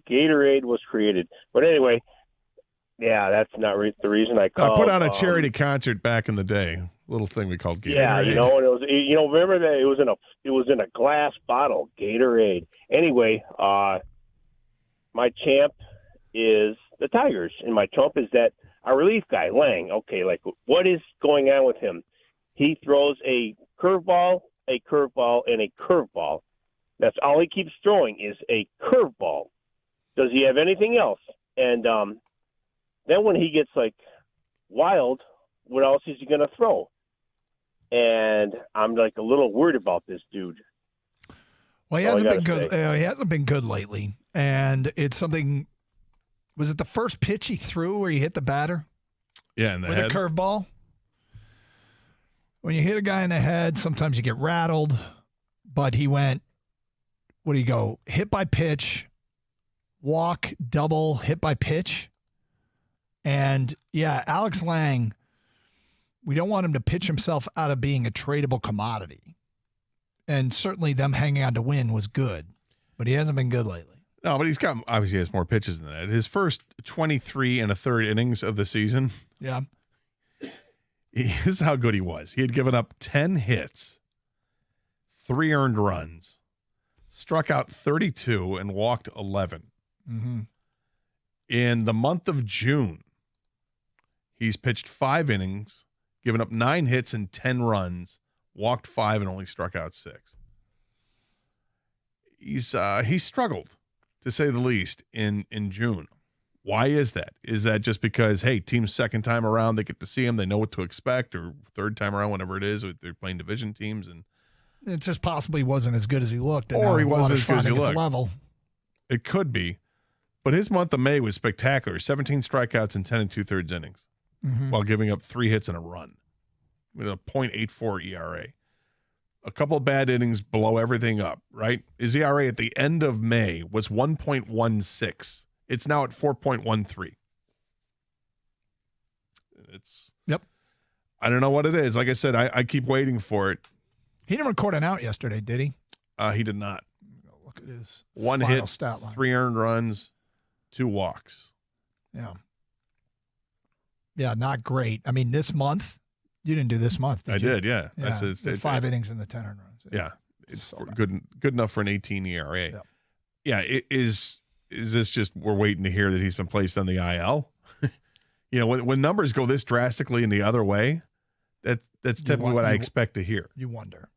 Gatorade was created. But anyway, yeah, that's not the reason I called. I put on a charity concert back in the day. Little thing we called Gatorade. Yeah, and it was, remember that it was in a glass bottle, Gatorade. Anyway, my champ is the Tigers, and my trump is that our relief guy, Lang. Okay, like what is going on with him? He throws a curveball, and a curveball. That's all he keeps throwing is a curveball. Does he have anything else? And then when he gets like wild, what else is he going to throw? And I'm like a little worried about this dude. Well, he hasn't been good. He hasn't been good lately, and it's something. Was it the first pitch he threw where he hit the batter? Yeah, in the with head. A curveball. When you hit a guy in the head, sometimes you get rattled. But he went. What do you go? Hit by pitch, walk, double, hit by pitch, and yeah, Alex Lang. We don't want him to pitch himself out of being a tradable commodity. And certainly them hanging on to win was good. But he hasn't been good lately. No, but obviously has more pitches than that. His first 23 1/3 innings of the season. Yeah. This is how good he was. He had given up 10 hits, 3 earned runs, struck out 32, and walked 11. Mm-hmm. In the month of June, he's pitched 5 innings, given up 9 hits and 10 runs, walked 5, and only struck out 6. He's struggled, to say the least, in June. Why is that? Is that just because, hey, team's second time around, they get to see him, they know what to expect, or third time around, whenever it is, they're playing division teams, and it just possibly wasn't as good as he looked, or he wasn't as good as he looked. Level. It could be, but his month of May was spectacular. 17 strikeouts and 10 2/3 innings, while giving up 3 hits and a run, with a .84 ERA. A couple of bad innings blow everything up, right? His ERA at the end of May was 1.16. It's now at 4.13. Yep. I don't know what it is. Like I said, I keep waiting for it. He didn't record an out yesterday, did he? He did not. Look at his 1 final hit, stat line. 3 earned runs, 2 walks. Yeah. Yeah, not great. I mean, this month, you didn't do this month, did you? I did, yeah. Yeah, It's 5 innings and the 10 earned runs. Yeah. It's good enough for an 18 ERA. Yeah, is this just we're waiting to hear that he's been placed on the IL? when numbers go this drastically in the other way, that's typically what I expect to hear. You wonder.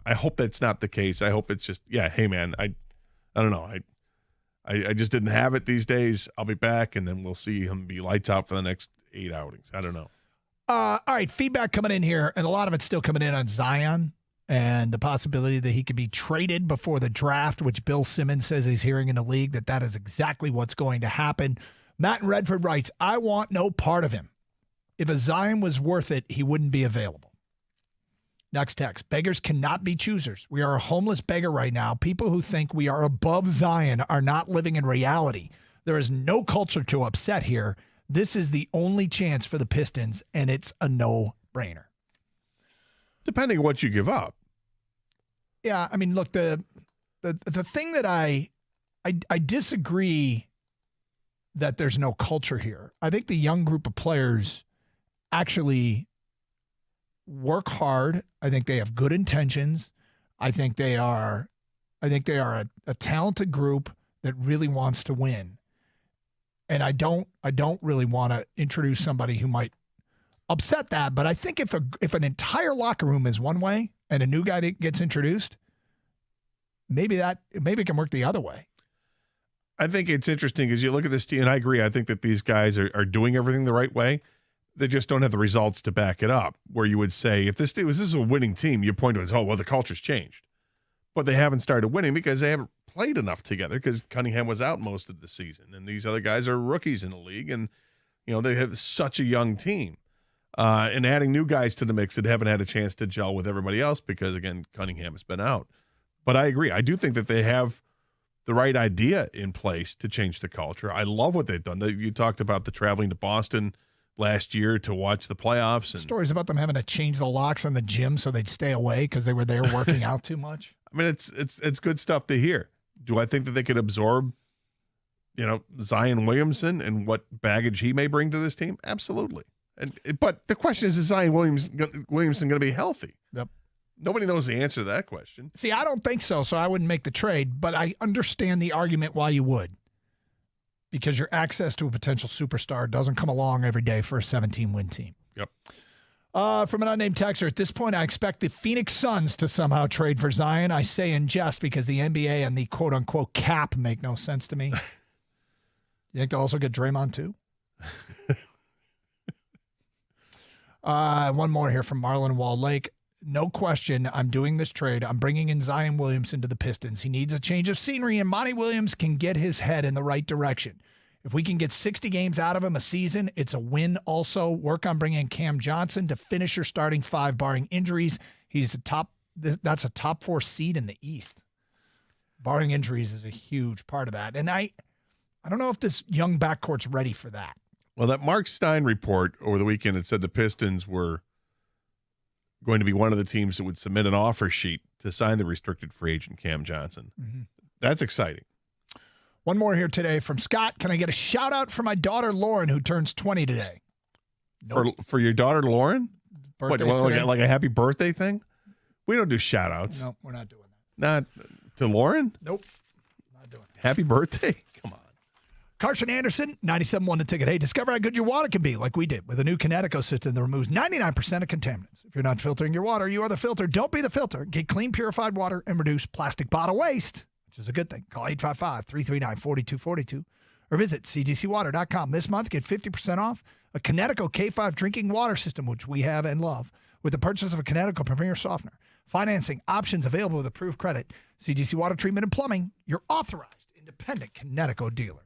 I hope that's not the case. I hope it's just, hey, man, I don't know. I just didn't have it these days. I'll be back, and then we'll see him be lights out for the next 8 outings. I don't know. All right, feedback coming in here, and a lot of it's still coming in on Zion and the possibility that he could be traded before the draft, which Bill Simmons says he's hearing in the league that is exactly what's going to happen. Matt in Redford writes, I want no part of him. If a Zion was worth it, he wouldn't be available. Next text. Beggars cannot be choosers. We are a homeless beggar right now. People who think we are above Zion are not living in reality. There is no culture to upset here. This is the only chance for the Pistons, and it's a no-brainer. Depending on what you give up. Yeah, I mean, look, the thing that I disagree that there's no culture here. I think the young group of players actually work hard. I think they have good intentions. I think they are a talented group that really wants to win. And I don't really want to introduce somebody who might upset that. But I think if an entire locker room is one way and a new guy gets introduced, maybe it can work the other way. I think it's interesting because you look at this team, and I agree. I think that these guys are doing everything the right way. They just don't have the results to back it up. Where you would say, if this is a winning team, you point to it as, the culture's changed. But they haven't started winning because they haven't played enough together because Cunningham was out most of the season. And these other guys are rookies in the league. And, they have such a young team. And adding new guys to the mix that haven't had a chance to gel with everybody else because, again, Cunningham has been out. But I agree. I do think that they have the right idea in place to change the culture. I love what they've done. You talked about the traveling to Boston last year to watch the playoffs. And stories about them having to change the locks on the gym so they'd stay away because they were there working out too much. I mean, it's good stuff to hear. Do I think that they could absorb, Zion Williamson and what baggage he may bring to this team? Absolutely. But the question is Zion Williamson going to be healthy? Yep. Nobody knows the answer to that question. See, I don't think so I wouldn't make the trade, but I understand the argument why you would. Because your access to a potential superstar doesn't come along every day for a 17-win team. Yep. From an unnamed texter, at this point, I expect the Phoenix Suns to somehow trade for Zion. I say in jest because the NBA and the quote-unquote cap make no sense to me. You think they'll also get Draymond too? One more here from Marlon Wall Lake. No question, I'm doing this trade. I'm bringing in Zion Williamson to the Pistons. He needs a change of scenery, and Monty Williams can get his head in the right direction. If we can get 60 games out of him a season, it's a win also. Work on bringing in Cam Johnson to finish your starting five, barring injuries. That's a top 4 seed in the East. Barring injuries is a huge part of that. And I don't know if this young backcourt's ready for that. Well, that Mark Stein report over the weekend, it said the Pistons were going to be one of the teams that would submit an offer sheet to sign the restricted free agent Cam Johnson. Mm-hmm. That's exciting. One more here today from Scott. Can I get a shout out for my daughter Lauren, who turns 20 today? Nope. For your daughter Lauren? What, like a happy birthday thing? We don't do shout outs. No, we're not doing that. Not to Lauren? Nope. Not doing it. Happy birthday? Come on. Carson Anderson, 97.1 The Ticket. Hey, discover how good your water can be like we did with a new Kinetico system that removes 99% of contaminants. If you're not filtering your water, you are the filter. Don't be the filter. Get clean, purified water and reduce plastic bottle waste, which is a good thing. Call 855-339-4242 or visit cgcwater.com. This month, get 50% off a Kinetico K5 drinking water system, which we have and love, with the purchase of a Kinetico Premier Softener. Financing options available with approved credit. CGC Water Treatment and Plumbing, your authorized independent Kinetico dealer.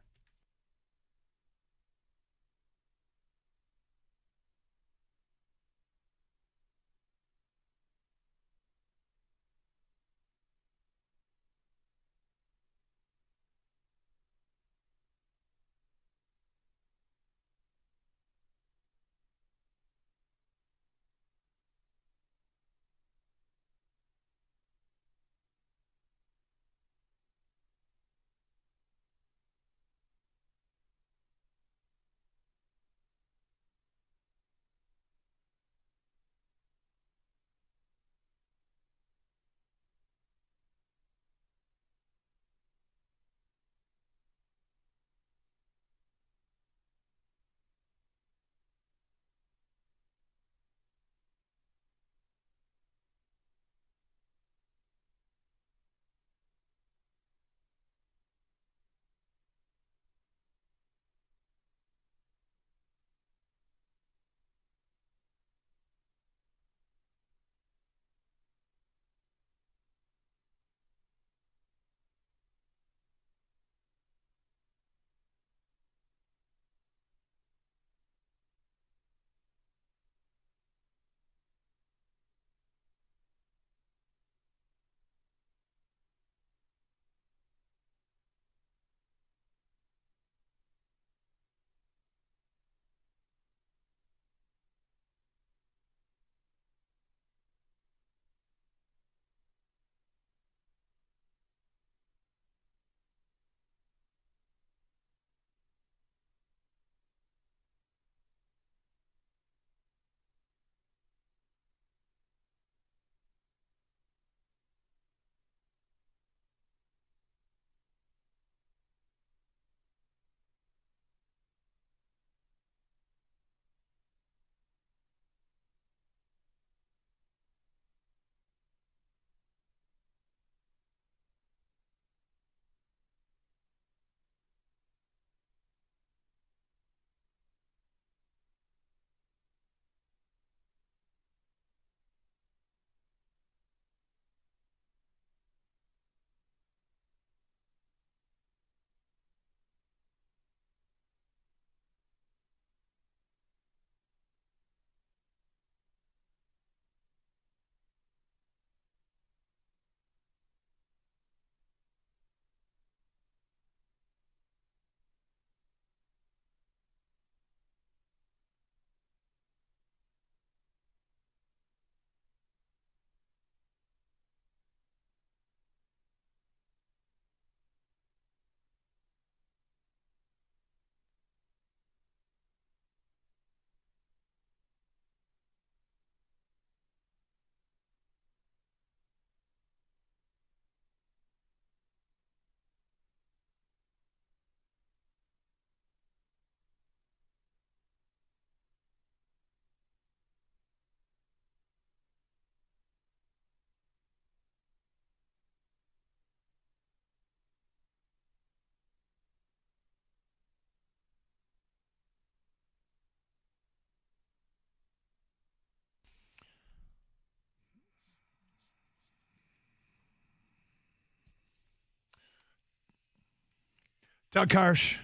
Doug Karsh,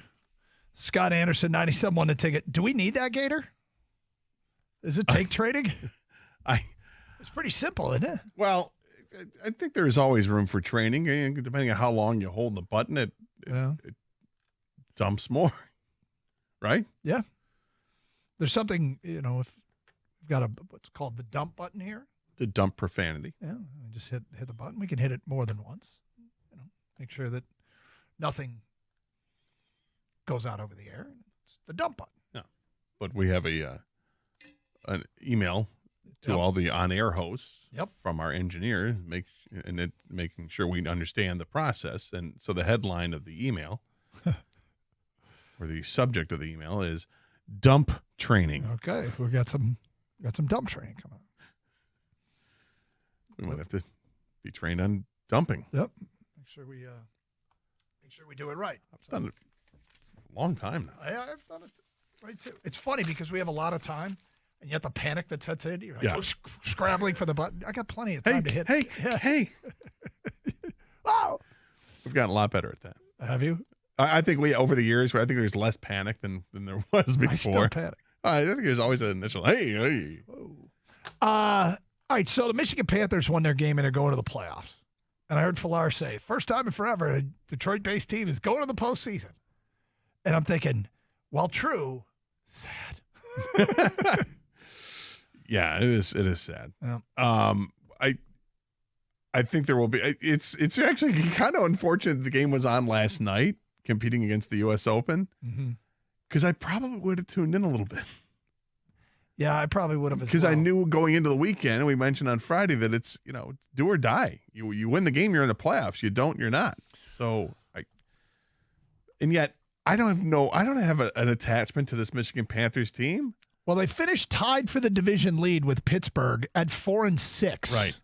Scott Anderson, 97 won the ticket. Do we need that, Gator? Does it take trading? It's pretty simple, isn't it? Well, I think there is always room for training. Depending on how long you hold the button, it dumps more, right? Yeah. There's something, if we've got what's called the dump button here. To dump profanity. Yeah, we just hit the button. We can hit it more than once. Make sure that nothing goes out over the air. It's the dump button. Yeah, but we have an email to all the on-air hosts from our engineer, making sure we understand the process. And so the headline of the email, or the subject of the email, is dump training. Okay, we got some dump training coming up. We might have to be trained on dumping. Yep. Make sure we do it right. I've done it for a long time now. I've done it right too. It's funny because we have a lot of time, and yet the panic that sets in, you're like scrambling for the button. I got plenty of time to hit. Hey. Oh! We've gotten a lot better at that. Have you? I think over the years, I think there's less panic than there was before. I still panic. I think there's always an initial, hey. All right, so the Michigan Panthers won their game and are going to the playoffs. And I heard Falar say, first time in forever, a Detroit-based team is going to the postseason. And I'm thinking, well, true, sad. Yeah, it is sad. Yeah. I think there will be. It's actually kind of unfortunate the game was on last night, competing against the U.S. Open, because I probably would have tuned in a little bit. Yeah, I probably would have. Because I knew going into the weekend, and we mentioned on Friday that it's do or die. You win the game, you're in the playoffs. You don't, you're not. So and yet I don't have an attachment to this Michigan Panthers team. Well, they finished tied for the division lead with Pittsburgh at 4-6. Right.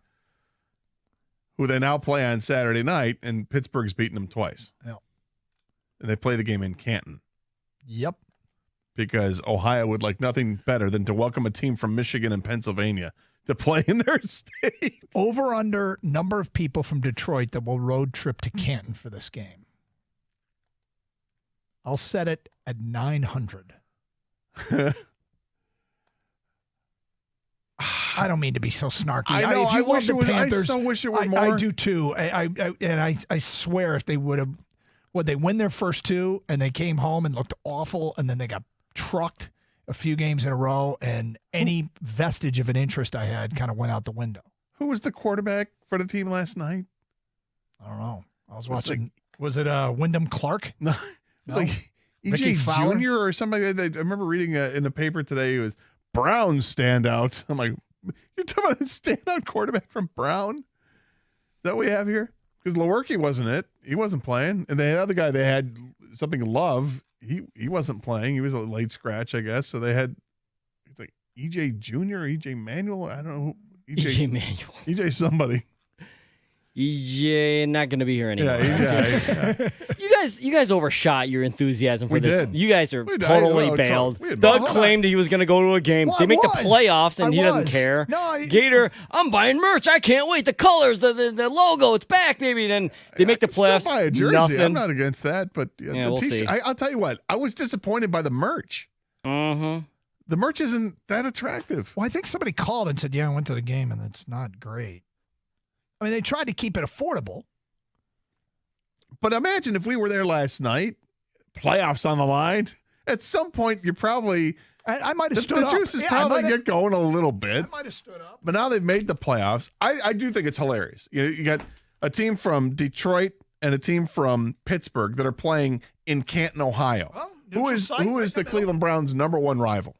Who they now play on Saturday night, and Pittsburgh's beaten them twice. Yeah. And they play the game in Canton. Yep. Because Ohio would like nothing better than to welcome a team from Michigan and Pennsylvania to play in their state. Over under number of people from Detroit that will road trip to Canton for this game. I'll set it at 900. I don't mean to be so snarky. I know. I so wish it were more. I do too. I swear if they would have, they win their first two and they came home and looked awful, and then they got trucked a few games in a row, and any vestige of an interest I had kind of went out the window. Who was the quarterback for the team last night? I don't know. I was watching. Was it Wyndham Clark? No, it was like E.J. Jr. or somebody. I remember reading in the paper today. It was Brown standout. I'm like, you're talking about a standout quarterback from Brown? Is that what we have here? Because Lewerke wasn't it. He wasn't playing. And the other guy they had, something Love, he wasn't playing. He was a late scratch, I guess. So they had, it's like EJ Jr. or EJ Manuel. I don't know. EJ Manuel. EJ somebody. EJ not going to be here anymore. Yeah. You guys overshot your enthusiasm for We this. did. You guys are totally bailed. Doug claimed he was going to go to a game. Well, they make the I was. playoffs, and I he doesn't was. care. No, Gator, I'm buying merch. I can't wait. The colors, the logo, it's back, baby. Then they make the playoffs. Still buy a jersey. Nothing. I'm not against that, but Yeah, we'll see. I'll tell you what. I was disappointed by the merch. Mm-hmm. The merch isn't that attractive. Well, I think somebody called and said, yeah, I went to the game, and it's not great. I mean, they tried to keep it affordable. But imagine if we were there last night, playoffs on the line. At some point, you're probably I might have stood the up. juices Yeah, probably I might have- get going a little bit. I might have stood up. But now they've made the playoffs. I do think it's hilarious. You got a team from Detroit and a team from Pittsburgh that are playing in Canton, Ohio. Well, Who is the Cleveland Browns' number one rival?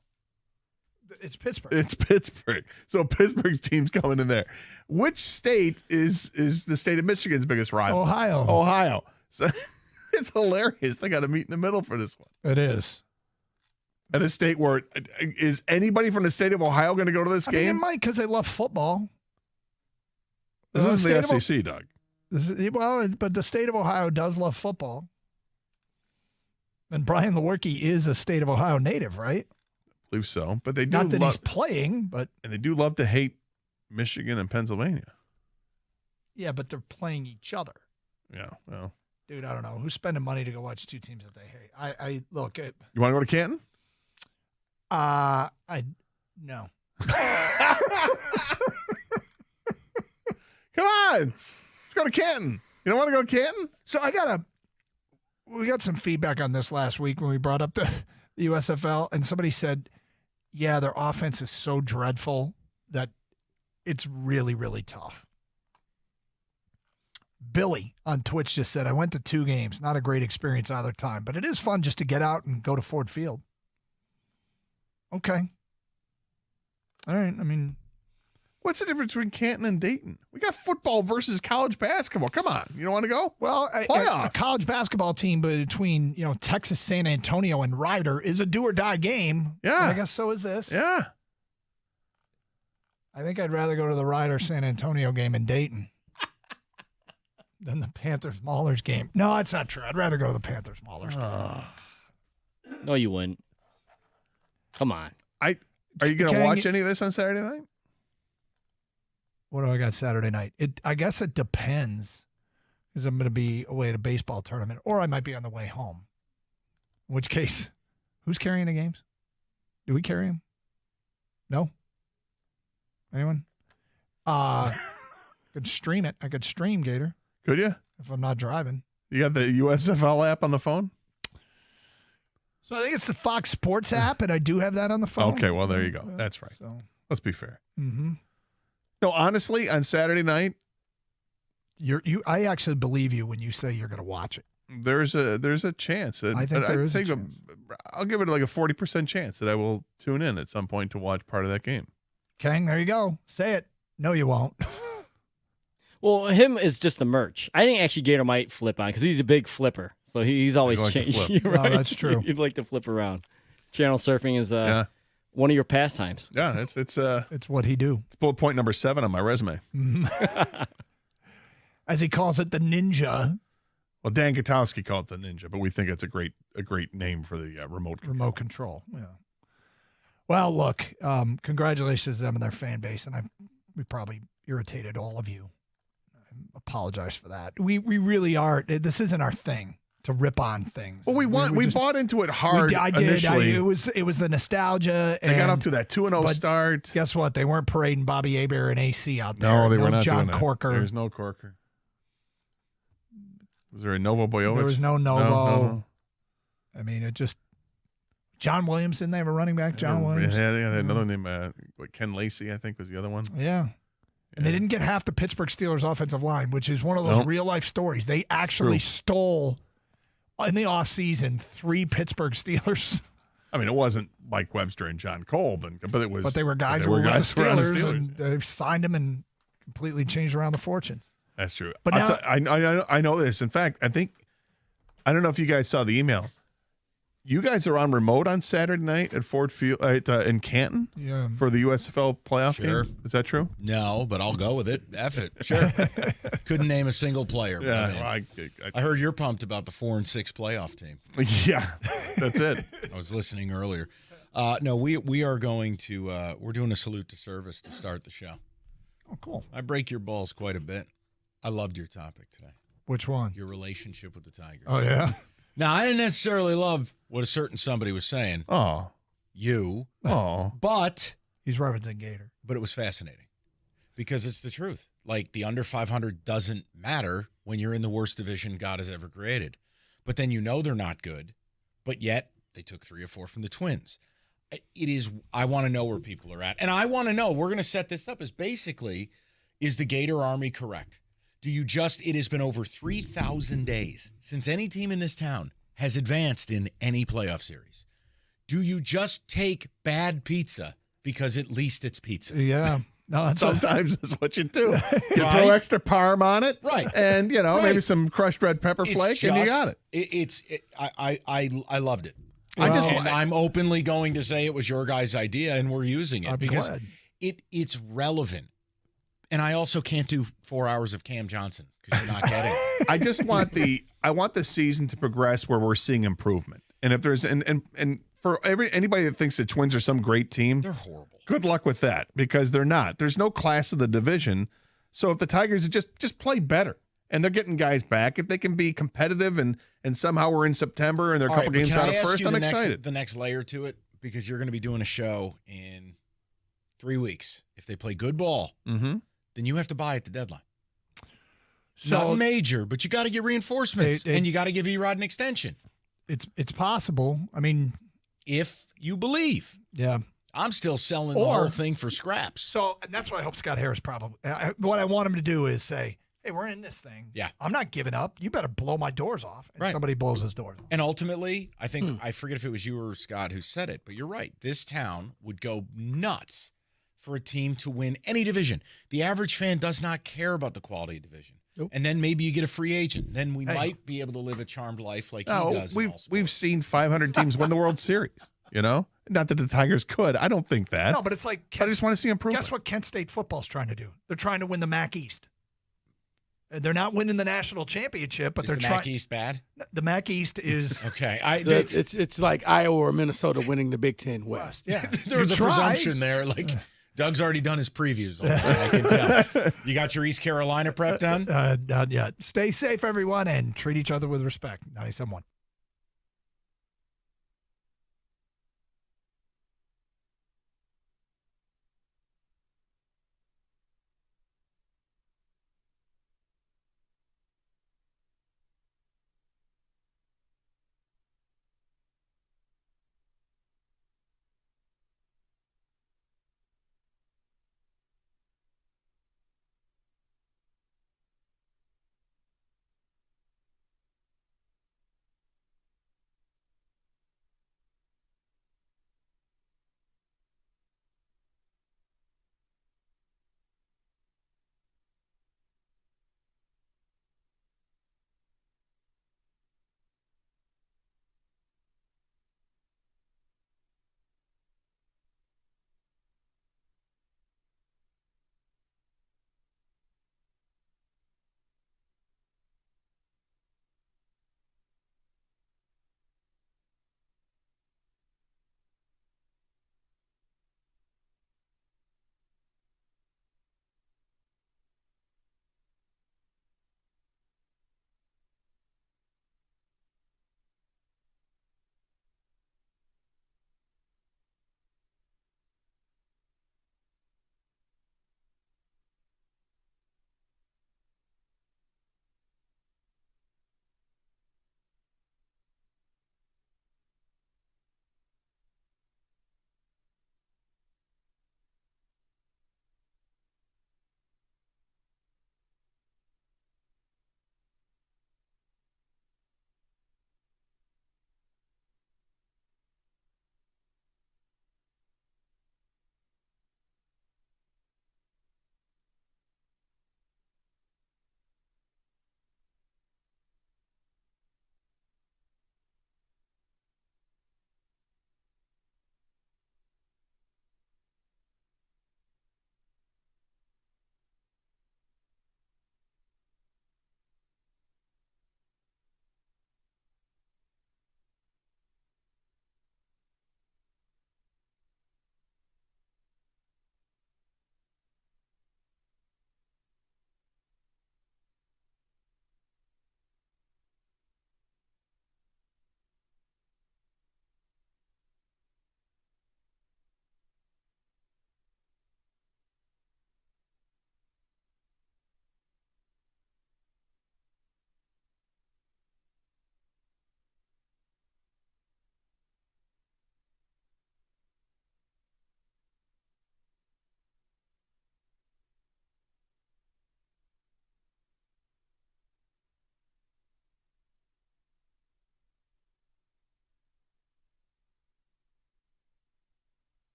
It's Pittsburgh. It's Pittsburgh. So Pittsburgh's team's coming in there. Which state is the state of Michigan's biggest rival? Ohio. So it's hilarious. They got to meet in the middle for this one. It is. At a state where is anybody from the state of Ohio going to go to this I mean, they game? might because they love football. This is the state of- SEC, Doug. But the state of Ohio does love football. And Brian Lewerke is a state of Ohio native, right? I believe so. But they do Not that love, he's playing, but and they do love to hate Michigan and Pennsylvania. yeah, but they're playing each other. Yeah, well, Dude, I don't know. Who's spending money to go watch two teams that they hate? I look at. You want to go to Canton? No. Come on. Let's go to Canton. You don't want to go to Canton? So we got some feedback on this last week when we brought up the USFL, and somebody said, yeah, their offense is so dreadful that it's really, really tough. Billy on Twitch just said, I went to 2 games. Not a great experience either time, but it is fun just to get out and go to Ford Field. Okay. All right. I mean, what's the difference between Canton and Dayton? We got football versus college basketball. Come on. You don't want to go? Well, a college basketball team between, Texas, San Antonio, and Ryder is a do-or-die game. Yeah. I guess so is this. Yeah. I think I'd rather go to the Ryder San Antonio game in Dayton than the Panthers Maulers game. No, it's not true. I'd rather go to the Panthers Maulers game. No, you wouldn't. Come on. Are you going to watch any of this on Saturday night? What do I got Saturday night? I guess it depends, because I'm going to be away at a baseball tournament, or I might be on the way home. In which case, who's carrying the games? Do we carry them? No? Anyone? Could stream it. I could stream Gator. Could you? If I'm not driving. You got the USFL app on the phone? So I think it's the Fox Sports app, and I do have that on the phone. Okay, well, there you go. That's right. So. Let's be fair. Mm-hmm. No, honestly, on Saturday night, I actually believe you when you say you're going to watch it. There's a chance. I think there is a chance. I'll give it like a 40% chance that I will tune in at some point to watch part of that game. Kang, there you go. Say it. No, you won't. Well, him is just the merch. I think actually Gator might flip on because he's a big flipper. So he's always changing. Right? No, that's true. He'd like to flip around. Channel surfing is one of your pastimes. Yeah, it's what he do. It's bullet point number 7 on my resume. As he calls it, the ninja. Well, Dan Gutowski called it the ninja, but we think it's a great name for the remote control. Yeah. Well, look, congratulations to them and their fan base, and we probably irritated all of you. I apologize for that. We really are. This isn't our thing to rip on things. Well, we bought into it hard. I did. Initially. It was the nostalgia. They got up to that 2-0 start. Guess what? They weren't parading Bobby Aber and AC out there. No, they were not John doing that. Corker. There's no Corker. Was there a Novo Boyovich? There was no Novo. No. I mean, it just John Williams. Didn't they have a running back? John Williams. Yeah, they had another name. Ken Lacey, I think, was the other one. Yeah. And they didn't get half the Pittsburgh Steelers offensive line, which is one of those real life stories. They actually stole in the offseason 3 Pittsburgh Steelers. I mean, it wasn't Mike Webster and John Kolb, but it was. But they were guys who were with the Steelers, and they signed them and completely changed around the fortunes. That's true. But now, I know this. In fact, I don't know if you guys saw the email. You guys are on remote on Saturday night at Ford Field in Canton for the USFL playoff game. Is that true? No, but I'll go with it. F it. Sure. Couldn't name a single player. Yeah, I heard you're pumped about the 4-6 playoff team. Yeah, that's it. I was listening earlier. No, we are going to we're doing a salute to service to start the show. Oh, cool. I break your balls quite a bit. I loved your topic today. Which one? Your relationship with the Tigers. Oh, yeah? Now, I didn't necessarily love what a certain somebody was saying. Oh. You. Oh. But. He's referencing Gator. But it was fascinating because it's the truth. Like, the under 500 doesn't matter when you're in the worst division God has ever created. But then you know they're not good, but yet they took 3 or 4 from the Twins. I want to know where people are at. And I want to know, we're going to set this up as basically, is the Gator Army correct? It has been over 3,000 days since any team in this town has advanced in any playoff series. Do you just take bad pizza because at least it's pizza? Yeah. No, sometimes that's what you do. You throw extra parm on it. Right. And, maybe some crushed red pepper flake, and you got it. I loved it. Well, I'm openly going to say it was your guys' idea, and we're using it because it's relevant. And I also can't do 4 hours of Cam Johnson because you're not getting it. I just want the season to progress where we're seeing improvement. And if there's and for anybody that thinks the Twins are some great team, they're horrible. Good luck with that because they're not. There's no class of the division. So if the Tigers just play better and they're getting guys back. If they can be competitive and somehow we're in September and they're a couple games out of first, I'm excited. The next layer to it, because you're going to be doing a show in 3 weeks. If they play good ball, then you have to buy at the deadline. So, not major, but you got to get reinforcements, and you got to give Erod an extension. It's possible. I mean, if you believe. Yeah. I'm still selling the whole thing for scraps. So, and that's what I hope Scott Harris probably. What I want him to do is say, hey, we're in this thing. Yeah. I'm not giving up. You better blow my doors off. And somebody blows his doors off. And ultimately, I think, I forget if it was you or Scott who said it, but you're right. This town would go nuts for a team to win any division. The average fan does not care about the quality of division. Nope. And then maybe you get a free agent. Then we might be able to live a charmed life like he does. We've seen 500 teams win the World Series, you know? Not that the Tigers could. I don't think that. No, but it's like I just want to see improvement. Guess what Kent State football's trying to do? They're trying to win the MAC East. They're not winning the national championship, but they're trying. Is the MAC East bad? The MAC East is okay. It's like Iowa or Minnesota winning the Big Ten West. Yeah, there was a presumption there. Like Doug's already done his previews. I can tell. You got your East Carolina prep done? Not yet. Stay safe, everyone, and treat each other with respect. 97.1.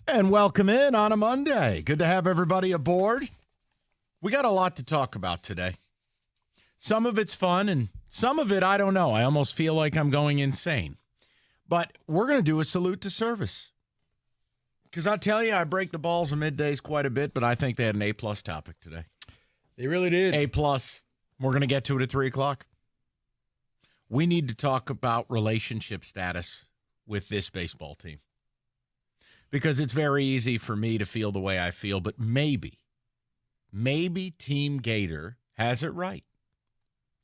And welcome in on a Monday. Good to have everybody aboard. We got a lot to talk about today. Some of it's fun, and some of it, I don't know. I almost feel like I'm going insane. But we're going to do a salute to service. Because I'll tell you, I break the balls of middays quite a bit, but I think they had an A-plus topic today. They really did. A-plus. We're going to get to it at 3 o'clock. We need to talk about relationship status with this baseball team. Because it's very easy for me to feel the way I feel, but maybe Team Gator has it right.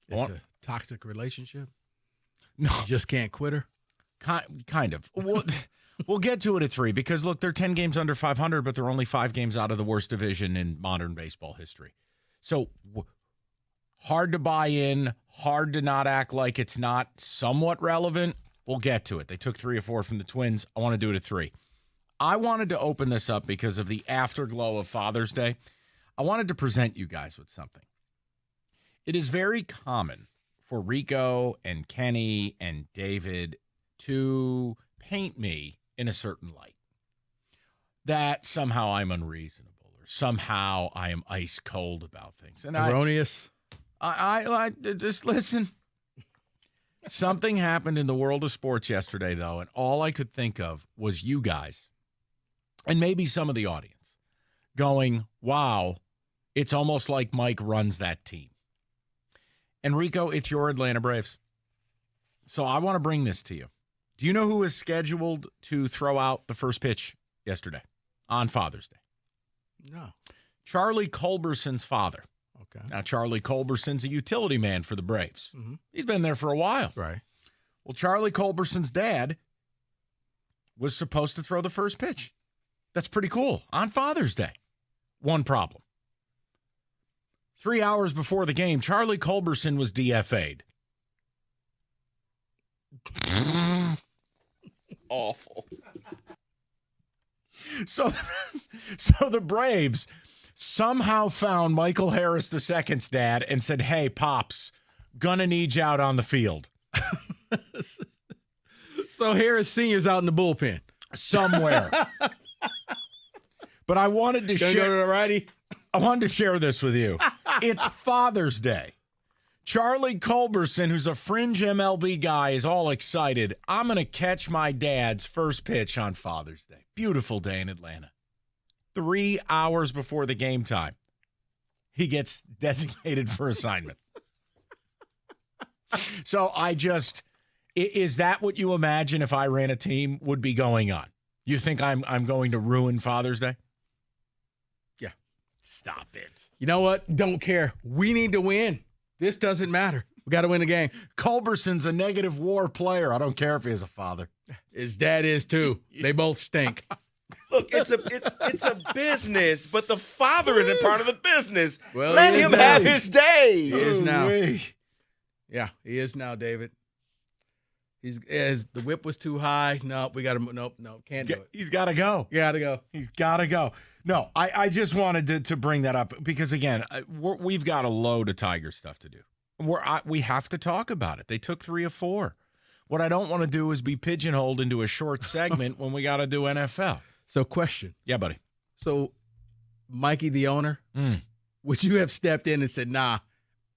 It's a toxic relationship. No. You just can't quit her. Kind of. We'll get to it at 3 because, look, they're 10 games under 500, but they're only 5 games out of the worst division in modern baseball history. So hard to buy in, hard to not act like it's not somewhat relevant. We'll get to it. They took 3 or 4 from the Twins. I want to do it at 3. I wanted to open this up because of the afterglow of Father's Day. I wanted to present you guys with something. It is very common for Rico and Kenny and David to paint me in a certain light. That somehow I'm unreasonable or somehow I am ice cold about things. And erroneous. I just listen. Something happened in the world of sports yesterday, though, and all I could think of was you guys and maybe some of the audience going, wow, it's almost like Mike runs that team. And Rico, it's your Atlanta Braves. So I want to bring this to you. Do you know who was scheduled to throw out the first pitch yesterday on Father's Day? No. Charlie Culberson's father. Okay. Now, Charlie Culberson's a utility man for the Braves. Mm-hmm. He's been there for a while. Right. Well, Charlie Culberson's dad was supposed to throw the first pitch. That's pretty cool. On Father's Day. One problem. 3 hours before the game, Charlie Culberson was DFA'd. Awful. So the Braves somehow found Michael Harris II's dad and said, hey, Pops, gonna need you out on the field. So Harris Sr.'s out in the bullpen. Somewhere. But I wanted to Gonna go to the righty? I wanted to share this with you. It's Father's Day. Charlie Culberson, who's a fringe MLB guy, is all excited. I'm going to catch my dad's first pitch on Father's Day. Beautiful day in Atlanta. 3 hours before the game time, he gets designated for assignment. So is that what you imagine if I ran a team would be going on? You think I'm going to ruin Father's Day? Yeah. Stop it. You know what? Don't care. We need to win. This doesn't matter. We got to win the game. Culberson's a negative WAR player. I don't care if he has a father. His dad is too. They both stink. Look, it's a business, but the father isn't part of the business. Well, let him have his day. He is now. Yeah, he is now, David. The whip was too high. No, we got to. Nope, can't do it. He's got to go. He's got to go. No, I just wanted to bring that up because, again, we've got a load of Tiger stuff to do. We have to talk about it. They took 3 of 4. What I don't want to do is be pigeonholed into a short segment when we got to do NFL. So, question. Yeah, buddy. So, Mikey, the owner, would you have stepped in and said, nah,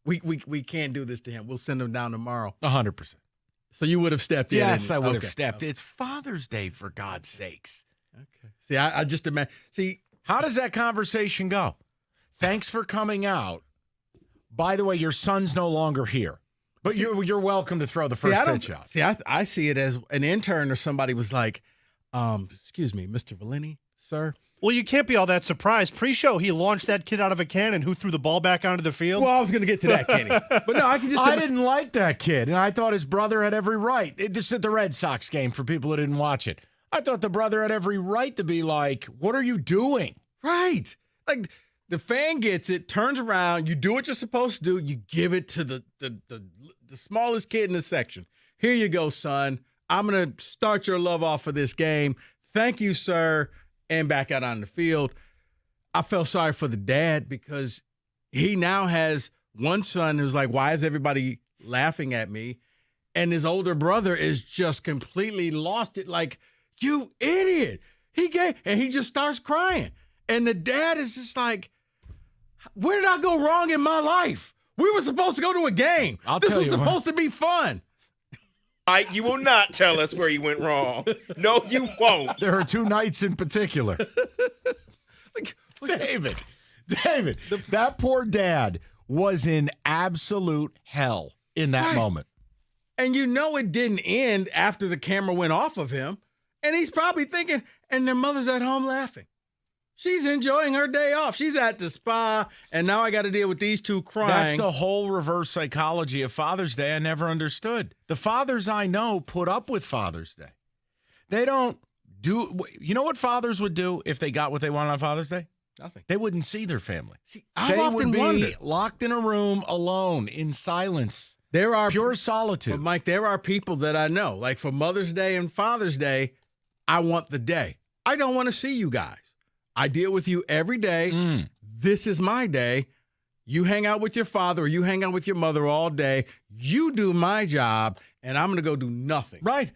we can't do this to him. We'll send him down tomorrow. 100%. So you would have stepped in? Yes, I would have stepped. It's Father's Day, for God's sakes. Okay. See, I just imagine. See, how does that conversation go? Thanks for coming out. By the way, your son's no longer here, but you're welcome to throw the first pitch out. See, I see it as an intern or somebody was like, excuse me, Mr. Valeni, sir. Well, you can't be all that surprised. Pre-show, he launched that kid out of a cannon who threw the ball back onto the field. Well, I was going to get to that, Kenny. But no, I didn't like that kid, and I thought his brother had every right. This is at the Red Sox game for people who didn't watch it. I thought the brother had every right to be like, what are you doing? Right. Like, the fan gets it, turns around, you do what you're supposed to do, you give it to the smallest kid in the section. Here you go, son. I'm going to start your love off for this game. Thank you, sir. And back out on the field. I felt sorry for the dad because he now has one son who's like, why is everybody laughing at me? And his older brother is just completely lost it. Like, you idiot. he just starts crying. And the dad is just like, where did I go wrong in my life? We were supposed to go to a game. This was supposed to be fun. Mike, you will not tell us where you went wrong. No, you won't. There are two nights in particular. David, that poor dad was in absolute hell in that moment. And you know it didn't end after the camera went off of him. And he's probably thinking, and their mother's at home laughing. She's enjoying her day off. She's at the spa, and now I got to deal with these two crying. That's the whole reverse psychology of Father's Day I never understood. The fathers I know put up with Father's Day. They don't do – you know what fathers would do if they got what they wanted on Father's Day? Nothing. They wouldn't see their family. I've they often would be wondered. locked in a room alone in silence. There are pure solitude. But Mike, there are people that I know. Like for Mother's Day and Father's Day, I want the day. I don't want to see you guys. I deal with you every day. This is my day. You hang out with your father or you hang out with your mother all day. You do my job, and I'm going to go do nothing. Right.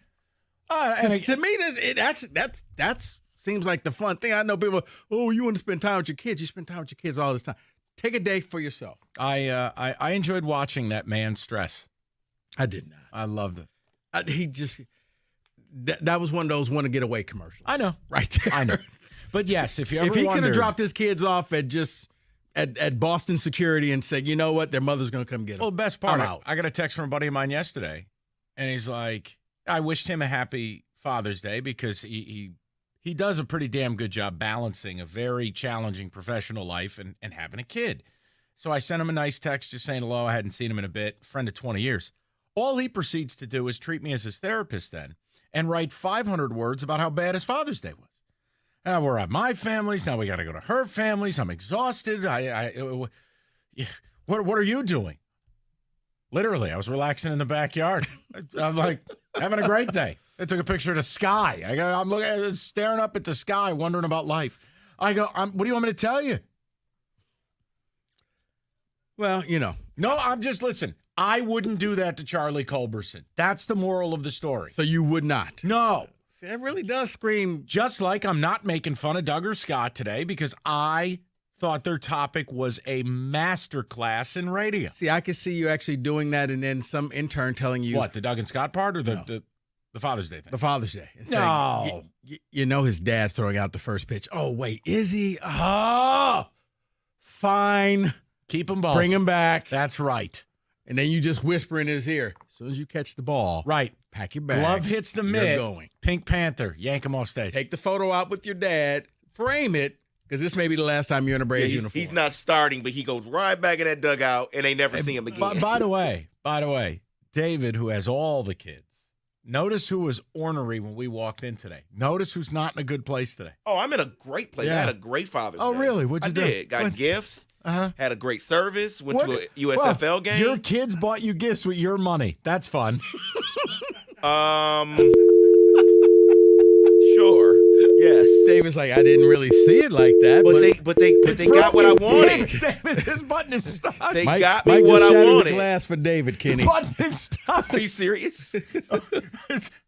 And to me, that's seems like the fun thing. I know people, you want to spend time with your kids. You spend time with your kids all this time. Take a day for yourself. I enjoyed watching that man stress. I did not. I loved it. That was one of those want to get away commercials. I know. Right there. I know. But yes, if you ever if he could wondered, have dropped his kids off at Boston Security and said, you know what, their mother's going to come get them. Well, the best part, I'm out. I got a text from a buddy of mine yesterday, and he's like, I wished him a happy Father's Day because he does a pretty damn good job balancing a very challenging professional life and having a kid. So I sent him a nice text just saying hello. I hadn't seen him in a bit, friend of 20 years. All he proceeds to do is treat me as his therapist then and write 500 words about how bad his Father's Day was. We're at my family's. Now we got to go to her family's. I'm exhausted. What are you doing? Literally, I was relaxing in the backyard. I'm like having a great day. I took a picture of the sky. I'm looking, staring up at the sky, wondering about life. I go, what do you want me to tell you? Well, No, listen. I wouldn't do that to Charlie Culberson. That's the moral of the story. So you would not? No. See, it really does scream. Just like I'm not making fun of Doug or Scott today because I thought their topic was a masterclass in radio. See, I could see you actually doing that and then some intern telling you. What, the Doug and Scott part or the Father's Day thing? The Father's Day. No. You know his dad's throwing out the first pitch. Oh, wait, is he? Oh, fine. Keep them both. Bring him back. That's right. And then you just whisper in his ear, as soon as you catch the ball, right, pack your bags. Glove hits the mitt. You're going. Pink Panther, yank him off stage. Take the photo out with your dad, frame it, because this may be the last time you're in a Braves uniform. He's not starting, but he goes right back in that dugout, and they never see him again. By the way, David, who has all the kids, notice who was ornery when we walked in today. Notice who's not in a good place today. Oh, I'm in a great place. Yeah. I had a great Father's Day. Oh, really? What'd you do? I did. Got gifts. Had a great service. Went to a USFL game. Your kids bought you gifts with your money. That's fun. Sure. Yes. David's like, I didn't really see it like that. But they got what I wanted. David, this button is stuck. They Mike, got me Mike what just I shattered wanted. The glass for David, Kenny. The button is stuck. Are you serious?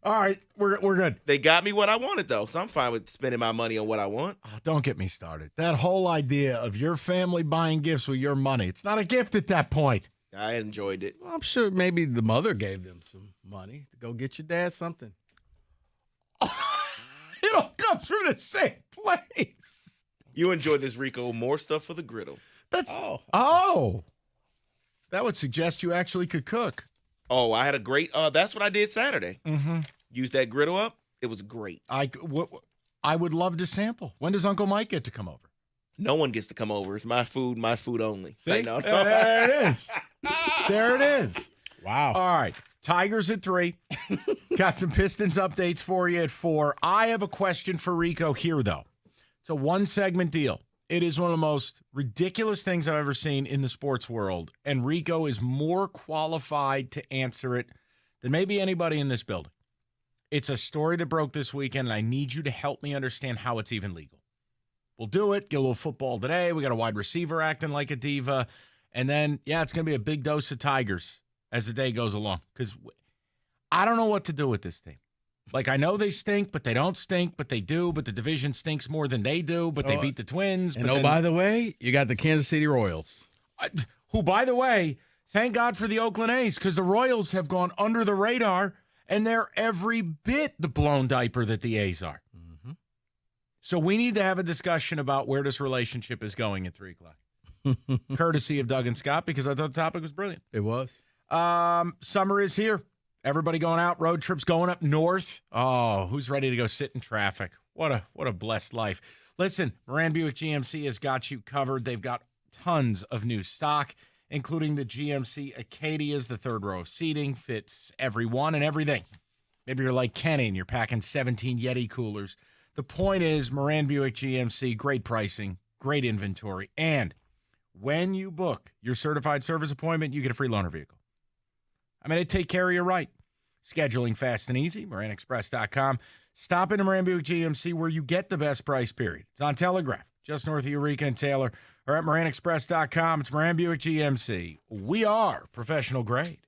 All right, we're good. They got me what I wanted, though, so I'm fine with spending my money on what I want. Oh, don't get me started. That whole idea of your family buying gifts with your money, it's not a gift at that point. I enjoyed it. Well, I'm sure maybe the mother gave them some money to go get your dad something. It all comes from the same place. You enjoyed this, Rico. More stuff for the griddle. That's oh. That would suggest you actually could cook. Oh, I had a great. That's what I did Saturday. Mm-hmm. Used that griddle up. It was great. I would love to sample. When does Uncle Mike get to come over? No one gets to come over. It's my food only. See? No. There it is. There it is. Wow. All right. Tigers at 3. Got some Pistons updates for you at 4. I have a question for Rico here, though. It's a one-segment deal. It is one of the most ridiculous things I've ever seen in the sports world, and Rico is more qualified to answer it than maybe anybody in this building. It's a story that broke this weekend, and I need you to help me understand how it's even legal. We'll do it. Get a little football today. We got a wide receiver acting like a diva. And then, it's going to be a big dose of Tigers as the day goes along because I don't know what to do with this team. Like, I know they stink, but they don't stink, but they do, but the division stinks more than they do, but they beat the Twins. And but by the way, you got the Kansas City Royals. Who, by the way, thank God for the Oakland A's, because the Royals have gone under the radar, and they're every bit the blown diaper that the A's are. Mm-hmm. So we need to have a discussion about where this relationship is going at 3 o'clock. Courtesy of Doug and Scott, because I thought the topic was brilliant. It was. Summer is here. Everybody going out, road trips going up north. Oh, who's ready to go sit in traffic? What a blessed life. Listen, Moran Buick GMC has got you covered. They've got tons of new stock, including the GMC Acadias. The third row of seating fits everyone and everything. Maybe you're like Kenny and you're packing 17 Yeti coolers. The point is, Moran Buick GMC, great pricing, great inventory, and when you book your certified service appointment, you get a free loaner vehicle. I mean, they take care of you right. Scheduling fast and easy, MoranExpress.com. Stop into Moran Buick GMC where you get the best price, period. It's on Telegraph, just north of Eureka and Taylor, or at MoranExpress.com. It's Moran Buick GMC. We are professional grade.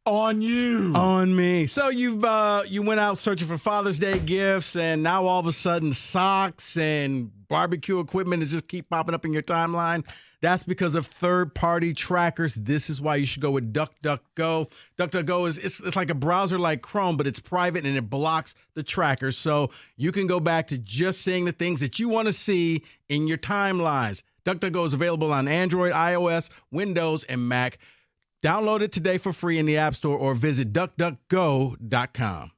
On you. On me. So you went out searching for Father's Day gifts, and now all of a sudden socks and barbecue equipment is just keep popping up in your timeline. That's because of third-party trackers. This is why you should go with DuckDuckGo. DuckDuckGo it's like a browser like Chrome, but it's private and it blocks the trackers. So you can go back to just seeing the things that you want to see in your timelines. DuckDuckGo is available on Android, iOS, Windows, and Mac. Download it today for free in the App Store or visit DuckDuckGo.com.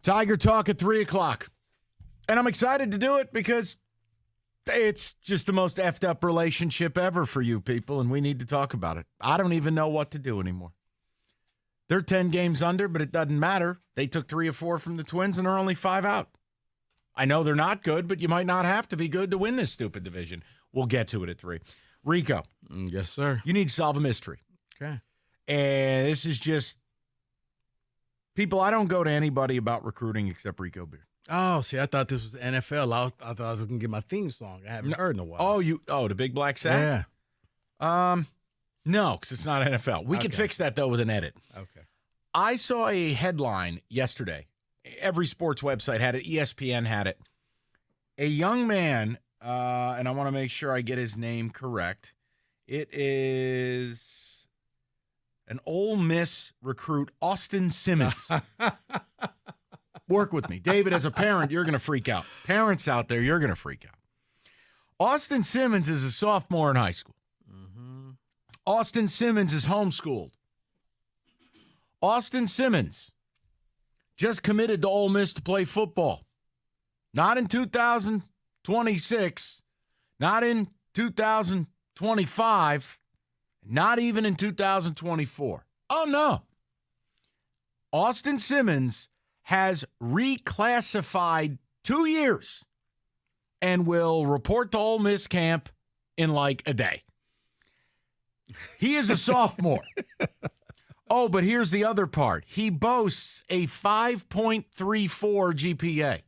Tiger Talk at 3 o'clock. And I'm excited to do it because it's just the most effed up relationship ever for you people, and we need to talk about it. I don't even know what to do anymore. They're 10 games under, but it doesn't matter. They took 3 or 4 from the Twins, and they're only 5 out. I know they're not good, but you might not have to be good to win this stupid division. We'll get to it at 3. Rico. Yes, sir. You need to solve a mystery. Okay. And this is just, people, I don't go to anybody about recruiting except Rico Beard. Oh, see, I thought this was the NFL. I thought I was going to get my theme song. I haven't heard in a while. The Big Black Sack? Yeah. No, because it's not NFL. We can fix that, though, with an edit. Okay. I saw a headline yesterday. Every sports website had it. ESPN had it. A young man, and I want to make sure I get his name correct. It is an Ole Miss recruit, Austin Simmons. Work with me. David, as a parent, you're going to freak out. Parents out there, you're going to freak out. Austin Simmons is a sophomore in high school. Mm-hmm. Austin Simmons is homeschooled. Austin Simmons just committed to Ole Miss to play football. Not in 2026, not in 2025, not even in 2024. Oh, no. Austin Simmons has reclassified 2 years and will report to Ole Miss camp in like a day. He is a sophomore. Oh, but here's the other part. He boasts a 5.34 GPA.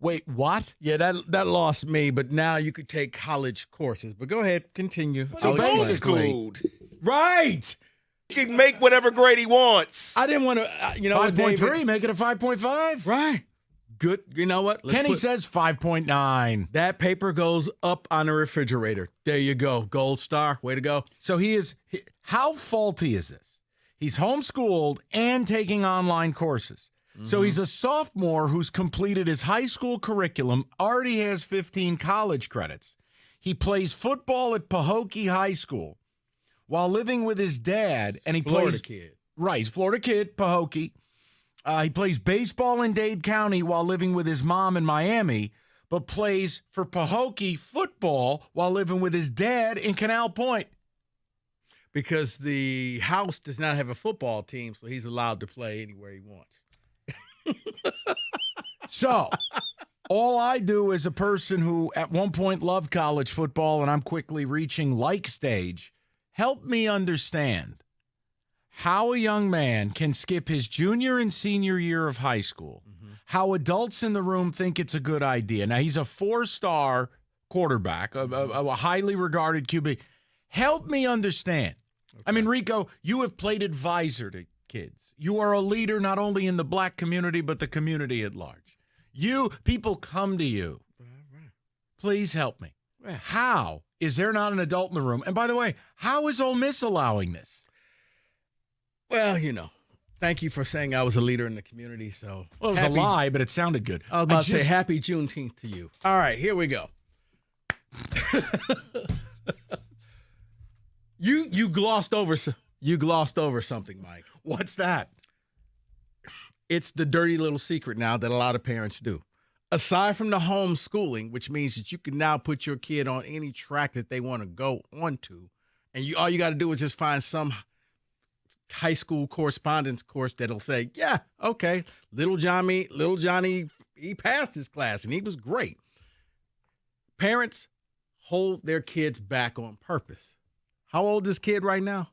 Wait, what? Yeah, that lost me, but now you could take college courses. But go ahead, continue. So basically, right. He can make whatever grade he wants. I didn't want to, 5.3, make it a 5.5. Right. Good. You know what? Kenny says 5.9. That paper goes up on the refrigerator. There you go. Gold star. Way to go. So how faulty is this? He's homeschooled and taking online courses. Mm-hmm. So he's a sophomore who's completed his high school curriculum, already has 15 college credits. He plays football at Pahokee High School while living with his dad, and Florida kid. Right, he's a Florida kid, Pahokee. He plays baseball in Dade County while living with his mom in Miami, but plays for Pahokee football while living with his dad in Canal Point. Because the house does not have a football team, so he's allowed to play anywhere he wants. So, all I do as a person who at one point loved college football and I'm quickly reaching like stage, help me understand how a young man can skip his junior and senior year of high school, how adults in the room think it's a good idea. Now, he's a 4-star quarterback, a highly regarded QB. Help me understand. Okay. I mean, Rico, you have played advisor to kids. You are a leader not only in the black community, but the community at large. People come to you. Please help me. How is there not an adult in the room? And by the way, how is Ole Miss allowing this? Well, thank you for saying I was a leader in the community. So, well, it was a lie, but it sounded good. I was about to say happy Juneteenth to you. All right, here we go. You glossed over something, Mike. What's that? It's the dirty little secret now that a lot of parents do. Aside from the homeschooling, which means that you can now put your kid on any track that they want to go onto, and all you got to do is just find some high school correspondence course that'll say, yeah, okay, little Johnny, he passed his class and he was great. Parents hold their kids back on purpose. How old is this kid right now?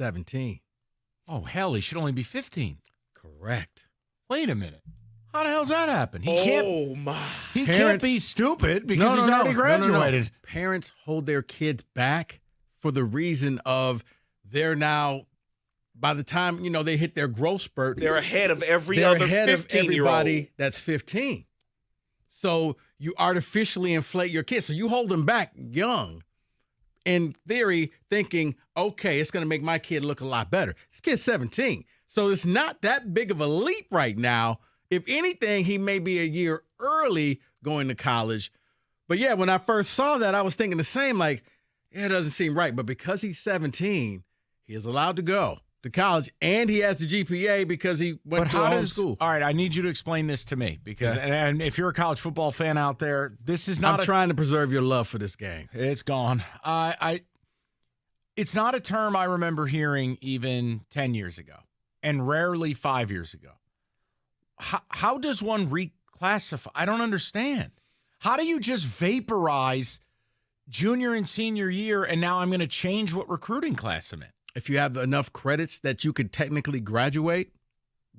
17. Oh, hell, he should only be 15. Correct. Wait a minute. How the hell's that happen? He Parents- can't be stupid because he's already graduated. No. Parents hold their kids back for the reason of they're now, by the time, they hit their growth spurt, They're ahead of every they're other ahead of 15-year-old. everybody that's 15. So you artificially inflate your kids. So you hold them back young, in theory, thinking, okay, it's going to make my kid look a lot better. This kid's 17. So it's not that big of a leap right now. If anything, he may be a year early going to college. But yeah, when I first saw that, I was thinking the same, like, it doesn't seem right. But because he's 17, he is allowed to go to college, and he has the GPA because he went to a home school. All right, I need you to explain this to me because, and if you're a college football fan out there, this is not. I'm trying to preserve your love for this game. It's gone. It's not a term I remember hearing even 10 years ago, and rarely 5 years ago. How does one reclassify? I don't understand. How do you just vaporize junior and senior year, and now I'm going to change what recruiting class I'm in? If you have enough credits that you could technically graduate,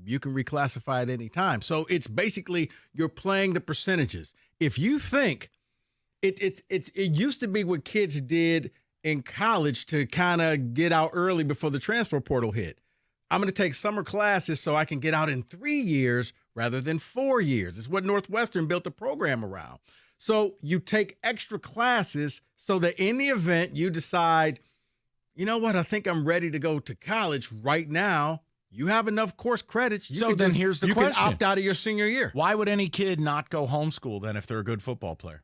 you can reclassify at any time. So it's basically you're playing the percentages. If you think it used to be what kids did in college to kind of get out early before the transfer portal hit. I'm going to take summer classes so I can get out in 3 years rather than 4 years. It's what Northwestern built the program around. So you take extra classes so that in the event you decide, you know what, I think I'm ready to go to college right now. You have enough course credits. Here's the question. You can opt out of your senior year. Why would any kid not go homeschool then if they're a good football player?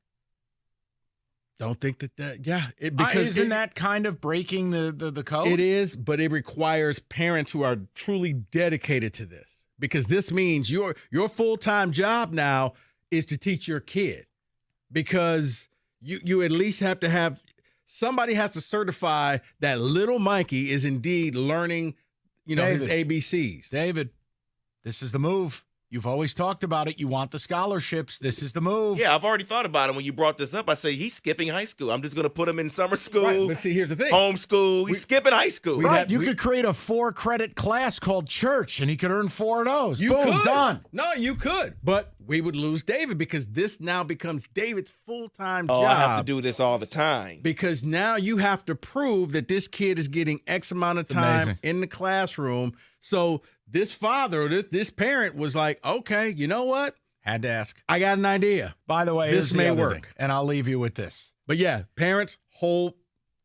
Don't think because isn't that kind of breaking the code? It is, but it requires parents who are truly dedicated to this, because this means your full-time job now is to teach your kid, because you at least have to have somebody has to certify that little Mikey is indeed learning, his ABCs. David, this is the move. You've always talked about it. You want the scholarships. This is the move. Yeah, I've already thought about it. When you brought this up, I say he's skipping high school. I'm just going to put him in summer school. Right, but see, here's the thing. Homeschool. He's skipping high school. You could create a 4-credit class called church, and he could earn 4 of those. You Boom, could. done. No, you could. But we would lose David because this now becomes David's full-time job. I have to do this all the time. Because now you have to prove that this kid is getting X amount of time in the classroom. So this father or this parent was like, okay, you know what? Had to ask. I got an idea. By the way, this may work. And I'll leave you with this. But yeah, parents hold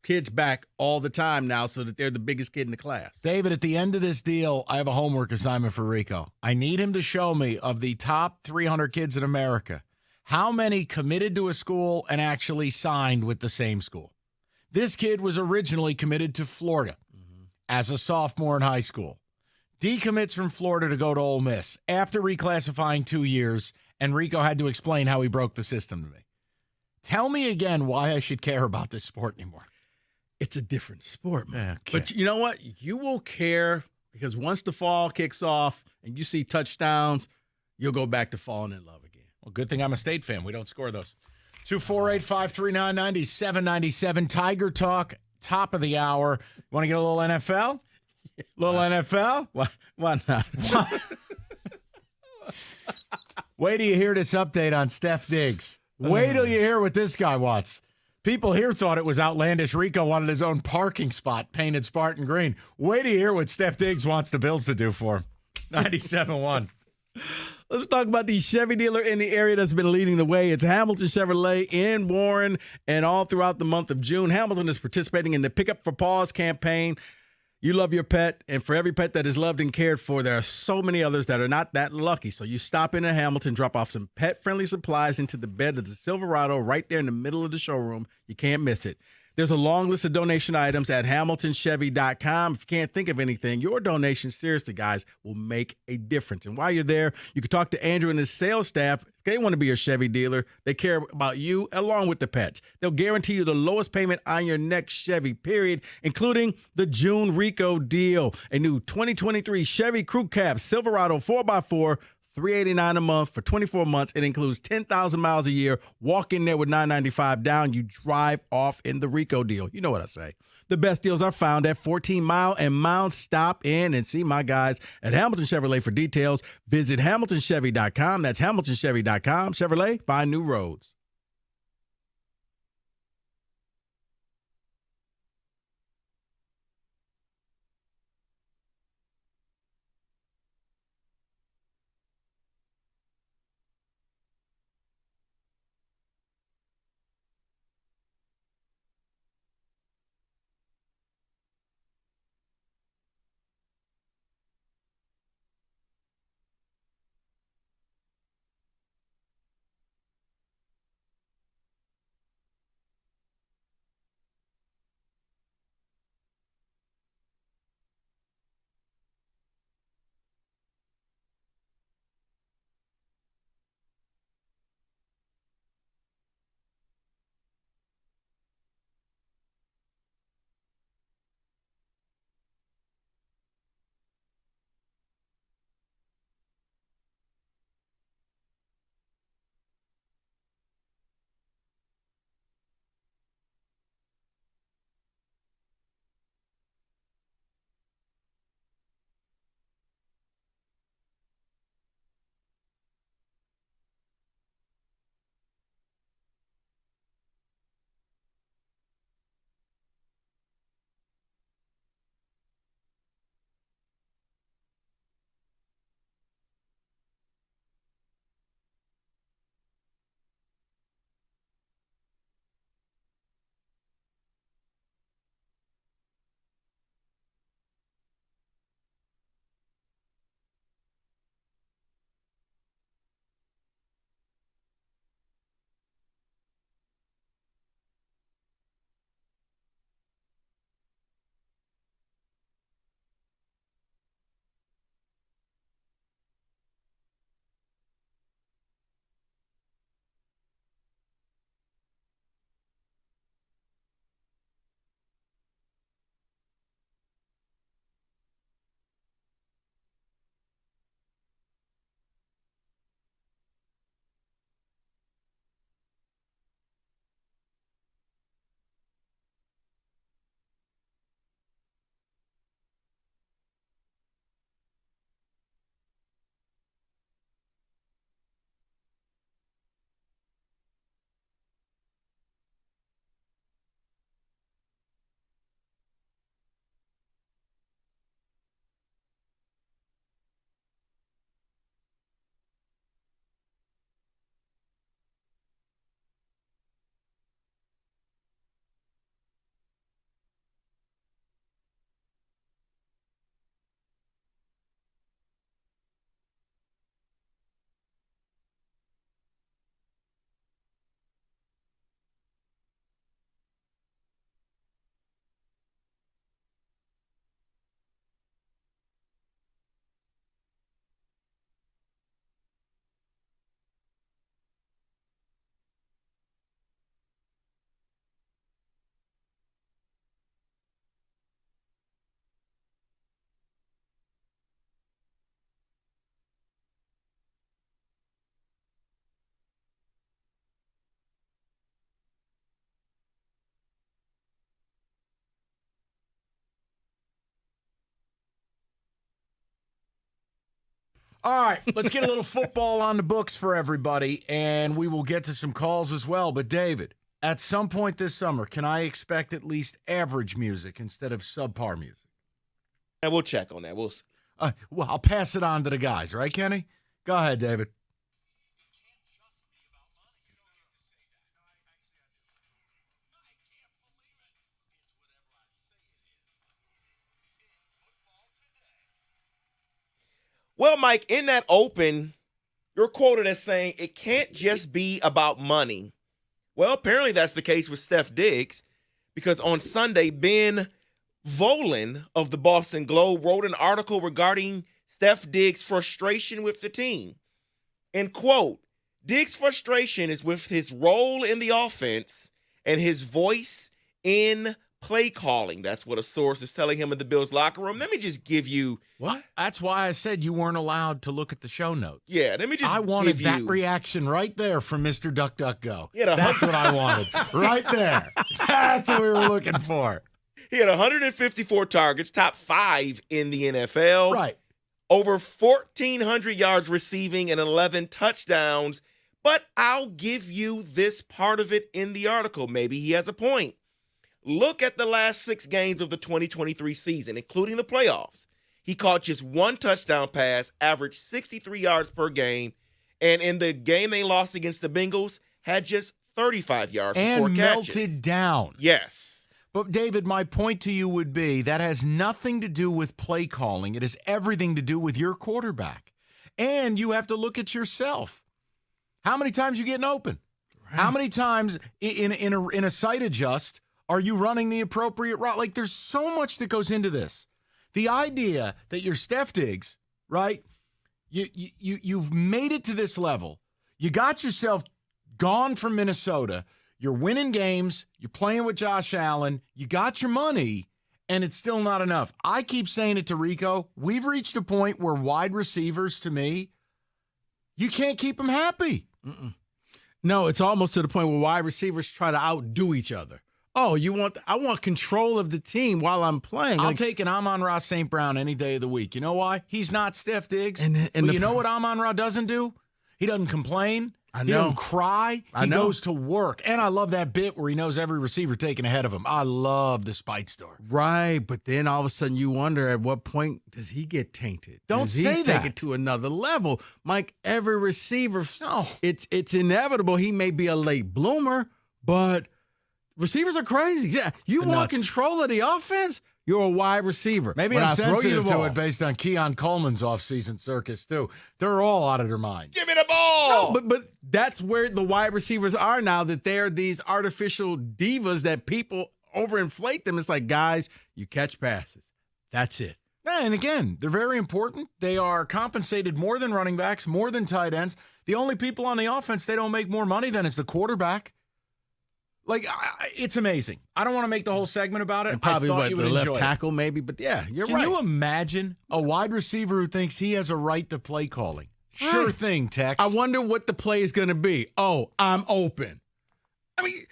kids back all the time now so that they're the biggest kid in the class. David, at the end of this deal, I have a homework assignment for Rico. I need him to show me, of the top 300 kids in America, how many committed to a school and actually signed with the same school. This kid was originally committed to Florida as a sophomore in high school. Decommits from Florida to go to Ole Miss after reclassifying 2 years, and Rico had to explain how he broke the system to me. Tell me again why I should care about this sport anymore. It's a different sport, man. Okay. But you know what? You will care because once the fall kicks off and you see touchdowns, you'll go back to falling in love again. Well, good thing I'm a State fan. We don't score those. 248-539-9797. Tiger Talk, top of the hour. Want to get a little NFL? Little NFL? Why not? Wait till you hear this update on Steph Diggs. Wait till you hear what this guy wants. People here thought it was outlandish. Rico wanted his own parking spot painted Spartan green. Wait till you hear what Steph Diggs wants the Bills to do for him. 97-1. Let's talk about the Chevy dealer in the area that's been leading the way. It's Hamilton Chevrolet in Warren and all throughout the month of June. Hamilton is participating in the Pick Up for Paws campaign. You love your pet, and for every pet that is loved and cared for, there are so many others that are not that lucky. So you stop in at Hamilton, drop off some pet-friendly supplies into the bed of the Silverado right there in the middle of the showroom. You can't miss it. There's a long list of donation items at HamiltonChevy.com. If you can't think of anything, your donation, seriously, guys, will make a difference. And while you're there, you can talk to Andrew and his sales staff. They want to be your Chevy dealer. They care about you along with the pets. They'll guarantee you the lowest payment on your next Chevy, period, including the June Rico deal. A new 2023 Chevy Crew Cab Silverado 4x4, $389 a month for 24 months. It includes 10,000 miles a year. Walk in there with $995 down. You drive off in the Rico deal. You know what I say. The best deals are found at 14 Mile and Mound. Stop in and see my guys at Hamilton Chevrolet for details. Visit HamiltonChevy.com. That's HamiltonChevy.com. Chevrolet, find new roads. All right, let's get a little football on the books for everybody, and we will get to some calls as well. But, David, at some point this summer, can I expect at least average music instead of subpar music? And we'll check on that. We'll see. Well, I'll pass it on to the guys, right, Kenny? Go ahead, David. Well, Mike, in that open, you're quoted as saying it can't just be about money. Well, apparently that's the case with Steph Diggs, because on Sunday, Ben Volin of the Boston Globe wrote an article regarding Steph Diggs' frustration with the team. And quote, Diggs' frustration is with his role in the offense and his voice in play calling. That's what a source is telling him in the Bills locker room. Let me just give you... What? That's why I said you weren't allowed to look at the show notes. Yeah, let me just I wanted give that you... reaction right there from Mr. DuckDuckGo. Yeah, that's what I wanted. Right there. That's what we were looking for. He had 154 targets, top 5 in the NFL. Right. Over 1,400 yards receiving and 11 touchdowns. But I'll give you this part of it in the article. Maybe he has a point. Look at the last 6 games of the 2023 season, including the playoffs. He caught just 1 touchdown pass, averaged 63 yards per game, and in the game they lost against the Bengals, had just 35 yards and 4 catches. melted down. Yes. But, David, my point to you would be that has nothing to do with play calling. It has everything to do with your quarterback. And you have to look at yourself. How many times are you getting open? Right. How many times in a sight adjust are you running the appropriate route? Like, there's so much that goes into this. The idea that you're Steph Diggs, right? You've made it to this level. You got yourself gone from Minnesota. You're winning games. You're playing with Josh Allen. You got your money, and it's still not enough. I keep saying it to Rico. We've reached a point where wide receivers, to me, you can't keep them happy. No, it's almost to the point where wide receivers try to outdo each other. Oh, I want control of the team while I'm playing. I'll take an Amon-Ra St. Brown any day of the week. You know why? He's not Steph Diggs. But you know what Amon-Ra doesn't do? He doesn't complain. I know. He doesn't cry. He goes to work. And I love that bit where he knows every receiver taking ahead of him. I love the spite story. Right, but then all of a sudden you wonder at what point does he get tainted? Don't does say he that. Take it to another level. Mike, every receiver, it's inevitable. He may be a late bloomer, but receivers are crazy. Yeah, you want control of the offense? You're a wide receiver. Maybe I'm sensitive to it based on Keon Coleman's offseason circus, too. They're all out of their minds. Give me the ball. No, but that's where the wide receivers are now, that they're these artificial divas that people overinflate them. It's like, guys, you catch passes. That's it. Yeah, and again, they're very important. They are compensated more than running backs, more than tight ends. The only people on the offense they don't make more money than is the quarterback. Like, it's amazing. I don't want to make the whole segment about it. And probably I thought you would the left enjoy tackle, maybe. But yeah, you're Can right. you imagine a wide receiver who thinks he has a right to play calling? Sure thing, Tex. I wonder what the play is going to be. Oh, I'm open. I mean,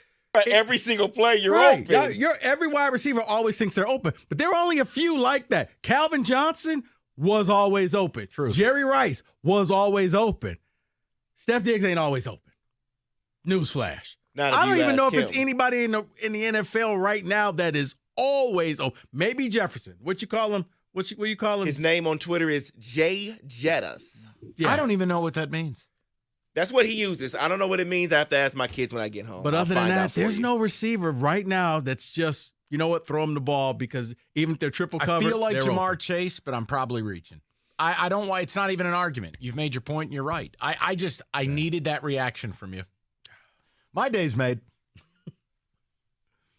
every single play you're right. open. Every wide receiver always thinks they're open, but there are only a few like that. Calvin Johnson was always open. True. Jerry Rice was always open. Steph Diggs ain't always open. Newsflash. I don't even know if it's anybody in the NFL right now that is always open. Maybe Jefferson. What you call him? What you call him? His name on Twitter is Jay Jettas. Yeah. I don't even know what that means. That's what he uses. I don't know what it means. I have to ask my kids when I get home. But other than that, there's no receiver right now that's just, you know what, throw him the ball, because even if they're triple covered, I feel like they're Jamar open. Chase, but I'm probably reaching. I don't want. It's not even an argument. You've made your point and you're right. I needed that reaction from you. My day's made.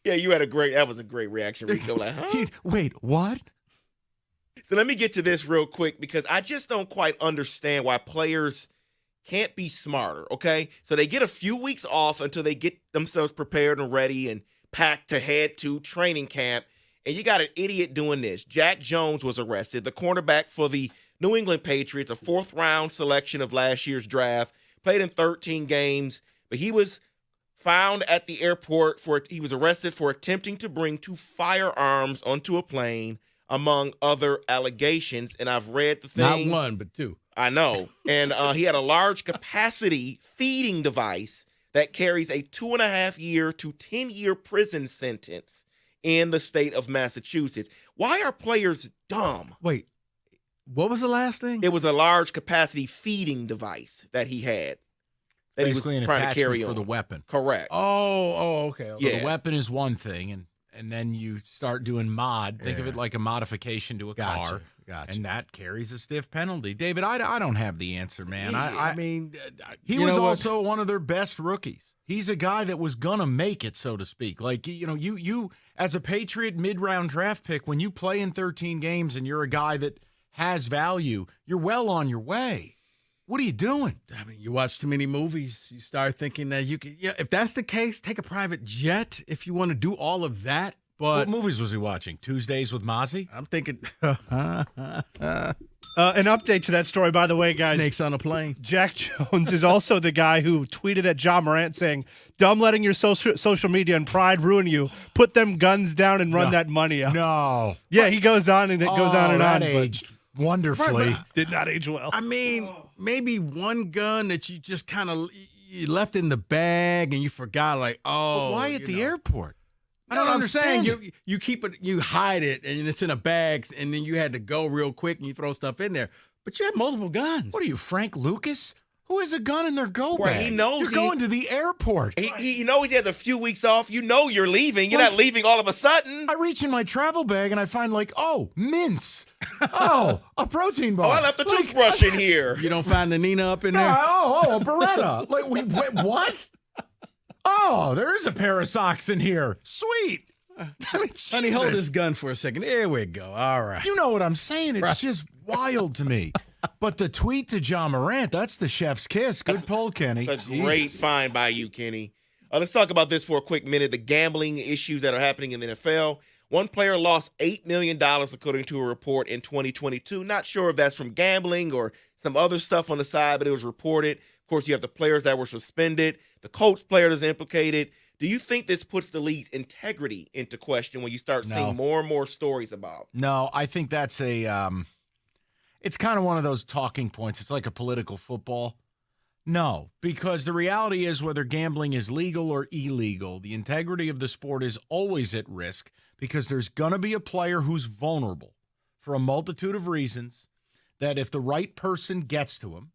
Yeah, that was a great reaction, Rico. Like, huh? Wait, what? So let me get to this real quick, because I just don't quite understand why players can't be smarter, okay? So they get a few weeks off until they get themselves prepared and ready and packed to head to training camp, and you got an idiot doing this. Jack Jones was arrested, the cornerback for the New England Patriots, a 4th-round selection of last year's draft, played in 13 games, but he was found at the airport he was arrested for attempting to bring 2 firearms onto a plane, among other allegations. And I've read the thing. Not 1, but 2. I know. And he had a large capacity feeding device that carries a 2.5-year to 10-year prison sentence in the state of Massachusetts. Why are players dumb? Wait, what was the last thing? It was a large capacity feeding device that he had. That Basically, he was an trying to carry attachment for on. the weapon. Correct. Oh, okay. So the weapon is one thing, and then you start doing mod. Think of it like a modification to a car. Gotcha. And that carries a stiff penalty. David, I don't have the answer, man. I mean, he was also one of their best rookies. He's a guy that was gonna make it, so to speak. Like, you know, you as a Patriot mid-round draft pick, when you play in 13 games and you're a guy that has value, you're well on your way. What are you doing? I mean, you watch too many movies. You start thinking that you could. Yeah, if that's the case, take a private jet if you want to do all of that. But what movies was he watching? Tuesdays with Mozzie? I'm thinking. An update to that story, by the way, guys. Snakes on a plane. Jack Jones is also the guy who tweeted at Ja Morant saying, "Dumb letting your social media and pride ruin you. Put them guns down and run that money up." No. Yeah, he goes on and it goes on and that on. aged wonderfully. Right, did not age well. I mean, maybe one gun that you just kind of you left in the bag and you forgot, like, oh. But why at the airport? I No, don't I'm saying understand. you keep it, you hide it, and it's in a bag, and then you had to go real quick and you throw stuff in there. But you had multiple guns. What are you, Frank Lucas? Who has a gun in their go Where bag? he knows You're going to the airport. He knows he has a few weeks off. You know you're leaving. You're not leaving all of a sudden. I reach in my travel bag and I find mints. Oh, a protein bar. Oh, I left the toothbrush in here. You don't find the Nina up in there? A Beretta. What? Oh, there is a pair of socks in here. Sweet. I mean, Honey, hold Jesus. this gun for a second. There we go. All right. You know what I'm saying? It's Right. just wild to me. But the tweet to Ja Morant, that's the chef's kiss. Good pull, Kenny. That's a great find by you, Kenny. Let's talk about this for a quick minute. The gambling issues that are happening in the NFL. One player lost $8 million, according to a report in 2022. Not sure if that's from gambling or some other stuff on the side, but it was reported. Of course, you have the players that were suspended. The Colts player is implicated. Do you think this puts the league's integrity into question when you start seeing more and more stories about? No, I think that's it's kind of one of those talking points. It's like a political football. No, because the reality is whether gambling is legal or illegal, the integrity of the sport is always at risk because there's going to be a player who's vulnerable for a multitude of reasons that if the right person gets to him,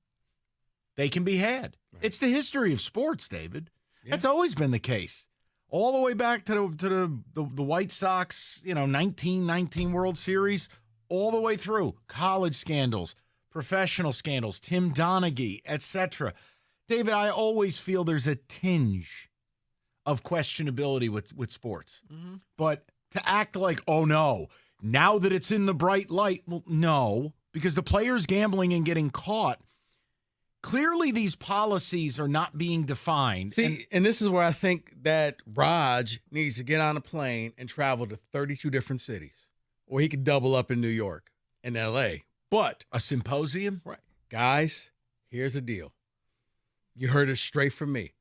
they can be had. Right. It's the history of sports, David. Yeah. That's always been the case. All the way back to the White Sox, 1919 World Series, all the way through college scandals, professional scandals, Tim Donaghy, etc. David, I always feel there's a tinge of questionability with sports. Mm-hmm. But to act like, oh no, now that it's in the bright light, well, no, because the players gambling and getting caught, clearly these policies are not being defined. See, and this is where I think that Raj needs to get on a plane and travel to 32 different cities. Or he could double up in New York and L.A. But a symposium? Right. Guys, here's the deal. You heard it straight from me.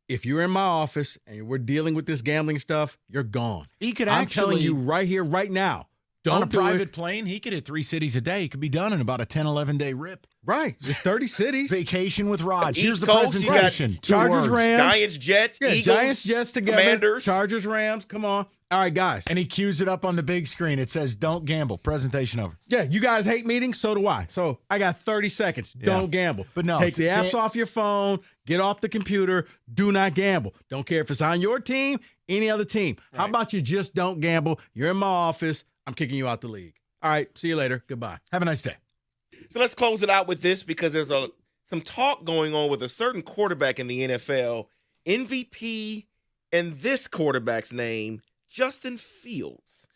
If you're in my office and we're dealing with this gambling stuff, you're gone. He could I'm telling you right here, right now. Don't on a do private it. plane, he could hit 3 cities a day. It could be done in about a 10, 11-day rip. Right. It's 30 cities. Vacation with Raj. Here's East the Coast, presentation. you got Chargers, words. Rams. Giants, Jets, Yeah, Eagles, Giants, Jets together. Commanders. Chargers, Rams. Come on. All right, guys. And he cues it up on the big screen. It says, don't gamble. Presentation over. Yeah, you guys hate meetings. So do I. So I got 30 seconds. Don't gamble. But no. Take the apps off your phone. Get off the computer. Do not gamble. Don't care if it's on your team, any other team. Right. How about you just don't gamble? You're in my office. I'm kicking you out the league. All right. See you later. Goodbye. Have a nice day. So let's close it out with this because there's some talk going on with a certain quarterback in the NFL, MVP, and this quarterback's name, Justin Fields.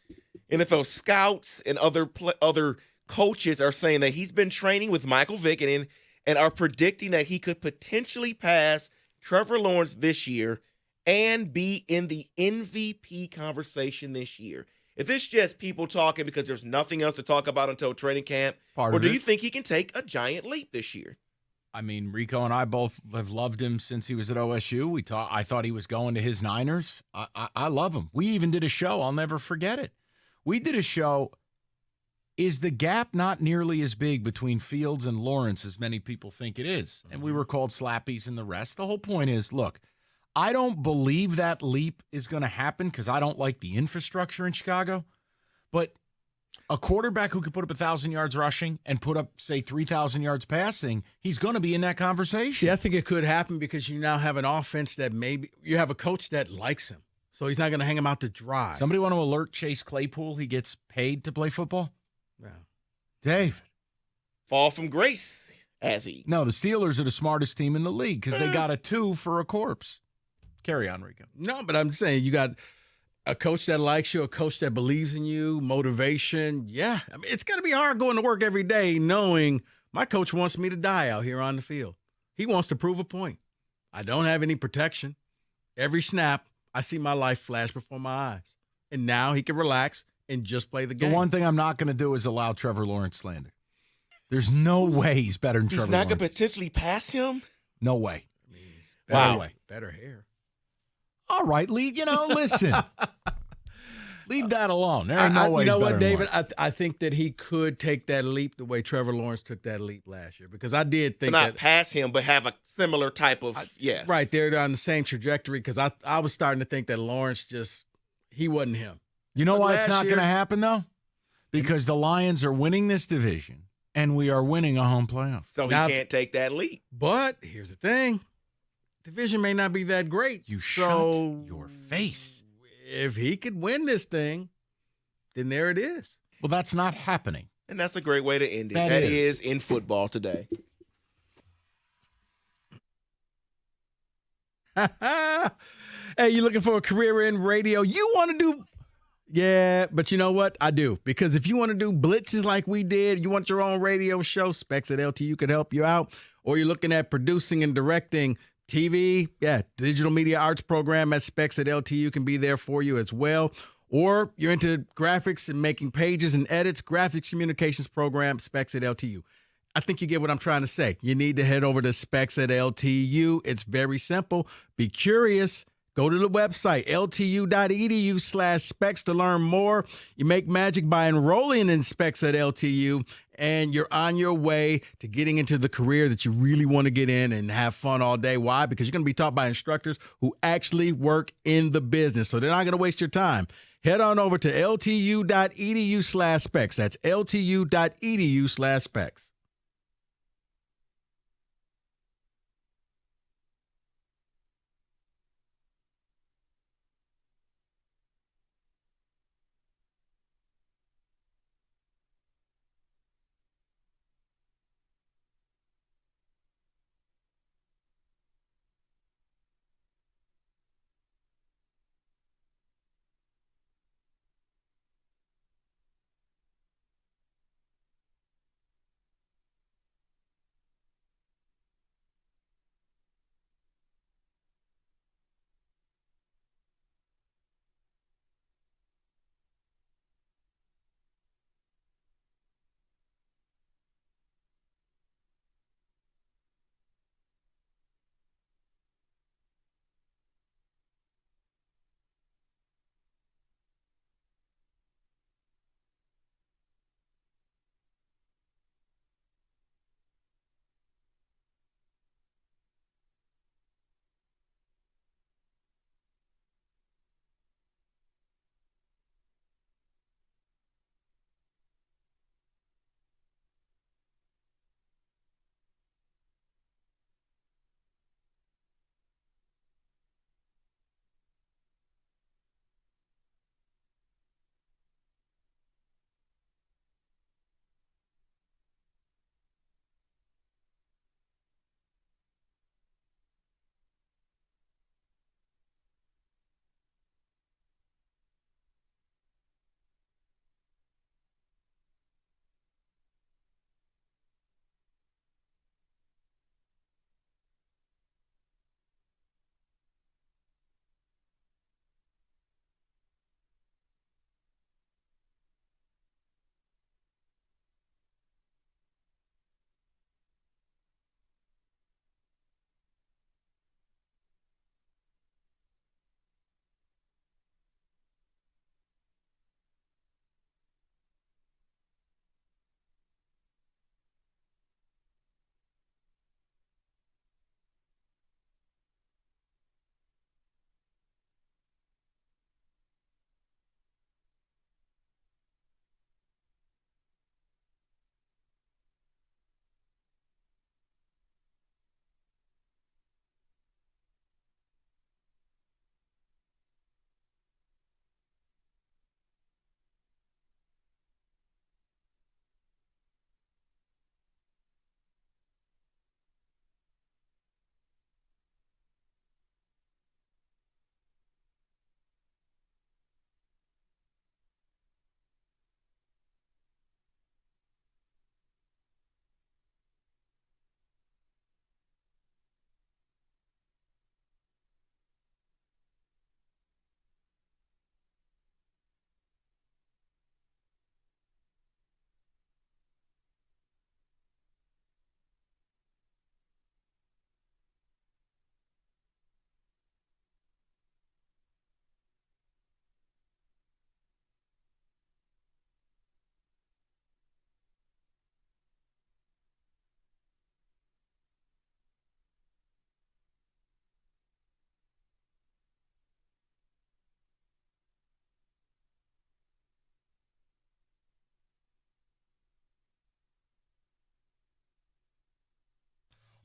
NFL scouts and other coaches are saying that he's been training with Michael Vick and are predicting that he could potentially pass Trevor Lawrence this year and be in the MVP conversation this year. Is this just people talking because there's nothing else to talk about until training camp? Or do you think he can take a giant leap this year? I mean, Rico and I both have loved him since he was at OSU. I thought he was going to his Niners. I love him. We even did a show. I'll never forget it. We did a show. Is the gap not nearly as big between Fields and Lawrence as many people think it is? And we were called slappies and the rest. The whole point is, look, I don't believe that leap is going to happen because I don't like the infrastructure in Chicago. But a quarterback who could put up 1,000 yards rushing and put up, say, 3,000 yards passing, he's going to be in that conversation. See, I think it could happen because you now have an offense that maybe you have a coach that likes him. So he's not going to hang him out to dry. Somebody want to alert Chase Claypool he gets paid to play football? Yeah. David. Fall from grace, as he. No, the Steelers are the smartest team in the league because they got a 2 for a corpse. Carry on, Rico. No, but I'm saying you got a coach that likes you, a coach that believes in you, motivation. Yeah. I mean, it's going to be hard going to work every day knowing my coach wants me to die out here on the field. He wants to prove a point. I don't have any protection. Every snap, I see my life flash before my eyes. And now he can relax and just play the game. The one thing I'm not going to do is allow Trevor Lawrence slander. There's no way he's better than He's Trevor not going to Lawrence. potentially pass him? No way. Better, No way. Better hair. All right, listen. Leave that alone. There ain't no way. You know he's better what, than David? Lawrence. I think that he could take that leap the way Trevor Lawrence took that leap last year, because I did think Not that pass him, but have a similar type of yes. right there they're on the same trajectory. Because I was starting to think that Lawrence he wasn't him. You know But why it's last not year- going to happen, though? Because the Lions are winning this division, and we are winning a home playoff. So Now- he can't take that leap. But here's the thing: division may not be that great. You so shut your face. If he could win this thing, then there it is. Well, that's not happening. And that's a great way to end it. That That is. is in football today. Hey, you looking for a career in radio? You want to do. Yeah, but you know what? I do. Because if you want to do blitzes like we did, you want your own radio show, Specs at LTU could help you out. Or you're looking at producing and directing TV, digital media arts program at Specs at LTU can be there for you as well. Or you're into graphics and making pages and edits, graphics communications program, Specs at LTU. I think you get what I'm trying to say. You need to head over to Specs at LTU. It's very simple. Be curious. Go to the website, ltu.edu/specs to learn more. You make magic by enrolling in Specs at LTU, and you're on your way to getting into the career that you really want to get in and have fun all day. Why? Because you're going to be taught by instructors who actually work in the business. So they're not going to waste your time. Head on over to ltu.edu/specs. That's ltu.edu/specs.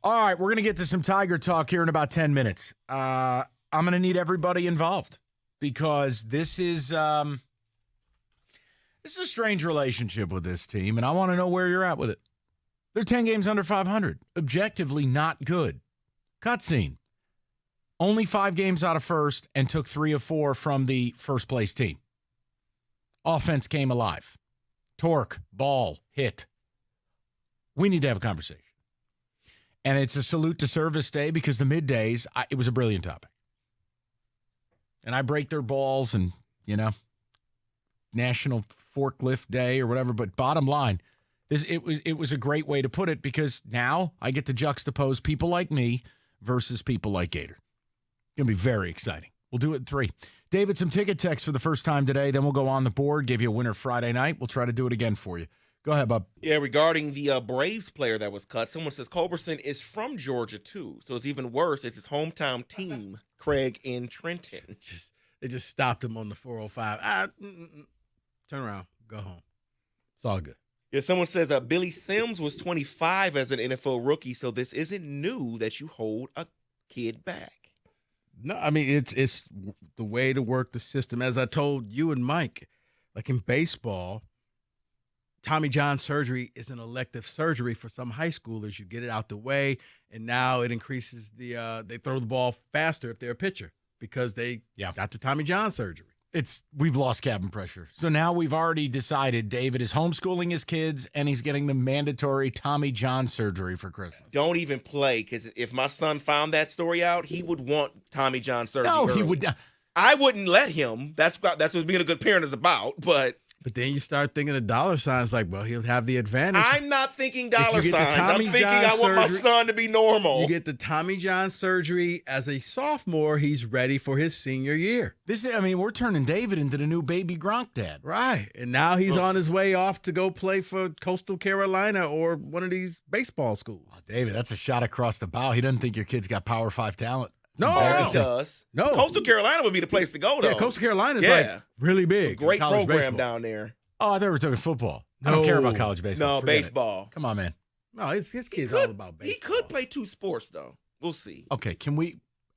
All right, we're going to get to some Tiger talk here in about 10 minutes. I'm going to need everybody involved because this is a strange relationship with this team, and I want to know where you're at with it. They're 10 games under 500. Objectively not good. Cutscene. Only 5 games out of first and took 3 of 4 from the first place team. Offense came alive. Torque, ball, hit. We need to have a conversation. And it's a salute to Service Day because the middays, it was a brilliant topic. And I break their balls and, National Forklift Day or whatever. But bottom line, it was a great way to put it because now I get to juxtapose people like me versus people like Gator. Going to be very exciting. We'll do it in 3. David, some ticket text for the first time today. Then we'll go on the board, give you a winner Friday night. We'll try to do it again for you. Go ahead, Bob. Yeah, regarding the Braves player that was cut, someone says Culberson is from Georgia, too. So it's even worse. It's his hometown team, Craig in Trenton. They just stopped him on the 405. Turn around. Go home. It's all good. Yeah, someone says Billy Sims was 25 as an NFL rookie, so this isn't new that you hold a kid back. No, I mean, it's the way to work the system. As I told you and Mike, like in baseball, Tommy John surgery is an elective surgery for some high schoolers. You get it out the way, and now it increases they throw the ball faster if they're a pitcher because they got the Tommy John surgery. We've lost cabin pressure. So now we've already decided David is homeschooling his kids and he's getting the mandatory Tommy John surgery for Christmas. Don't even play, because if my son found that story out, he would want Tommy John surgery. No, he would not. I wouldn't let him. That's what being a good parent is about. But then you start thinking of dollar signs like, well, he'll have the advantage. I'm not thinking dollar signs. I'm thinking I want my son to be normal. You get the Tommy John surgery as a sophomore. He's ready for his senior year. We're turning David into the new baby Gronk dad. Right. And now he's on his way off to go play for Coastal Carolina or one of these baseball schools. Oh, David, that's a shot across the bow. He doesn't think your kid's got Power 5 talent. No, he does. No. Coastal Carolina would be the place to go, though. Yeah, Coastal Carolina is like really big. Great program baseball. down there. Oh, I thought we were talking football. I don't care about college baseball. No, Forget baseball. it. Come on, man. No, his kid's all about baseball. He could play 2 sports, though. We'll see. Okay,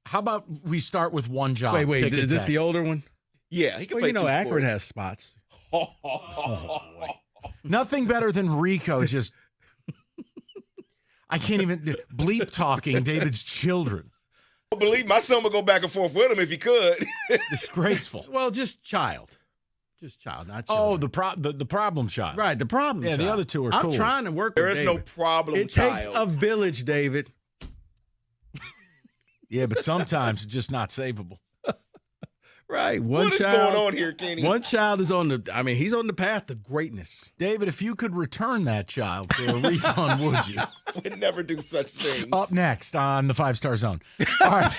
how about we start with one job? Wait, is this the older one? Yeah, he can play 2 sports. Akron has spots. Nothing better than Rico just I can't even bleep talking David's children. Believe my son would go back and forth with him if he could. Disgraceful. Well, just child. Just child, not child. Oh, the problem child. Right, the problem child. Yeah, the other two are cool. I'm trying to work there with is David. no problem It child. takes a village, David. Yeah, but sometimes it's just not savable. Right. What is going on here, Kenny? One child is he's on the path to greatness. David, if you could return that child for a refund, would you? We'd never do such things. Up next on the 5-Star Zone. All right.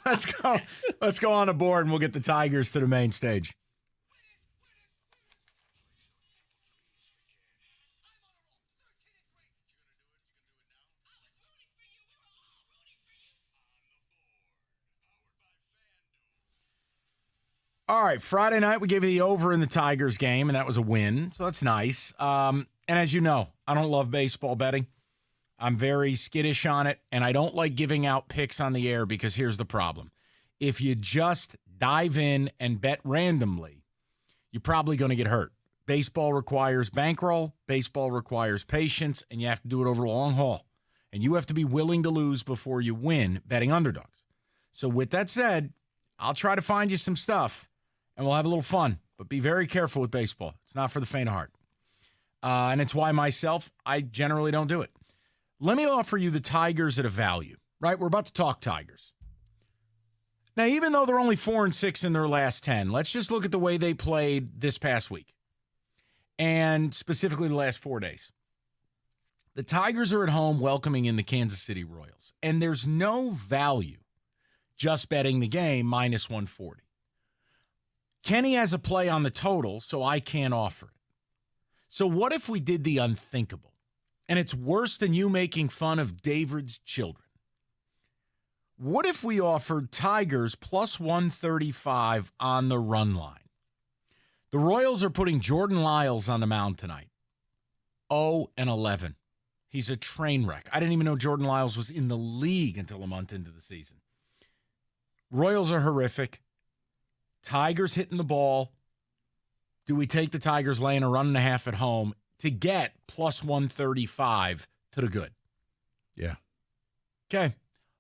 Let's go on the board and we'll get the Tigers to the main stage. All right, Friday night we gave you the over in the Tigers game, and that was a win, so that's nice. And as you know, I don't love baseball betting. I'm very skittish on it, and I don't like giving out picks on the air because here's the problem. If you just dive in and bet randomly, you're probably going to get hurt. Baseball requires bankroll, baseball requires patience, and you have to do it over the long haul. And you have to be willing to lose before you win betting underdogs. So with that said, I'll try to find you some stuff, and we'll have a little fun. But be very careful with baseball. It's not for the faint of heart. And it's why I generally don't do it. Let me offer you the Tigers at a value, right? We're about to talk Tigers. Now, even though they're only 4-6 in their last 10, let's just look at the way they played this past week, and specifically the last 4 days. The Tigers are at home welcoming in the Kansas City Royals, and there's no value just betting the game minus 140. Kenny has a play on the total, so I can't offer it. So what if we did the unthinkable? And it's worse than you making fun of David's children. What if we offered Tigers plus 135 on the run line? The Royals are putting Jordan Lyles on the mound tonight. 0-11. He's a train wreck. I didn't even know Jordan Lyles was in the league until a month into the season. Royals are horrific. Tigers hitting the ball. Do we take the Tigers laying a run and a half at home to get plus 135 to the good? Yeah. Okay.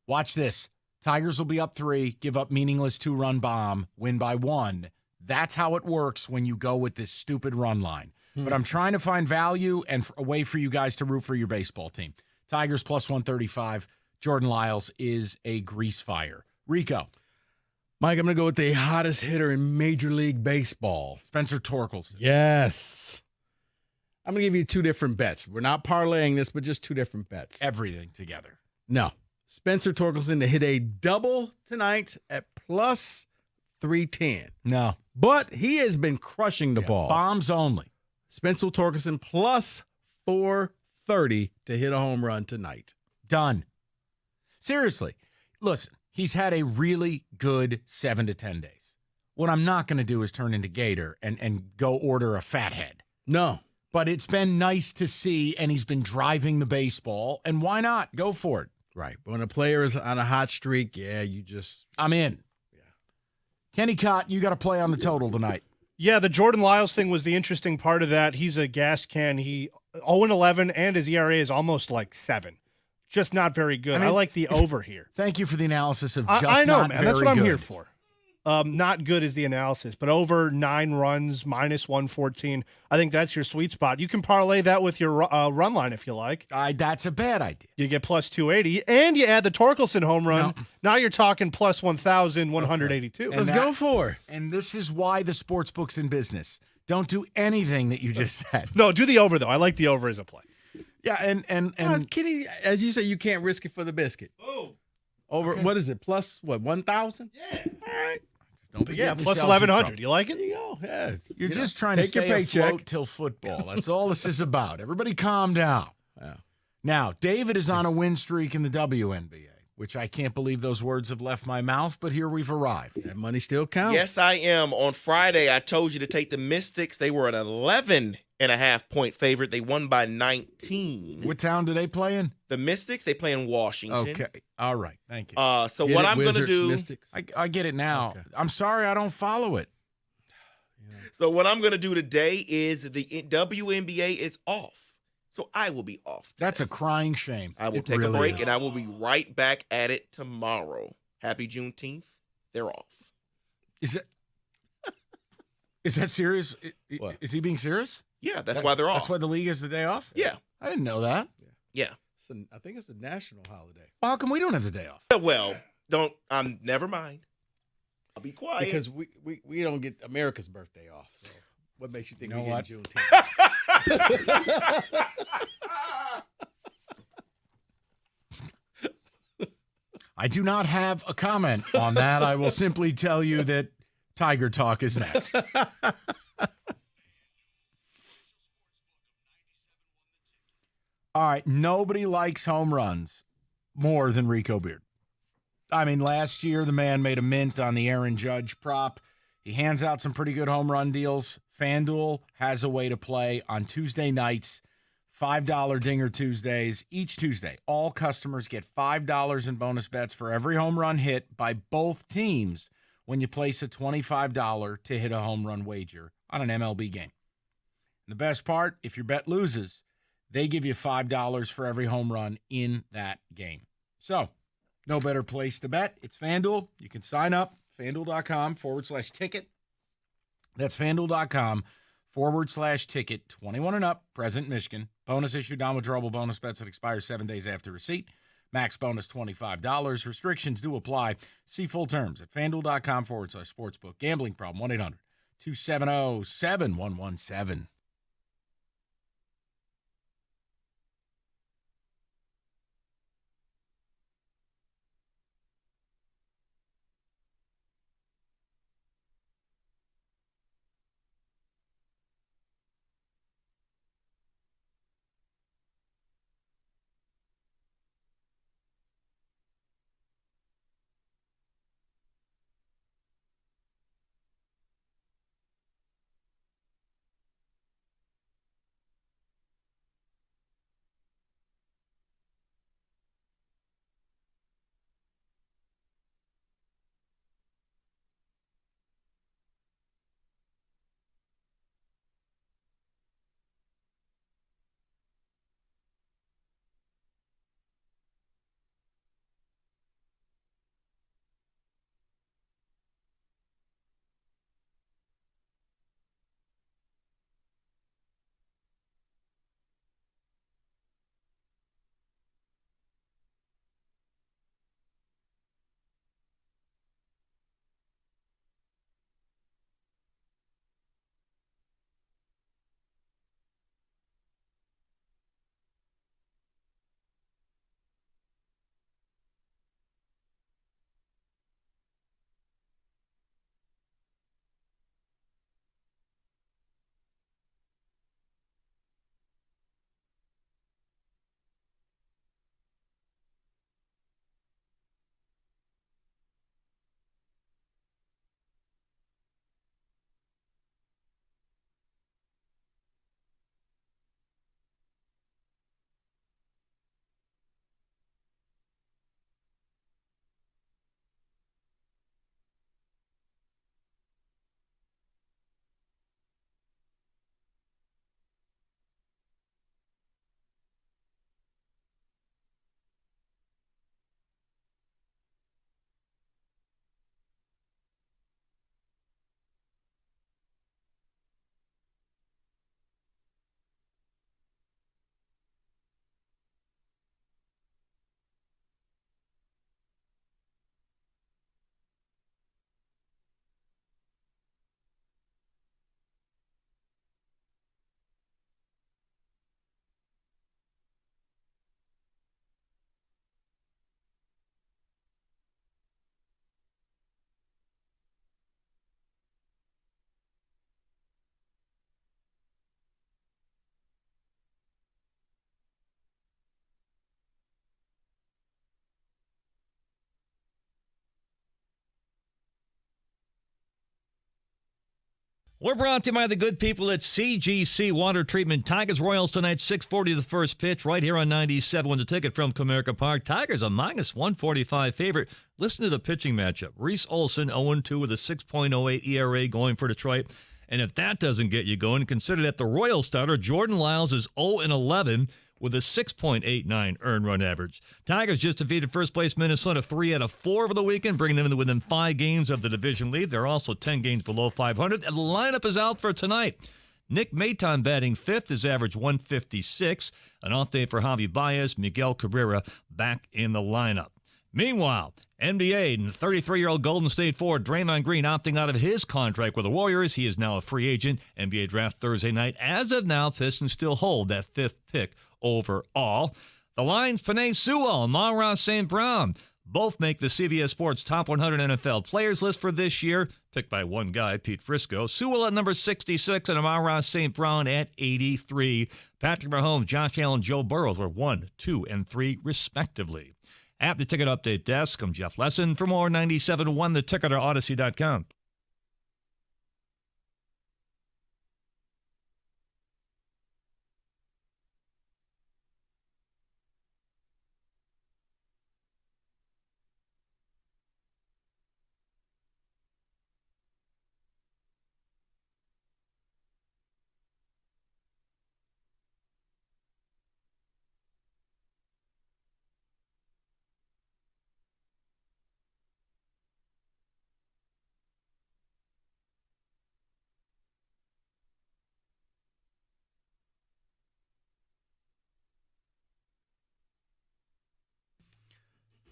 Watch this. Tigers will be up 3, give up meaningless 2-run bomb, win by 1. That's how it works when you go with this stupid run line. But I'm trying to find value and a way for you guys to root for your baseball team. Tigers plus 135. Jordan Lyles is a grease fire. Rico. Mike, I'm going to go with the hottest hitter in Major League Baseball. Spencer Torkelson. Yes. I'm going to give you 2 different bets. We're not parlaying this, but just 2 different bets. Everything together. No. Spencer Torkelson to hit a double tonight at plus 310. No. But he has been crushing the ball. Bombs only. Spencer Torkelson plus 430 to hit a home run tonight. Done. Seriously. Listen, he's had a really good 7 to 10 days. What I'm not going to do is turn into Gator and go order a fathead. No. But it's been nice to see, and he's been driving the baseball, and why not? Go for it. Right. But when a player is on a hot streak, you just... I'm in. Yeah. Kenny Cott, you got to play on the total tonight. Yeah, the Jordan Lyles thing was the interesting part of that. He's a gas can. He 0-11, and his ERA is almost like 7. Just not very good. I like the over here. Thank you for the analysis of just I know, not man. very That's what I'm good. here for. Not good is the analysis, but over 9 runs, minus 114. I think that's your sweet spot. You can parlay that with your run line if you like. That's a bad idea. You get plus 280, and you add the Torkelson home run. No. Now you're talking plus 1,182. Okay. Let's go for it. And this is why the sports book's in business. Don't do anything that you just said. No, do the over, though. I like the over as a play. Yeah, and Kenny, as you say, you can't risk it for the biscuit. Oh. Over, what is it? Plus, 1,000? Yeah. All right. Don't be Yeah, getting plus yourselves in 1,100. trouble. You like it? There you go. Yeah. You're just trying to take your stay paycheck. afloat till football. That's all this is about. Everybody calm down. Yeah. Now, David is on a win streak in the WNBA, which I can't believe those words have left my mouth, but here we've arrived. That money still counts. Yes, I am. On Friday, I told you to take the Mystics. They were an 11.5-point favorite. They won by 19. What town do they play in? The Mystics, they play in Washington. Okay. All right. Thank you. So what I'm going to do... Mystics? I get it now. Okay. I'm sorry I don't follow it. So what I'm going to do today is the WNBA is off. So I will be off today. That's a crying shame. I will take a break, and I will be right back at it tomorrow. Happy Juneteenth. They're off. Is that serious? Is he being serious? Yeah, that's why they're off. That's why the league has the day off? Yeah. I didn't know that. Yeah. I think it's a national holiday. Well, how come we don't have the day off? Well, never mind. I'll be quiet. Because we don't get America's birthday off. So what makes you think we get Juneteenth? I do not have a comment on that. I will simply tell you that Tiger Talk is next. All right, nobody likes home runs more than Rico Beard. I mean, last year the man made a mint on the Aaron Judge prop. He hands out some pretty good home run deals. FanDuel has a way to play on Tuesday nights, $5 Dinger Tuesdays. Each Tuesday, all customers get $5 in bonus bets for every home run hit by both teams when you place a $25 to hit a home run wager on an MLB game. And the best part, if your bet loses, they give you $5 for every home run in that game. So, no better place to bet. It's FanDuel. You can sign up, FanDuel.com/ticket. That's FanDuel.com/ticket. 21 and up, present Michigan. Bonus issue, non-withdrawable bonus bets that expire 7 days after receipt. Max bonus $25. Restrictions do apply. See full terms at FanDuel.com/sportsbook. Gambling problem, 1-800-270-7117. We're brought to you by the good people at CGC Water Treatment. Tigers Royals tonight, 6:40 the first pitch, right here on 97. Win the ticket from Comerica Park. Tigers a minus 145 favorite. Listen to the pitching matchup. Reese Olson 0-2 with a 6.08 ERA going for Detroit. And if that doesn't get you going, consider that the Royal starter, Jordan Lyles, is 0-11 with a 6.89 earned run average. Tigers just defeated first-place Minnesota 3 out of 4 over the weekend, bringing them to within 5 games of the division lead. They're also 10 games below 500, and the lineup is out for tonight. Nick Maton batting 5th, his average 156. An off day for Javi Baez, Miguel Cabrera back in the lineup. Meanwhile, NBA and 33-year-old Golden State forward Draymond Green opting out of his contract with the Warriors. He is now a free agent. NBA draft Thursday night. As of now, Pistons still hold that 5th pick overall. The Lions' Penei Sewell and Amon-Ra St. Brown both make the CBS Sports Top 100 NFL Players list for this year, picked by one guy, Pete Frisco. Sewell at number 66 and Amon-Ra St. Brown at 83. Patrick Mahomes, Josh Allen, Joe Burrow were 1, 2, and 3, respectively. At the Ticket Update desk, I'm Jeff Lesson. For more 97.1, The Ticket or Odyssey.com.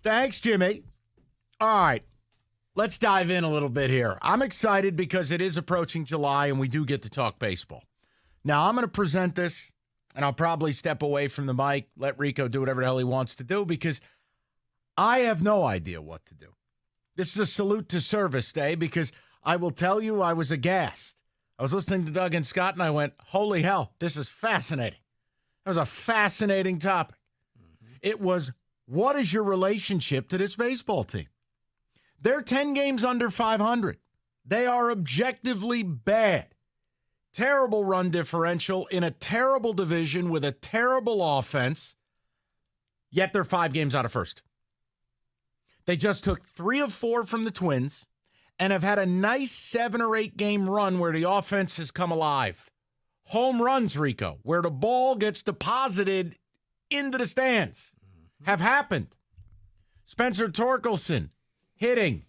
Thanks, Jimmy. All right, let's dive in a little bit here. I'm excited because it is approaching July and we do get to talk baseball. Now, I'm going to present this, and I'll probably step away from the mic, let Rico do whatever the hell he wants to do, because I have no idea what to do. This is a salute to service day, because I will tell you I was aghast. I was listening to Doug and Scott, and I went, holy hell, this is fascinating. That was a fascinating topic. It was, what is your relationship to this baseball team? They're 10 games under 500. They are objectively bad. Terrible run differential in a terrible division with a terrible offense, yet they're 5 games out of first. They just took 3 of 4 from the Twins and have had a nice 7 or 8 game run where the offense has come alive. Home runs, Rico, where the ball gets deposited into the stands, have happened. Spencer Torkelson hitting.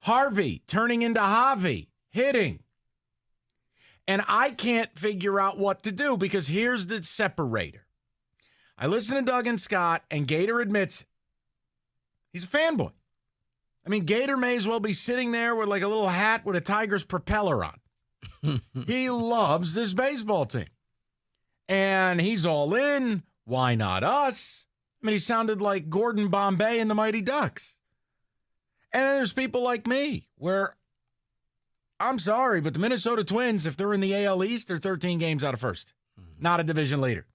Harvey turning into Javi hitting. And I can't figure out what to do, because here's the separator. I listen to Doug and Scott, and Gator admits it. He's a fanboy. I mean, Gator may as well be sitting there with like a little hat with a Tigers propeller on. He loves this baseball team. And he's all in. Why not us? I mean, he sounded like Gordon Bombay and the Mighty Ducks. And then there's people like me, where I'm sorry, but the Minnesota Twins, if they're in the AL East, they're 13 games out of first. Not a division leader.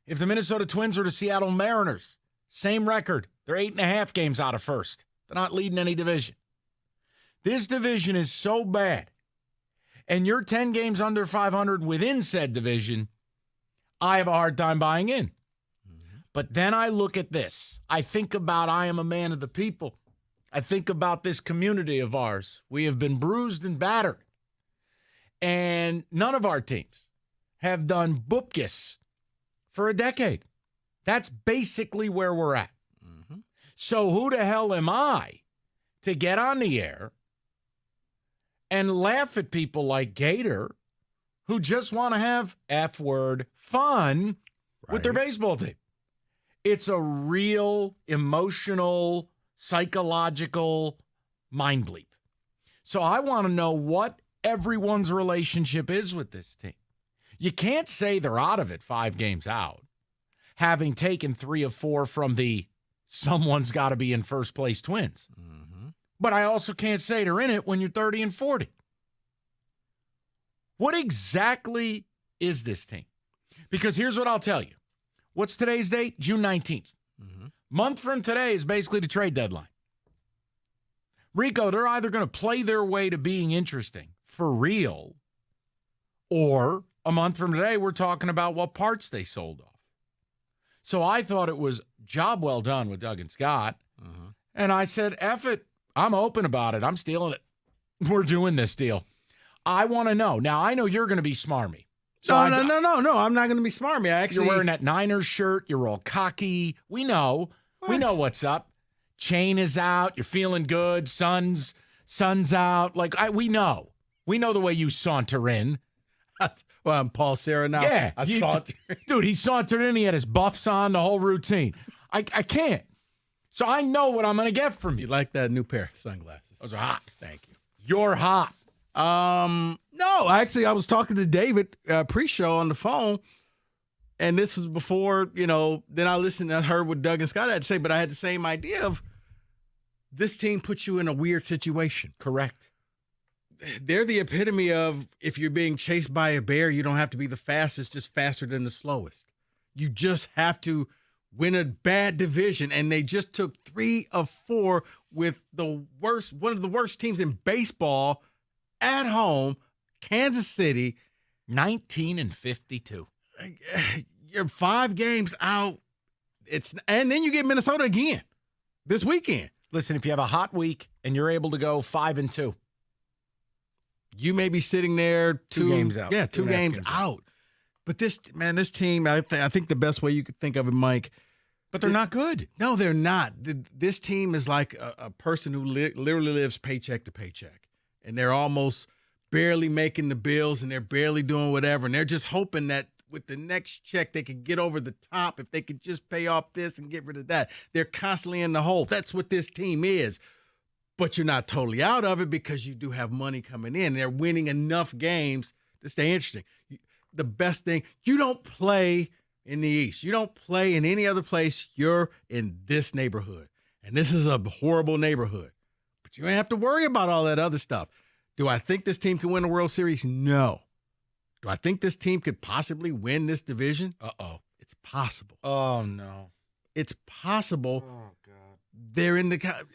If the Minnesota Twins were the Seattle Mariners, same record. They're 8.5 games out of first. They're not leading any division. This division is so bad, and you're 10 games under 500 within said division, I have a hard time buying in. But then I look at this. I think about I am a man of the people. I think about this community of ours. We have been bruised and battered. And none of our teams have done bupkis for a decade. That's basically where we're at. So who the hell am I to get on the air and laugh at people like Gator, who just want to have F-word fun with their baseball team? It's a real emotional, psychological mind bleep. So I want to know what everyone's relationship is with this team. You can't say they're out of it 5 games out, having taken 3 of 4 from the someone's got to be in first place Twins. But I also can't say they're in it when you're 30 and 40. What exactly is this team? Because here's what I'll tell you. What's today's date? June 19th. Month from today is basically the trade deadline. Rico, they're either going to play their way to being interesting for real, Or a month from today, we're talking about what parts they sold off. So I thought it was job well done with Doug and Scott. And I said, F it. I'm open about it. I'm stealing it. We're doing this deal. I want to know. Now, I know you're going to be smarmy. So No. I'm not going to be smarmy. You're wearing that Niners shirt. You're all cocky. We know. We know what's up. Chain is out. You're feeling good. Sun's out. Like, we know. We know the way you saunter in. Well, I'm Paul Serra now. Yeah. I saunter. Dude, he sauntered in. He had his buffs on, the whole routine. I can't. So I know what I'm going to get from you. You like that new pair of sunglasses? Those are hot. Thank you. You're hot. No, actually, I was talking to David pre-show on the phone, and this was before, then I heard what Doug and Scott had to say, but I had the same idea of this team puts you in a weird situation. Correct. They're the epitome of if you're being chased by a bear, you don't have to be the fastest, just faster than the slowest. You just have to win a bad division, and they just took 3 of 4 with one of the worst teams in baseball at home, Kansas City. 19-52. You're 5 games out. And then you get Minnesota again this weekend. Listen, if you have a hot week and you're able to go 5-2, you may be sitting there 2 games out. Yeah, 2 games out. But this team, I think the best way you could think of it, Mike. But they're not good. No, they're not. This team is like a person who literally lives paycheck to paycheck. And they're almost barely making the bills, and they're barely doing whatever. And they're just hoping that with the next check, they could get over the top if they could just pay off this and get rid of that. They're constantly in the hole. That's what this team is. But you're not totally out of it because you do have money coming in. They're winning enough games to stay interesting. The best thing, you don't play in the East. You don't play in any other place. You're in this neighborhood. And this is a horrible neighborhood. But you ain't have to worry about all that other stuff. Do I think this team can win a World Series? No. Do I think this team could possibly win this division? Uh-oh. It's possible. Oh, no. It's possible. Oh, God. They're in the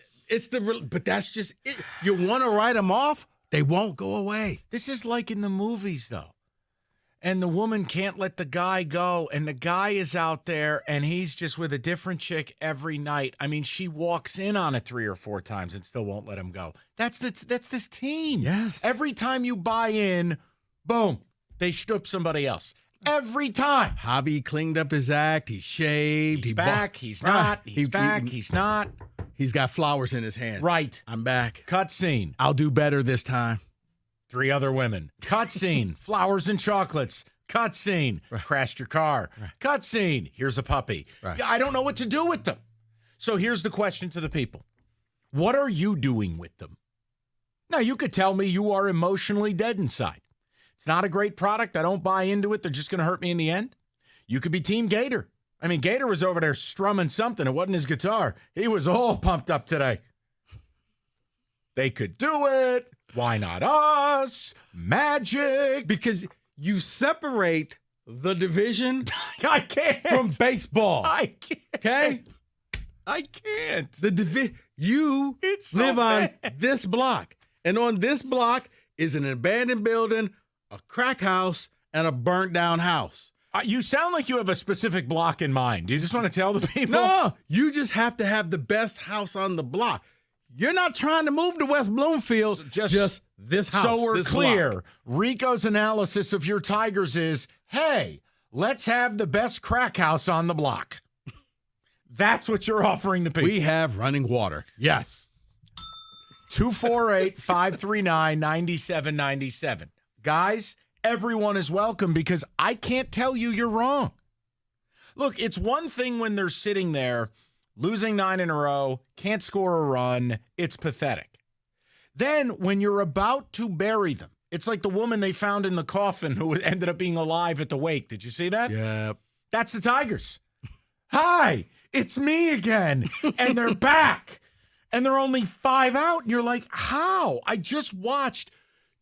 – but that's just it. You want to write them off? They won't go away. This is like in the movies, though. And the woman can't let the guy go, and the guy is out there, and he's just with a different chick every night. I mean, she walks in on it 3 or 4 times and still won't let him go. That's this team. Yes. Every time you buy in, boom, they stoop somebody else. Every time. Javi cleaned up his act. He shaved. He's back. He's not. He's back. He's not. He's got flowers in his hand. Right. I'm back. Cut scene. I'll do better this time. 3 other women. Cut scene. Flowers and chocolates. Cut scene. Right. Crashed your car. Right. Cut scene. Here's a puppy. Right. I don't know what to do with them. So here's the question to the people. What are you doing with them? Now, you could tell me you are emotionally dead inside. It's not a great product. I don't buy into it. They're just going to hurt me in the end. You could be Team Gator. I mean, Gator was over there strumming something. It wasn't his guitar. He was all pumped up today. They could do it. Why not us? Magic. Because you separate the division I can't. from baseball. I can't. Okay? I can't. The you live on this block. And on this block is an abandoned building, a crack house, and a burnt down house. You sound like you have a specific block in mind. Do you just want to tell the people? No, you just have to have the best house on the block. You're not trying to move to West Bloomfield, so just this house. So we're clear. Block. Rico's analysis of your Tigers is, hey, let's have the best crack house on the block. That's what you're offering the people. We have running water. Yes. 248-539-9797. Guys, everyone is welcome because I can't tell you you're wrong. Look, it's one thing when they're sitting there losing 9 in a row, can't score a run. It's pathetic. Then when you're about to bury them, it's like the woman they found in the coffin who ended up being alive at the wake. Did you see that? Yeah. That's the Tigers. Hi, it's me again. And they're back. And they're only 5 out. And you're like, how? I just watched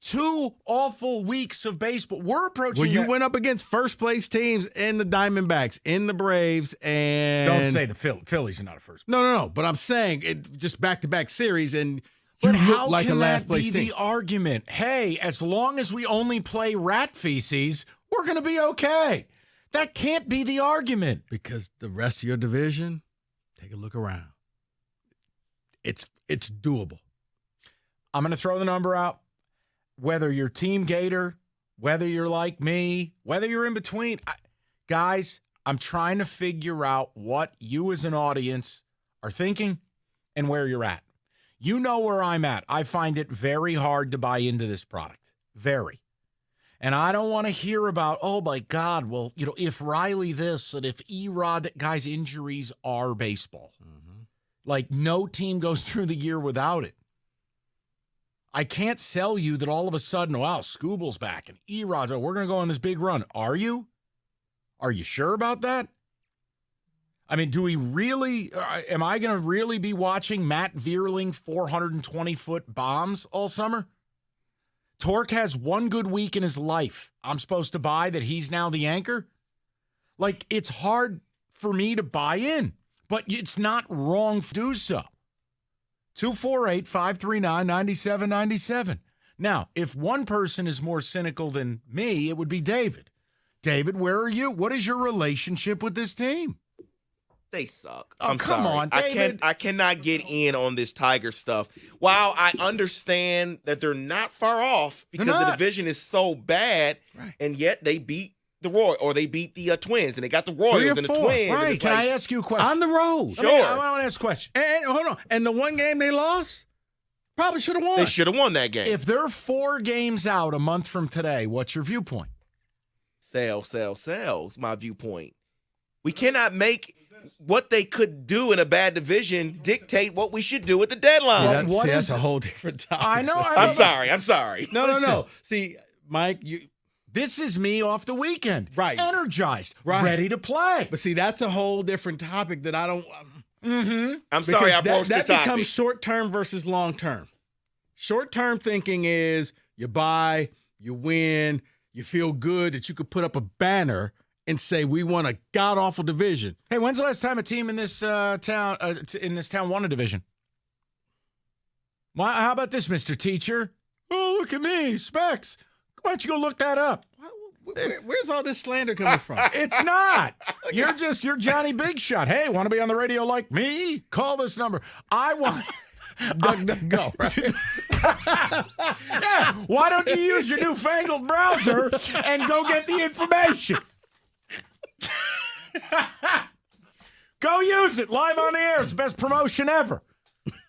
2 awful weeks of baseball. We're approaching. Well, you went up against first place teams in the Diamondbacks, in the Braves, and don't say the Phillies are not a first. No. But I'm saying it just back-to-back series, and But you how look like can a last that place be team. the argument? Hey, as long as we only play rat feces, we're going to be okay. That can't be the argument. Because the rest of your division, take a look around. It's doable. I'm going to throw the number out. Whether you're Team Gator, whether you're like me, whether you're in between. Guys, I'm trying to figure out what you as an audience are thinking and where you're at. You know where I'm at. I find it very hard to buy into this product. Very. And I don't want to hear about, oh my God, well, if Riley this and if Erod, guys, injuries are baseball. Mm-hmm. Like no team goes through the year without it. I can't sell you that all of a sudden, wow, Scooble's back and Erod's, we're going to go on this big run. Are you? Are you sure about that? I mean, do we really, am I going to really be watching Matt Vierling 420-foot bombs all summer? Torque has one good week in his life. I'm supposed to buy that he's now the anchor? Like, it's hard for me to buy in, but it's not wrong to do so. 248-539-9797. Now, if one person is more cynical than me, it would be David. David, where are you? What is your relationship with this team? They suck. Oh, I'm come sorry. on, David. I cannot get in on this Tiger stuff. While I understand that they're not far off because the division is so bad, and yet they beat the Royals, or they beat the Twins, and they got the Royals and the Twins. Right. Can I ask you a question? On the road. Sure. I want to ask a question. And hold on. And the one game they lost, probably should have won. They should have won that game. If they're 4 games out a month from today, what's your viewpoint? Sell. My viewpoint. We cannot make what they could do in a bad division dictate what we should do at the deadline. That's a whole different topic. I know. I'm sorry. No. See, Mike, this is me off the weekend. Right. Energized. Right. Ready to play. But see, that's a whole different topic that I don't. I'm sorry I broached the that topic. becomes short term versus long term. Short term thinking is you buy, you win, you feel good that you could put up a banner and say we won a god awful division. Hey, when's the last time a team in this town won a division? How about this, Mr. Teacher? Oh, look at me, Specs. Why don't you go look that up? Where's all this slander coming from? It's not. You're Johnny Big Shot. Hey, want to be on the radio like me? Call this number. I want. Go. Right? Yeah. Why don't you use your newfangled browser and go get the information? Go use it live on the air. It's the best promotion ever.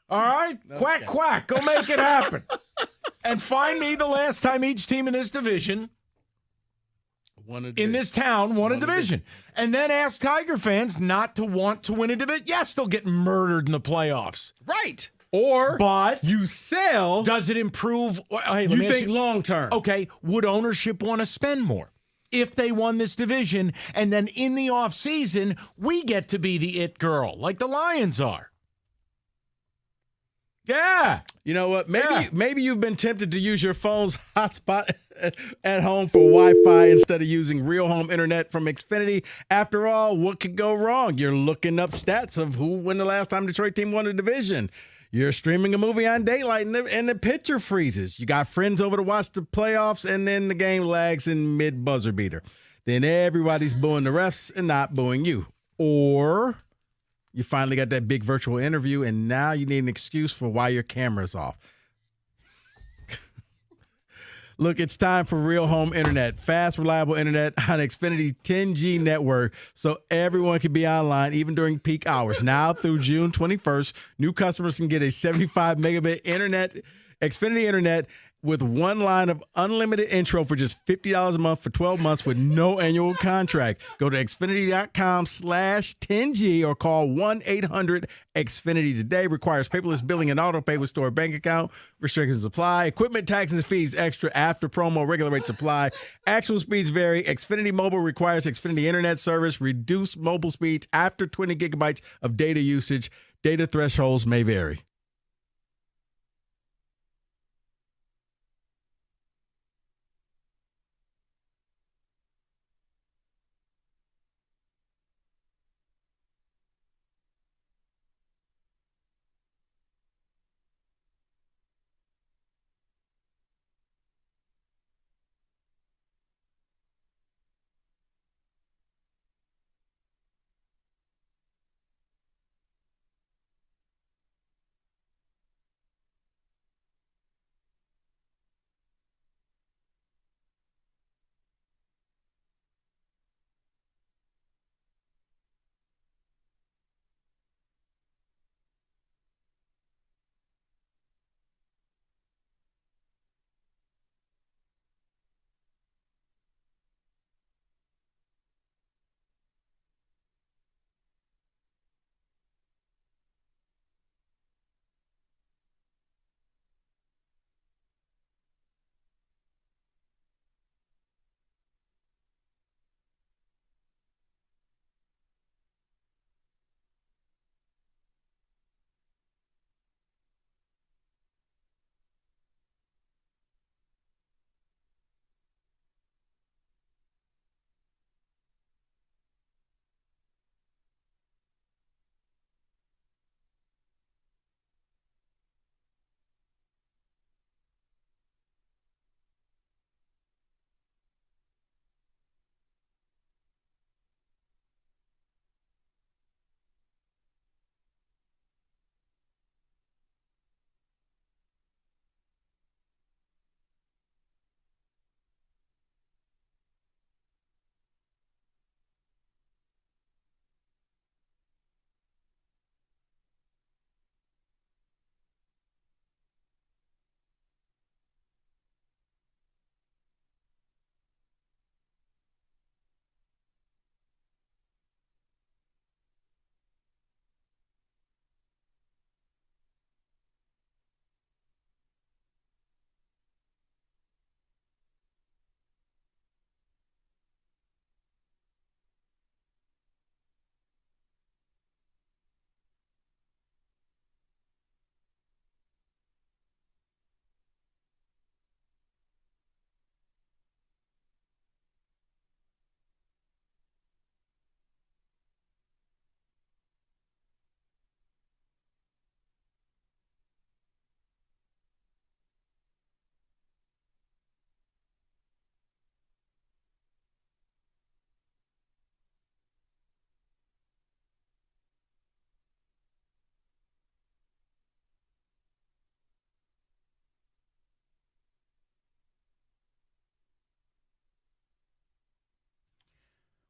All right? Okay. Quack, quack. Go make it happen. And find me the last time each team in this division in this town won a division. And then ask Tiger fans not to want to win a division. Yes, they'll get murdered in the playoffs. Right. But you sell. Does it improve? Hey, you think long term. Okay. Would ownership want to spend more if they won this division? And then in the offseason, we get to be the it girl like the Lions are. Yeah. You know what? Maybe you've been tempted to use your phone's hotspot at home for Wi-Fi instead of using real home internet from Xfinity. After all, what could go wrong? You're looking up stats of when the last time Detroit team won a division. You're streaming a movie on Daylight and the picture freezes. You got friends over to watch the playoffs and then the game lags in mid-buzzer beater. Then everybody's booing the refs and not booing you. Or you finally got that big virtual interview and now you need an excuse for why your camera's off. Look, it's time for real home internet, fast, reliable internet on Xfinity 10G network so everyone can be online even during peak hours. Now through June 21st, new customers can get a 75 megabit Xfinity internet with one line of unlimited intro for just $50 a month for 12 months with no annual contract. Go to Xfinity.com/10G or call 1-800-XFINITY today. Requires paperless billing and auto pay with stored bank account. Restrictions apply. Equipment taxes and fees extra after promo. Regular rates apply. Actual speeds vary. Xfinity Mobile requires Xfinity Internet service. Reduced mobile speeds after 20 gigabytes of data usage. Data thresholds may vary.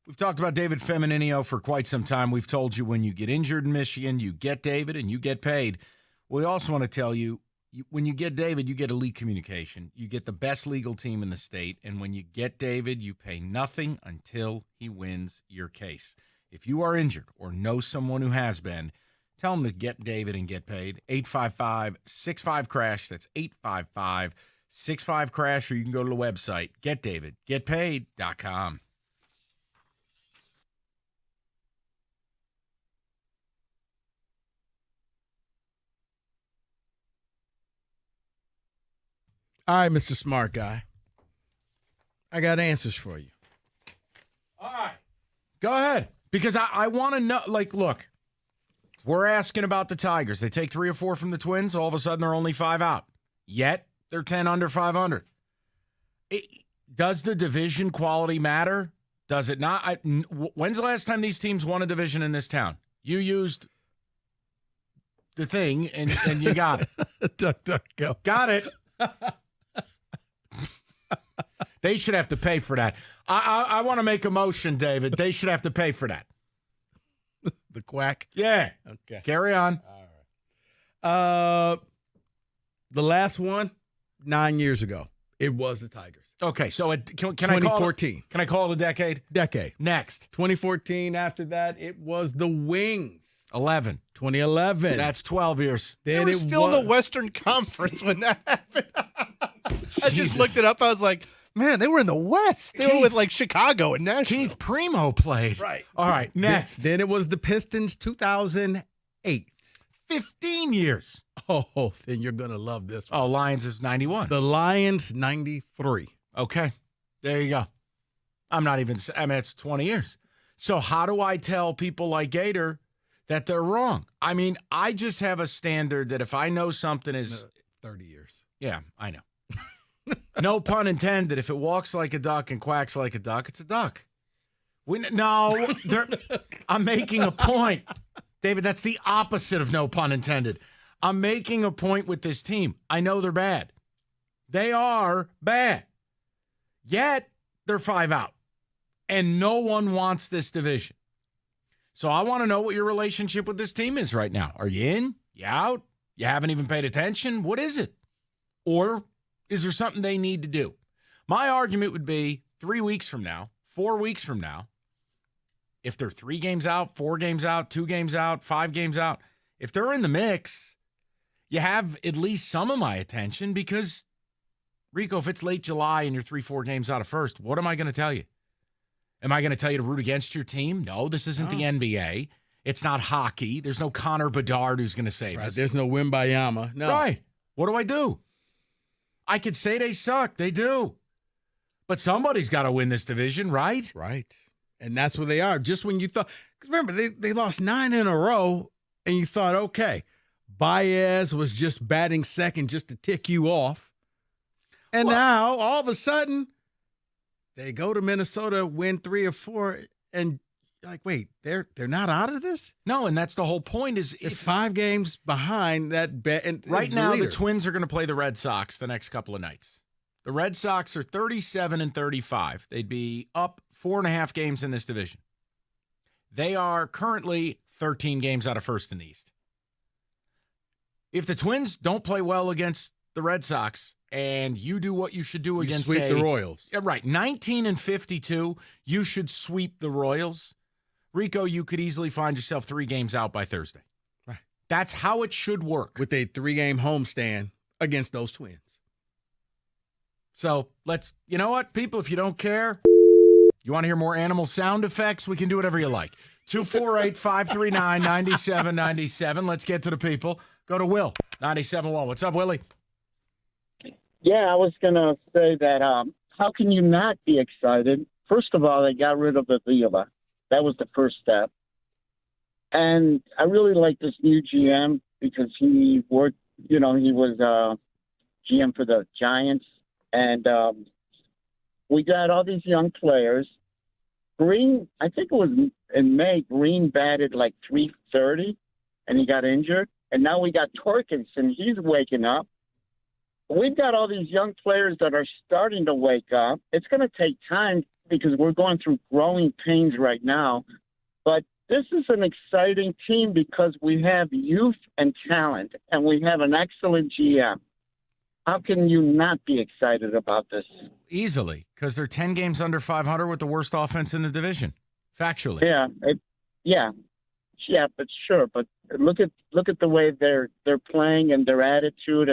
We've talked about David Femininio for quite some time. We've told you when you get injured in Michigan, you get David and you get paid. We also want to tell you, when you get David, you get elite communication. You get the best legal team in the state. And when you get David, you pay nothing until he wins your case. If you are injured or know someone who has been, tell them to get David and get paid. 855-65-CRASH. That's 855-65-CRASH. Or you can go to the website, getdavidgetpaid.com. All right, Mr. Smart Guy. I got answers for you. All right. Go ahead. Because I want to know, like, look, we're asking about the Tigers. They take 3 or 4 from the Twins. All of a sudden, they're only 5 out. Yet, they're 10 under 500. Does the division quality matter? Does it not? When's the last time these teams won a division in this town? You used the thing, and you got it. Go. Got it. They should have to pay for that. I want to make a motion, David. They should have to pay for that. The quack? Yeah. Okay. Carry on. All right. The last one, 9 years ago. It was the Tigers. Okay, so can I 2014. Can I call it a decade? Decade. Next. 2014. After that, it was the Wings. 11. 2011. That's 12 years. They were still in the Western Conference when that happened. I just looked it up. I was like, man, they were in the West. They were with like Chicago and Nashville. Keith Primo played. Right. All right, next. Then it was the Pistons, 2008. 15 years. Oh, then you're going to love this one. Oh, Lions is 91. The Lions, 93. Okay. There you go. It's 20 years. So how do I tell people like Gator that they're wrong? I mean, I just have a standard that if I know something is 30 years. Yeah, I know. No pun intended. If it walks like a duck and quacks like a duck, it's a duck. I'm making a point. David, that's the opposite of no pun intended. I'm making a point with this team. I know they're bad. They are bad. Yet, they're 5 out. And no one wants this division. So I want to know what your relationship with this team is right now. Are you in? You out? You haven't even paid attention? What is it? Or is there something they need to do? My argument would be 3 weeks from now, 4 weeks from now, if they're 3 games out, 4 games out, 2 games out, 5 games out, if they're in the mix, you have at least some of my attention because, Rico, if it's late July and you're 3-4 games out of first, what am I going to tell you? Am I going to tell you to root against your team? No, this isn't the NBA. It's not hockey. There's no Connor Bedard who's going to save us. There's no Wimbayama. No. Right. What do I do? I could say they suck. They do. But somebody's got to win this division, right? Right. And that's where they are. Just when you thought, because remember, they lost 9 in a row, and you thought, okay, Baez was just batting second just to tick you off. And now, all of a sudden, they go to Minnesota, win 3 or 4, and you're like, wait, they're not out of this? No, and that's the whole point is they're 5 games behind that bet. And right now, the Twins are going to play the Red Sox the next couple of nights. The Red Sox are 37 and 35. They'd be up 4.5 games in this division. They are currently 13 games out of first in the East. If the Twins don't play well against the Red Sox and you do what you should do against sweep the Royals. Yeah, right. 19 and 52, you should sweep the Royals. Rico, you could easily find yourself 3 games out by Thursday. Right. That's how it should work. With a 3-game homestand against those Twins. So you know what, people, if you don't care, you want to hear more animal sound effects, we can do whatever you like. 248-539-9797. Let's get to the people. Go to Will, 97.1. What's up, Willie? Yeah, I was going to say that how can you not be excited? First of all, they got rid of Avila. That was the first step. And I really like this new GM because he was GM for the Giants. And we got all these young players. Green, I think it was in May, Green batted like .330, and he got injured. And now we got Torkelson. He's waking up. We've got all these young players that are starting to wake up. It's going to take time because we're going through growing pains right now. But this is an exciting team because we have youth and talent, and we have an excellent GM. How can you not be excited about this? Easily, because they're 10 games under 500 with the worst offense in the division. Factually. Yeah, but sure. But look at the way they're playing and their attitude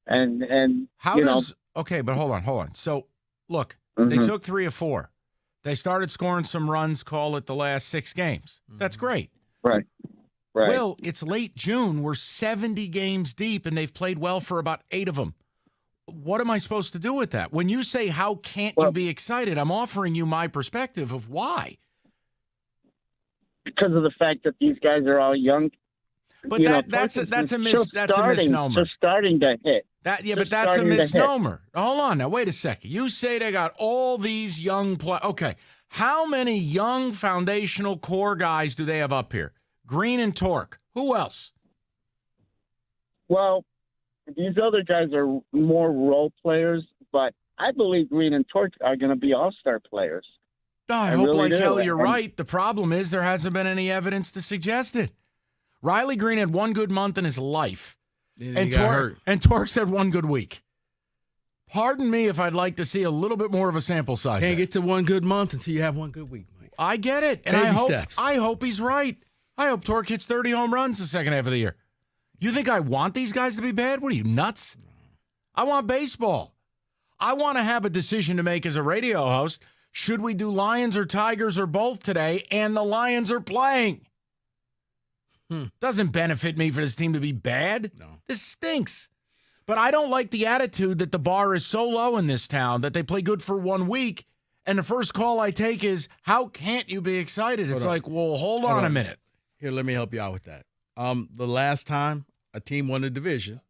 and how does okay? But hold on. So look, they took 3 of 4. They started scoring some runs. Call it the last 6 games. That's great. Right. Will, it's late June. We're 70 games deep, and they've played well for about 8 of them. What am I supposed to do with that? When you say, how can't you be excited, I'm offering you my perspective of why. Because of the fact that these guys are all young. But that's a misnomer. They're starting to hit. But that's a misnomer. Hold on now. Wait a second. You say they got all these young players. Okay. How many young foundational core guys do they have up here? Green and Torque. Who else? Well, these other guys are more role players, but I believe Green and Torque are going to be all-star players. I hope like hell you're right. The problem is there hasn't been any evidence to suggest it. Riley Green had 1 good month in his life. And Torque's had 1 good week. Pardon me if I'd like to see a little bit more of a sample size. Can't get to 1 good month until you have 1 good week, Mike. I get it. And I hope he's right. I hope Torque hits 30 home runs the second half of the year. You think I want these guys to be bad? What are you, nuts? I want baseball. I want to have a decision to make as a radio host. Should we do Lions or Tigers or both today? And the Lions are playing. Doesn't benefit me for this team to be bad. No. This stinks. But I don't like the attitude that the bar is so low in this town that they play good for 1 week. And the first call I take is, how can't you be excited? It's like, well, hold on a minute. Here, let me help you out with that. The last time a team won a division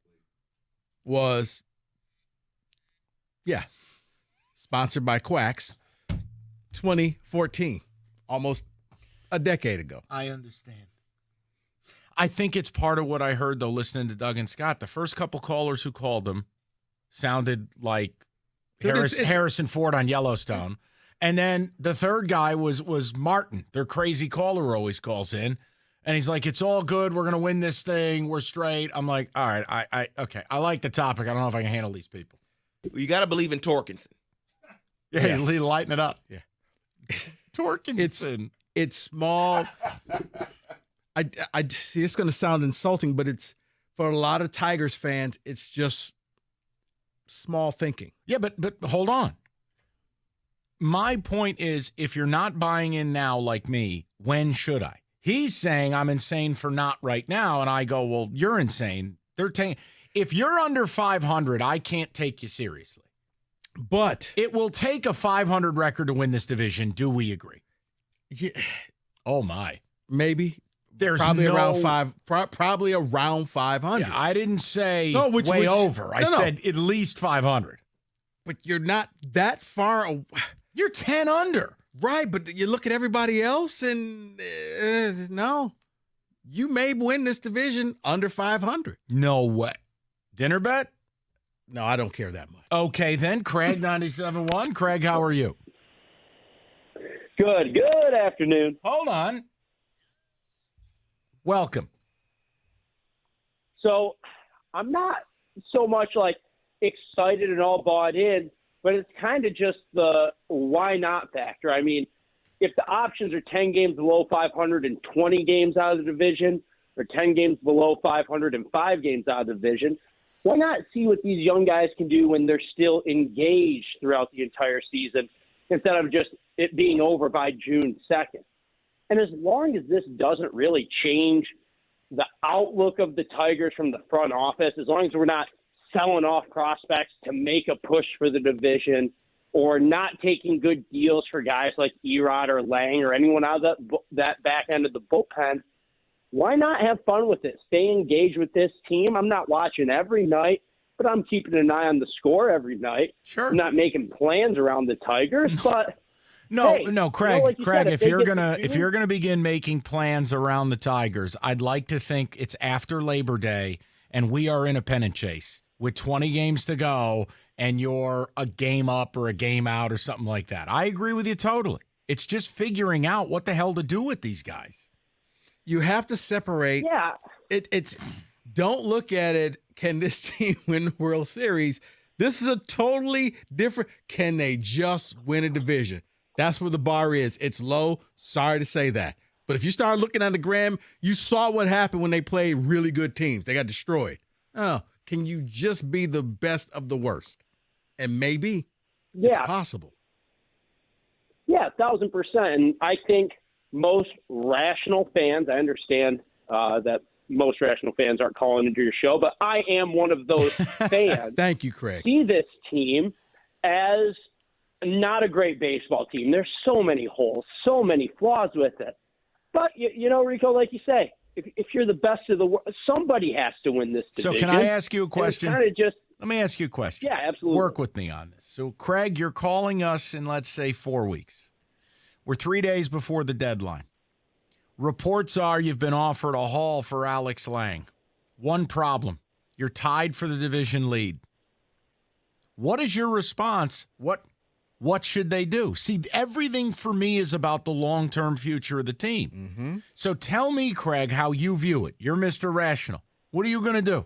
was, sponsored by Quacks, 2014, almost a decade ago. I understand. I think it's part of what I heard, though, listening to Doug and Scott. The first couple callers who called them sounded like Harrison Ford on Yellowstone. And then the third guy was Martin, their crazy caller who always calls in. And he's like, it's all good. We're going to win this thing. We're straight. I'm like, all right, okay. I like the topic. I don't know if I can handle these people. You got to believe in Torkinson. Yeah, you lighten it up. Yeah. Torkinson. It's small. I see, it's going to sound insulting, but it's for a lot of Tigers fans, it's just small thinking. Yeah, but hold on. My point is, if you're not buying in now like me, when should I? He's saying I'm insane for not right now, and I go, well, you're insane. If you're under 500, I can't take you seriously. But it will take a 500 record to win this division. Do we agree? Yeah. Oh my. Maybe. There's probably around 500. Yeah, I didn't say way over. I said at least 500. But you're not that far. You're 10 under. Right, but you look at everybody else and no. You may win this division under 500. No way. Dinner bet? No, I don't care that much. Okay, then. Craig 97.1. Craig, how are you? Good afternoon. Hold on. Welcome. So I'm not so much like excited and all bought in, but it's kind of just the why not factor. I mean, if the options are 10 games below 500 and 20 games out of the division, or 10 games below 500 and 5 games out of the division, why not see what these young guys can do when they're still engaged throughout the entire season instead of just it being over by June 2nd? And as long as this doesn't really change the outlook of the Tigers from the front office, as long as we're not selling off prospects to make a push for the division or not taking good deals for guys like Erod or Lang or anyone out of that back end of the bullpen, why not have fun with it? Stay engaged with this team. I'm not watching every night, but I'm keeping an eye on the score every night. Sure. I'm not making plans around the Tigers, but No, Craig. like you Craig, said, if you're gonna begin making plans around the Tigers, I'd like to think it's after Labor Day and we are in a pennant chase with 20 games to go, and you're a game up or a game out or something like that. I agree with you totally. It's just figuring out what the hell to do with these guys. You have to separate. Yeah. It's don't look at it, can this team win the World Series? This is a totally different. Can they just win a division? That's where the bar is. It's low. Sorry to say that. But if you start looking at the gram, you saw what happened when they played really good teams. They got destroyed. Oh, can you just be the best of the worst? And maybe it's possible. Yeah, 1,000%. And I think most rational fans, I understand that most rational fans aren't calling into your show, but I am one of those fans. Thank you, Craig. See this team as not a great baseball team. There's so many holes, so many flaws with it. But, you know, Rico, like you say, if you're the best of the world, somebody has to win this division. So can I ask you a question? Let me ask you a question. Yeah, absolutely. Work with me on this. So, Craig, you're calling us in, let's say, 4 weeks. We're 3 days before the deadline. Reports are you've been offered a haul for Alex Lang. One problem. You're tied for the division lead. What is your response? What should they do? See, everything for me is about the long-term future of the team. Mm-hmm. So tell me, Craig, how you view it. You're Mr. Rational. What are you going to do?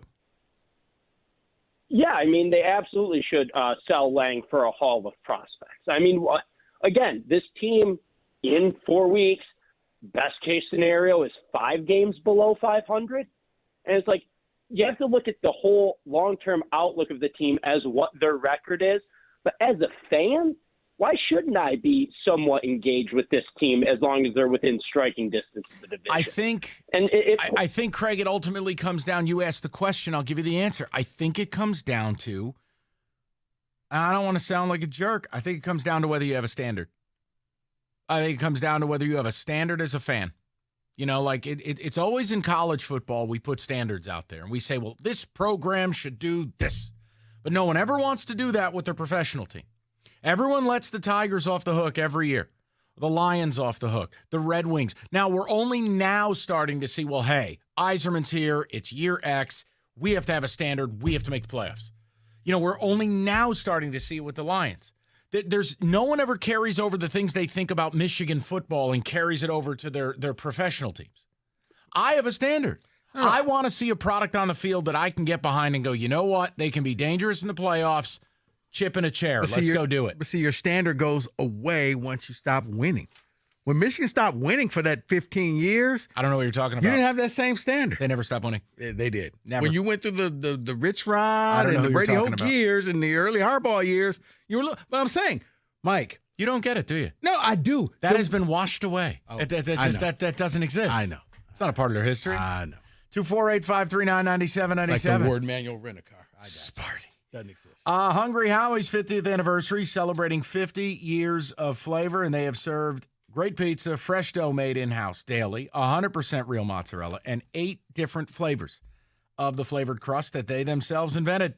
Yeah, I mean, they absolutely should sell Lang for a haul of prospects. I mean, again, this team in 4 weeks, best case scenario is 5 games below 500. And it's like, you have to look at the whole long-term outlook of the team as what their record is. But as a fan, why shouldn't I be somewhat engaged with this team as long as they're within striking distance of the division? I think, Craig, it ultimately comes down, you asked the question, I'll give you the answer. I think it comes down to, I don't want to sound like a jerk, I think it comes down to whether you have a standard. I think it comes down to whether you have a standard as a fan. You know, like it's always in college football, we put standards out there and we say, well, this program should do this. But no one ever wants to do that with their professional team. Everyone lets the Tigers off the hook every year. The Lions off the hook. The Red Wings. Now, we're only now starting to see, well, hey, Yzerman's here. It's year X. We have to have a standard. We have to make the playoffs. You know, we're only now starting to see it with the Lions. There's no one ever carries over the things they think about Michigan football and carries it over to their professional teams. I have a standard. I want to see a product on the field that I can get behind and go, you know what? They can be dangerous in the playoffs. Chip in a chair. Let's go do it. But see, your standard goes away once you stop winning. When Michigan stopped winning for that 15 years, I don't know what you're talking about. You didn't have that same standard. They never stopped winning. They did. Never. When you went through the Rich Rod and the Brady Hoke years and the early Harbaugh years, you were. But I'm saying, Mike, you don't get it, do you? No, I do. That has been washed away. Oh, that doesn't exist. I know. It's not a part of their history. I know. 248-539-9797. Like the Ward Manual Rent-A-Car. Sparty. Doesn't exist. Hungry Howie's 50th anniversary, celebrating 50 years of flavor, and they have served great pizza, fresh dough made in-house daily, 100% real mozzarella, and 8 different flavors of the flavored crust that they themselves invented.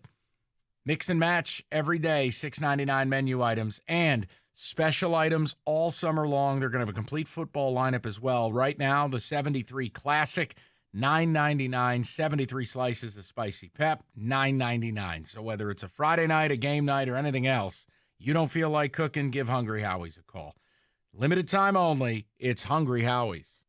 Mix and match every day, $6.99 menu items, and special items all summer long. They're going to have a complete football lineup as well. Right now, the 73 Classic, $9.99, 73 slices of spicy pep, $9.99. So whether it's a Friday night, a game night, or anything else, you don't feel like cooking, give Hungry Howie's a call. Limited time only. It's Hungry Howie's.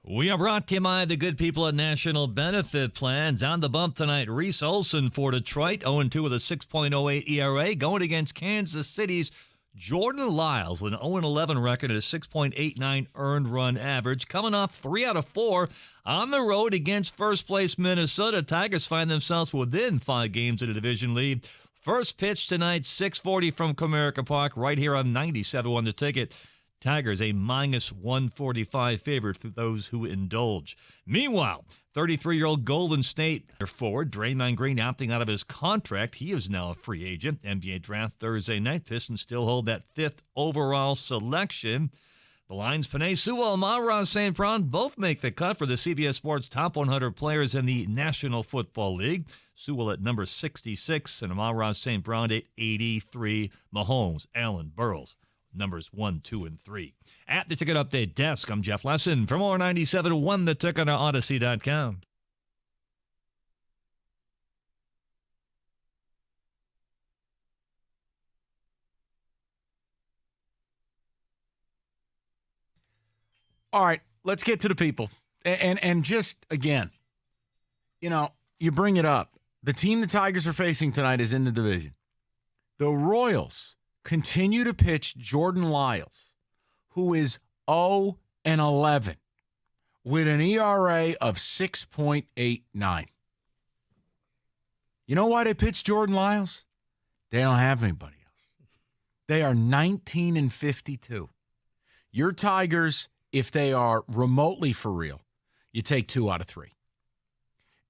We are brought to you by the good people at National Benefit Plans. On the bump tonight, Reese Olson for Detroit, 0-2 with a 6.08 ERA, going against Kansas City's Jordan Lyles with an 0-11 record at a 6.89 earned run average. Coming off 3 out of 4 on the road against first-place Minnesota. Tigers find themselves within 5 games of the division lead. First pitch tonight, 6:40 from Comerica Park, right here on 97.1 The Ticket. Tigers a minus 145 favorite for those who indulge. Meanwhile, 33-year-old Golden State forward Draymond Green opting out of his contract. He is now a free agent. NBA draft Thursday night. Pistons still hold that 5th overall selection. The Lions, Penei Sewell, Amon-Ra St. Brown both make the cut for the CBS Sports Top 100 Players in the National Football League. Sewell at number 66 and Amon-Ra St. Brown at 83. Mahomes, Allen, Burrows, numbers 1, 2, and 3. At the Ticket Update Desk, I'm Jeff Lesson. For more 97.1 The Ticket on Odyssey.com. All right, let's get to the people. And just, again, you bring it up. The team the Tigers are facing tonight is in the division. The Royals continue to pitch Jordan Lyles, who is 0-11 with an ERA of 6.89. You know why they pitch Jordan Lyles? They don't have anybody else. They are 19-52. Your Tigers, if they are remotely for real, you take 2 out of 3.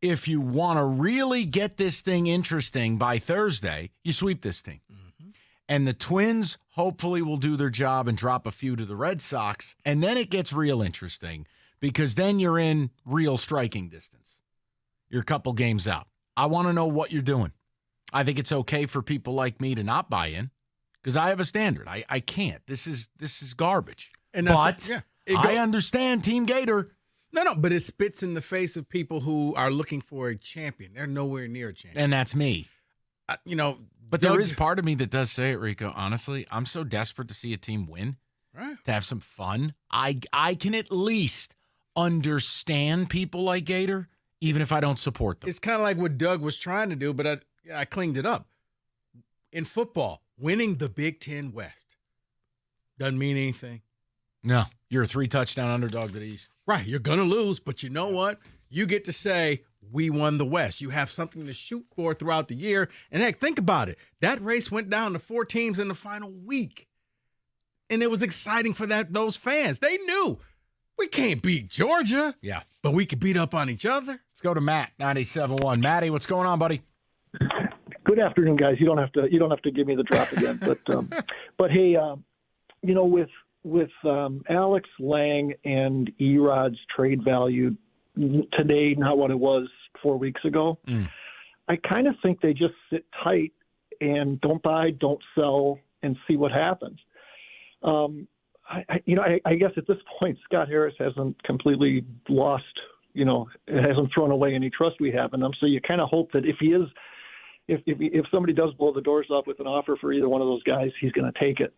If you want to really get this thing interesting by Thursday, you sweep this team. And the Twins hopefully will do their job and drop a few to the Red Sox. And then it gets real interesting because then you're in real striking distance. You're a couple games out. I want to know what you're doing. I think it's okay for people like me to not buy in because I have a standard. I can't. This is garbage. And but I understand Team Gator. No, but it spits in the face of people who are looking for a champion. They're nowhere near a champion. And that's me. But Doug, there is part of me that does say it, Rico. Honestly, I'm so desperate to see a team win, right? To have some fun. I can at least understand people like Gator, even if I don't support them. It's kind of like what Doug was trying to do, but I cleaned it up. In football, winning the Big Ten West doesn't mean anything. No, you're a 3-touchdown underdog to the East. Right, you're going to lose, but you know what? You get to say, we won the West. You have something to shoot for throughout the year. And heck, think about it. That race went down to 4 teams in the final week. And it was exciting for those fans. They knew we can't beat Georgia. Yeah. But we could beat up on each other. Let's go to Matt, 97.1. Matty, what's going on, buddy? Good afternoon, guys. You don't have to give me the drop again. But hey, with Alex Lang and Erod's trade value today, not what it was 4 weeks ago, I kind of think they just sit tight and don't buy, don't sell, and see what happens. I guess at this point, Scott Harris hasn't completely lost, hasn't thrown away any trust we have in him. So you kind of hope that if somebody does blow the doors off with an offer for either one of those guys, he's going to take it.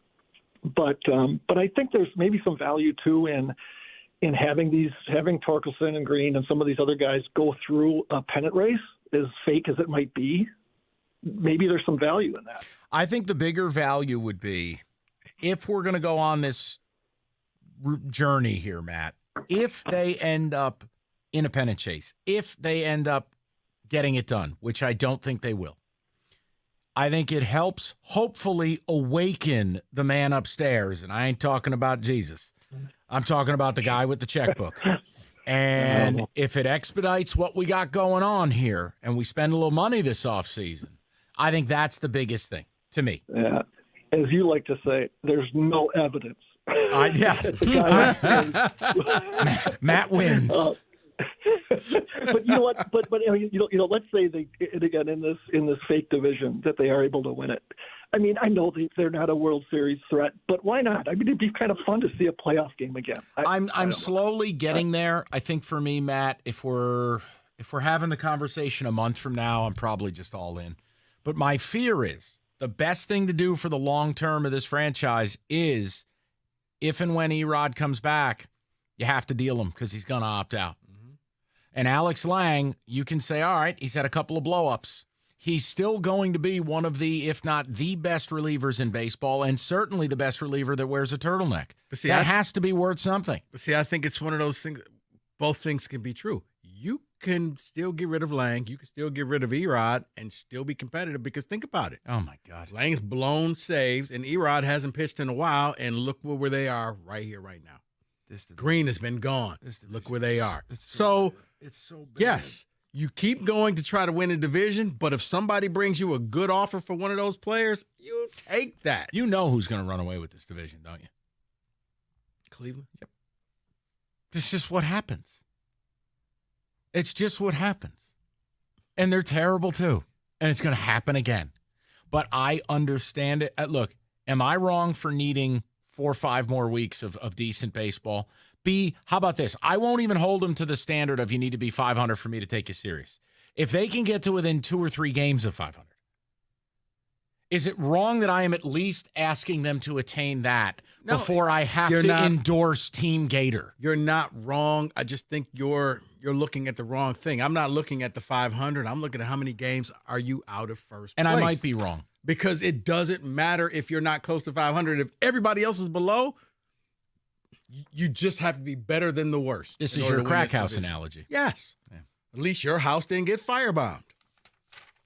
But I think there's maybe some value too in having Torkelson and Green and some of these other guys go through a pennant race, as fake as it might be. Maybe there's some value in that. I think the bigger value would be if we're going to go on this journey here, Matt, if they end up in a pennant chase, if they end up getting it done, which I don't think they will, I think it helps hopefully awaken the man upstairs. And I ain't talking about Jesus. I'm talking about the guy with the checkbook. And if it expedites what we got going on here and we spend a little money this offseason, I think that's the biggest thing to me. Yeah. As you like to say, there's no evidence. Matt wins. But you know what? But let's say they, and again, in this fake division, that they are able to win it. I mean, I know they're not a World Series threat, but why not? I mean, it'd be kind of fun to see a playoff game again. I'm slowly getting there. I think for me, Matt, if we're having the conversation a month from now, I'm probably just all in. But my fear is the best thing to do for the long term of this franchise is if and when Erod comes back, You have to deal him because he's going to opt out. And Alex Lang, you can say, all right, he's had a couple of blow-ups. He's still going to be one of the, if not the best relievers in baseball, and certainly the best reliever that wears a turtleneck. But see, that has to be worth something. But see, I think it's one of those things. Both things can be true. You can still get rid of Lang. You can still get rid of Erod and still be competitive because think about it. Oh, my God. Lang's blown saves, and Erod hasn't pitched in a while, and look where they are right here, right now. Green has been gone. Look where they are. It's so bad. Yes, you keep going to try to win a division, but if somebody brings you a good offer for one of those players, you take that. You know who's going to run away with this division, don't you? Cleveland? Yep. It's just what happens. It's just what happens. And they're terrible too. And it's going to happen again. But I understand it. Look, am I wrong for needing 4 or 5 more weeks of decent baseball? B, how about this? I won't even hold them to the standard of you need to be 500 for me to take you serious. If they can get to within 2 or 3 games of 500, is it wrong that I am at least asking them to attain that before I have to endorse Team Gator? You're not wrong. I just think you're looking at the wrong thing. I'm not looking at the 500. I'm looking at how many games are you out of first And place. I might be wrong. Because it doesn't matter if you're not close to 500. If everybody else is below, you just have to be better than the worst. This is your crack house analogy. Yes. Yeah. At least your house didn't get firebombed.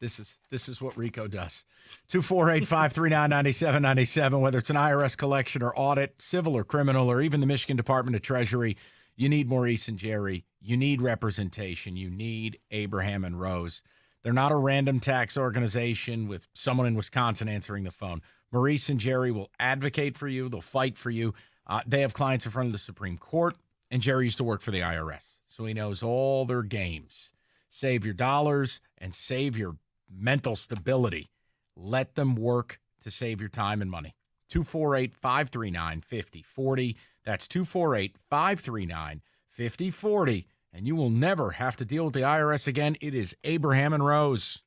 This is what Rico does. 248-539-9797, whether it's an IRS collection or audit, civil or criminal, or even the Michigan Department of Treasury, you need Maurice and Jerry. You need representation. You need Abraham and Rose. They're not a random tax organization with someone in Wisconsin answering the phone. Maurice and Jerry will advocate for you. They'll fight for you. They have clients in front of the Supreme Court, and Jerry used to work for the IRS, so he knows all their games. Save your dollars and save your mental stability. Let them work to save your time and money. 248-539-5040. That's 248-539-5040. And you will never have to deal with the IRS again. It is Abraham and Rose.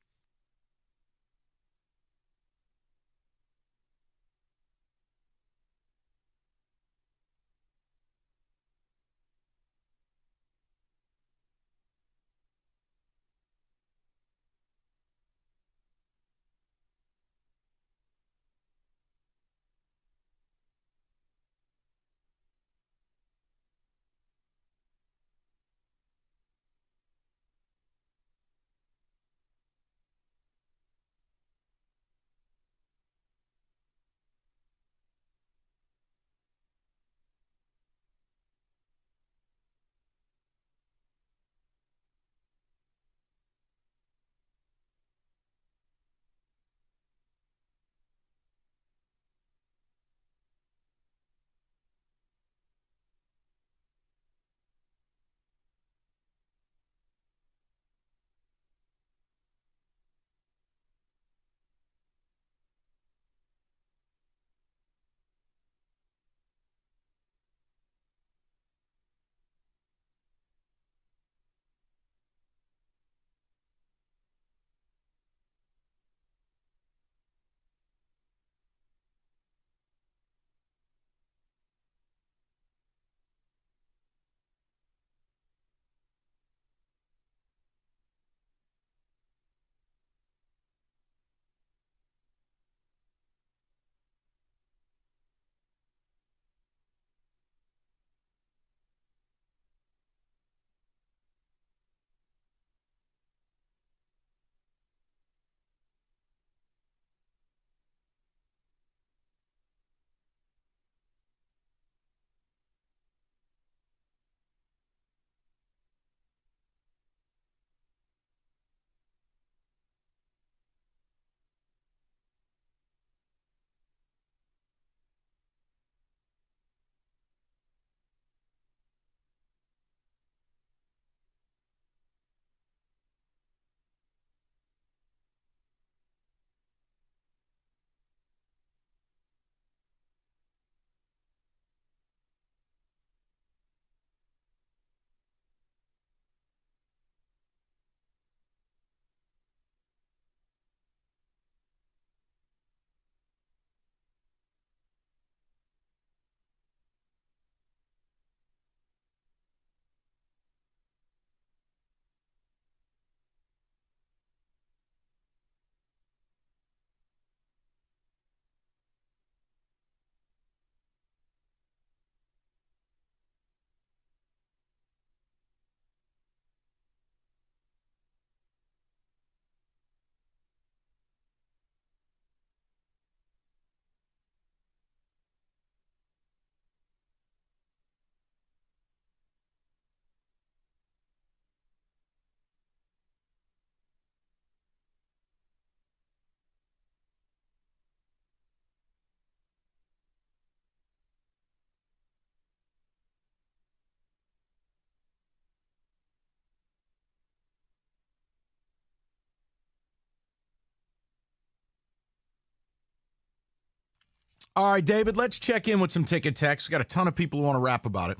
All right, David, let's check in with some ticket texts. We got a ton of people who want to rap about it.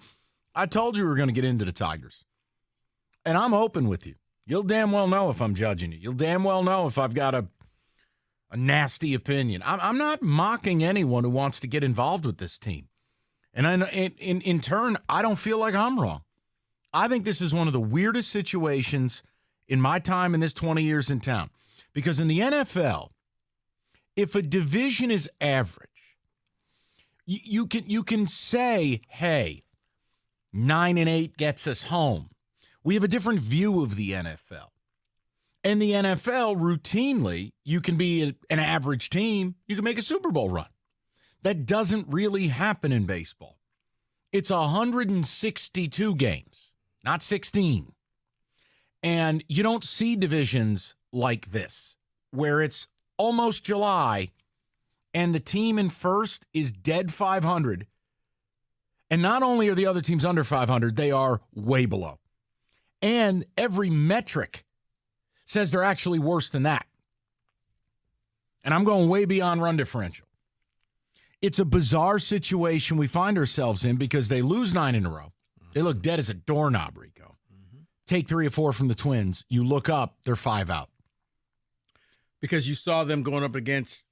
I told you we were going to get into the Tigers. And I'm open with you. You'll damn well know if I'm judging you. You'll damn well know if I've got a nasty opinion. I'm not mocking anyone who wants to get involved with this team. And in turn, I don't feel like I'm wrong. I think this is one of the weirdest situations in my time in this 20 years in town. Because in the NFL, if a division is average, you can say, hey, 9-8 gets us home. We have a different view of the NFL. And the NFL, routinely, you can be an average team. You can make a Super Bowl run. That doesn't really happen in baseball. It's 162 games, not 16. And you don't see divisions like this, where it's almost July and the team in first is dead 500. And not only are the other teams under 500, they are way below. And every metric says they're actually worse than that. And I'm going way beyond run differential. It's a bizarre situation we find ourselves in because they lose 9 in a row. They look dead as a doorknob, Rico. Take 3 or 4 from the Twins. You look up, they're 5 out. Because you saw them going up against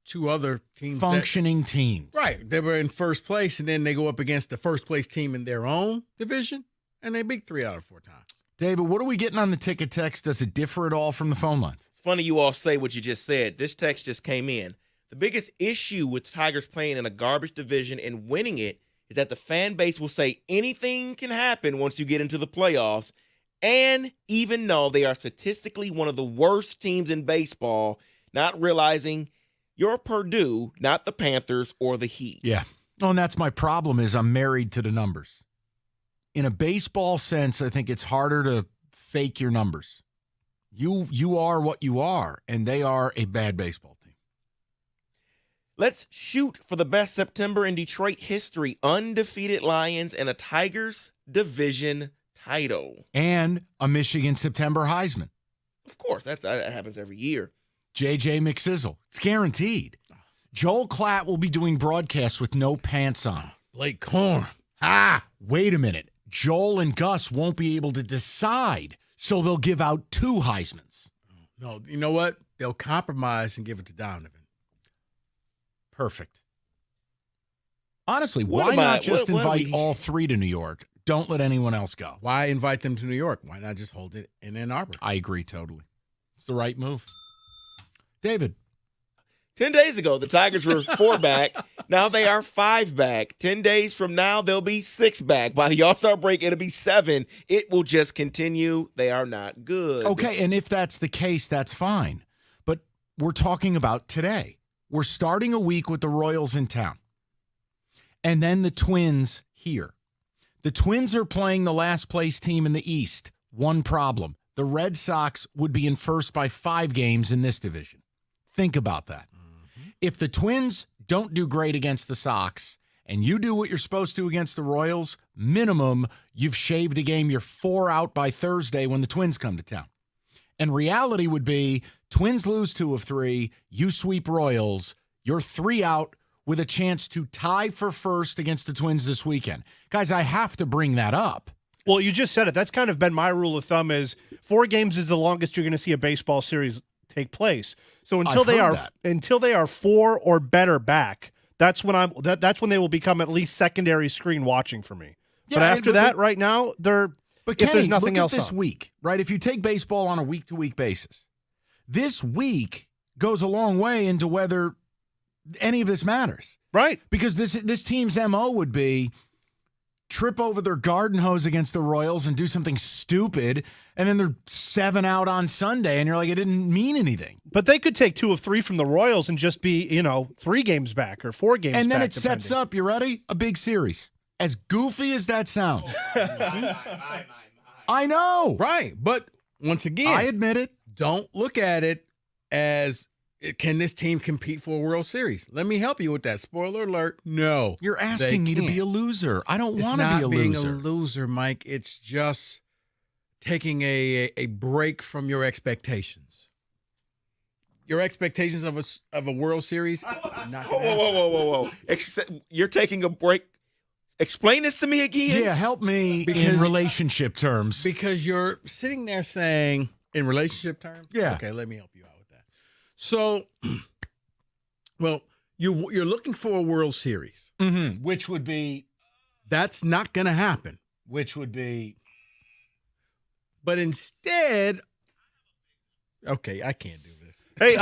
2 other teams. Functioning teams. Right. They were in first place, and then they go up against the first place team in their own division, and they beat 3 out of 4 times. David, what are we getting on the ticket text? Does it differ at all from the phone lines? It's funny you all say what you just said. This text just came in. The biggest issue with Tigers playing in a garbage division and winning it is that the fan base will say anything can happen once you get into the playoffs. And even though they are statistically one of the worst teams in baseball, not realizing you're Purdue, not the Panthers or the Heat. Yeah. Oh, and that's my problem is I'm married to the numbers. In a baseball sense, I think it's harder to fake your numbers. You are what you are, and they are a bad baseball team. Let's shoot for the best September in Detroit history. Undefeated Lions and a Tigers division title. And a Michigan September Heisman. Of course, that happens every year. J.J. McSizzle. It's guaranteed. Joel Klatt will be doing broadcasts with no pants on. Blake Corn. Wait a minute. Joel and Gus won't be able to decide, so they'll give out 2 Heismans. No, you know what? They'll compromise and give it to Donovan. Perfect. Honestly, why not just invite all 3 to New York? Don't let anyone else go. Why invite them to New York? Why not just hold it in Ann Arbor? I agree totally. It's the right move. David. 10 days ago, the Tigers were 4 back. Now they are 5 back. 10 days from now, they'll be 6 back. By the All-Star break, it'll be 7. It will just continue. They are not good. Okay, and if that's the case, that's fine. But we're talking about today. We're starting a week with the Royals in town. And then the Twins here. The Twins are playing the last place team in the East. One problem. The Red Sox would be in first by 5 games in this division. Think about that. If the Twins don't do great against the Sox and you do what you're supposed to against the Royals, minimum, you've shaved a game. You're 4 out by Thursday when the Twins come to town. And reality would be Twins lose 2 of 3, you sweep Royals, you're 3 out with a chance to tie for first against the Twins this weekend. Guys, I have to bring that up. Well, you just said it. That's kind of been my rule of thumb is 4 games is the longest you're going to see a baseball series take place. So until they are 4 or better back, that's when that's when they will become at least secondary screen watching for me. Yeah, but after that, right now, if there's nothing else this week, right? If you take baseball on a week-to-week basis, this week goes a long way into whether any of this matters. Right. Because this team's MO would be trip over their garden hose against the Royals and do something stupid, and then they're 7 out on Sunday, and you're like, it didn't mean anything. But they could take 2 of 3 from the Royals and just be, 3 games back or 4 games back. And then it sets up, you ready? A big series. As goofy as that sounds. I know. Right. But once again, I admit it. Don't look at it as, can this team compete for a World Series? Let me help you with that. Spoiler alert, no. You're asking me to be a loser. I don't want to be a loser. It's not being a loser, Mike. It's just taking a break from your expectations. your expectations of a World Series. Not gonna Whoa. You're taking a break. Explain this to me again. Yeah, help me in relationship terms. Because you're sitting there saying, in relationship terms? Yeah. Okay, let me help you out with that. So, well, you're looking for a World Series. Mm-hmm. Which would be? That's not going to happen. Which would be? But instead, okay, I can't do this. Hey,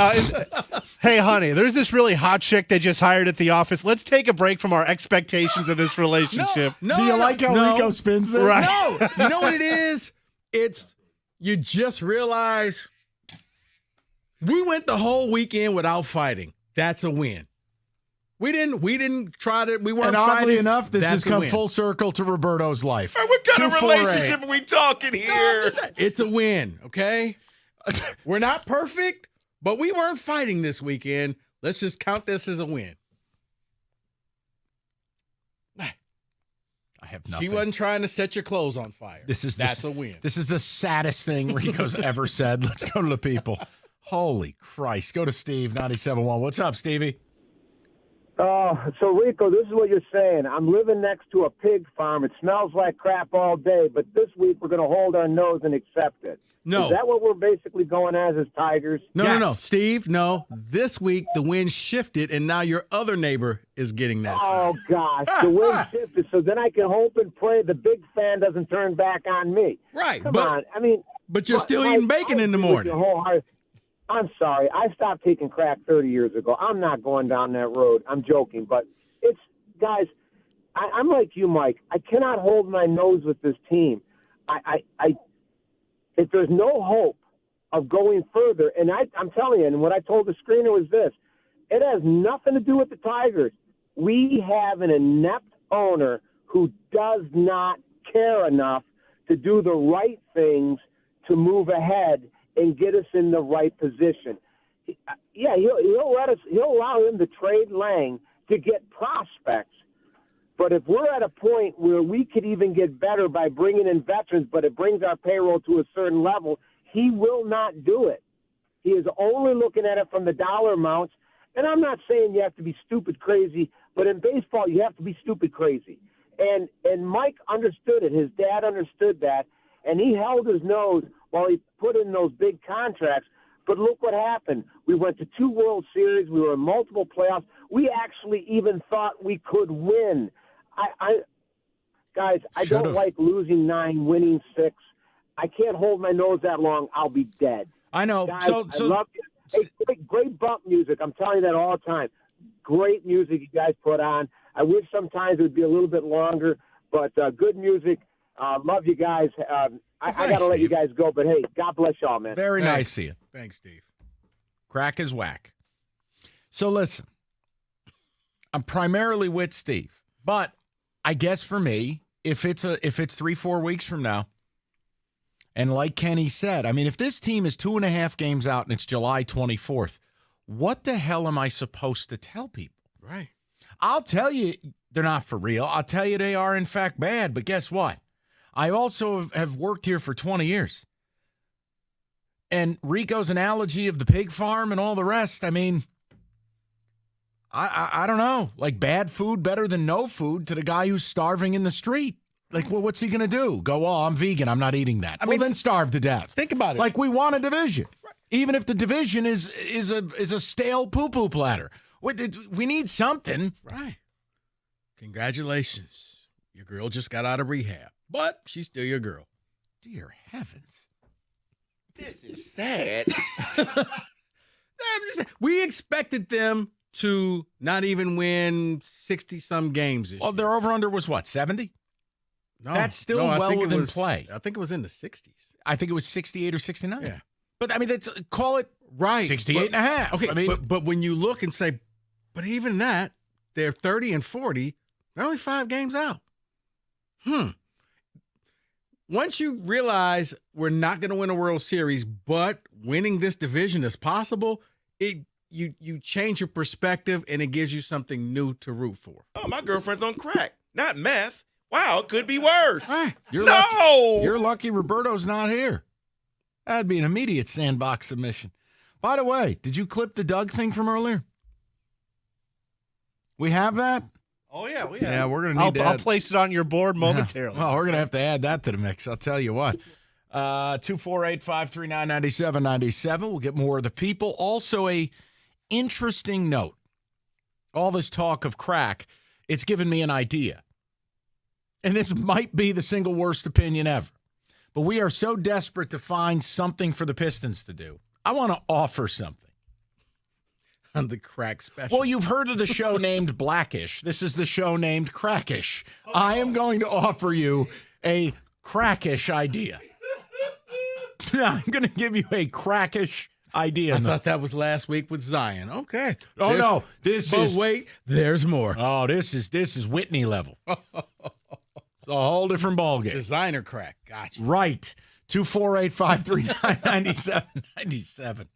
hey, honey, there's this really hot chick they just hired at the office. Let's take a break from our expectations of this relationship. No, do you like how Rico spins this? Right. No, you know what it is? It's you just realize we went the whole weekend without fighting. That's a win. We didn't try to. We weren't and oddly fighting. enough, this That's has a come win. full circle to Roberto's life. What kind of 248. relationship are we talking here? It's a win, okay? We're not perfect, but we weren't fighting this weekend. Let's just count this as a win. I have nothing. She wasn't trying to set your clothes on fire. That's a win. This is the saddest thing Rico's ever said. Let's go to the people. Holy Christ. Go to Steve, 97.1. What's up, Stevie? So Rico, this is what you're saying. I'm living next to a pig farm. It smells like crap all day, but this week we're going to hold our nose and accept it. No. Is that what we're basically going as Tigers? No, Steve, no. This week the wind shifted, and now your other neighbor is getting that. Oh, gosh. The wind shifted, so then I can hope and pray the big fan doesn't turn back on me. Right. Come on. I mean, but you're still eating bacon in the morning. I'm sorry. I stopped taking crack 30 years ago. I'm not going down that road. I'm joking. But it's, guys, I'm like you, Mike. I cannot hold my nose with this team. If there's no hope of going further, and I'm telling you, and what I told the screener was this, it has nothing to do with the Tigers. We have an inept owner who does not care enough to do the right things to move ahead and get us in the right position. Yeah, he'll allow him to trade Lang to get prospects. But if we're at a point where we could even get better by bringing in veterans, but it brings our payroll to a certain level, he will not do it. He is only looking at it from the dollar amounts. And I'm not saying you have to be stupid crazy, but in baseball you have to be stupid crazy. And Mike understood it. His dad understood that, and he held his nose while he put in those big contracts. But look what happened. We went to 2 World Series. We were in multiple playoffs. We actually even thought we could win. Guys, I don't like losing 9, winning 6. I can't hold my nose that long. I'll be dead. I know. Guys, I love you. Hey, great bump music. I'm telling you that all the time. Great music you guys put on. I wish sometimes it would be a little bit longer, but good music. Love you guys. I got to let you guys go, but hey, God bless y'all, man. Very nice to you. Thanks, Steve. Crack is whack. So listen, I'm primarily with Steve, but I guess for me, if it's 3-4 weeks from now, and like Kenny said, I mean, if this team is 2.5 games out and it's July 24th, what the hell am I supposed to tell people? Right. I'll tell you they're not for real. I'll tell you they are in fact bad, but guess what? I also have worked here for 20 years. And Rico's analogy of the pig farm and all the rest, I mean, I don't know. Like bad food better than no food to the guy who's starving in the street. Like, well, what's he going to do? Go, oh, I'm vegan. I'm not eating that. Well, then starve to death. Think about it. Like we want a division. Right. Even if the division is a stale poo-poo platter. We need something. Right. Congratulations. Your girl just got out of rehab. But she's still your girl. Dear heavens. This is sad. We expected them to not even win 60-some games. Well, their over-under was what, 70? No, that's still well within play. I think it was in the 60s. I think it was 68 or 69. Yeah. But, I mean, call it right 68 and a half. Okay, I mean, but when you look and say, but even that, they're 30 and 40, they're only 5 games out. Once you realize we're not going to win a World Series, but winning this division is possible, you change your perspective and it gives you something new to root for. Oh, my girlfriend's on crack, not meth. Wow, it could be worse. Right. You're lucky Roberto's not here. That'd be an immediate sandbox submission. By the way, did you clip the Doug thing from earlier? We have that? Oh, yeah, we Yeah, we're going to need to I'll place it on your board momentarily. Well, we're going to have to add that to the mix. I'll tell you what. 248-539-9797. We'll get more of the people. Also, a interesting note. All this talk of crack, it's given me an idea. And this might be the single worst opinion ever. But we are so desperate to find something for the Pistons to do. I want to offer something. On the crack special. Well, you've heard of the show named Blackish. This is the show named Crackish. I am going to offer you a crackish idea. I'm going to give you a crackish idea. I thought that was last week with Zion. Okay. Oh, no. Wait, there's more. Oh, this is Whitney level. It's a whole different ballgame. Designer crack. Gotcha. Right. 248-539-9797.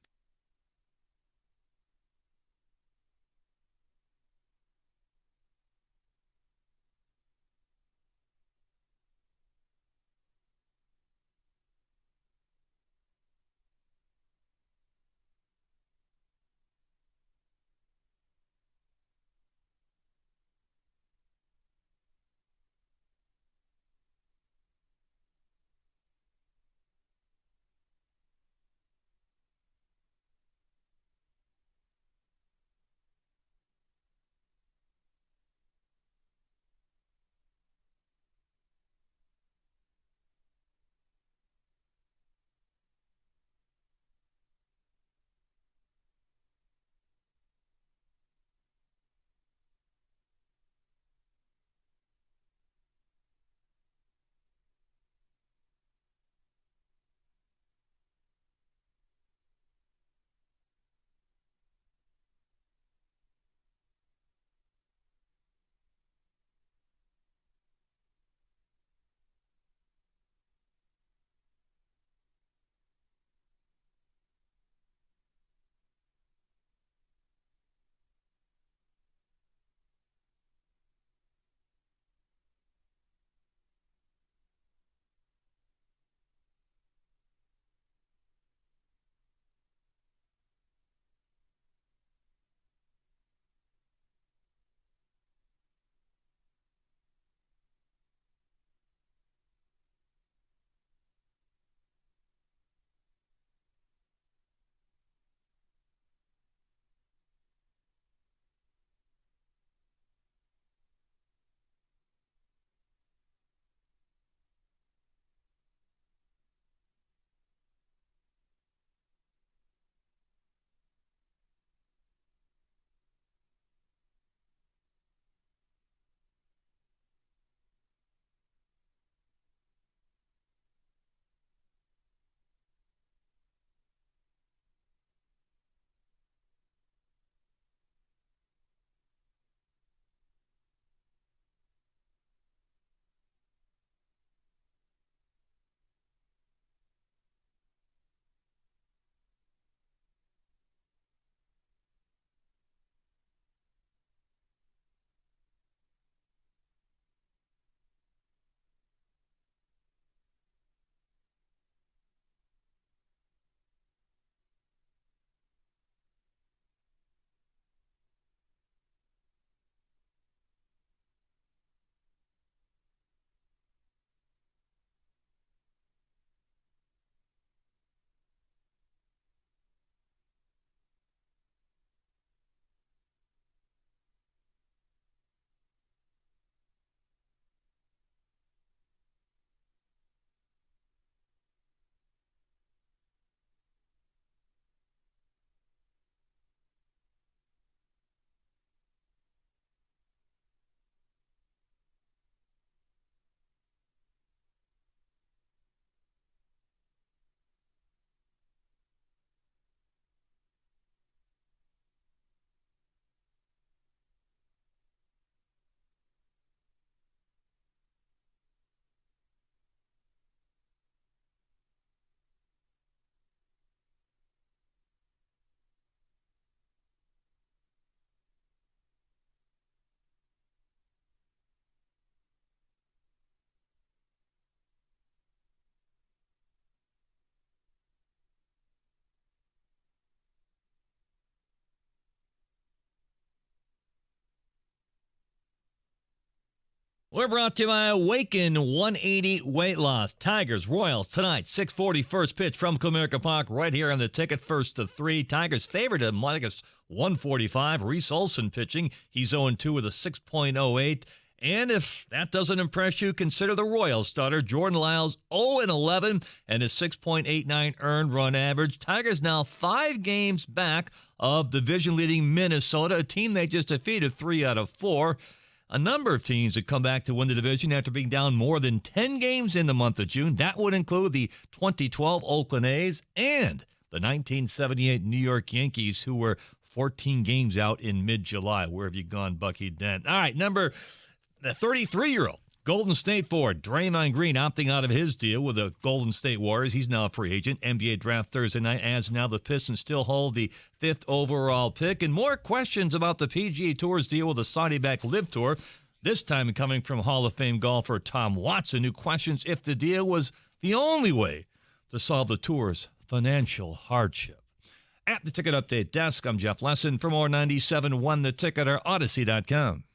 We're brought to you by Awaken 180 Weight Loss. Tigers, Royals tonight, 6:40 first pitch from Comerica Park right here on the ticket, 1 to 3. Tigers favored at minus 145. Reese Olson pitching. He's 0-2 with a 6.08. And if that doesn't impress you, consider the Royals starter, Jordan Lyles, 0-11 and his 6.89 earned run average. Tigers now 5 games back of division-leading Minnesota, a team they just defeated 3 out of 4. A number of teams that come back to win the division after being down more than 10 games in the month of June. That would include the 2012 Oakland A's and the 1978 New York Yankees, who were 14 games out in mid-July. Where have you gone, Bucky Dent? All right, the 33-year-old Golden State forward, Draymond Green, opting out of his deal with the Golden State Warriors. He's now a free agent. NBA draft Thursday night, as now the Pistons still hold the 5th overall pick. And more questions about the PGA Tour's deal with the Saudi-backed LIV Tour, this time coming from Hall of Fame golfer Tom Watson, who questions if the deal was the only way to solve the Tour's financial hardship. At the Ticket Update desk, I'm Jeff Lesson. For more 97.1 The Ticket or Odyssey.com.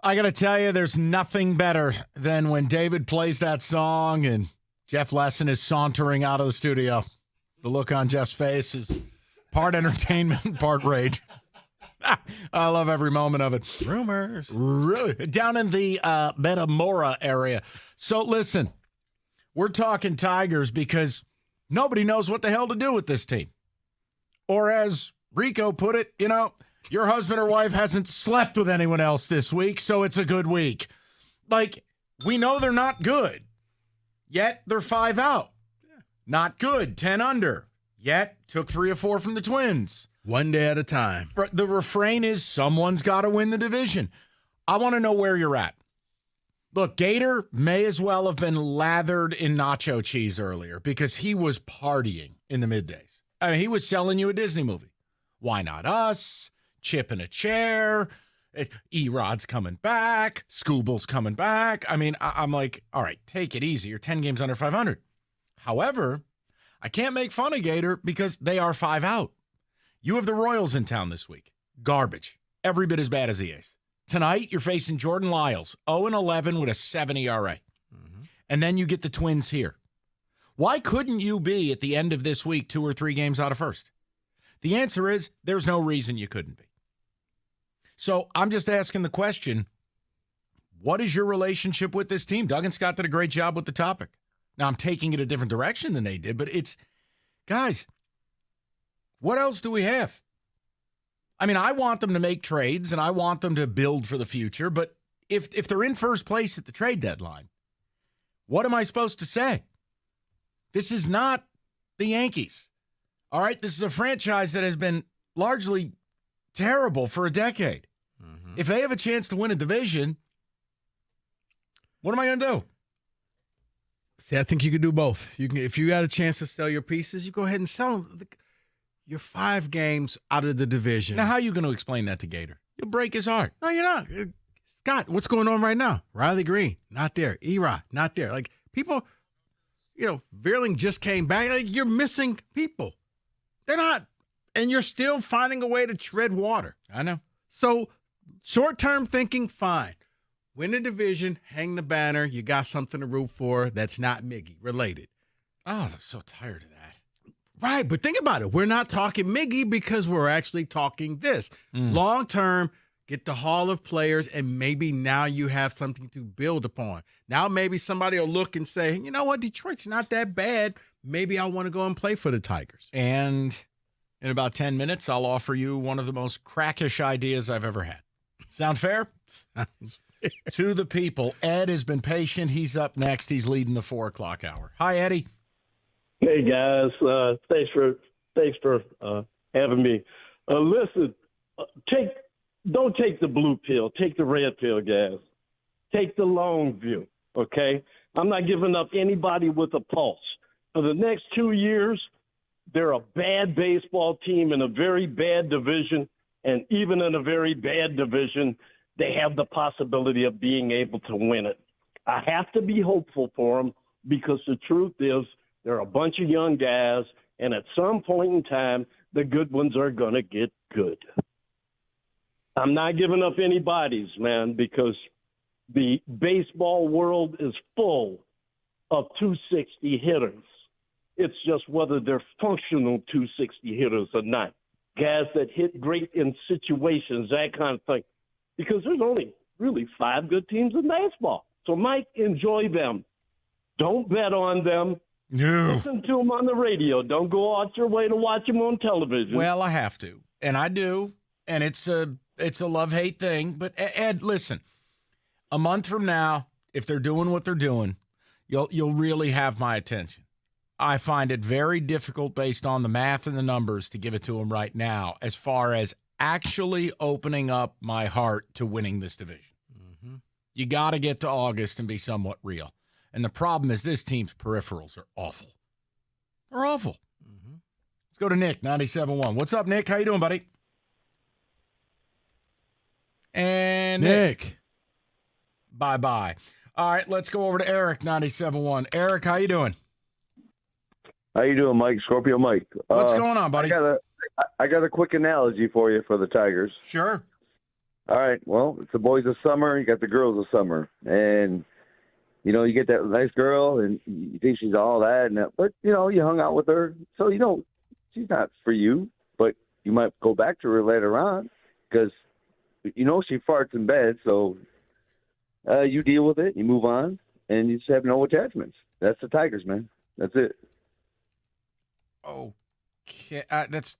I got to tell you, there's nothing better than when David plays that song and Jeff Lesson is sauntering out of the studio. The look on Jeff's face is part entertainment, part rage. I love every moment of it. Rumors. Down in the Metamora area. So listen, we're talking Tigers because nobody knows what the hell to do with this team. Or as Rico put it, your husband or wife hasn't slept with anyone else this week, so it's a good week. Like, we know they're not good, yet they're 5 out. Not good, 10 under, yet took 3 or 4 from the Twins. One day at a time. The refrain is someone's got to win the division. I want to know where you're at. Look, Gator may as well have been lathered in nacho cheese earlier because he was partying in the middays. I mean, he was selling you a Disney movie. Why Not Us? Chip in a chair. Erod's coming back. Scooble's coming back. I mean, I'm like, all right, take it easy. You're 10 games under 500. However, I can't make fun of Gator because they are 5 out. You have the Royals in town this week. Garbage. Every bit as bad as the A's. Tonight, you're facing Jordan Lyles, 0-11 with a 7 ERA. Mm-hmm. And then you get the Twins here. Why couldn't you be at the end of this week 2 or 3 games out of first? The answer is there's no reason you couldn't be. So I'm just asking the question, what is your relationship with this team? Doug and Scott did a great job with the topic. Now, I'm taking it a different direction than they did, but it's, guys, what else do we have? I mean, I want them to make trades, and I want them to build for the future, but if they're in first place at the trade deadline, what am I supposed to say? This is not the Yankees. All right, this is a franchise that has been largely terrible for a decade. Mm-hmm. If they have a chance to win a division, what am I going to do? See, I think you could do both. You can, if you got a chance to sell your pieces, you go ahead and sell them. You're 5 games out of the division. Now, how are you going to explain that to Gator? You'll break his heart. No, you're not. Scott, what's going on right now? Riley Green, not there. Erod, not there. Like, people, Veerling just came back. Like, you're missing people. They're not. And you're still finding a way to tread water. I know. So, short-term thinking, fine. Win the division, hang the banner. You got something to root for that's not Miggy related. Oh, I'm so tired of that. Right, but think about it. We're not talking Miggy because we're actually talking this. Long-term, get the Hall of Players, and maybe now you have something to build upon. Now maybe somebody will look and say, you know what, Detroit's not that bad. maybe I want to go and play for the Tigers. And in about 10 minutes, I'll offer you one of the most crackish ideas I've ever had. Sound fair? To the people. Ed has been patient. He's up next. He's leading the 4 o'clock hour. Hi, Eddie. Hey guys, thanks for having me. Listen, don't take the blue pill, take the red pill, guys. Take the long view, okay? I'm not giving up anybody with a pulse. For the next 2 years, they're a bad baseball team in a very bad division, and even in a very bad division, they have the possibility of being able to win it. I have to be hopeful for them because the truth is they're a bunch of young guys, and at some point in time, the good ones are going to get good. I'm not giving up any bodies, man, because the baseball world is full of 260 hitters. It's just whether they're functional 260 hitters or not. Guys that hit great in situations, that kind of thing. Because there's only really 5 good teams in baseball. So, Mike, enjoy them. Don't bet on them. No. Listen to them on the radio. Don't go out your way to watch them on television. Well, I have to, and I do, and it's a love-hate thing. But, Ed, listen, a month from now, if they're doing what they're doing, you'll really have my attention. I find it very difficult based on the math and the numbers to give it to them right now as far as actually opening up my heart to winning this division. Mm-hmm. You got to get to August and be somewhat real. And the problem is this team's peripherals are awful. They're awful. Mm-hmm. Let's go to Nick, 97.1. What's up, Nick? How you doing, buddy? And Nick. Bye-bye. All right, let's go over to Eric, 97.1. Eric, how you doing? How you doing, Mike? Scorpio Mike. What's going on, buddy? I got a quick analogy for you for the Tigers. Sure. All right. Well, it's the boys of summer. You got the girls of summer. And, you know, you get that nice girl, and you think she's all that. And that, but, you know, you hung out with her. So, you know, she's not for you. But you might go back to her later on because, you know, she farts in bed. So you deal with it. You move on. And you just have no attachments. That's the Tigers, man. That's it. Okay, that's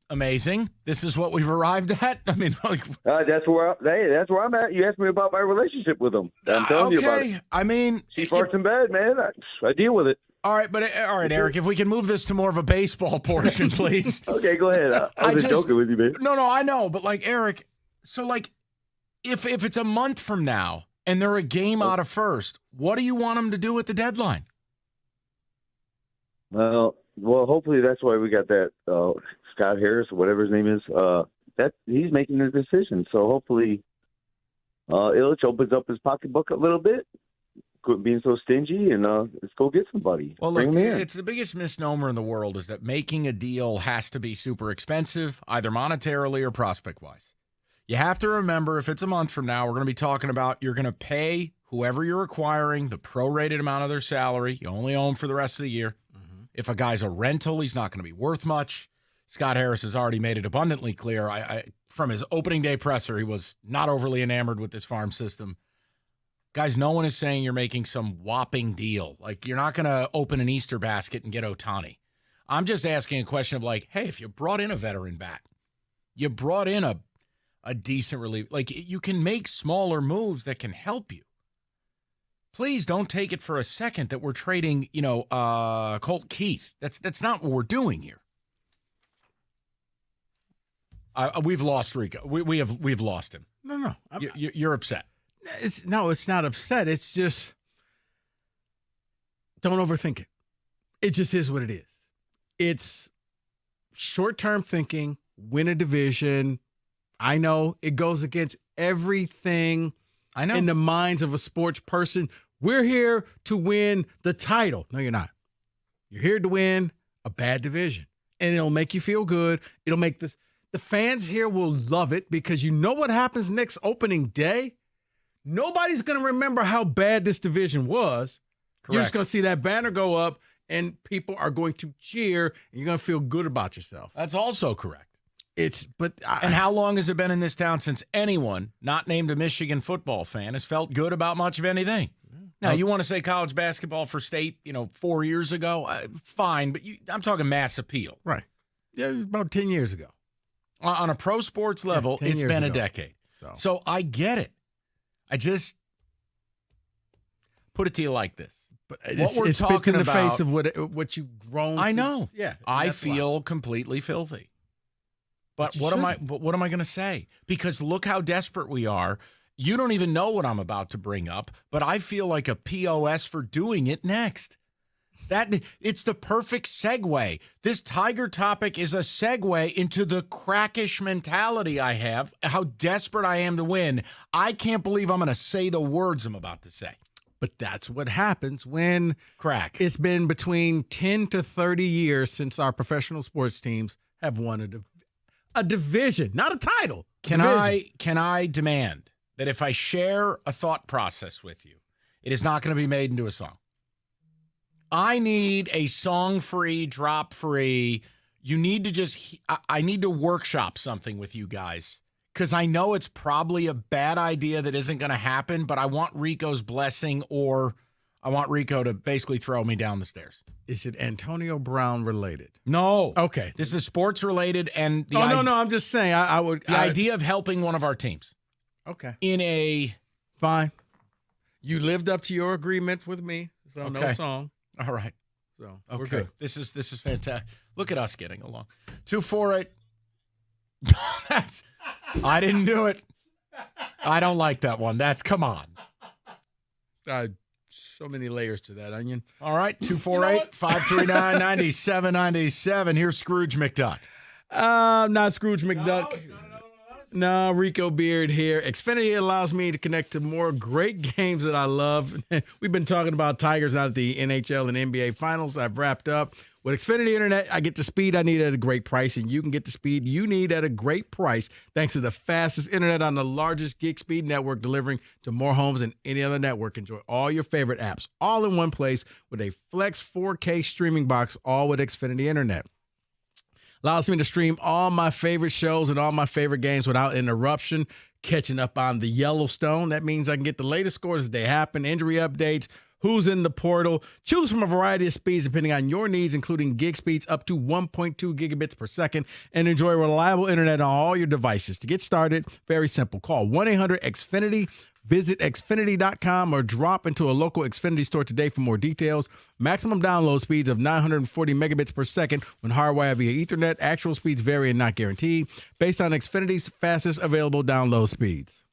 amazing. This is what we've arrived at. I mean, like, that's where I'm at. You asked me about my relationship with them. I'm telling you about it. I mean, she farts in bed, man. I deal with it. All right, Eric. If we can move this to more of a baseball portion, please. Okay, go ahead. I was just joking with you, man. No, I know, but like Eric, so like, if it's a month from now and they're a game out of first, what do you want them to do at the deadline? Well, hopefully that's why we got that Scott Harris, or whatever his name is. That he's making the decision. So hopefully, Ilitch opens up his pocketbook a little bit, quit being so stingy, and let's go get somebody. Well, Bring look, him in. it's the biggest misnomer in the world is that making a deal has to be super expensive, either monetarily or prospect-wise. You have to remember, if it's a month from now, we're going to be talking about you're going to pay whoever you're acquiring the prorated amount of their salary. You only owe them for the rest of the year. If a guy's a rental, he's not going to be worth much. Scott Harris has already made it abundantly clear. From his opening day presser, he was not overly enamored with this farm system. Guys, no one is saying you're making some whopping deal. Like, you're not going to open an Easter basket and get Ohtani. I'm just asking a question of like, hey, if you brought in a veteran bat, you brought in a decent relief, like you can make smaller moves that can help you. Please don't take it for a second that we're trading, Colt Keith. That's not what we're doing here. We've lost Rico. We've lost him. No. You're upset. It's not upset. It's just don't overthink it. It just is what it is. It's short-term thinking, win a division. I know it goes against everything in the minds of a sports person. We're here to win the title. No, you're not. You're here to win a bad division. And it'll make you feel good. It'll make the fans here will love it because you know what happens next opening day? Nobody's going to remember how bad this division was. Correct. You're just going to see that banner go up and people are going to cheer and you're going to feel good about yourself. That's also correct. And how long has it been in this town since anyone not named a Michigan football fan has felt good about much of anything? Now, you want to say college basketball for state, 4 years ago? Fine, but I'm talking mass appeal. Right. Yeah, it was about 10 years ago. On a pro sports level, 10 it's years been a ago. decade. So I get it. I just put it to you like this. But What we're it spits talking in the about, face of what you've grown. I to- know. Yeah. I that's why. feel completely filthy. But you what am I going to say? Because look how desperate we are. You don't even know what I'm about to bring up, but I feel like a POS for doing it next. It's the perfect segue. This Tiger topic is a segue into the crackish mentality I have, how desperate I am to win. I can't believe I'm going to say the words I'm about to say. But that's what happens when crack. It's been between 10 to 30 years since our professional sports teams have won a division, not a title. Can I demand that if I share a thought process with you, it is not going to be made into a song? I need a song-free, drop-free. You need to I need to workshop something with you guys because I know it's probably a bad idea that isn't going to happen, but I want Rico's blessing or I want Rico to basically throw me down the stairs. Is it Antonio Brown related? No. Okay. This is sports related and the no, I'm just saying I would the idea of helping one of our teams. Okay. In a fine. You lived up to your agreement with me, so no Okay. song. All right. So Okay. we're good. This is fantastic. Look at us getting along. 248. I didn't do it. I don't like that one. Come on. So many layers to that onion. All right. 248-539-9797. Here's Scrooge McDuck. Not Scrooge McDuck. No, Rico Beard here. Xfinity allows me to connect to more great games that I love. We've been talking about Tigers out at the NHL and NBA finals. I've wrapped up. With Xfinity Internet, I get the speed I need at a great price, and you can get the speed you need at a great price thanks to the fastest internet on the largest gig speed network, delivering to more homes than any other network. Enjoy all your favorite apps all in one place with a Flex 4K streaming box, all with Xfinity Internet. Allows me to stream all my favorite shows and all my favorite games without interruption. Catching up on the Yellowstone. That means I can get the latest scores as they happen, injury updates, who's in the portal. Choose from a variety of speeds depending on your needs, including gig speeds up to 1.2 gigabits per second, and enjoy reliable internet on all your devices. To get started, very simple. Call 1-800-XFINITY. Visit Xfinity.com or drop into a local Xfinity store today for more details. Maximum download speeds of 940 megabits per second when hardwired via Ethernet. Actual speeds vary and not guaranteed, based on Xfinity's fastest available download speeds.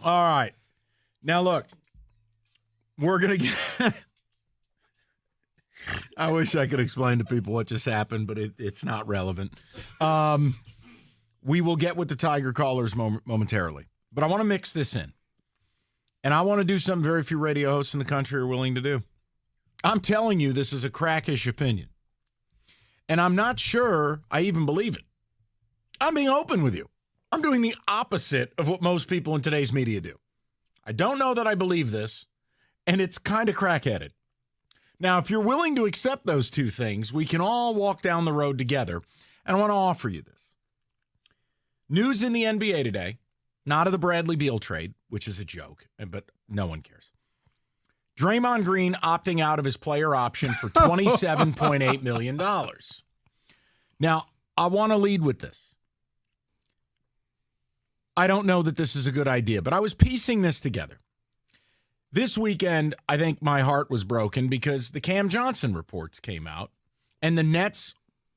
All right. Now, look, we're going to get – I wish I could explain to people what just happened, but it's not relevant. We will get with the Tiger callers momentarily. But I want to mix this in. And I want to do something very few radio hosts in the country are willing to do. I'm telling you, this is a crackish opinion. And I'm not sure I even believe it. I'm being open with you. I'm doing the opposite of what most people in today's media do. I don't know that I believe this, and it's kind of crackheaded. Now, if you're willing to accept those two things, we can all walk down the road together, and I want to offer you this. News in the NBA today, not of the Bradley Beal trade, which is a joke, but no one cares. Draymond Green opting out of his player option for $27.8 million. Now, I want to lead with this. I don't know that this is a good idea, but I was piecing this together. This weekend, I think my heart was broken because the Cam Johnson reports came out, and the Nets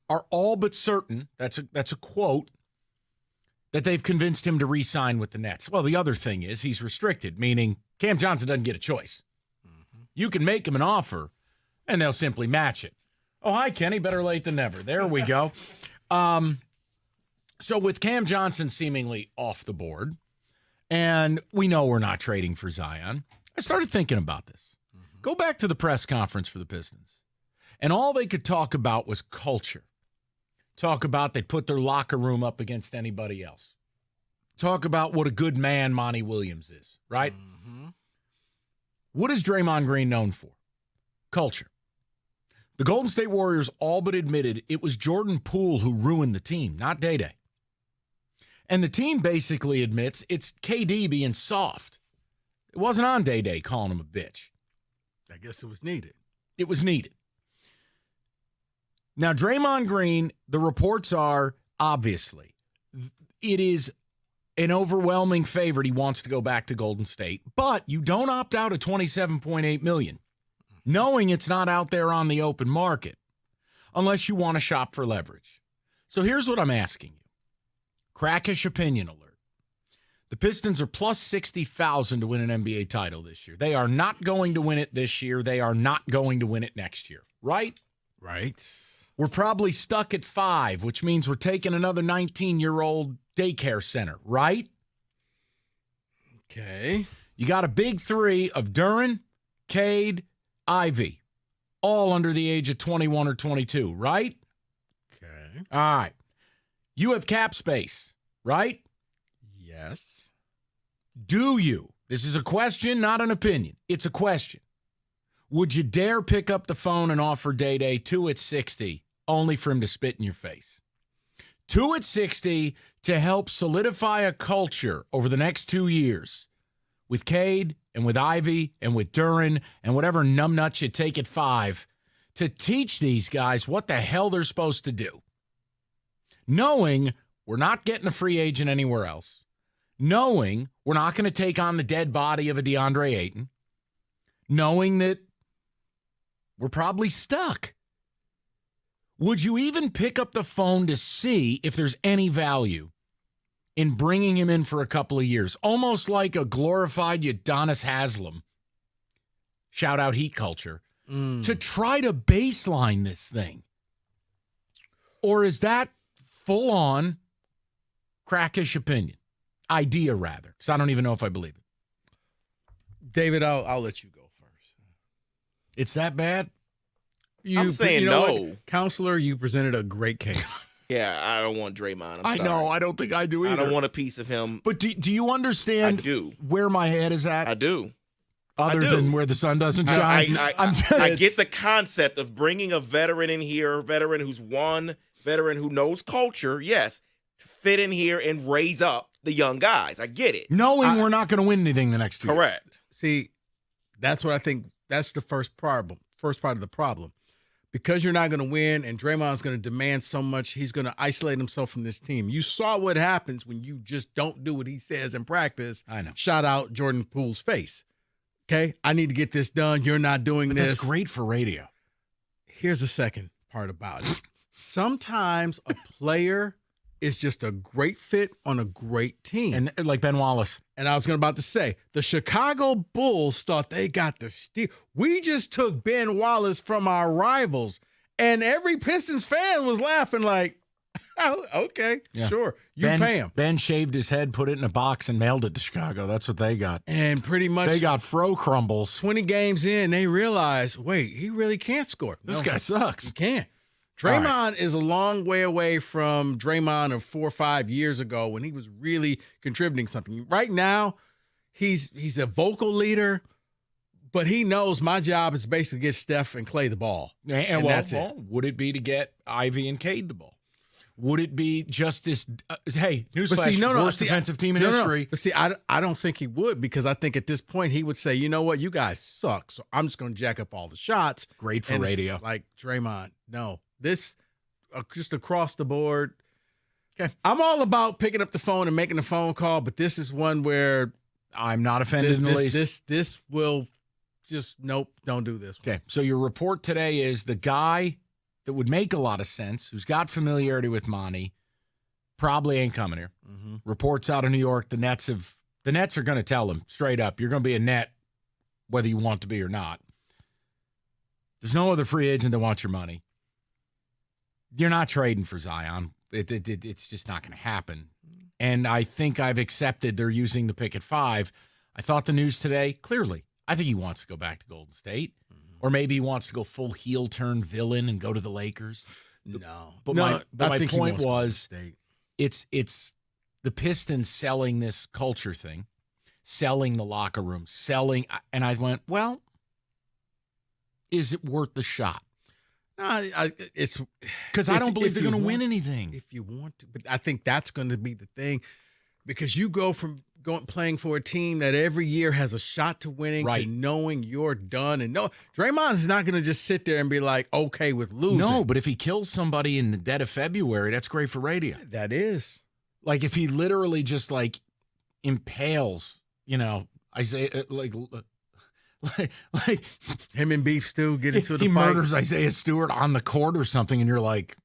are all but certain, that's a quote, that they've convinced him to re-sign with the Nets. Well, the other thing is he's restricted, meaning Cam Johnson doesn't get a choice. You can make him an offer, and they'll simply match it. Oh, hi, Kenny. Better late than never. There we go. So with Cam Johnson seemingly off the board, and we know we're not trading for Zion, I started thinking about this. Go back to the press conference for the Pistons, and all they could talk about was culture. Talk about they put their locker room up against anybody else. Talk about what a good man Monty Williams is, right? What is Draymond Green known for? Culture. The Golden State Warriors all but admitted it was Jordan Poole who ruined the team, not Day-Day. And the team basically admits it's KD being soft. It wasn't on Day-Day calling him a bitch. I guess it was needed. It was needed. Now, Draymond Green, the reports are, obviously, it is an overwhelming favorite. He wants to go back to Golden State, but you don't opt out of $27.8 million, knowing it's not out there on the open market, unless you want to shop for leverage. So here's what I'm asking you. Crackish opinion alert. The Pistons are plus 60,000 to win an NBA title this year. They are not going to win it this year. They are not going to win it next year, right? Right. We're probably stuck at 5, which means we're taking another 19-year-old daycare center, right? Okay. You got a big 3 of Duren, Cade, Ivy, all under the age of 21 or 22, right? Okay. All right. You have cap space, right? Yes. Do you? This is a question, not an opinion. It's a question. Would you dare pick up the phone and offer Day-Day 2 at 60, only for him to spit in your face? 2 at 60 to help solidify a culture over the next 2 years with Cade and with Ivy and with Duren and whatever numbnuts you take at 5 to teach these guys what the hell they're supposed to do. Knowing we're not getting a free agent anywhere else. Knowing we're not going to take on the dead body of a DeAndre Ayton. Knowing that we're probably stuck. Would you even pick up the phone to see if there's any value in bringing him in for a couple of years? Almost like a glorified Udonis Haslem, shout out Heat Culture, to try to baseline this thing? Or is that full-on crackish opinion? Idea, rather, because I don't even know if I believe it. David, I'll let you go first. It's that bad? I'm saying no. What? Counselor, you presented a great case. Yeah, I don't want Draymond. I know. I don't think I do either. I don't want a piece of him. But do you understand where my head is at? I do. Other than where the sun doesn't shine? I get the concept of bringing a veteran in here, a veteran who's won, veteran who knows culture, yes, to fit in here and raise up the young guys. I get it. Knowing we're not going to win anything the next 2 years. Correct. See, that's what I think. That's the first part of the problem. Because you're not going to win and Draymond's going to demand so much, he's going to isolate himself from this team. You saw what happens when you just don't do what he says in practice. I know. Shout out Jordan Poole's face. Okay? I need to get this done. You're not doing this. That's great for radio. Here's the second part about it. Sometimes a player is just a great fit on a great team. And like Ben Wallace. And I was about to say, the Chicago Bulls thought they got the steal. We just took Ben Wallace from our rivals, and every Pistons fan was laughing like, oh, okay, Yeah. sure, you Ben, pay him. Ben shaved his head, put it in a box, and mailed it to Chicago. That's what they got. And pretty much They got fro crumbles. 20 games in, they realized, wait, he really can't score. This guy sucks. He can't. All right. Draymond is a long way away from Draymond of 4 or 5 years ago when he was really contributing something. Right now, he's a vocal leader, but he knows my job is basically to get Steph and Clay the ball. And that's well, would it be to get Ivy and Cade the ball? Would it be just this? Hey, newsflash, worst defensive team in history. But see, I don't think he would, because I think at this point he would say, you know what, you guys suck, so I'm just going to jack up all the shots. Great for And it's radio. like Draymond, no. This, just across the board. Okay. I'm all about picking up the phone and making a phone call, but this is one where I'm not offended in the least. This will just, nope, don't do this one. Okay, so your report today is the guy that would make a lot of sense, who's got familiarity with Monty, probably ain't coming here. Mm-hmm. Reports out of New York, the Nets are going to tell him straight up, you're going to be a Net whether you want to be or not. There's no other free agent that wants your money. You're not trading for Zion. It's just not going to happen. And I think I've accepted they're using the pick at 5. I thought the news today, clearly, I think he wants to go back to Golden State. Or maybe he wants to go full heel turn villain and go to the Lakers. No. But No, my I think he point wants to go to was State. it's the Pistons selling this culture thing, selling the locker room, and I went, well, is it worth the shot? It's because I don't believe they're you going to win want- anything. If you want to, but I think that's going to be the thing, because you go from playing for a team that every year has a shot to winning Right. to knowing you're done. And no, Draymond's not going to just sit there and be like, okay with losing. No, but if he kills somebody in the dead of February, that's great for radio. That is. Like if he literally just like impales, Isaiah, like him and Beef Stew get into the he fight. murders Isaiah Stewart on the court or something, and you're like,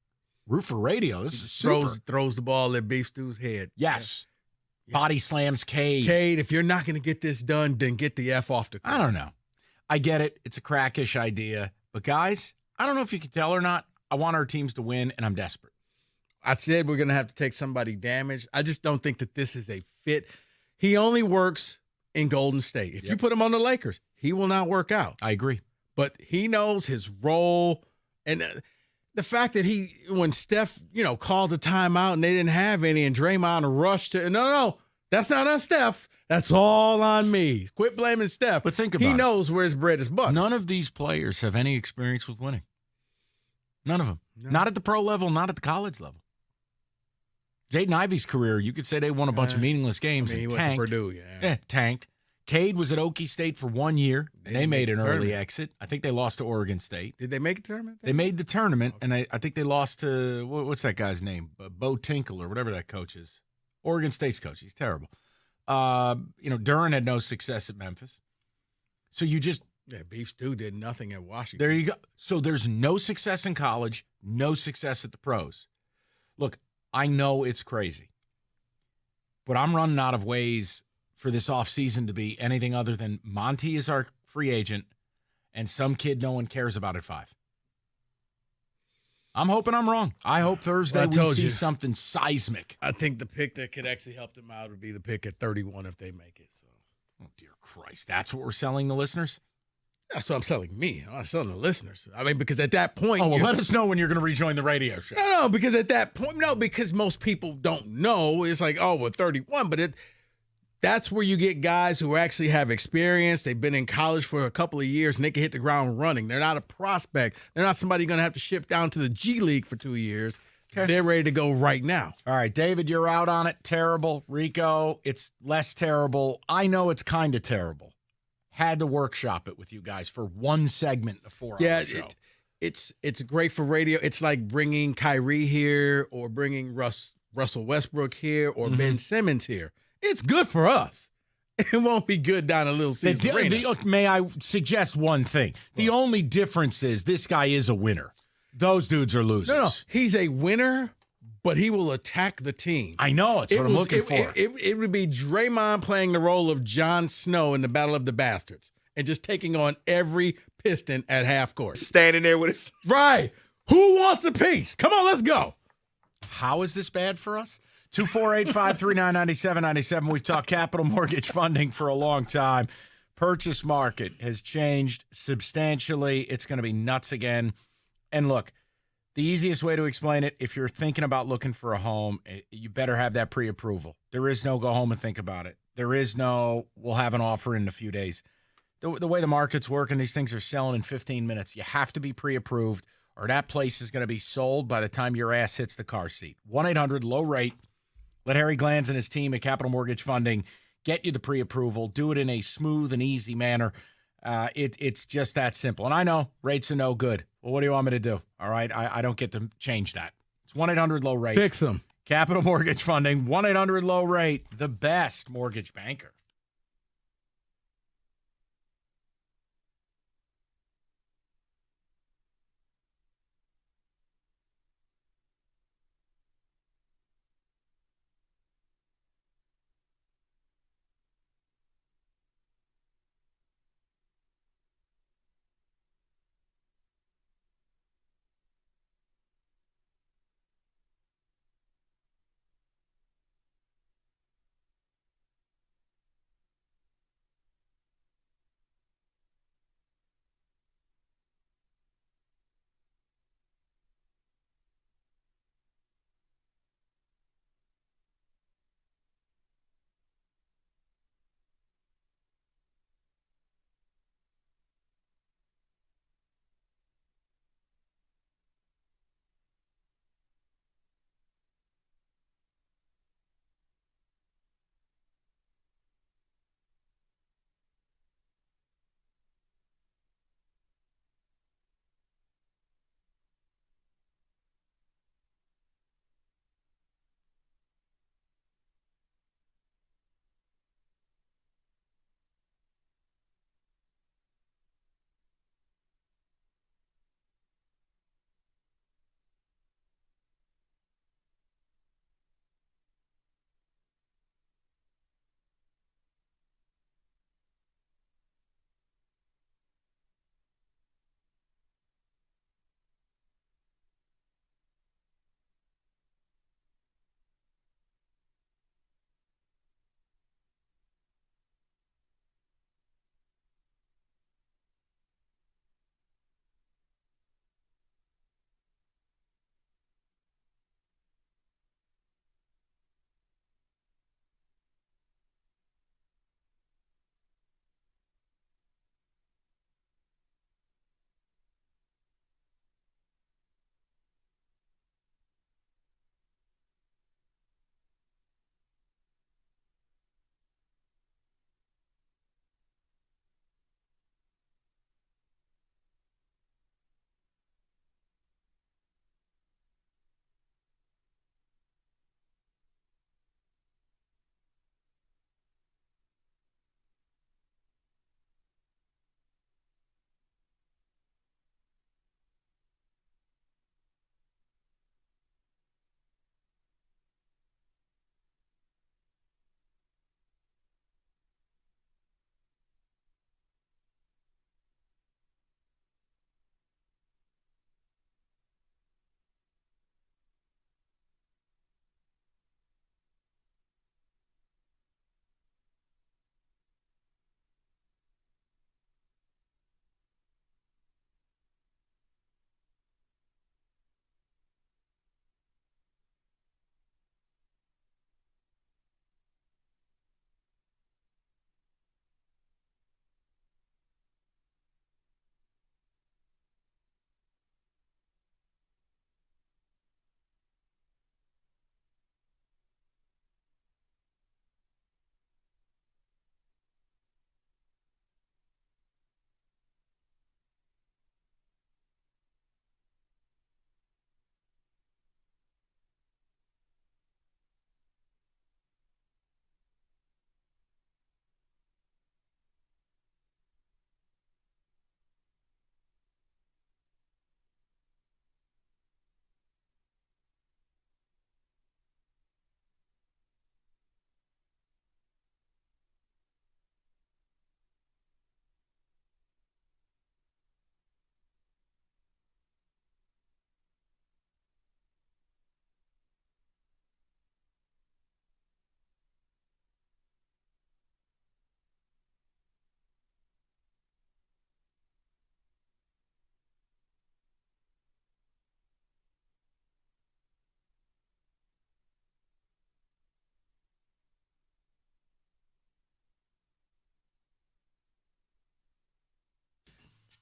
root for radio. This is super. Throws the ball at Beef Stew's head. Yes. Body slams Cade. Cade, if you're not going to get this done, then get the F off the court. I don't know. I get it. It's a crackish idea. But guys, I don't know if you can tell or not. I want our teams to win, and I'm desperate. I said we're going to have to take somebody damaged. I just don't think that this is a fit. He only works in Golden State. If you put him on the Lakers, he will not work out. I agree. But he knows his role. And the fact that when Steph, called the timeout and they didn't have any, and Draymond rushed to, no, that's not on Steph. That's all on me. Quit blaming Steph. But think about he it. knows where his bread is buttered. None of these players have any experience with winning. None of them. No. Not at the pro level, not at the college level. Jaden Ivey's career, you could say they won a bunch of meaningless games he and went tanked. to Purdue, yeah. Tanked. Cade was at Okie State for 1 year, and they made an early tournament. exit. I think they lost to Oregon State. Did they make a tournament? They made the tournament, and I think they lost to, what's that guy's name? Bo Tinkle or whatever that coach is. Oregon State's coach. He's terrible. Duran had no success at Memphis. So you just. Yeah, Beef Stew did nothing at Washington. There you go. So there's no success in college, no success at the pros. Look, I know it's crazy, but I'm running out of ways for this offseason to be anything other than Monty is our free agent and some kid no one cares about at 5. I'm hoping I'm wrong. I hope Thursday we see something seismic. I think the pick that could actually help them out would be the pick at 31 if they make it. So, oh, dear Christ. That's what we're selling the listeners? That's what I'm selling me. I'm not selling the listeners. I mean, because at that point. Oh, well, let us know when you're going to rejoin the radio show. No, because at that point, because most people don't know. It's like, 31. But that's where you get guys who actually have experience. They've been in college for a couple of years and they can hit the ground running. They're not a prospect. They're not somebody you're going to have to ship down to the G League for 2 years. Okay. They're ready to go right now. All right, David, you're out on it. Terrible. Rico, it's less terrible. I know it's kind of terrible. Had to workshop it with you guys for one segment of 4-hour show. It's great for radio. It's like bringing Kyrie here or bringing Russell Westbrook here or Ben Simmons here. It's good for us. It won't be good down a Little Caesars Arena. May I suggest one thing? The only difference is this guy is a winner. Those dudes are losers. No, he's a winner, but he will attack the team. I know. It's what I'm looking for. It would be Draymond playing the role of Jon Snow in the Battle of the Bastards and just taking on every Piston at half court. Standing there with his... Right. Who wants a piece? Come on, let's go. How is this bad for us? 248-539-9797. We've talked capital mortgage funding for a long time. Purchase market has changed substantially. It's going to be nuts again. And look, the easiest way to explain it, if you're thinking about looking for a home, you better have that pre-approval. There is no go home and think about it. There is no we'll have an offer in a few days. The way the market's working, these things are selling in 15 minutes. You have to be pre-approved or that place is going to be sold by the time your ass hits the car seat. 1-800-LOW-RATE. Let Harry Glanz and his team at Capital Mortgage Funding get you the pre-approval. Do it in a smooth and easy manner. It's just that simple. And I know rates are no good. Well, what do you want me to do? All right, I don't get to change that. It's 1-800-LOW-RATE. Fix them. Capital Mortgage Funding, 1-800-LOW-RATE, the best mortgage banker.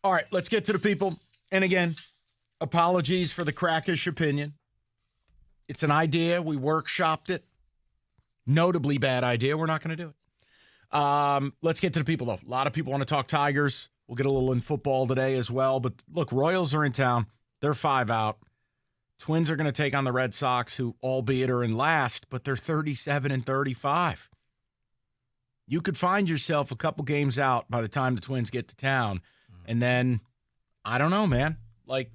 All right, let's get to the people. And again, apologies for the crackish opinion. It's an idea. We workshopped it. Notably bad idea. We're not going to do it. Let's get to the people, though. A lot of people want to talk Tigers. We'll get a little in football today as well. But look, Royals are in town. They're 5 out. Twins are going to take on the Red Sox, who albeit are in last, but they're 37-35. You could find yourself a couple games out by the time the Twins get to town. And then, I don't know, man. Like,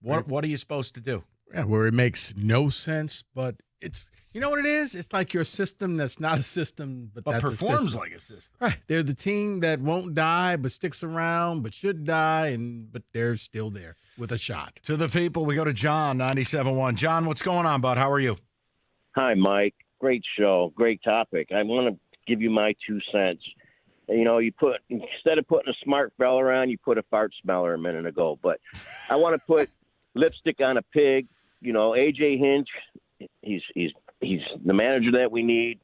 what are you supposed to do? Yeah, where it makes no sense, but it's, you know what it is? It's like your system that's not a system, but that's performs a system. like a system. Right. They're the team that won't die, but sticks around, but should die, but they're still there with a shot. To the people, we go to John, 97.1. John, what's going on, bud? How are you? Hi, Mike. Great show. Great topic. I want to give you my 2 cents. You know, instead of putting a smart fella on, you put a fart smeller a minute ago. But I want to put lipstick on a pig. You know, AJ Hinch, he's the manager that we need.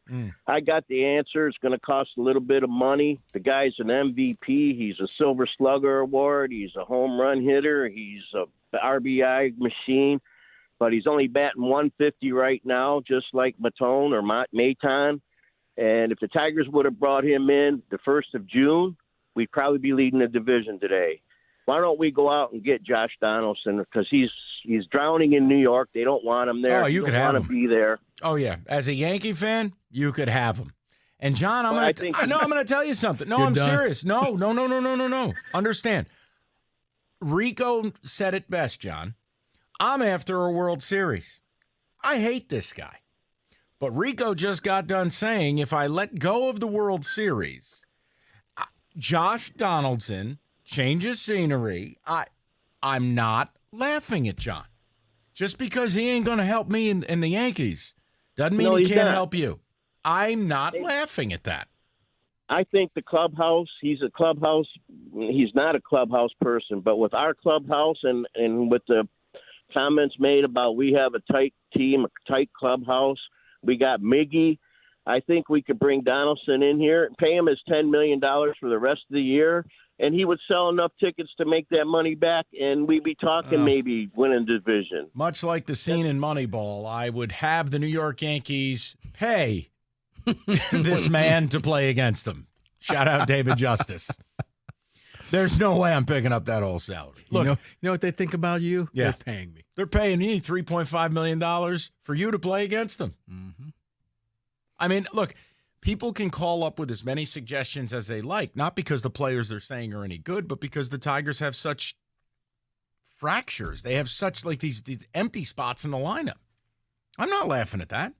I got the answer. It's going to cost a little bit of money. The guy's an MVP. He's a Silver Slugger Award. He's a home run hitter. He's a RBI machine. But he's only batting 150 right now, just like Matone or Maton. And if the Tigers would have brought him in the 1st of June, we'd probably be leading the division today. Why don't we go out and get Josh Donaldson, because he's drowning in New York. They don't want him there. Oh, you could have him. Be there. Oh yeah, as a Yankee fan, you could have him. And John, I'm going to tell you something. No, I'm serious. No. Understand? Rico said it best, John. I'm after a World Series. I hate this guy. But Rico just got done saying if I let go of the World Series, Josh Donaldson changes scenery. I'm not laughing at John. Just because he ain't going to help me in the Yankees doesn't mean he can't help you. I'm not laughing at that. I think the clubhouse, he's not a clubhouse person, but with our clubhouse and with the comments made about we have a tight team, a tight clubhouse, we got Miggy. I think we could bring Donaldson in here, pay him his $10 million for the rest of the year, and he would sell enough tickets to make that money back, and we'd be talking maybe winning division. Much like the scene in Moneyball, I would have the New York Yankees pay this man to play against them. Shout out David Justice. There's no way I'm picking up that whole salary. Look, you know what they think about you? Yeah. They're paying me. They're paying me $3.5 million for you to play against them. Mm-hmm. I mean, look, people can call up with as many suggestions as they like, not because the players they're saying are any good, but because the Tigers have such fractures. They have such like these empty spots in the lineup. I'm not laughing at that.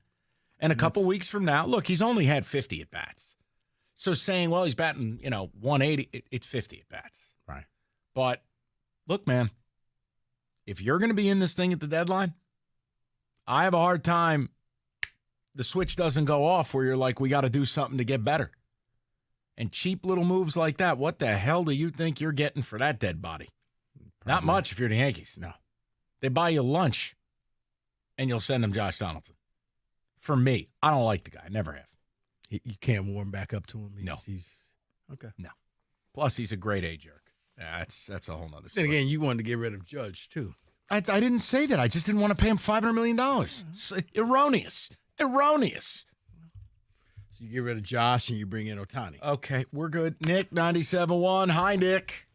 And a couple weeks from now, look, he's only had 50 at-bats. So saying, well, he's batting, 180, it's 50 at-bats. Right. But look, man, if you're going to be in this thing at the deadline, I have a hard time. The switch doesn't go off where you're like, we got to do something to get better. And cheap little moves like that, what the hell do you think you're getting for that dead body? Not much if you're the Yankees. No. They buy you lunch, and you'll send them Josh Donaldson. For me, I don't like the guy. Never have. You can't warm back up to him? He's okay. No. Plus, he's a grade A jerk. That's a whole nother story. Then again, you wanted to get rid of Judge, too. I didn't say that. I just didn't want to pay him $500 million. Erroneous. So you get rid of Josh and you bring in Ohtani. Okay, we're good. Nick, 97.1. Hi, Nick.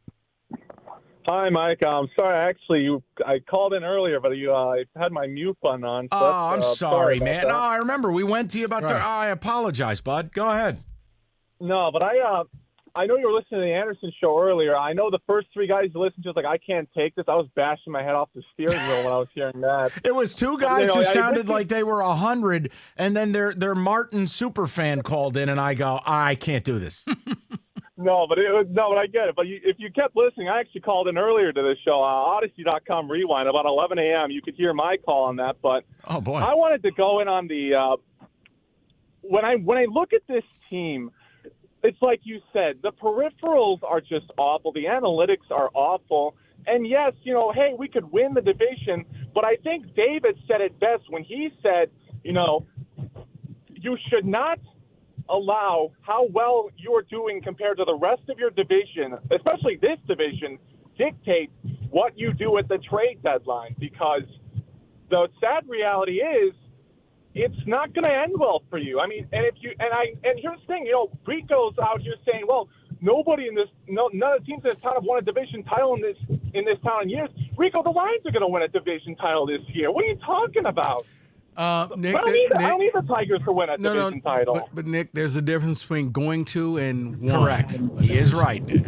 Hi, Mike. I'm sorry. Actually, I called in earlier, but I had my mute button on. So I'm sorry, man. That. No, I remember. We went to you about I apologize, bud. Go ahead. No, but I know you were listening to the Anderson show earlier. I know the first three guys you listened to was like, I can't take this. I was bashing my head off the steering wheel when I was hearing that. It was two guys who sounded like they were 100, and then their Martin super fan called in, and I go, I can't do this. No, but I get it. But if you kept listening, I actually called in earlier to this show, Odyssey.com Rewind, about 11 a.m. You could hear my call on that. But oh boy, I wanted to go in on the when I look at this team, it's like you said, the peripherals are just awful. The analytics are awful. And yes, hey, we could win the division. But I think David said it best when he said, you should not allow how well you're doing compared to the rest of your division, especially this division, dictate what you do at the trade deadline. Because the sad reality is, it's not going to end well for you. I mean, and here's the thing, Rico's out here saying, well, none of the teams in this town have won a division title in this town in years. Rico, the Lions are going to win a division title this year. What are you talking about? Nick, I don't need the Tigers to win a division title. But Nick, there's a difference between going to and won. Correct. He is right, Nick.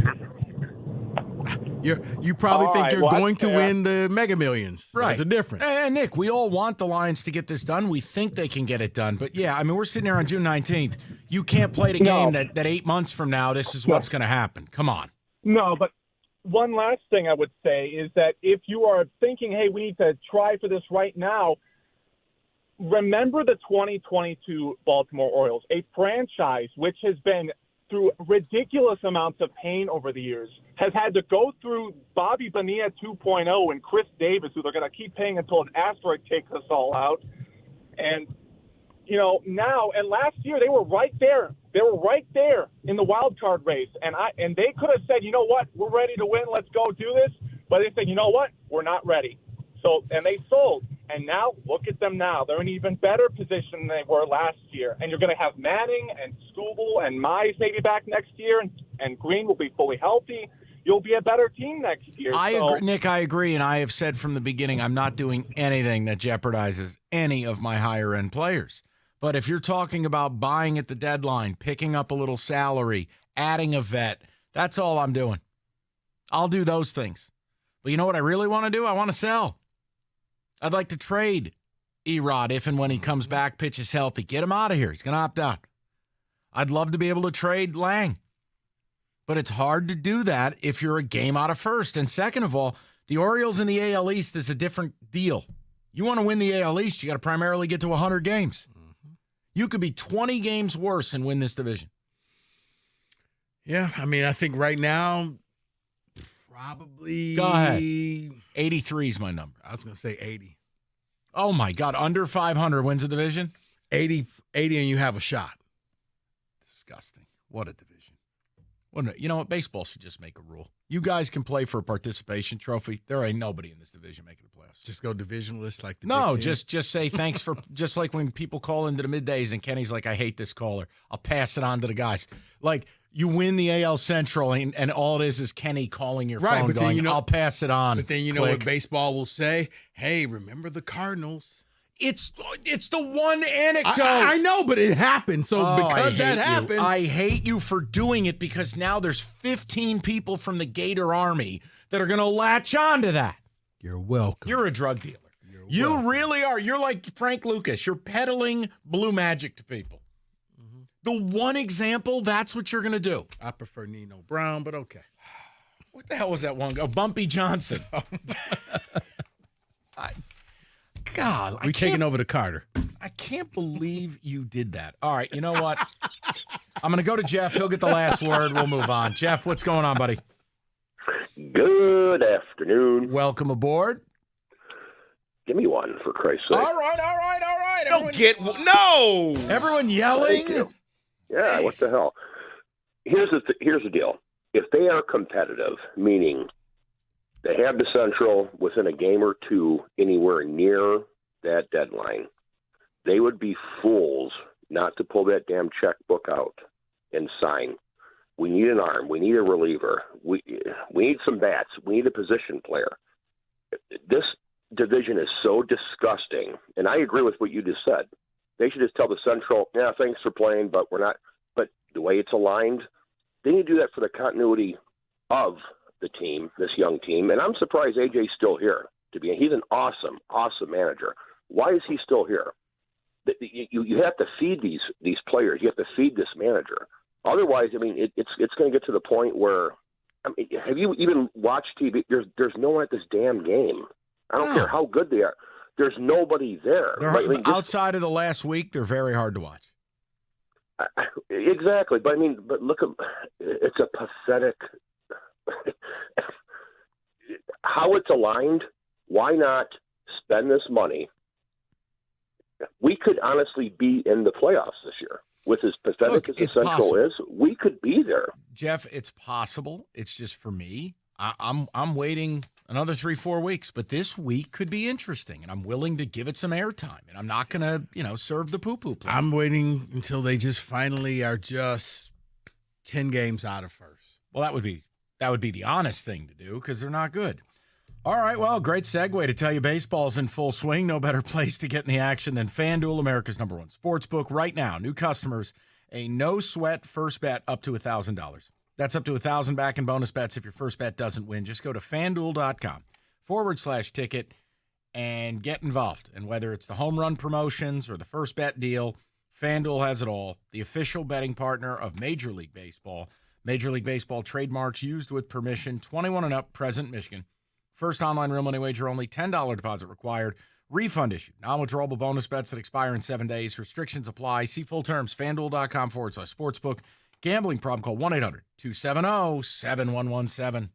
You probably think you're going to win the Mega Millions. Right. There's a difference. And Nick, we all want the Lions to get this done. We think they can get it done. But yeah, I mean, we're sitting here on June 19th. You can't play the game that 8 months from now, this is what's going to happen. Come on. No, but one last thing I would say is that if you are thinking, hey, we need to try for this right now, remember the 2022 Baltimore Orioles, a franchise which has been through ridiculous amounts of pain over the years, has had to go through Bobby Bonilla 2.0 and Chris Davis, who they're going to keep paying until an asteroid takes us all out. And, now, and last year they were right there. They were right there in the wild card race. And they could have said, you know what, we're ready to win. Let's go do this. But they said, you know what, we're not ready. So, and they sold. And now, look at them now. They're in an even better position than they were last year. And you're going to have Manning and Skubal and Mize maybe back next year, and Green will be fully healthy. You'll be a better team next year. I agree, Nick, I agree. And I have said from the beginning, I'm not doing anything that jeopardizes any of my higher-end players. But if you're talking about buying at the deadline, picking up a little salary, adding a vet, that's all I'm doing. I'll do those things. But you know what I really want to do? I want to sell. I'd like to trade Erod if and when he comes back, pitches healthy. Get him out of here. He's going to opt out. I'd love to be able to trade Lang. But it's hard to do that if you're a game out of first. And second of all, the Orioles in the AL East is a different deal. You want to win the AL East, you got to primarily get to 100 games. Mm-hmm. You could be 20 games worse and win this division. Yeah, I mean, I think right now, probably. Go ahead. 83 is my number. I was going to say 80. Oh, my God. Under 500 wins the division? 80 and you have a shot. Disgusting. What a division. You know what? Baseball should just make a rule. You guys can play for a participation trophy. There ain't nobody in this division making the playoffs. Just go divisionless like the No, Big Ten. just say thanks for – just like when people call into the middays and Kenny's like, I hate this caller. I'll pass it on to the guys. Like – you win the AL Central, and all it is Kenny calling your phone but going, then I'll pass it on. But then you know what baseball will say? Hey, remember the Cardinals? It's the one anecdote. I know, but it happened. So because that happened. I hate you for doing it because now there's 15 people from the Gator Army that are going to latch on to that. You're welcome. You're a drug dealer. You really are. You're like Frank Lucas. You're peddling blue magic to people. The one example, that's what you're going to do. I prefer Nino Brown, but okay. What the hell was that one? Bumpy Johnson. We're taking over to Carter. I can't believe you did that. All right, you know what? I'm going to go to Jeff. He'll get the last word. We'll move on. Jeff, what's going on, buddy? Good afternoon. Welcome aboard. Give me one, for Christ's sake. All right. No. Everyone yelling. Yeah, what the hell? Here's the deal. If they are competitive, meaning they have the Central within a game or two anywhere near that deadline, they would be fools not to pull that damn checkbook out and sign. We need an arm. We need a reliever. We need some bats. We need a position player. This division is so disgusting, and I agree with what you just said. They should just tell the Central, yeah, thanks for playing, but we're not. But the way it's aligned, they need to do that for the continuity of the team, this young team. And I'm surprised AJ's still here. He's an awesome manager. Why is he still here? You have to feed these players. You have to feed this manager. Otherwise, I mean, it's going to get to the point where, I mean, have you even watched TV? There's no one at this damn game. I don't care how good they are. There's nobody there. Outside of the last week, they're very hard to watch. Exactly, but look, it's a pathetic. How it's aligned. Why not spend this money? We could honestly be in the playoffs this year. with as pathetic as the Central is, we could be there. Jeff, it's possible. It's just for me. I'm waiting another 3-4 weeks, but this week could be interesting, and I'm willing to give it some airtime. And I'm not going to, serve the poo-poo plate. I'm waiting until they just finally are just 10 games out of first. Well, that would be the honest thing to do because they're not good. All right, well, great segue to tell you baseball's in full swing. No better place to get in the action than FanDuel, America's #1 sportsbook. Right now, new customers, a no-sweat first bet up to $1,000. That's up to $1,000 back in bonus bets if your first bet doesn't win. Just go to FanDuel.com/ticket and get involved. And whether it's the home run promotions or the first bet deal, FanDuel has it all. The official betting partner of Major League Baseball. Major League Baseball trademarks used with permission. 21 and up, present Michigan. First online real money wager only. $10 deposit required. Refund issued. Non-withdrawable bonus bets that expire in 7 days. Restrictions apply. See full terms. FanDuel.com/sportsbook. Gambling problem, call 1-800-270-7117.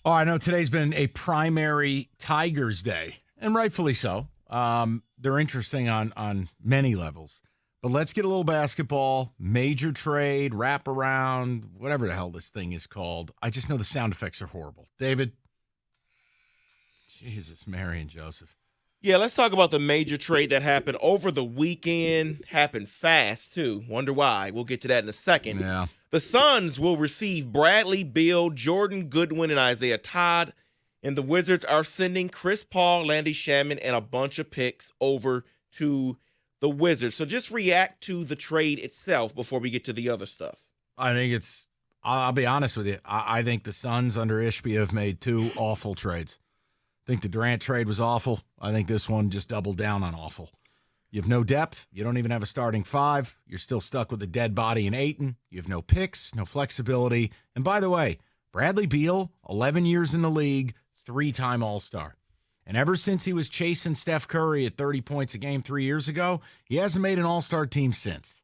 Oh, I know today's been a primary Tigers day, and rightfully so. They're interesting on many levels. But let's get a little basketball, major trade, wraparound, whatever the hell this thing is called. I just know the sound effects are horrible. David? Jesus, Mary and Joseph. Yeah, let's talk about the major trade that happened over the weekend. Happened fast, too. Wonder why. We'll get to that in a second. Yeah. The Suns will receive Bradley Beal, Jordan Goodwin, and Isaiah Todd. And the Wizards are sending Chris Paul, Landry Shamet, and a bunch of picks over to the Wizards. So just react to the trade itself before we get to the other stuff. I think I'll be honest with you. I think the Suns under Ishbia have made two awful trades. I think the Durant trade was awful. I think this one just doubled down on awful. You have no depth. You don't even have a starting five. You're still stuck with a dead body in Ayton. You have no picks, no flexibility. And by the way, Bradley Beal, 11 years in the league, 3-time All-Star. And ever since he was chasing Steph Curry at 30 points a game 3 years ago, he hasn't made an All-Star team since.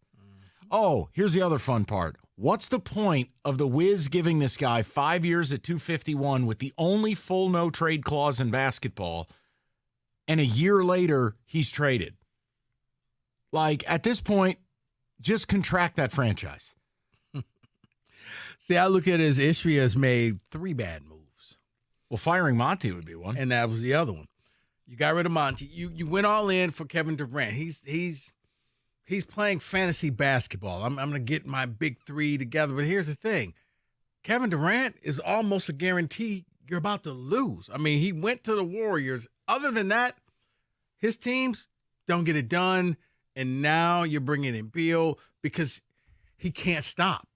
Oh, here's the other fun part. What's the point of the Wiz giving this guy 5 years at $251 with the only full no-trade clause in basketball, and a year later, he's traded? Like, at this point, just contract that franchise. See, I look at it as Ishbia has made 3 bad moves. Well, firing Monty would be one. And that was the other one. You got rid of Monty. You went all in for Kevin Durant. He's playing fantasy basketball. I'm going to get my big 3 together. But here's the thing. Kevin Durant is almost a guarantee you're about to lose. I mean, he went to the Warriors. Other than that, his teams don't get it done. And now you're bringing in Beal because he can't stop.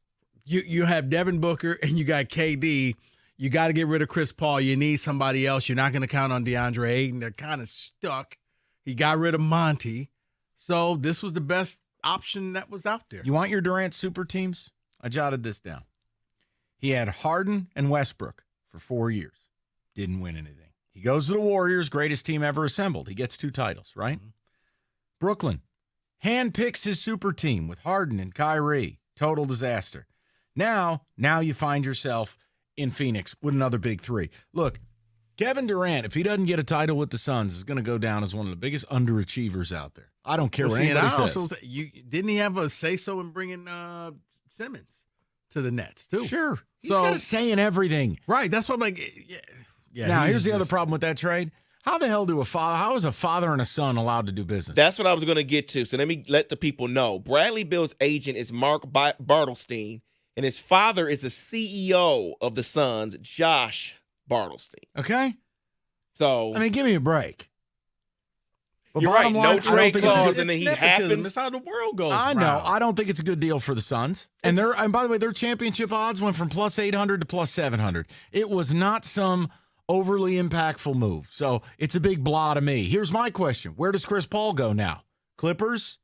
You have Devin Booker and you got KD. You got to get rid of Chris Paul. You need somebody else. You're not going to count on DeAndre Ayton. They're kind of stuck. He got rid of Monty. So this was the best option that was out there. You want your Durant super teams? I jotted this down. He had Harden and Westbrook for 4 years. Didn't win anything. He goes to the Warriors, greatest team ever assembled. He gets 2 titles, right? Mm-hmm. Brooklyn handpicks his super team with Harden and Kyrie. Total disaster. Now you find yourself in Phoenix with another big 3. Look, Kevin Durant, if he doesn't get a title with the Suns, is going to go down as one of the biggest underachievers out there. I don't care what anybody says. Didn't he have a say-so in bringing Simmons to the Nets, too? Sure. He's got a say in everything. Right. That's what I'm like. Yeah. Now, here's the other problem with that trade. How the hell how is a father and a son allowed to do business? That's what I was going to get to. So let me let the people know. Bradley Beal's agent is Mark Bartelstein, and his father is the CEO of the Suns, Josh Bartelstein. Okay. So, I mean, give me a break. But you're right. No trade clause, and then he happens. That's how the world goes. I know. I don't think it's a good deal for the Suns. And by the way, their championship odds went from plus 800 to plus 700. It was not some overly impactful move. So it's a big blah to me. Here's my question. Where does Chris Paul go now? Clippers?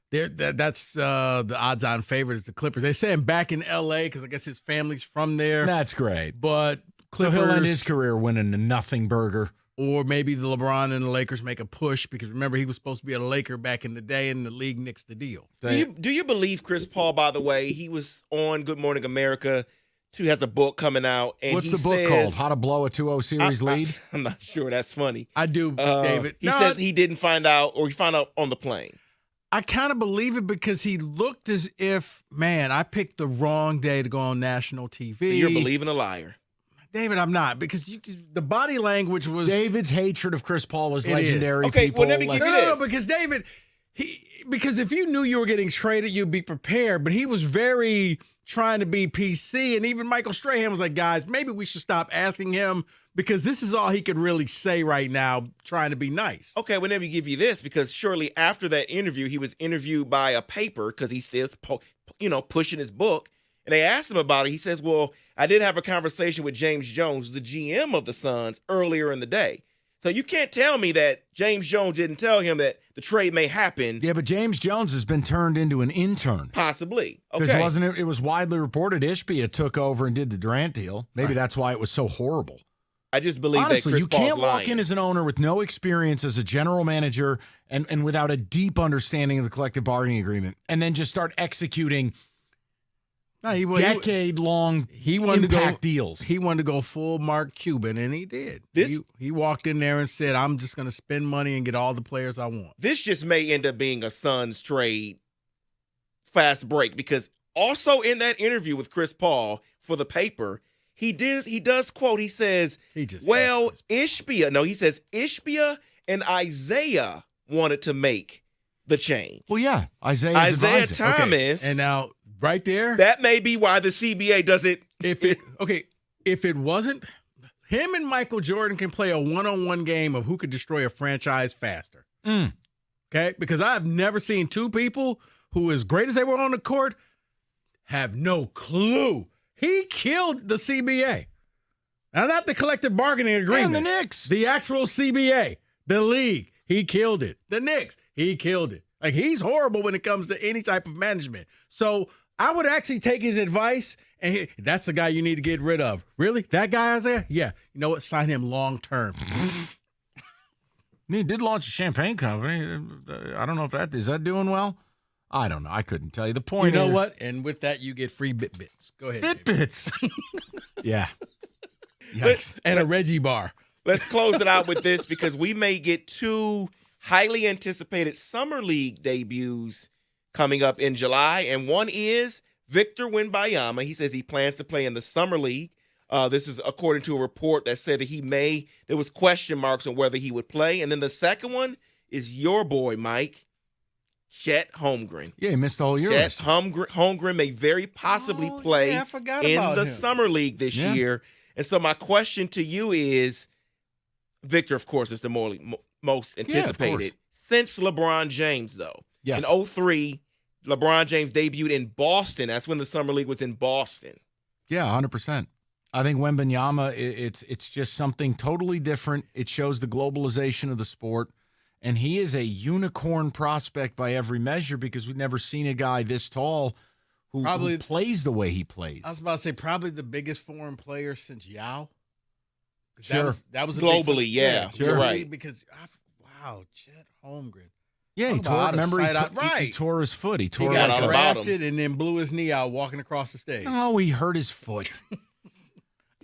That's the odds-on favorite is the Clippers. They say him back in L.A. because I guess his family's from there. That's great. But Clippers, so he'll end his career winning a nothing burger. Or maybe the LeBron and the Lakers make a push because remember he was supposed to be a Laker back in the day and the league nixed the deal. Do you believe Chris Paul, by the way? He was on Good Morning America. He has a book coming out. And what's the book called? How to Blow a 2-0 series lead? I'm not sure. That's funny. I do, David. He says he didn't find out, or he found out on the plane. I kind of believe it because he looked as if, man, I picked the wrong day to go on national TV. So you're believing a liar. David, I'm not, because the body language was... David's hatred of Chris Paul was legendary. Okay, people. Well, let me give you this. No, because David, because if you knew you were getting traded, you'd be prepared, but he was very trying to be PC, and even Michael Strahan was like, guys, maybe we should stop asking him because this is all he could really say right now, trying to be nice. Okay, well, let me give you this, because shortly after that interview, he was interviewed by a paper because he says, pushing his book, and they asked him about it. He says, well, I did have a conversation with James Jones, the GM of the Suns, earlier in the day. So you can't tell me that James Jones didn't tell him that the trade may happen. Yeah, but James Jones has been turned into an intern. Possibly. Because Okay. it was widely reported Ishbia took over and did the Durant deal. Maybe that's why it was so horrible. I just believe Honestly, that Chris you Paul's can't walk lying. in as an owner with no experience as a general manager and without a deep understanding of the collective bargaining agreement and then just start executing decade-long impact deals. He wanted to go full Mark Cuban, and he did. He walked in there and said, I'm just going to spend money and get all the players I want. This just may end up being a Suns trade fast break, because also in that interview with Chris Paul for the paper, he does quote, he says, Ishbia and Isaiah wanted to make the change. Well, yeah, Isaiah Thomas. Okay. And now, right there, that may be why the CBA doesn't. If it wasn't, him and Michael Jordan can play a one-on-one game of who could destroy a franchise faster. Okay, because I've never seen two people who, as great as they were on the court, have no clue. He killed the CBA. Now, not the collective bargaining agreement. And the Knicks. The actual CBA, the league. He killed it. The Knicks, he killed it. Like, he's horrible when it comes to any type of management. So I would actually take his advice, and that's the guy you need to get rid of. Really? That guy, Isaiah? Yeah. You know what? Sign him long term. He did launch a champagne company. I don't know if is that doing well? I don't know. I couldn't tell you. The point is, you know what? And with that, you get free Bits. Go ahead. Bits. Yeah. And a Reggie bar. Let's close it out with this, because we may get two highly anticipated Summer League debuts coming up in July. And one is Victor Wembanyama. He says he plans to play in the Summer League. This is according to a report that said that there was question marks on whether he would play. And then the second one is your boy, Mike, Chet Holmgren. Yeah, he missed the whole year. Chet Holmgren may very possibly play in the Summer League this year. And so my question to you is, Victor, of course, is the most anticipated since LeBron James, though. Yes. In 2003, LeBron James debuted in Boston. That's when the Summer League was in Boston. Yeah, 100%. I think Wembanyama, it's just something totally different. It shows the globalization of the sport. And he is a unicorn prospect by every measure, because we've never seen a guy this tall who plays the way he plays. I was about to say probably the biggest foreign player since Yao. Sure. That was globally, yeah. Sure. You're right. Because, Chet Holmgren. Yeah, he tore his foot. He got drafted and then blew his knee out walking across the stage. Oh, he hurt his foot. He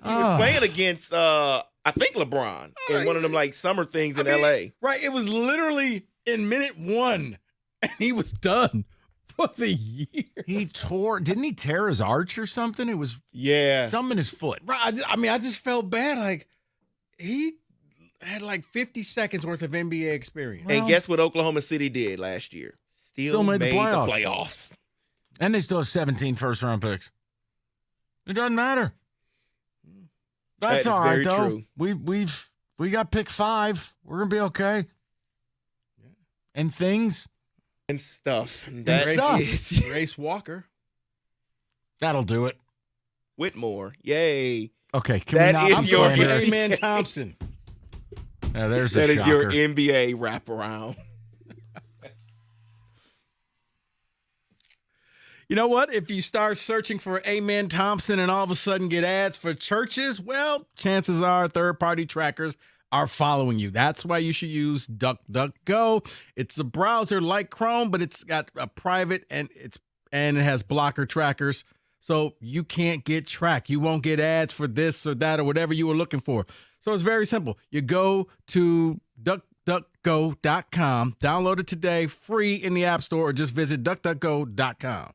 was playing against, I think, LeBron in one of them summer things in L.A. Right. It was literally in minute 1, and he was done for the year. Didn't he tear his arch or something? It was something in his foot. Right. I just felt bad. Like, he had 50 seconds worth of NBA experience. And guess what Oklahoma City did last year? Still made the playoffs. And they still have 17 first-round picks. It doesn't matter. That's all right, though. True. We got pick 5. We're gonna be okay. Yeah. And things and stuff. Grace Walker. That'll do it. Whitmore. Yay. Okay. That is your Amen Thompson. Now there's that a is your NBA wraparound. You know what? If you start searching for Amen Thompson and all of a sudden get ads for churches, well, chances are third-party trackers are following you. That's why you should use DuckDuckGo. It's a browser like Chrome, but it's got a private and it has blocker trackers, so you can't get tracked. You won't get ads for this or that or whatever you were looking for. So it's very simple. You go to DuckDuckGo.com, download it today, free in the App Store, or just visit DuckDuckGo.com.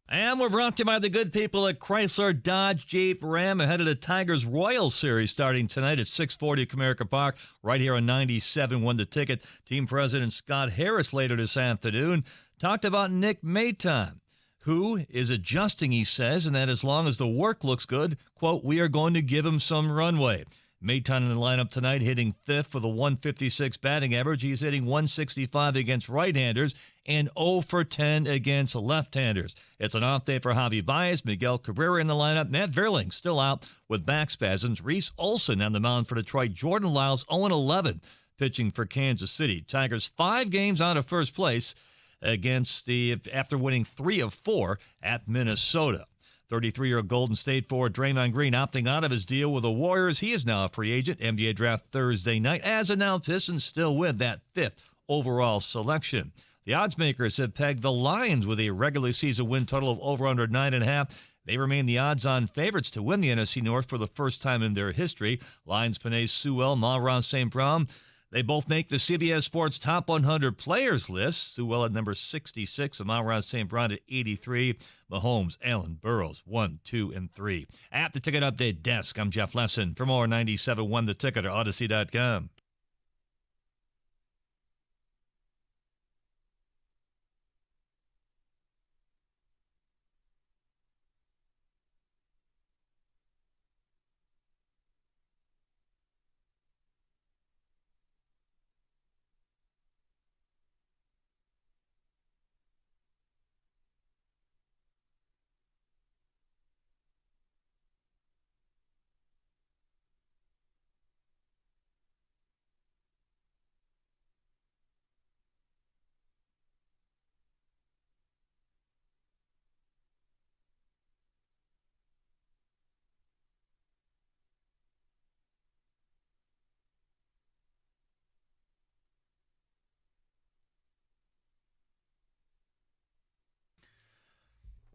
And we're brought to you by the good people at Chrysler Dodge Jeep Ram ahead of the Tigers Royals series starting tonight at 6:40 at Comerica Park right here on 97.1 The Ticket. Team President Scott Harris later this afternoon talked about Nick Maton, who is adjusting, he says, and that as long as the work looks good, quote, we are going to give him some runway. Maton in the lineup tonight hitting fifth with a 156 batting average. He's hitting 165 against right-handers and 0 for 10 against left-handers. It's an off day for Javi Baez, Miguel Cabrera in the lineup. Matt Vierling still out with back spasms. Reese Olson on the mound for Detroit. Jordan Lyles 0-11 pitching for Kansas City. Tigers 5 games out of first place after winning 3 of 4 at Minnesota. 33-year-old Golden State forward Draymond Green opting out of his deal with the Warriors. He is now a free agent. NBA draft Thursday night. As announced, Pistons still with that 5th overall selection. The odds makers have pegged the Lions with a regular season win total of over under 9.5. They remain the odds-on favorites to win the NFC North for the first time in their history. Lions Penei Sewell, Amon-Ra St. Brown. They both make the CBS Sports Top 100 Players list. Sewell at number 66, Amon-Ra St. Brown at 83. Mahomes, Allen, Burrows, 1, 2, and 3. At the Ticket Update desk, I'm Jeff Lesson. For more 97.1 The Ticket or Odyssey.com.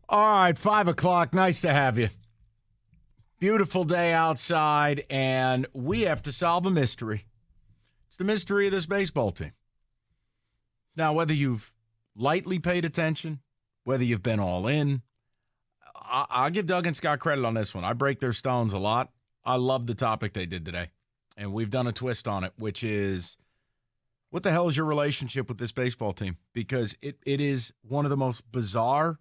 All right, 5 o'clock. Nice to have you. Beautiful day outside, and we have to solve a mystery. It's the mystery of this baseball team. Now, whether you've lightly paid attention, whether you've been all in, I'll give Doug and Scott credit on this one. I break their stones a lot. I love the topic they did today, and we've done a twist on it, which is, what the hell is your relationship with this baseball team? Because it is one of the most bizarre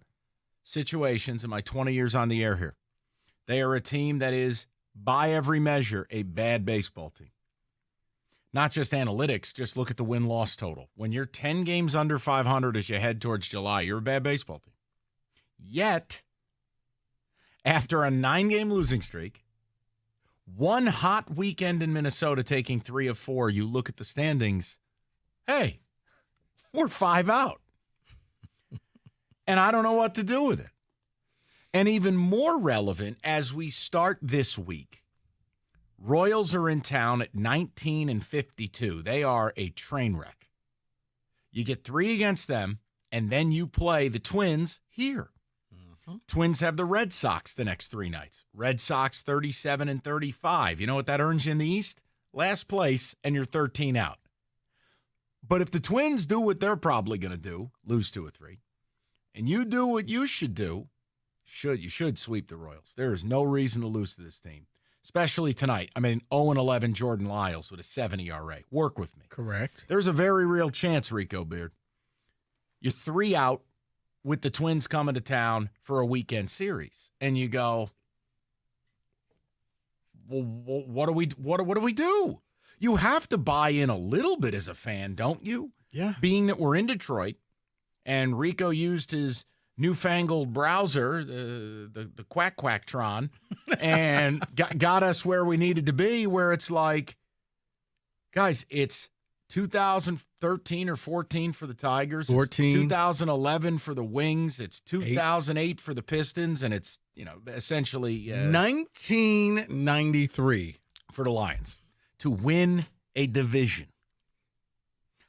situations in my 20 years on the air here. They are a team that is, by every measure, a bad baseball team. Not just analytics, just look at the win-loss total. When you're 10 games under 500 as you head towards July, you're a bad baseball team. Yet, after a 9-game losing streak, one hot weekend in Minnesota taking 3 of 4, you look at the standings, hey, we're 5 out. And I don't know what to do with it. And even more relevant as we start this week, Royals are in town at 19-52. They are a train wreck. You get 3 against them, and then you play the Twins here. Mm-hmm. Twins have the Red Sox the next 3 nights. Red Sox 37-35. You know what that earns you in the East? Last place, and you're 13 out. But if the Twins do what they're probably going to do, lose 2 or 3, and you do what you should do, you should sweep the Royals. There is no reason to lose to this team, especially tonight. I mean, 0-11 Jordan Lyles with a 7 ERA. Work with me. Correct. There's a very real chance, Rico Beard. You're 3 out with the Twins coming to town for a weekend series, and you go, well, what do we do? You have to buy in a little bit as a fan, don't you? Yeah. Being that we're in Detroit, and Rico used his newfangled browser, the Quacktron, and got us where we needed to be, where it's like, guys, it's 2013 or 14 for the Tigers. 14. It's 2011 for the Wings. It's 2008 for the Pistons, and it's, essentially 1993 for the Lions to win a division.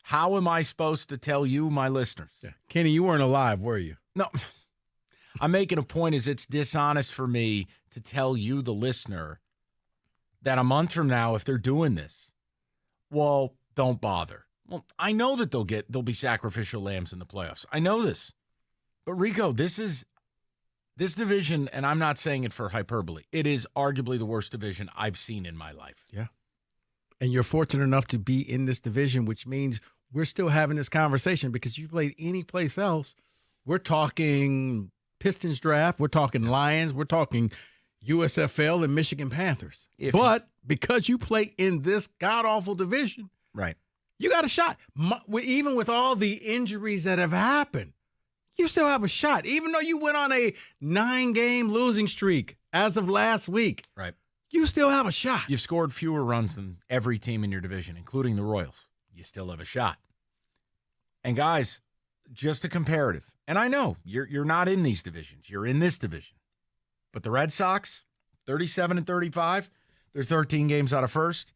How am I supposed to tell you, my listeners? Yeah. Kenny, you weren't alive, were you? No. I'm making a point is it's dishonest for me to tell you, the listener, that a month from now, if they're doing this, well, don't bother. Well, I know that they'll be sacrificial lambs in the playoffs. I know this. But Rico, this is This division, and I'm not saying it for hyperbole, it is arguably the worst division I've seen in my life. Yeah. And you're fortunate enough to be in this division, which means we're still having this conversation because you played any place else. We're talking Pistons draft. We're talking Lions. We're talking USFL and Michigan Panthers. But because you play in this god-awful division, right, you got a shot. Even with all the injuries that have happened, you still have a shot. Even though you went on a 9-game losing streak as of last week, right, you still have a shot. You've scored fewer runs than every team in your division, including the Royals. You still have a shot. And guys, just a comparative. And I know you're not in these divisions. You're in this division. But the Red Sox, 37-35, they're 13 games out of first.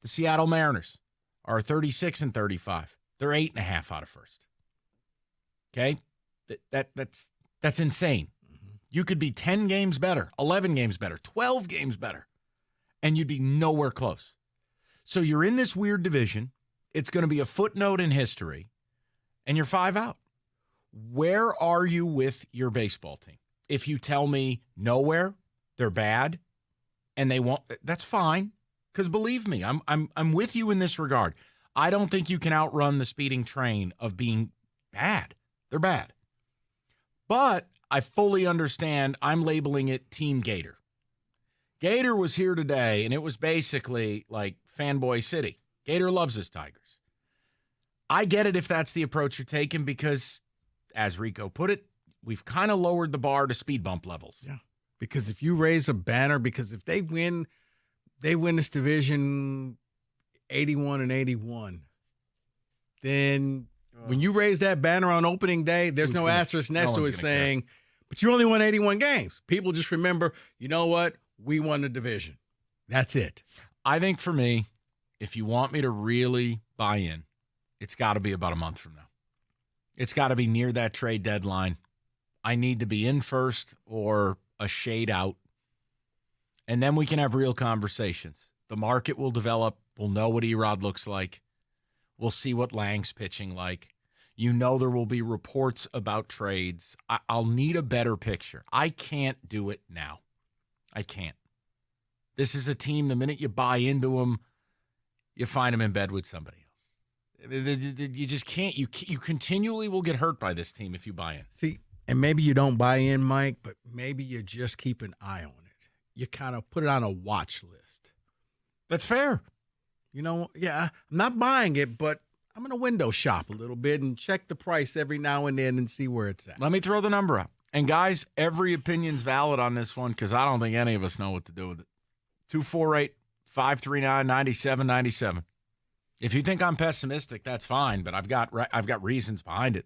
The Seattle Mariners are 36-35. They're 8.5 out of first. Okay? That's insane. You could be 10 games better, 11 games better, 12 games better, and you'd be nowhere close. So you're in this weird division. It's going to be a footnote in history, and you're 5 out. Where are you with your baseball team? If you tell me nowhere, they're bad, and they won't, that's fine. Because believe me, I'm with you in this regard. I don't think you can outrun the speeding train of being bad. They're bad. But I fully understand I'm labeling it Team Gator. Gator was here today, and it was basically like fanboy city. Gator loves his Tigers. I get it if that's the approach you're taking because, as Rico put it, we've kind of lowered the bar to speed bump levels. Yeah. Because if you raise a banner, because if they win this division 81-81, then when you raise that banner on opening day, there's no asterisk next to it saying, but you only won 81 games. People just remember, you know what? We won the division. That's it. I think for me, if you want me to really buy in, it's got to be about a month from now. It's got to be near that trade deadline. I need to be in first or a shade out. And then we can have real conversations. The market will develop. We'll know what Erod looks like. We'll see what Lang's pitching like. You know there will be reports about trades. I'll need a better picture. I can't do it now. I can't. This is a team, the minute you buy into them, you find them in bed with somebody else. You just can't. You continually will get hurt by this team if you buy in. See, and maybe you don't buy in, Mike, but maybe you just keep an eye on it. You kind of put it on a watch list. That's fair. You know, yeah, I'm not buying it, but I'm going to window shop a little bit and check the price every now and then and see where it's at. Let me throw the number out. And, guys, every opinion's valid on this one because I don't think any of us know what to do with it. 248-539-9797. If you think I'm pessimistic, that's fine, but I've got reasons behind it.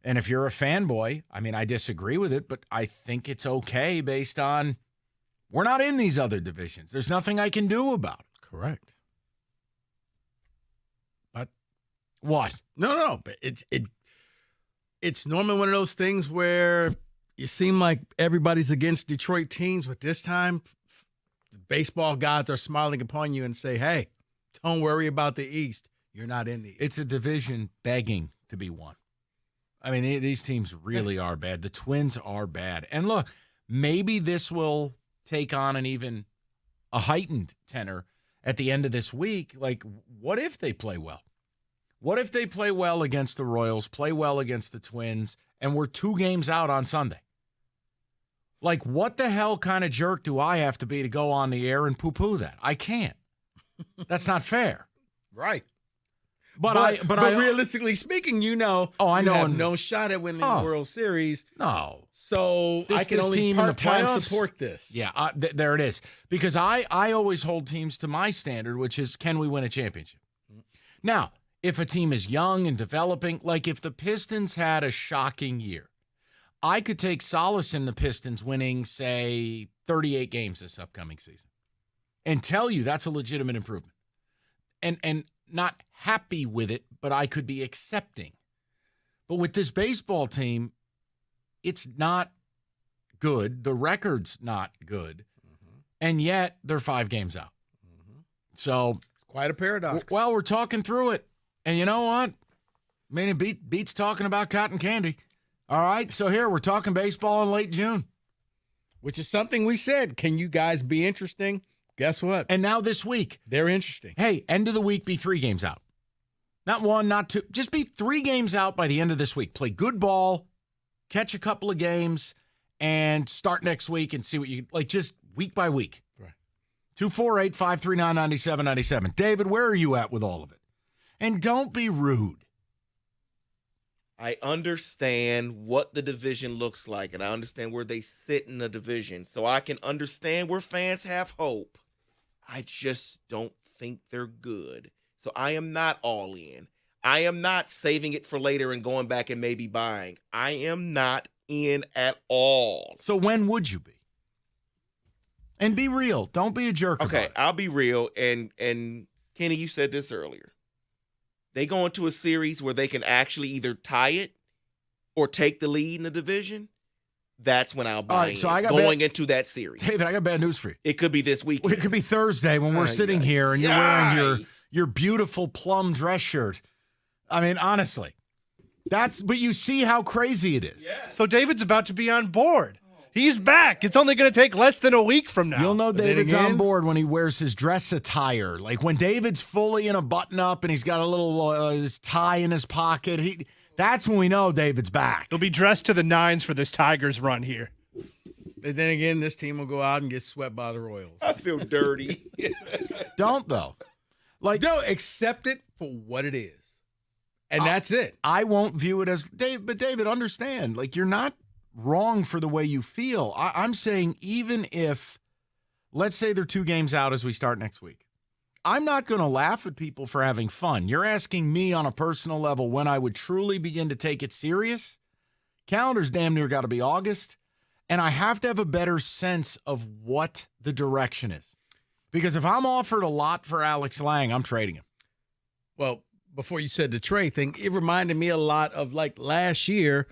And if you're a fanboy, I mean, I disagree with it, but I think it's okay based on we're not in these other divisions. There's nothing I can do about it. Correct. But what? No. But it's normally one of those things where you seem like everybody's against Detroit teams, but this time the baseball gods are smiling upon you and say, hey, don't worry about the East. You're not in the East. It's a division begging to be won. I mean, these teams really are bad. The Twins are bad. And look, maybe this will take on an even a heightened tenor at the end of this week. Like, what if they play well? What if they play well against the Royals, play well against the Twins, and we're 2 games out on Sunday? Like, what the hell kind of jerk do I have to be to go on the air and poo-poo that? I can't. That's not fair. Right. But realistically speaking, you know, I know, have no shot at winning the World Series. No. So I can only part-time support this. Yeah, there it is. Because I always hold teams to my standard, which is, can we win a championship? Now, if a team is young and developing, like if the Pistons had a shocking year, I could take solace in the Pistons winning, say, 38 games this upcoming season and tell you that's a legitimate improvement. And not happy with it, but I could be accepting. But with this baseball team, it's not good. The record's not good. And yet they're 5 games out. So it's quite a paradox. Well, we're talking through it. And you know what? I mean, it beats talking about cotton candy. All right, so here we're talking baseball in late June. Which is something we said. Can you guys be interesting? Guess what? And now this week. They're interesting. Hey, end of the week, be 3 games out. Not 1, not 2. Just be 3 games out by the end of this week. Play good ball, catch a couple of games, and start next week and see what you like, just week by week. Right. 248-539-9797. David, where are you at with all of it? And don't be rude. I understand what the division looks like, and I understand where they sit in the division. So I can understand where fans have hope. I just don't think they're good. So I am not all in. I am not saving it for later and going back and maybe buying. I am not in at all. So when would you be? And be real. Don't be a jerk about it. I'll be real. And Kenny, you said this earlier. They go into a series where they can actually either tie it or take the lead in the division. That's when I'll buy into that series. David, I got bad news for you. It could be this week. It could be Thursday when we're sitting here and you're wearing your beautiful plum dress shirt. I mean, honestly, but you see how crazy it is. Yes. So David's about to be on board. He's back. It's only going to take less than a week from now. You'll know David's on board when he wears his dress attire. Like when David's fully in a button-up and he's got a little his tie in his pocket. That's when we know David's back. He'll be dressed to the nines for this Tigers run here. And then again, this team will go out and get swept by the Royals. I feel dirty. Don't, though. No, accept it for what it is. And that's it. I won't view it as but David, understand. Like, you're not wrong for the way you feel. I'm saying even if, let's say they're 2 games out as we start next week, I'm not going to laugh at people for having fun. You're asking me on a personal level when I would truly begin to take it serious. Calendar's damn near got to be August, and I have to have a better sense of what the direction is. Because if I'm offered a lot for Alex Lang, I'm trading him. Well, before you said the trade thing, it reminded me a lot of like last year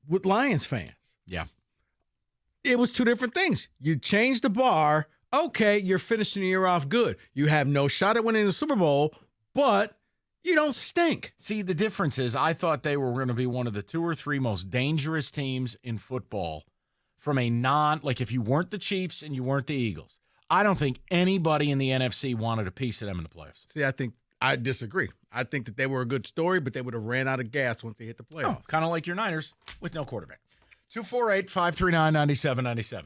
with Lions fans. Yeah. It was 2 different things. You changed the bar. Okay, you're finishing the year off good. You have no shot at winning the Super Bowl, but you don't stink. See, the difference is I thought they were going to be one of the 2 or 3 most dangerous teams in football from a like if you weren't the Chiefs and you weren't the Eagles. I don't think anybody in the NFC wanted a piece of them in the playoffs. See, I disagree. I think that they were a good story, but they would have ran out of gas once they hit the playoffs. Kind of like your Niners with no quarterback. 248-539-9797.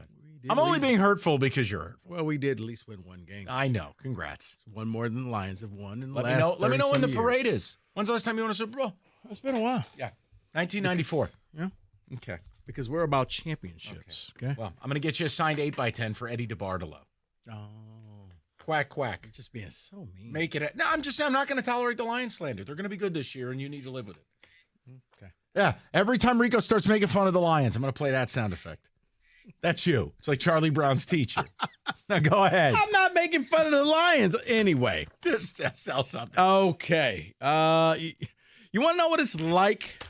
I'm only being hurtful because you're hurtful. Well, we did at least win 1 game. I know. Congrats. It's 1 more than the Lions have won in the Let last me know when the 30-some parade years. is. When's the last time you won a Super Bowl? It's been a while. Yeah. 1994. Yeah. Okay. Because we're about championships. Okay. Well, I'm going to get you a signed 8x10 for Eddie DeBartolo. Oh. Quack, quack. You're just being so mean. Make it. I'm not going to tolerate the Lions slander. They're going to be good this year, and you need to live with it. Okay. Yeah. Every time Rico starts making fun of the Lions, I'm going to play that sound effect. That's you. It's like Charlie Brown's teacher. Now go ahead. I'm not making fun of the Lions anyway. Just sell something. Okay. You want to know what it's like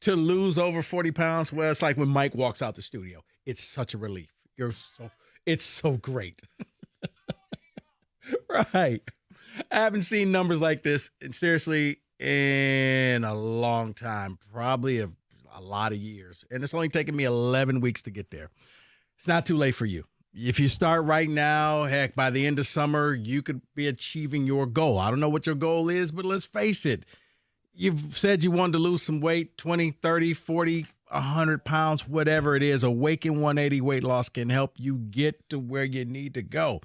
to lose over 40 pounds? Well, it's like when Mike walks out the studio. It's such a relief. It's so great. Right. I haven't seen numbers like this, and seriously, in a long time, probably a lot of years. And it's only taken me 11 weeks to get there. It's not too late for you. If you start right now, heck, by the end of summer, you could be achieving your goal. I don't know what your goal is, but let's face it. You've said you wanted to lose some weight, 20, 30, 40, 100 pounds, whatever it is. Awaken 180 weight loss can help you get to where you need to go.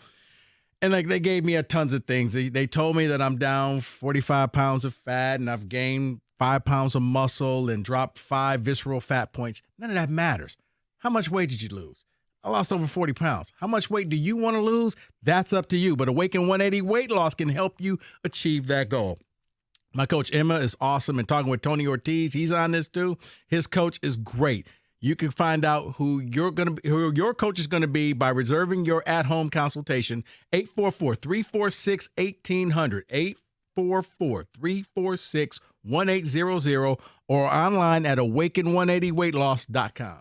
And like they gave me tons of things. They told me that I'm down 45 pounds of fat and I've gained 5 pounds of muscle and dropped 5 visceral fat points. None of that matters. How much weight did you lose? I lost over 40 pounds. How much weight do you want to lose? That's up to you. But Awaken 180 weight loss can help you achieve that goal. My coach Emma is awesome, and talking with Tony Ortiz, he's on this too. His coach is great. You can find out who your coach is going to be by reserving your at-home consultation. 844-346-1800, 844-346-1800, or online at awaken180weightloss.com.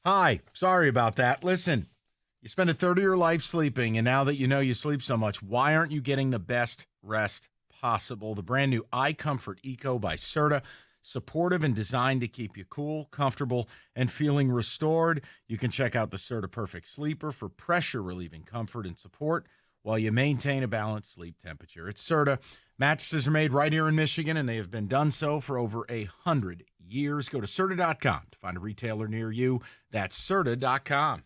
Hi, sorry about that. Listen, you spend a third of your life sleeping, and now that you know you sleep so much, why aren't you getting the best rest possible? The brand new iComfort Eco by Serta, supportive and designed to keep you cool, comfortable, and feeling restored. You can check out the Serta Perfect Sleeper for pressure-relieving comfort and support while you maintain a balanced sleep temperature. It's Serta. Mattresses are made right here in Michigan, and they have been done so for over 100 years. Go to Serta.com to find a retailer near you. That's Serta.com.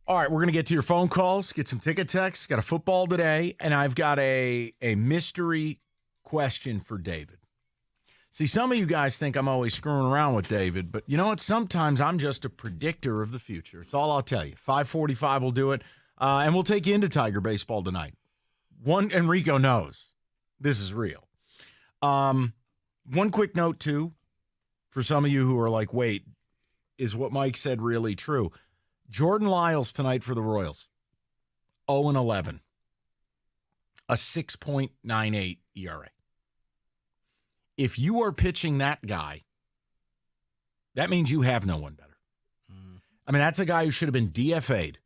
All right, we're going to get to your phone calls, get some ticket texts. Got a football today, and I've got a mystery question for David. See, some of you guys think I'm always screwing around with David, but you know what? Sometimes I'm just a predictor of the future. It's all I'll tell you. 5:45 will do it, and we'll take you into Tiger baseball tonight. Enrico knows this is real. One quick note, too, for some of you who are like, wait, is what Mike said really true? Jordan Lyles tonight for the Royals, 0-11, a 6.98 ERA. If you are pitching that guy, that means you have no one better. I mean, that's a guy who should have been DFA'd.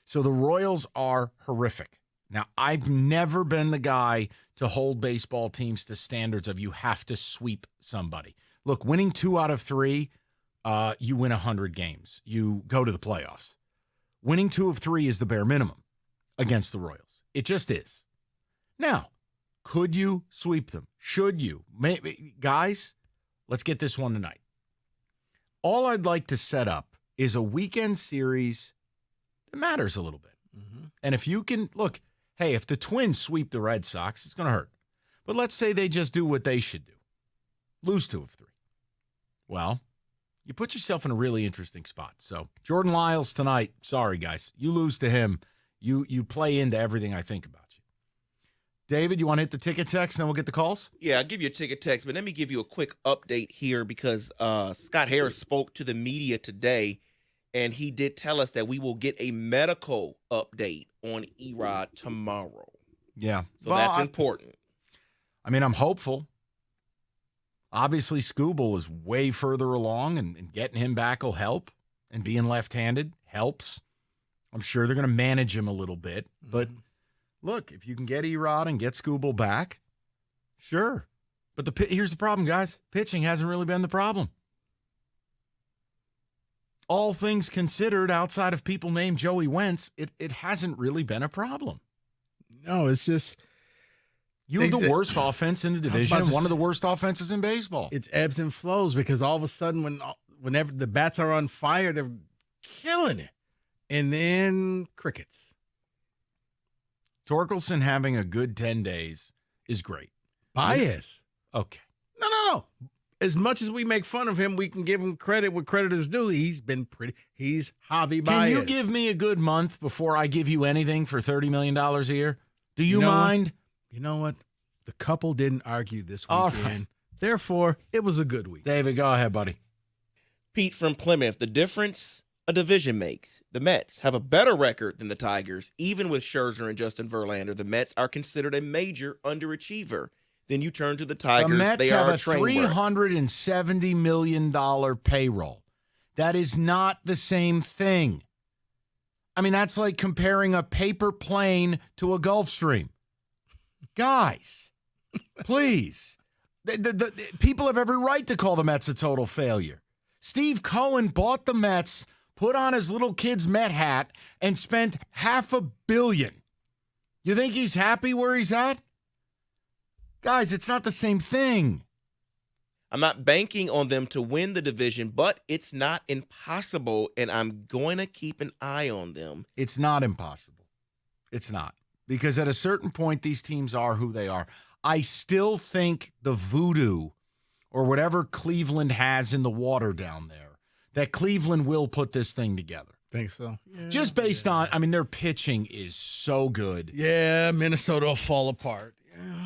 So the Royals are horrific. Now, I've never been the guy to hold baseball teams to standards of you have to sweep somebody. Look, winning 2 out of 3, you win 100 games. You go to the playoffs. Winning 2 of 3 is the bare minimum against the Royals. It just is. Now, could you sweep them? Should you? Maybe, guys, let's get this one tonight. All I'd like to set up is a weekend series that matters a little bit. And if you can, look, hey, if the Twins sweep the Red Sox, it's going to hurt. But let's say they just do what they should do. Lose 2 of 3. Well, you put yourself in a really interesting spot. So Jordan Lyles tonight, sorry, guys. You lose to him. You play into everything I think about you. David, you want to hit the ticket text, and then we'll get the calls? Yeah, I'll give you a ticket text, but let me give you a quick update here because Scott Harris spoke to the media today, and he did tell us that we will get a medical update on Erod tomorrow. Yeah. So that's important. I mean, I'm hopeful. Obviously, Skubal is way further along, and getting him back will help, and being left-handed helps. I'm sure they're going to manage him a little bit, but look, if you can get Erod and get Skubal back, sure. But here's the problem, guys. Pitching hasn't really been the problem. All things considered, outside of people named Joey Wentz, it hasn't really been a problem. No, it's just you have the worst offense in the division and one of the worst offenses in baseball. It's ebbs and flows because all of a sudden, whenever the bats are on fire, they're killing it, and then crickets. Torkelson having a good 10 days is great. Bias. Okay. No. As much as we make fun of him, we can give him credit where credit is due. He's Javi Baez. Can you give me a good month before I give you anything for $30 million a year? Do you mind? You know what? The couple didn't argue this All weekend. right. Therefore, it was a good week. David, go ahead, buddy. Pete from Plymouth, the difference a division makes. The Mets have a better record than the Tigers. Even with Scherzer and Justin Verlander, the Mets are considered a major underachiever. Then you turn to the Tigers. The Mets they have are a a train wreck. $370 million payroll. That is not the same thing. I mean, that's like comparing a paper plane to a Gulfstream. Guys, please. The people have every right to call the Mets a total failure. Steve Cohen bought the Mets, put on his little kid's Met hat, and spent $500 million. You think he's happy where he's at? Guys, it's not the same thing. I'm not banking on them to win the division, but it's not impossible, and I'm going to keep an eye on them. It's not impossible. It's not. Because at a certain point, these teams are who they are. I still think the voodoo or whatever Cleveland has in the water down there, that Cleveland will put this thing together. Think so? Yeah, just based on, I mean, their pitching is so good. Yeah, Minnesota will fall apart.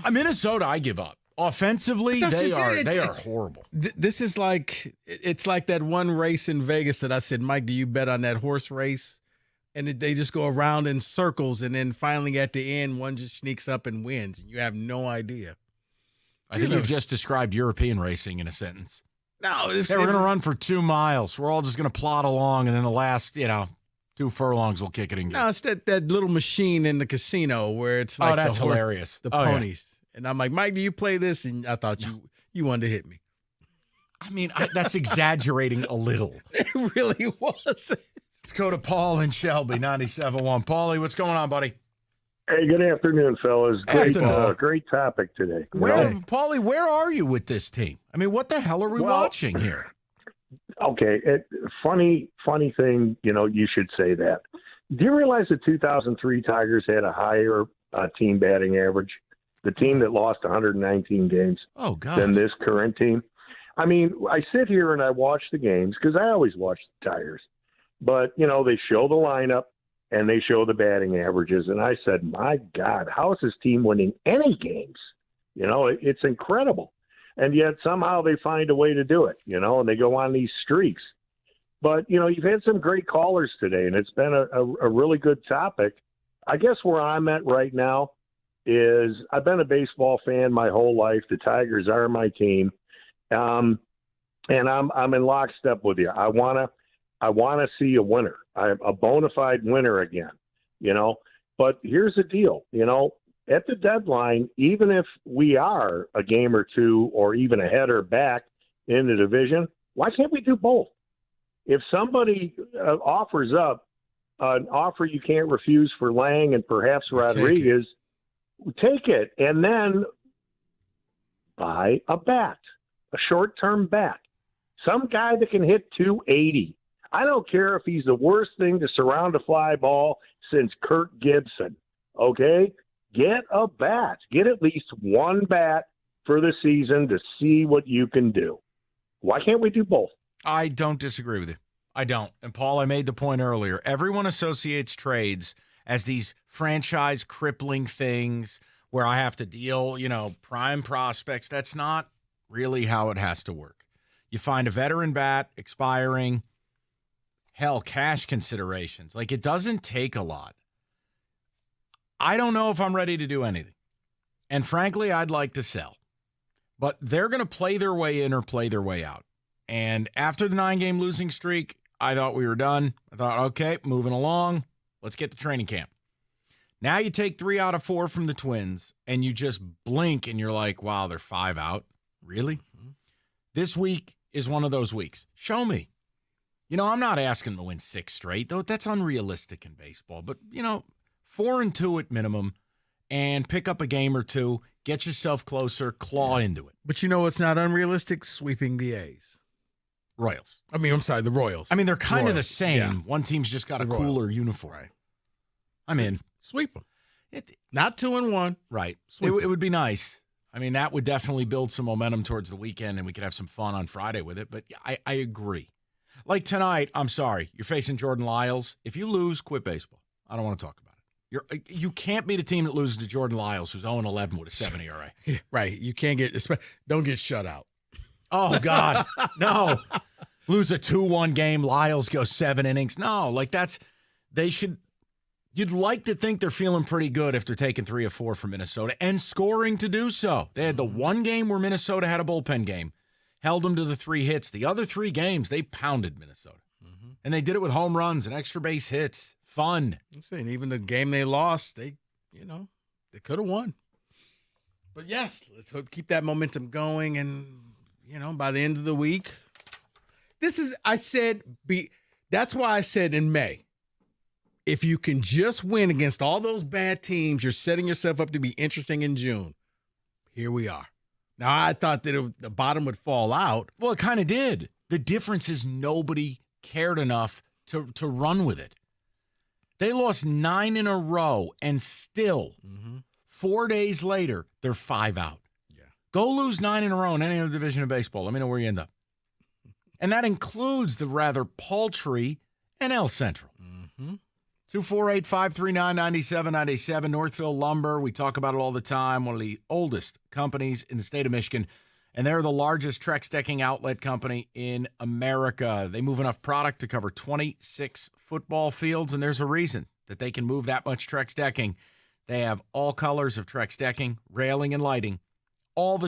Yeah. Minnesota, I give up. Offensively, they are horrible. This is like, it's like that one race in Vegas that I said, Mike, do you bet on that horse race? and they just go around in circles, and then finally at the end, one just sneaks up and wins, and you have no idea. I think you've just described European racing in a sentence. No, we're going to run for 2 miles. We're all just going to plod along, and then the last, 2 furlongs will kick it in. No, it's that little machine in the casino where it's like that's hilarious. The Oh, yeah. ponies. And I'm like, Mike, do you play this? And I thought you wanted to hit me. I mean, that's exaggerating a little. It really was. Let's go to Paul and Shelby, 97.1. Paulie, what's going on, buddy? Hey, good afternoon, fellas. Afternoon. Great topic today. Paulie, where are you with this team? I mean, what the hell are we watching here? Okay, funny thing, you should say that. Do you realize the 2003 Tigers had a higher team batting average? The team that lost 119 games than this current team? I mean, I sit here and I watch the games because I always watch the Tigers. But, they show the lineup and they show the batting averages. And I said, my God, how is this team winning any games? It's incredible. And yet somehow they find a way to do it, and they go on these streaks. But, you've had some great callers today, and it's been a really good topic. I guess where I'm at right now is I've been a baseball fan my whole life. The Tigers are my team. And I'm in lockstep with you. I want to see a winner, a bona fide winner again, But here's the deal, at the deadline, even if we are a game or two or even ahead or back in the division, why can't we do both? If somebody offers up an offer you can't refuse for Lang and perhaps Rodriguez, take it and then buy a bat, a short-term bat, some guy that can hit 280. I don't care if he's the worst thing to surround a fly ball since Kirk Gibson, okay? Get a bat. Get at least one bat for the season to see what you can do. Why can't we do both? I don't disagree with you. I don't. And, Paul, I made the point earlier. Everyone associates trades as these franchise crippling things where I have to deal, prime prospects. That's not really how it has to work. You find a veteran bat expiring, hell, cash considerations. Like, it doesn't take a lot. I don't know if I'm ready to do anything. And frankly, I'd like to sell. But they're going to play their way in or play their way out. And after the 9-game losing streak, I thought we were done. I thought, okay, moving along. Let's get to training camp. Now you take 3 out of 4 from the Twins, and you just blink, and you're like, wow, they're 5 out. Really? Mm-hmm. This week is one of those weeks. Show me. I'm not asking them to win 6 straight, though. That's unrealistic in baseball. But, 4-2 at minimum, and pick up a game or two, get yourself closer, claw into it. But it's not unrealistic? Sweeping the A's. Royals. I'm sorry, the Royals. I mean, they're kind of the same. Yeah. One team's just got a cooler uniform. Right. I'm in. Sweep them. Not 2-1. Right. It would be nice. I mean, that would definitely build some momentum towards the weekend, and we could have some fun on Friday with it. But I agree. Like tonight, I'm sorry, you're facing Jordan Lyles. If you lose, quit baseball. I don't want to talk about it. You can't beat a team that loses to Jordan Lyles, who's 0-11 with a 7 ERA. Right. You can't don't get shut out. Oh, God. No. Lose a 2-1 game. Lyles goes 7 innings. No, you'd like to think they're feeling pretty good if they're taking 3 of 4 from Minnesota and scoring to do so. They had the one game where Minnesota had a bullpen game, held them to the 3 hits. The other 3 games, they pounded Minnesota. Mm-hmm. And they did it with home runs and extra base hits. Fun. I'm saying even the game they lost, they could have won. But yes, let's keep that momentum going. And, by the end of the week, that's why I said in May, if you can just win against all those bad teams, you're setting yourself up to be interesting in June. Here we are. Now, I thought that the bottom would fall out. Well, it kind of did. The difference is nobody cared enough to run with it. They lost 9 in a row, and still, 4 days later, they're 5 out. Yeah. Go lose 9 in a row in any other division of baseball. Let me know where you end up. And that includes the rather paltry NL Central. 248-539-9797, Northville Lumber. We talk about it all the time. One of the oldest companies in the state of Michigan. And they're the largest Trex decking outlet company in America. They move enough product to cover 26 football fields, and there's a reason that they can move that much Trex decking. They have all colors of Trex decking, railing, and lighting, all the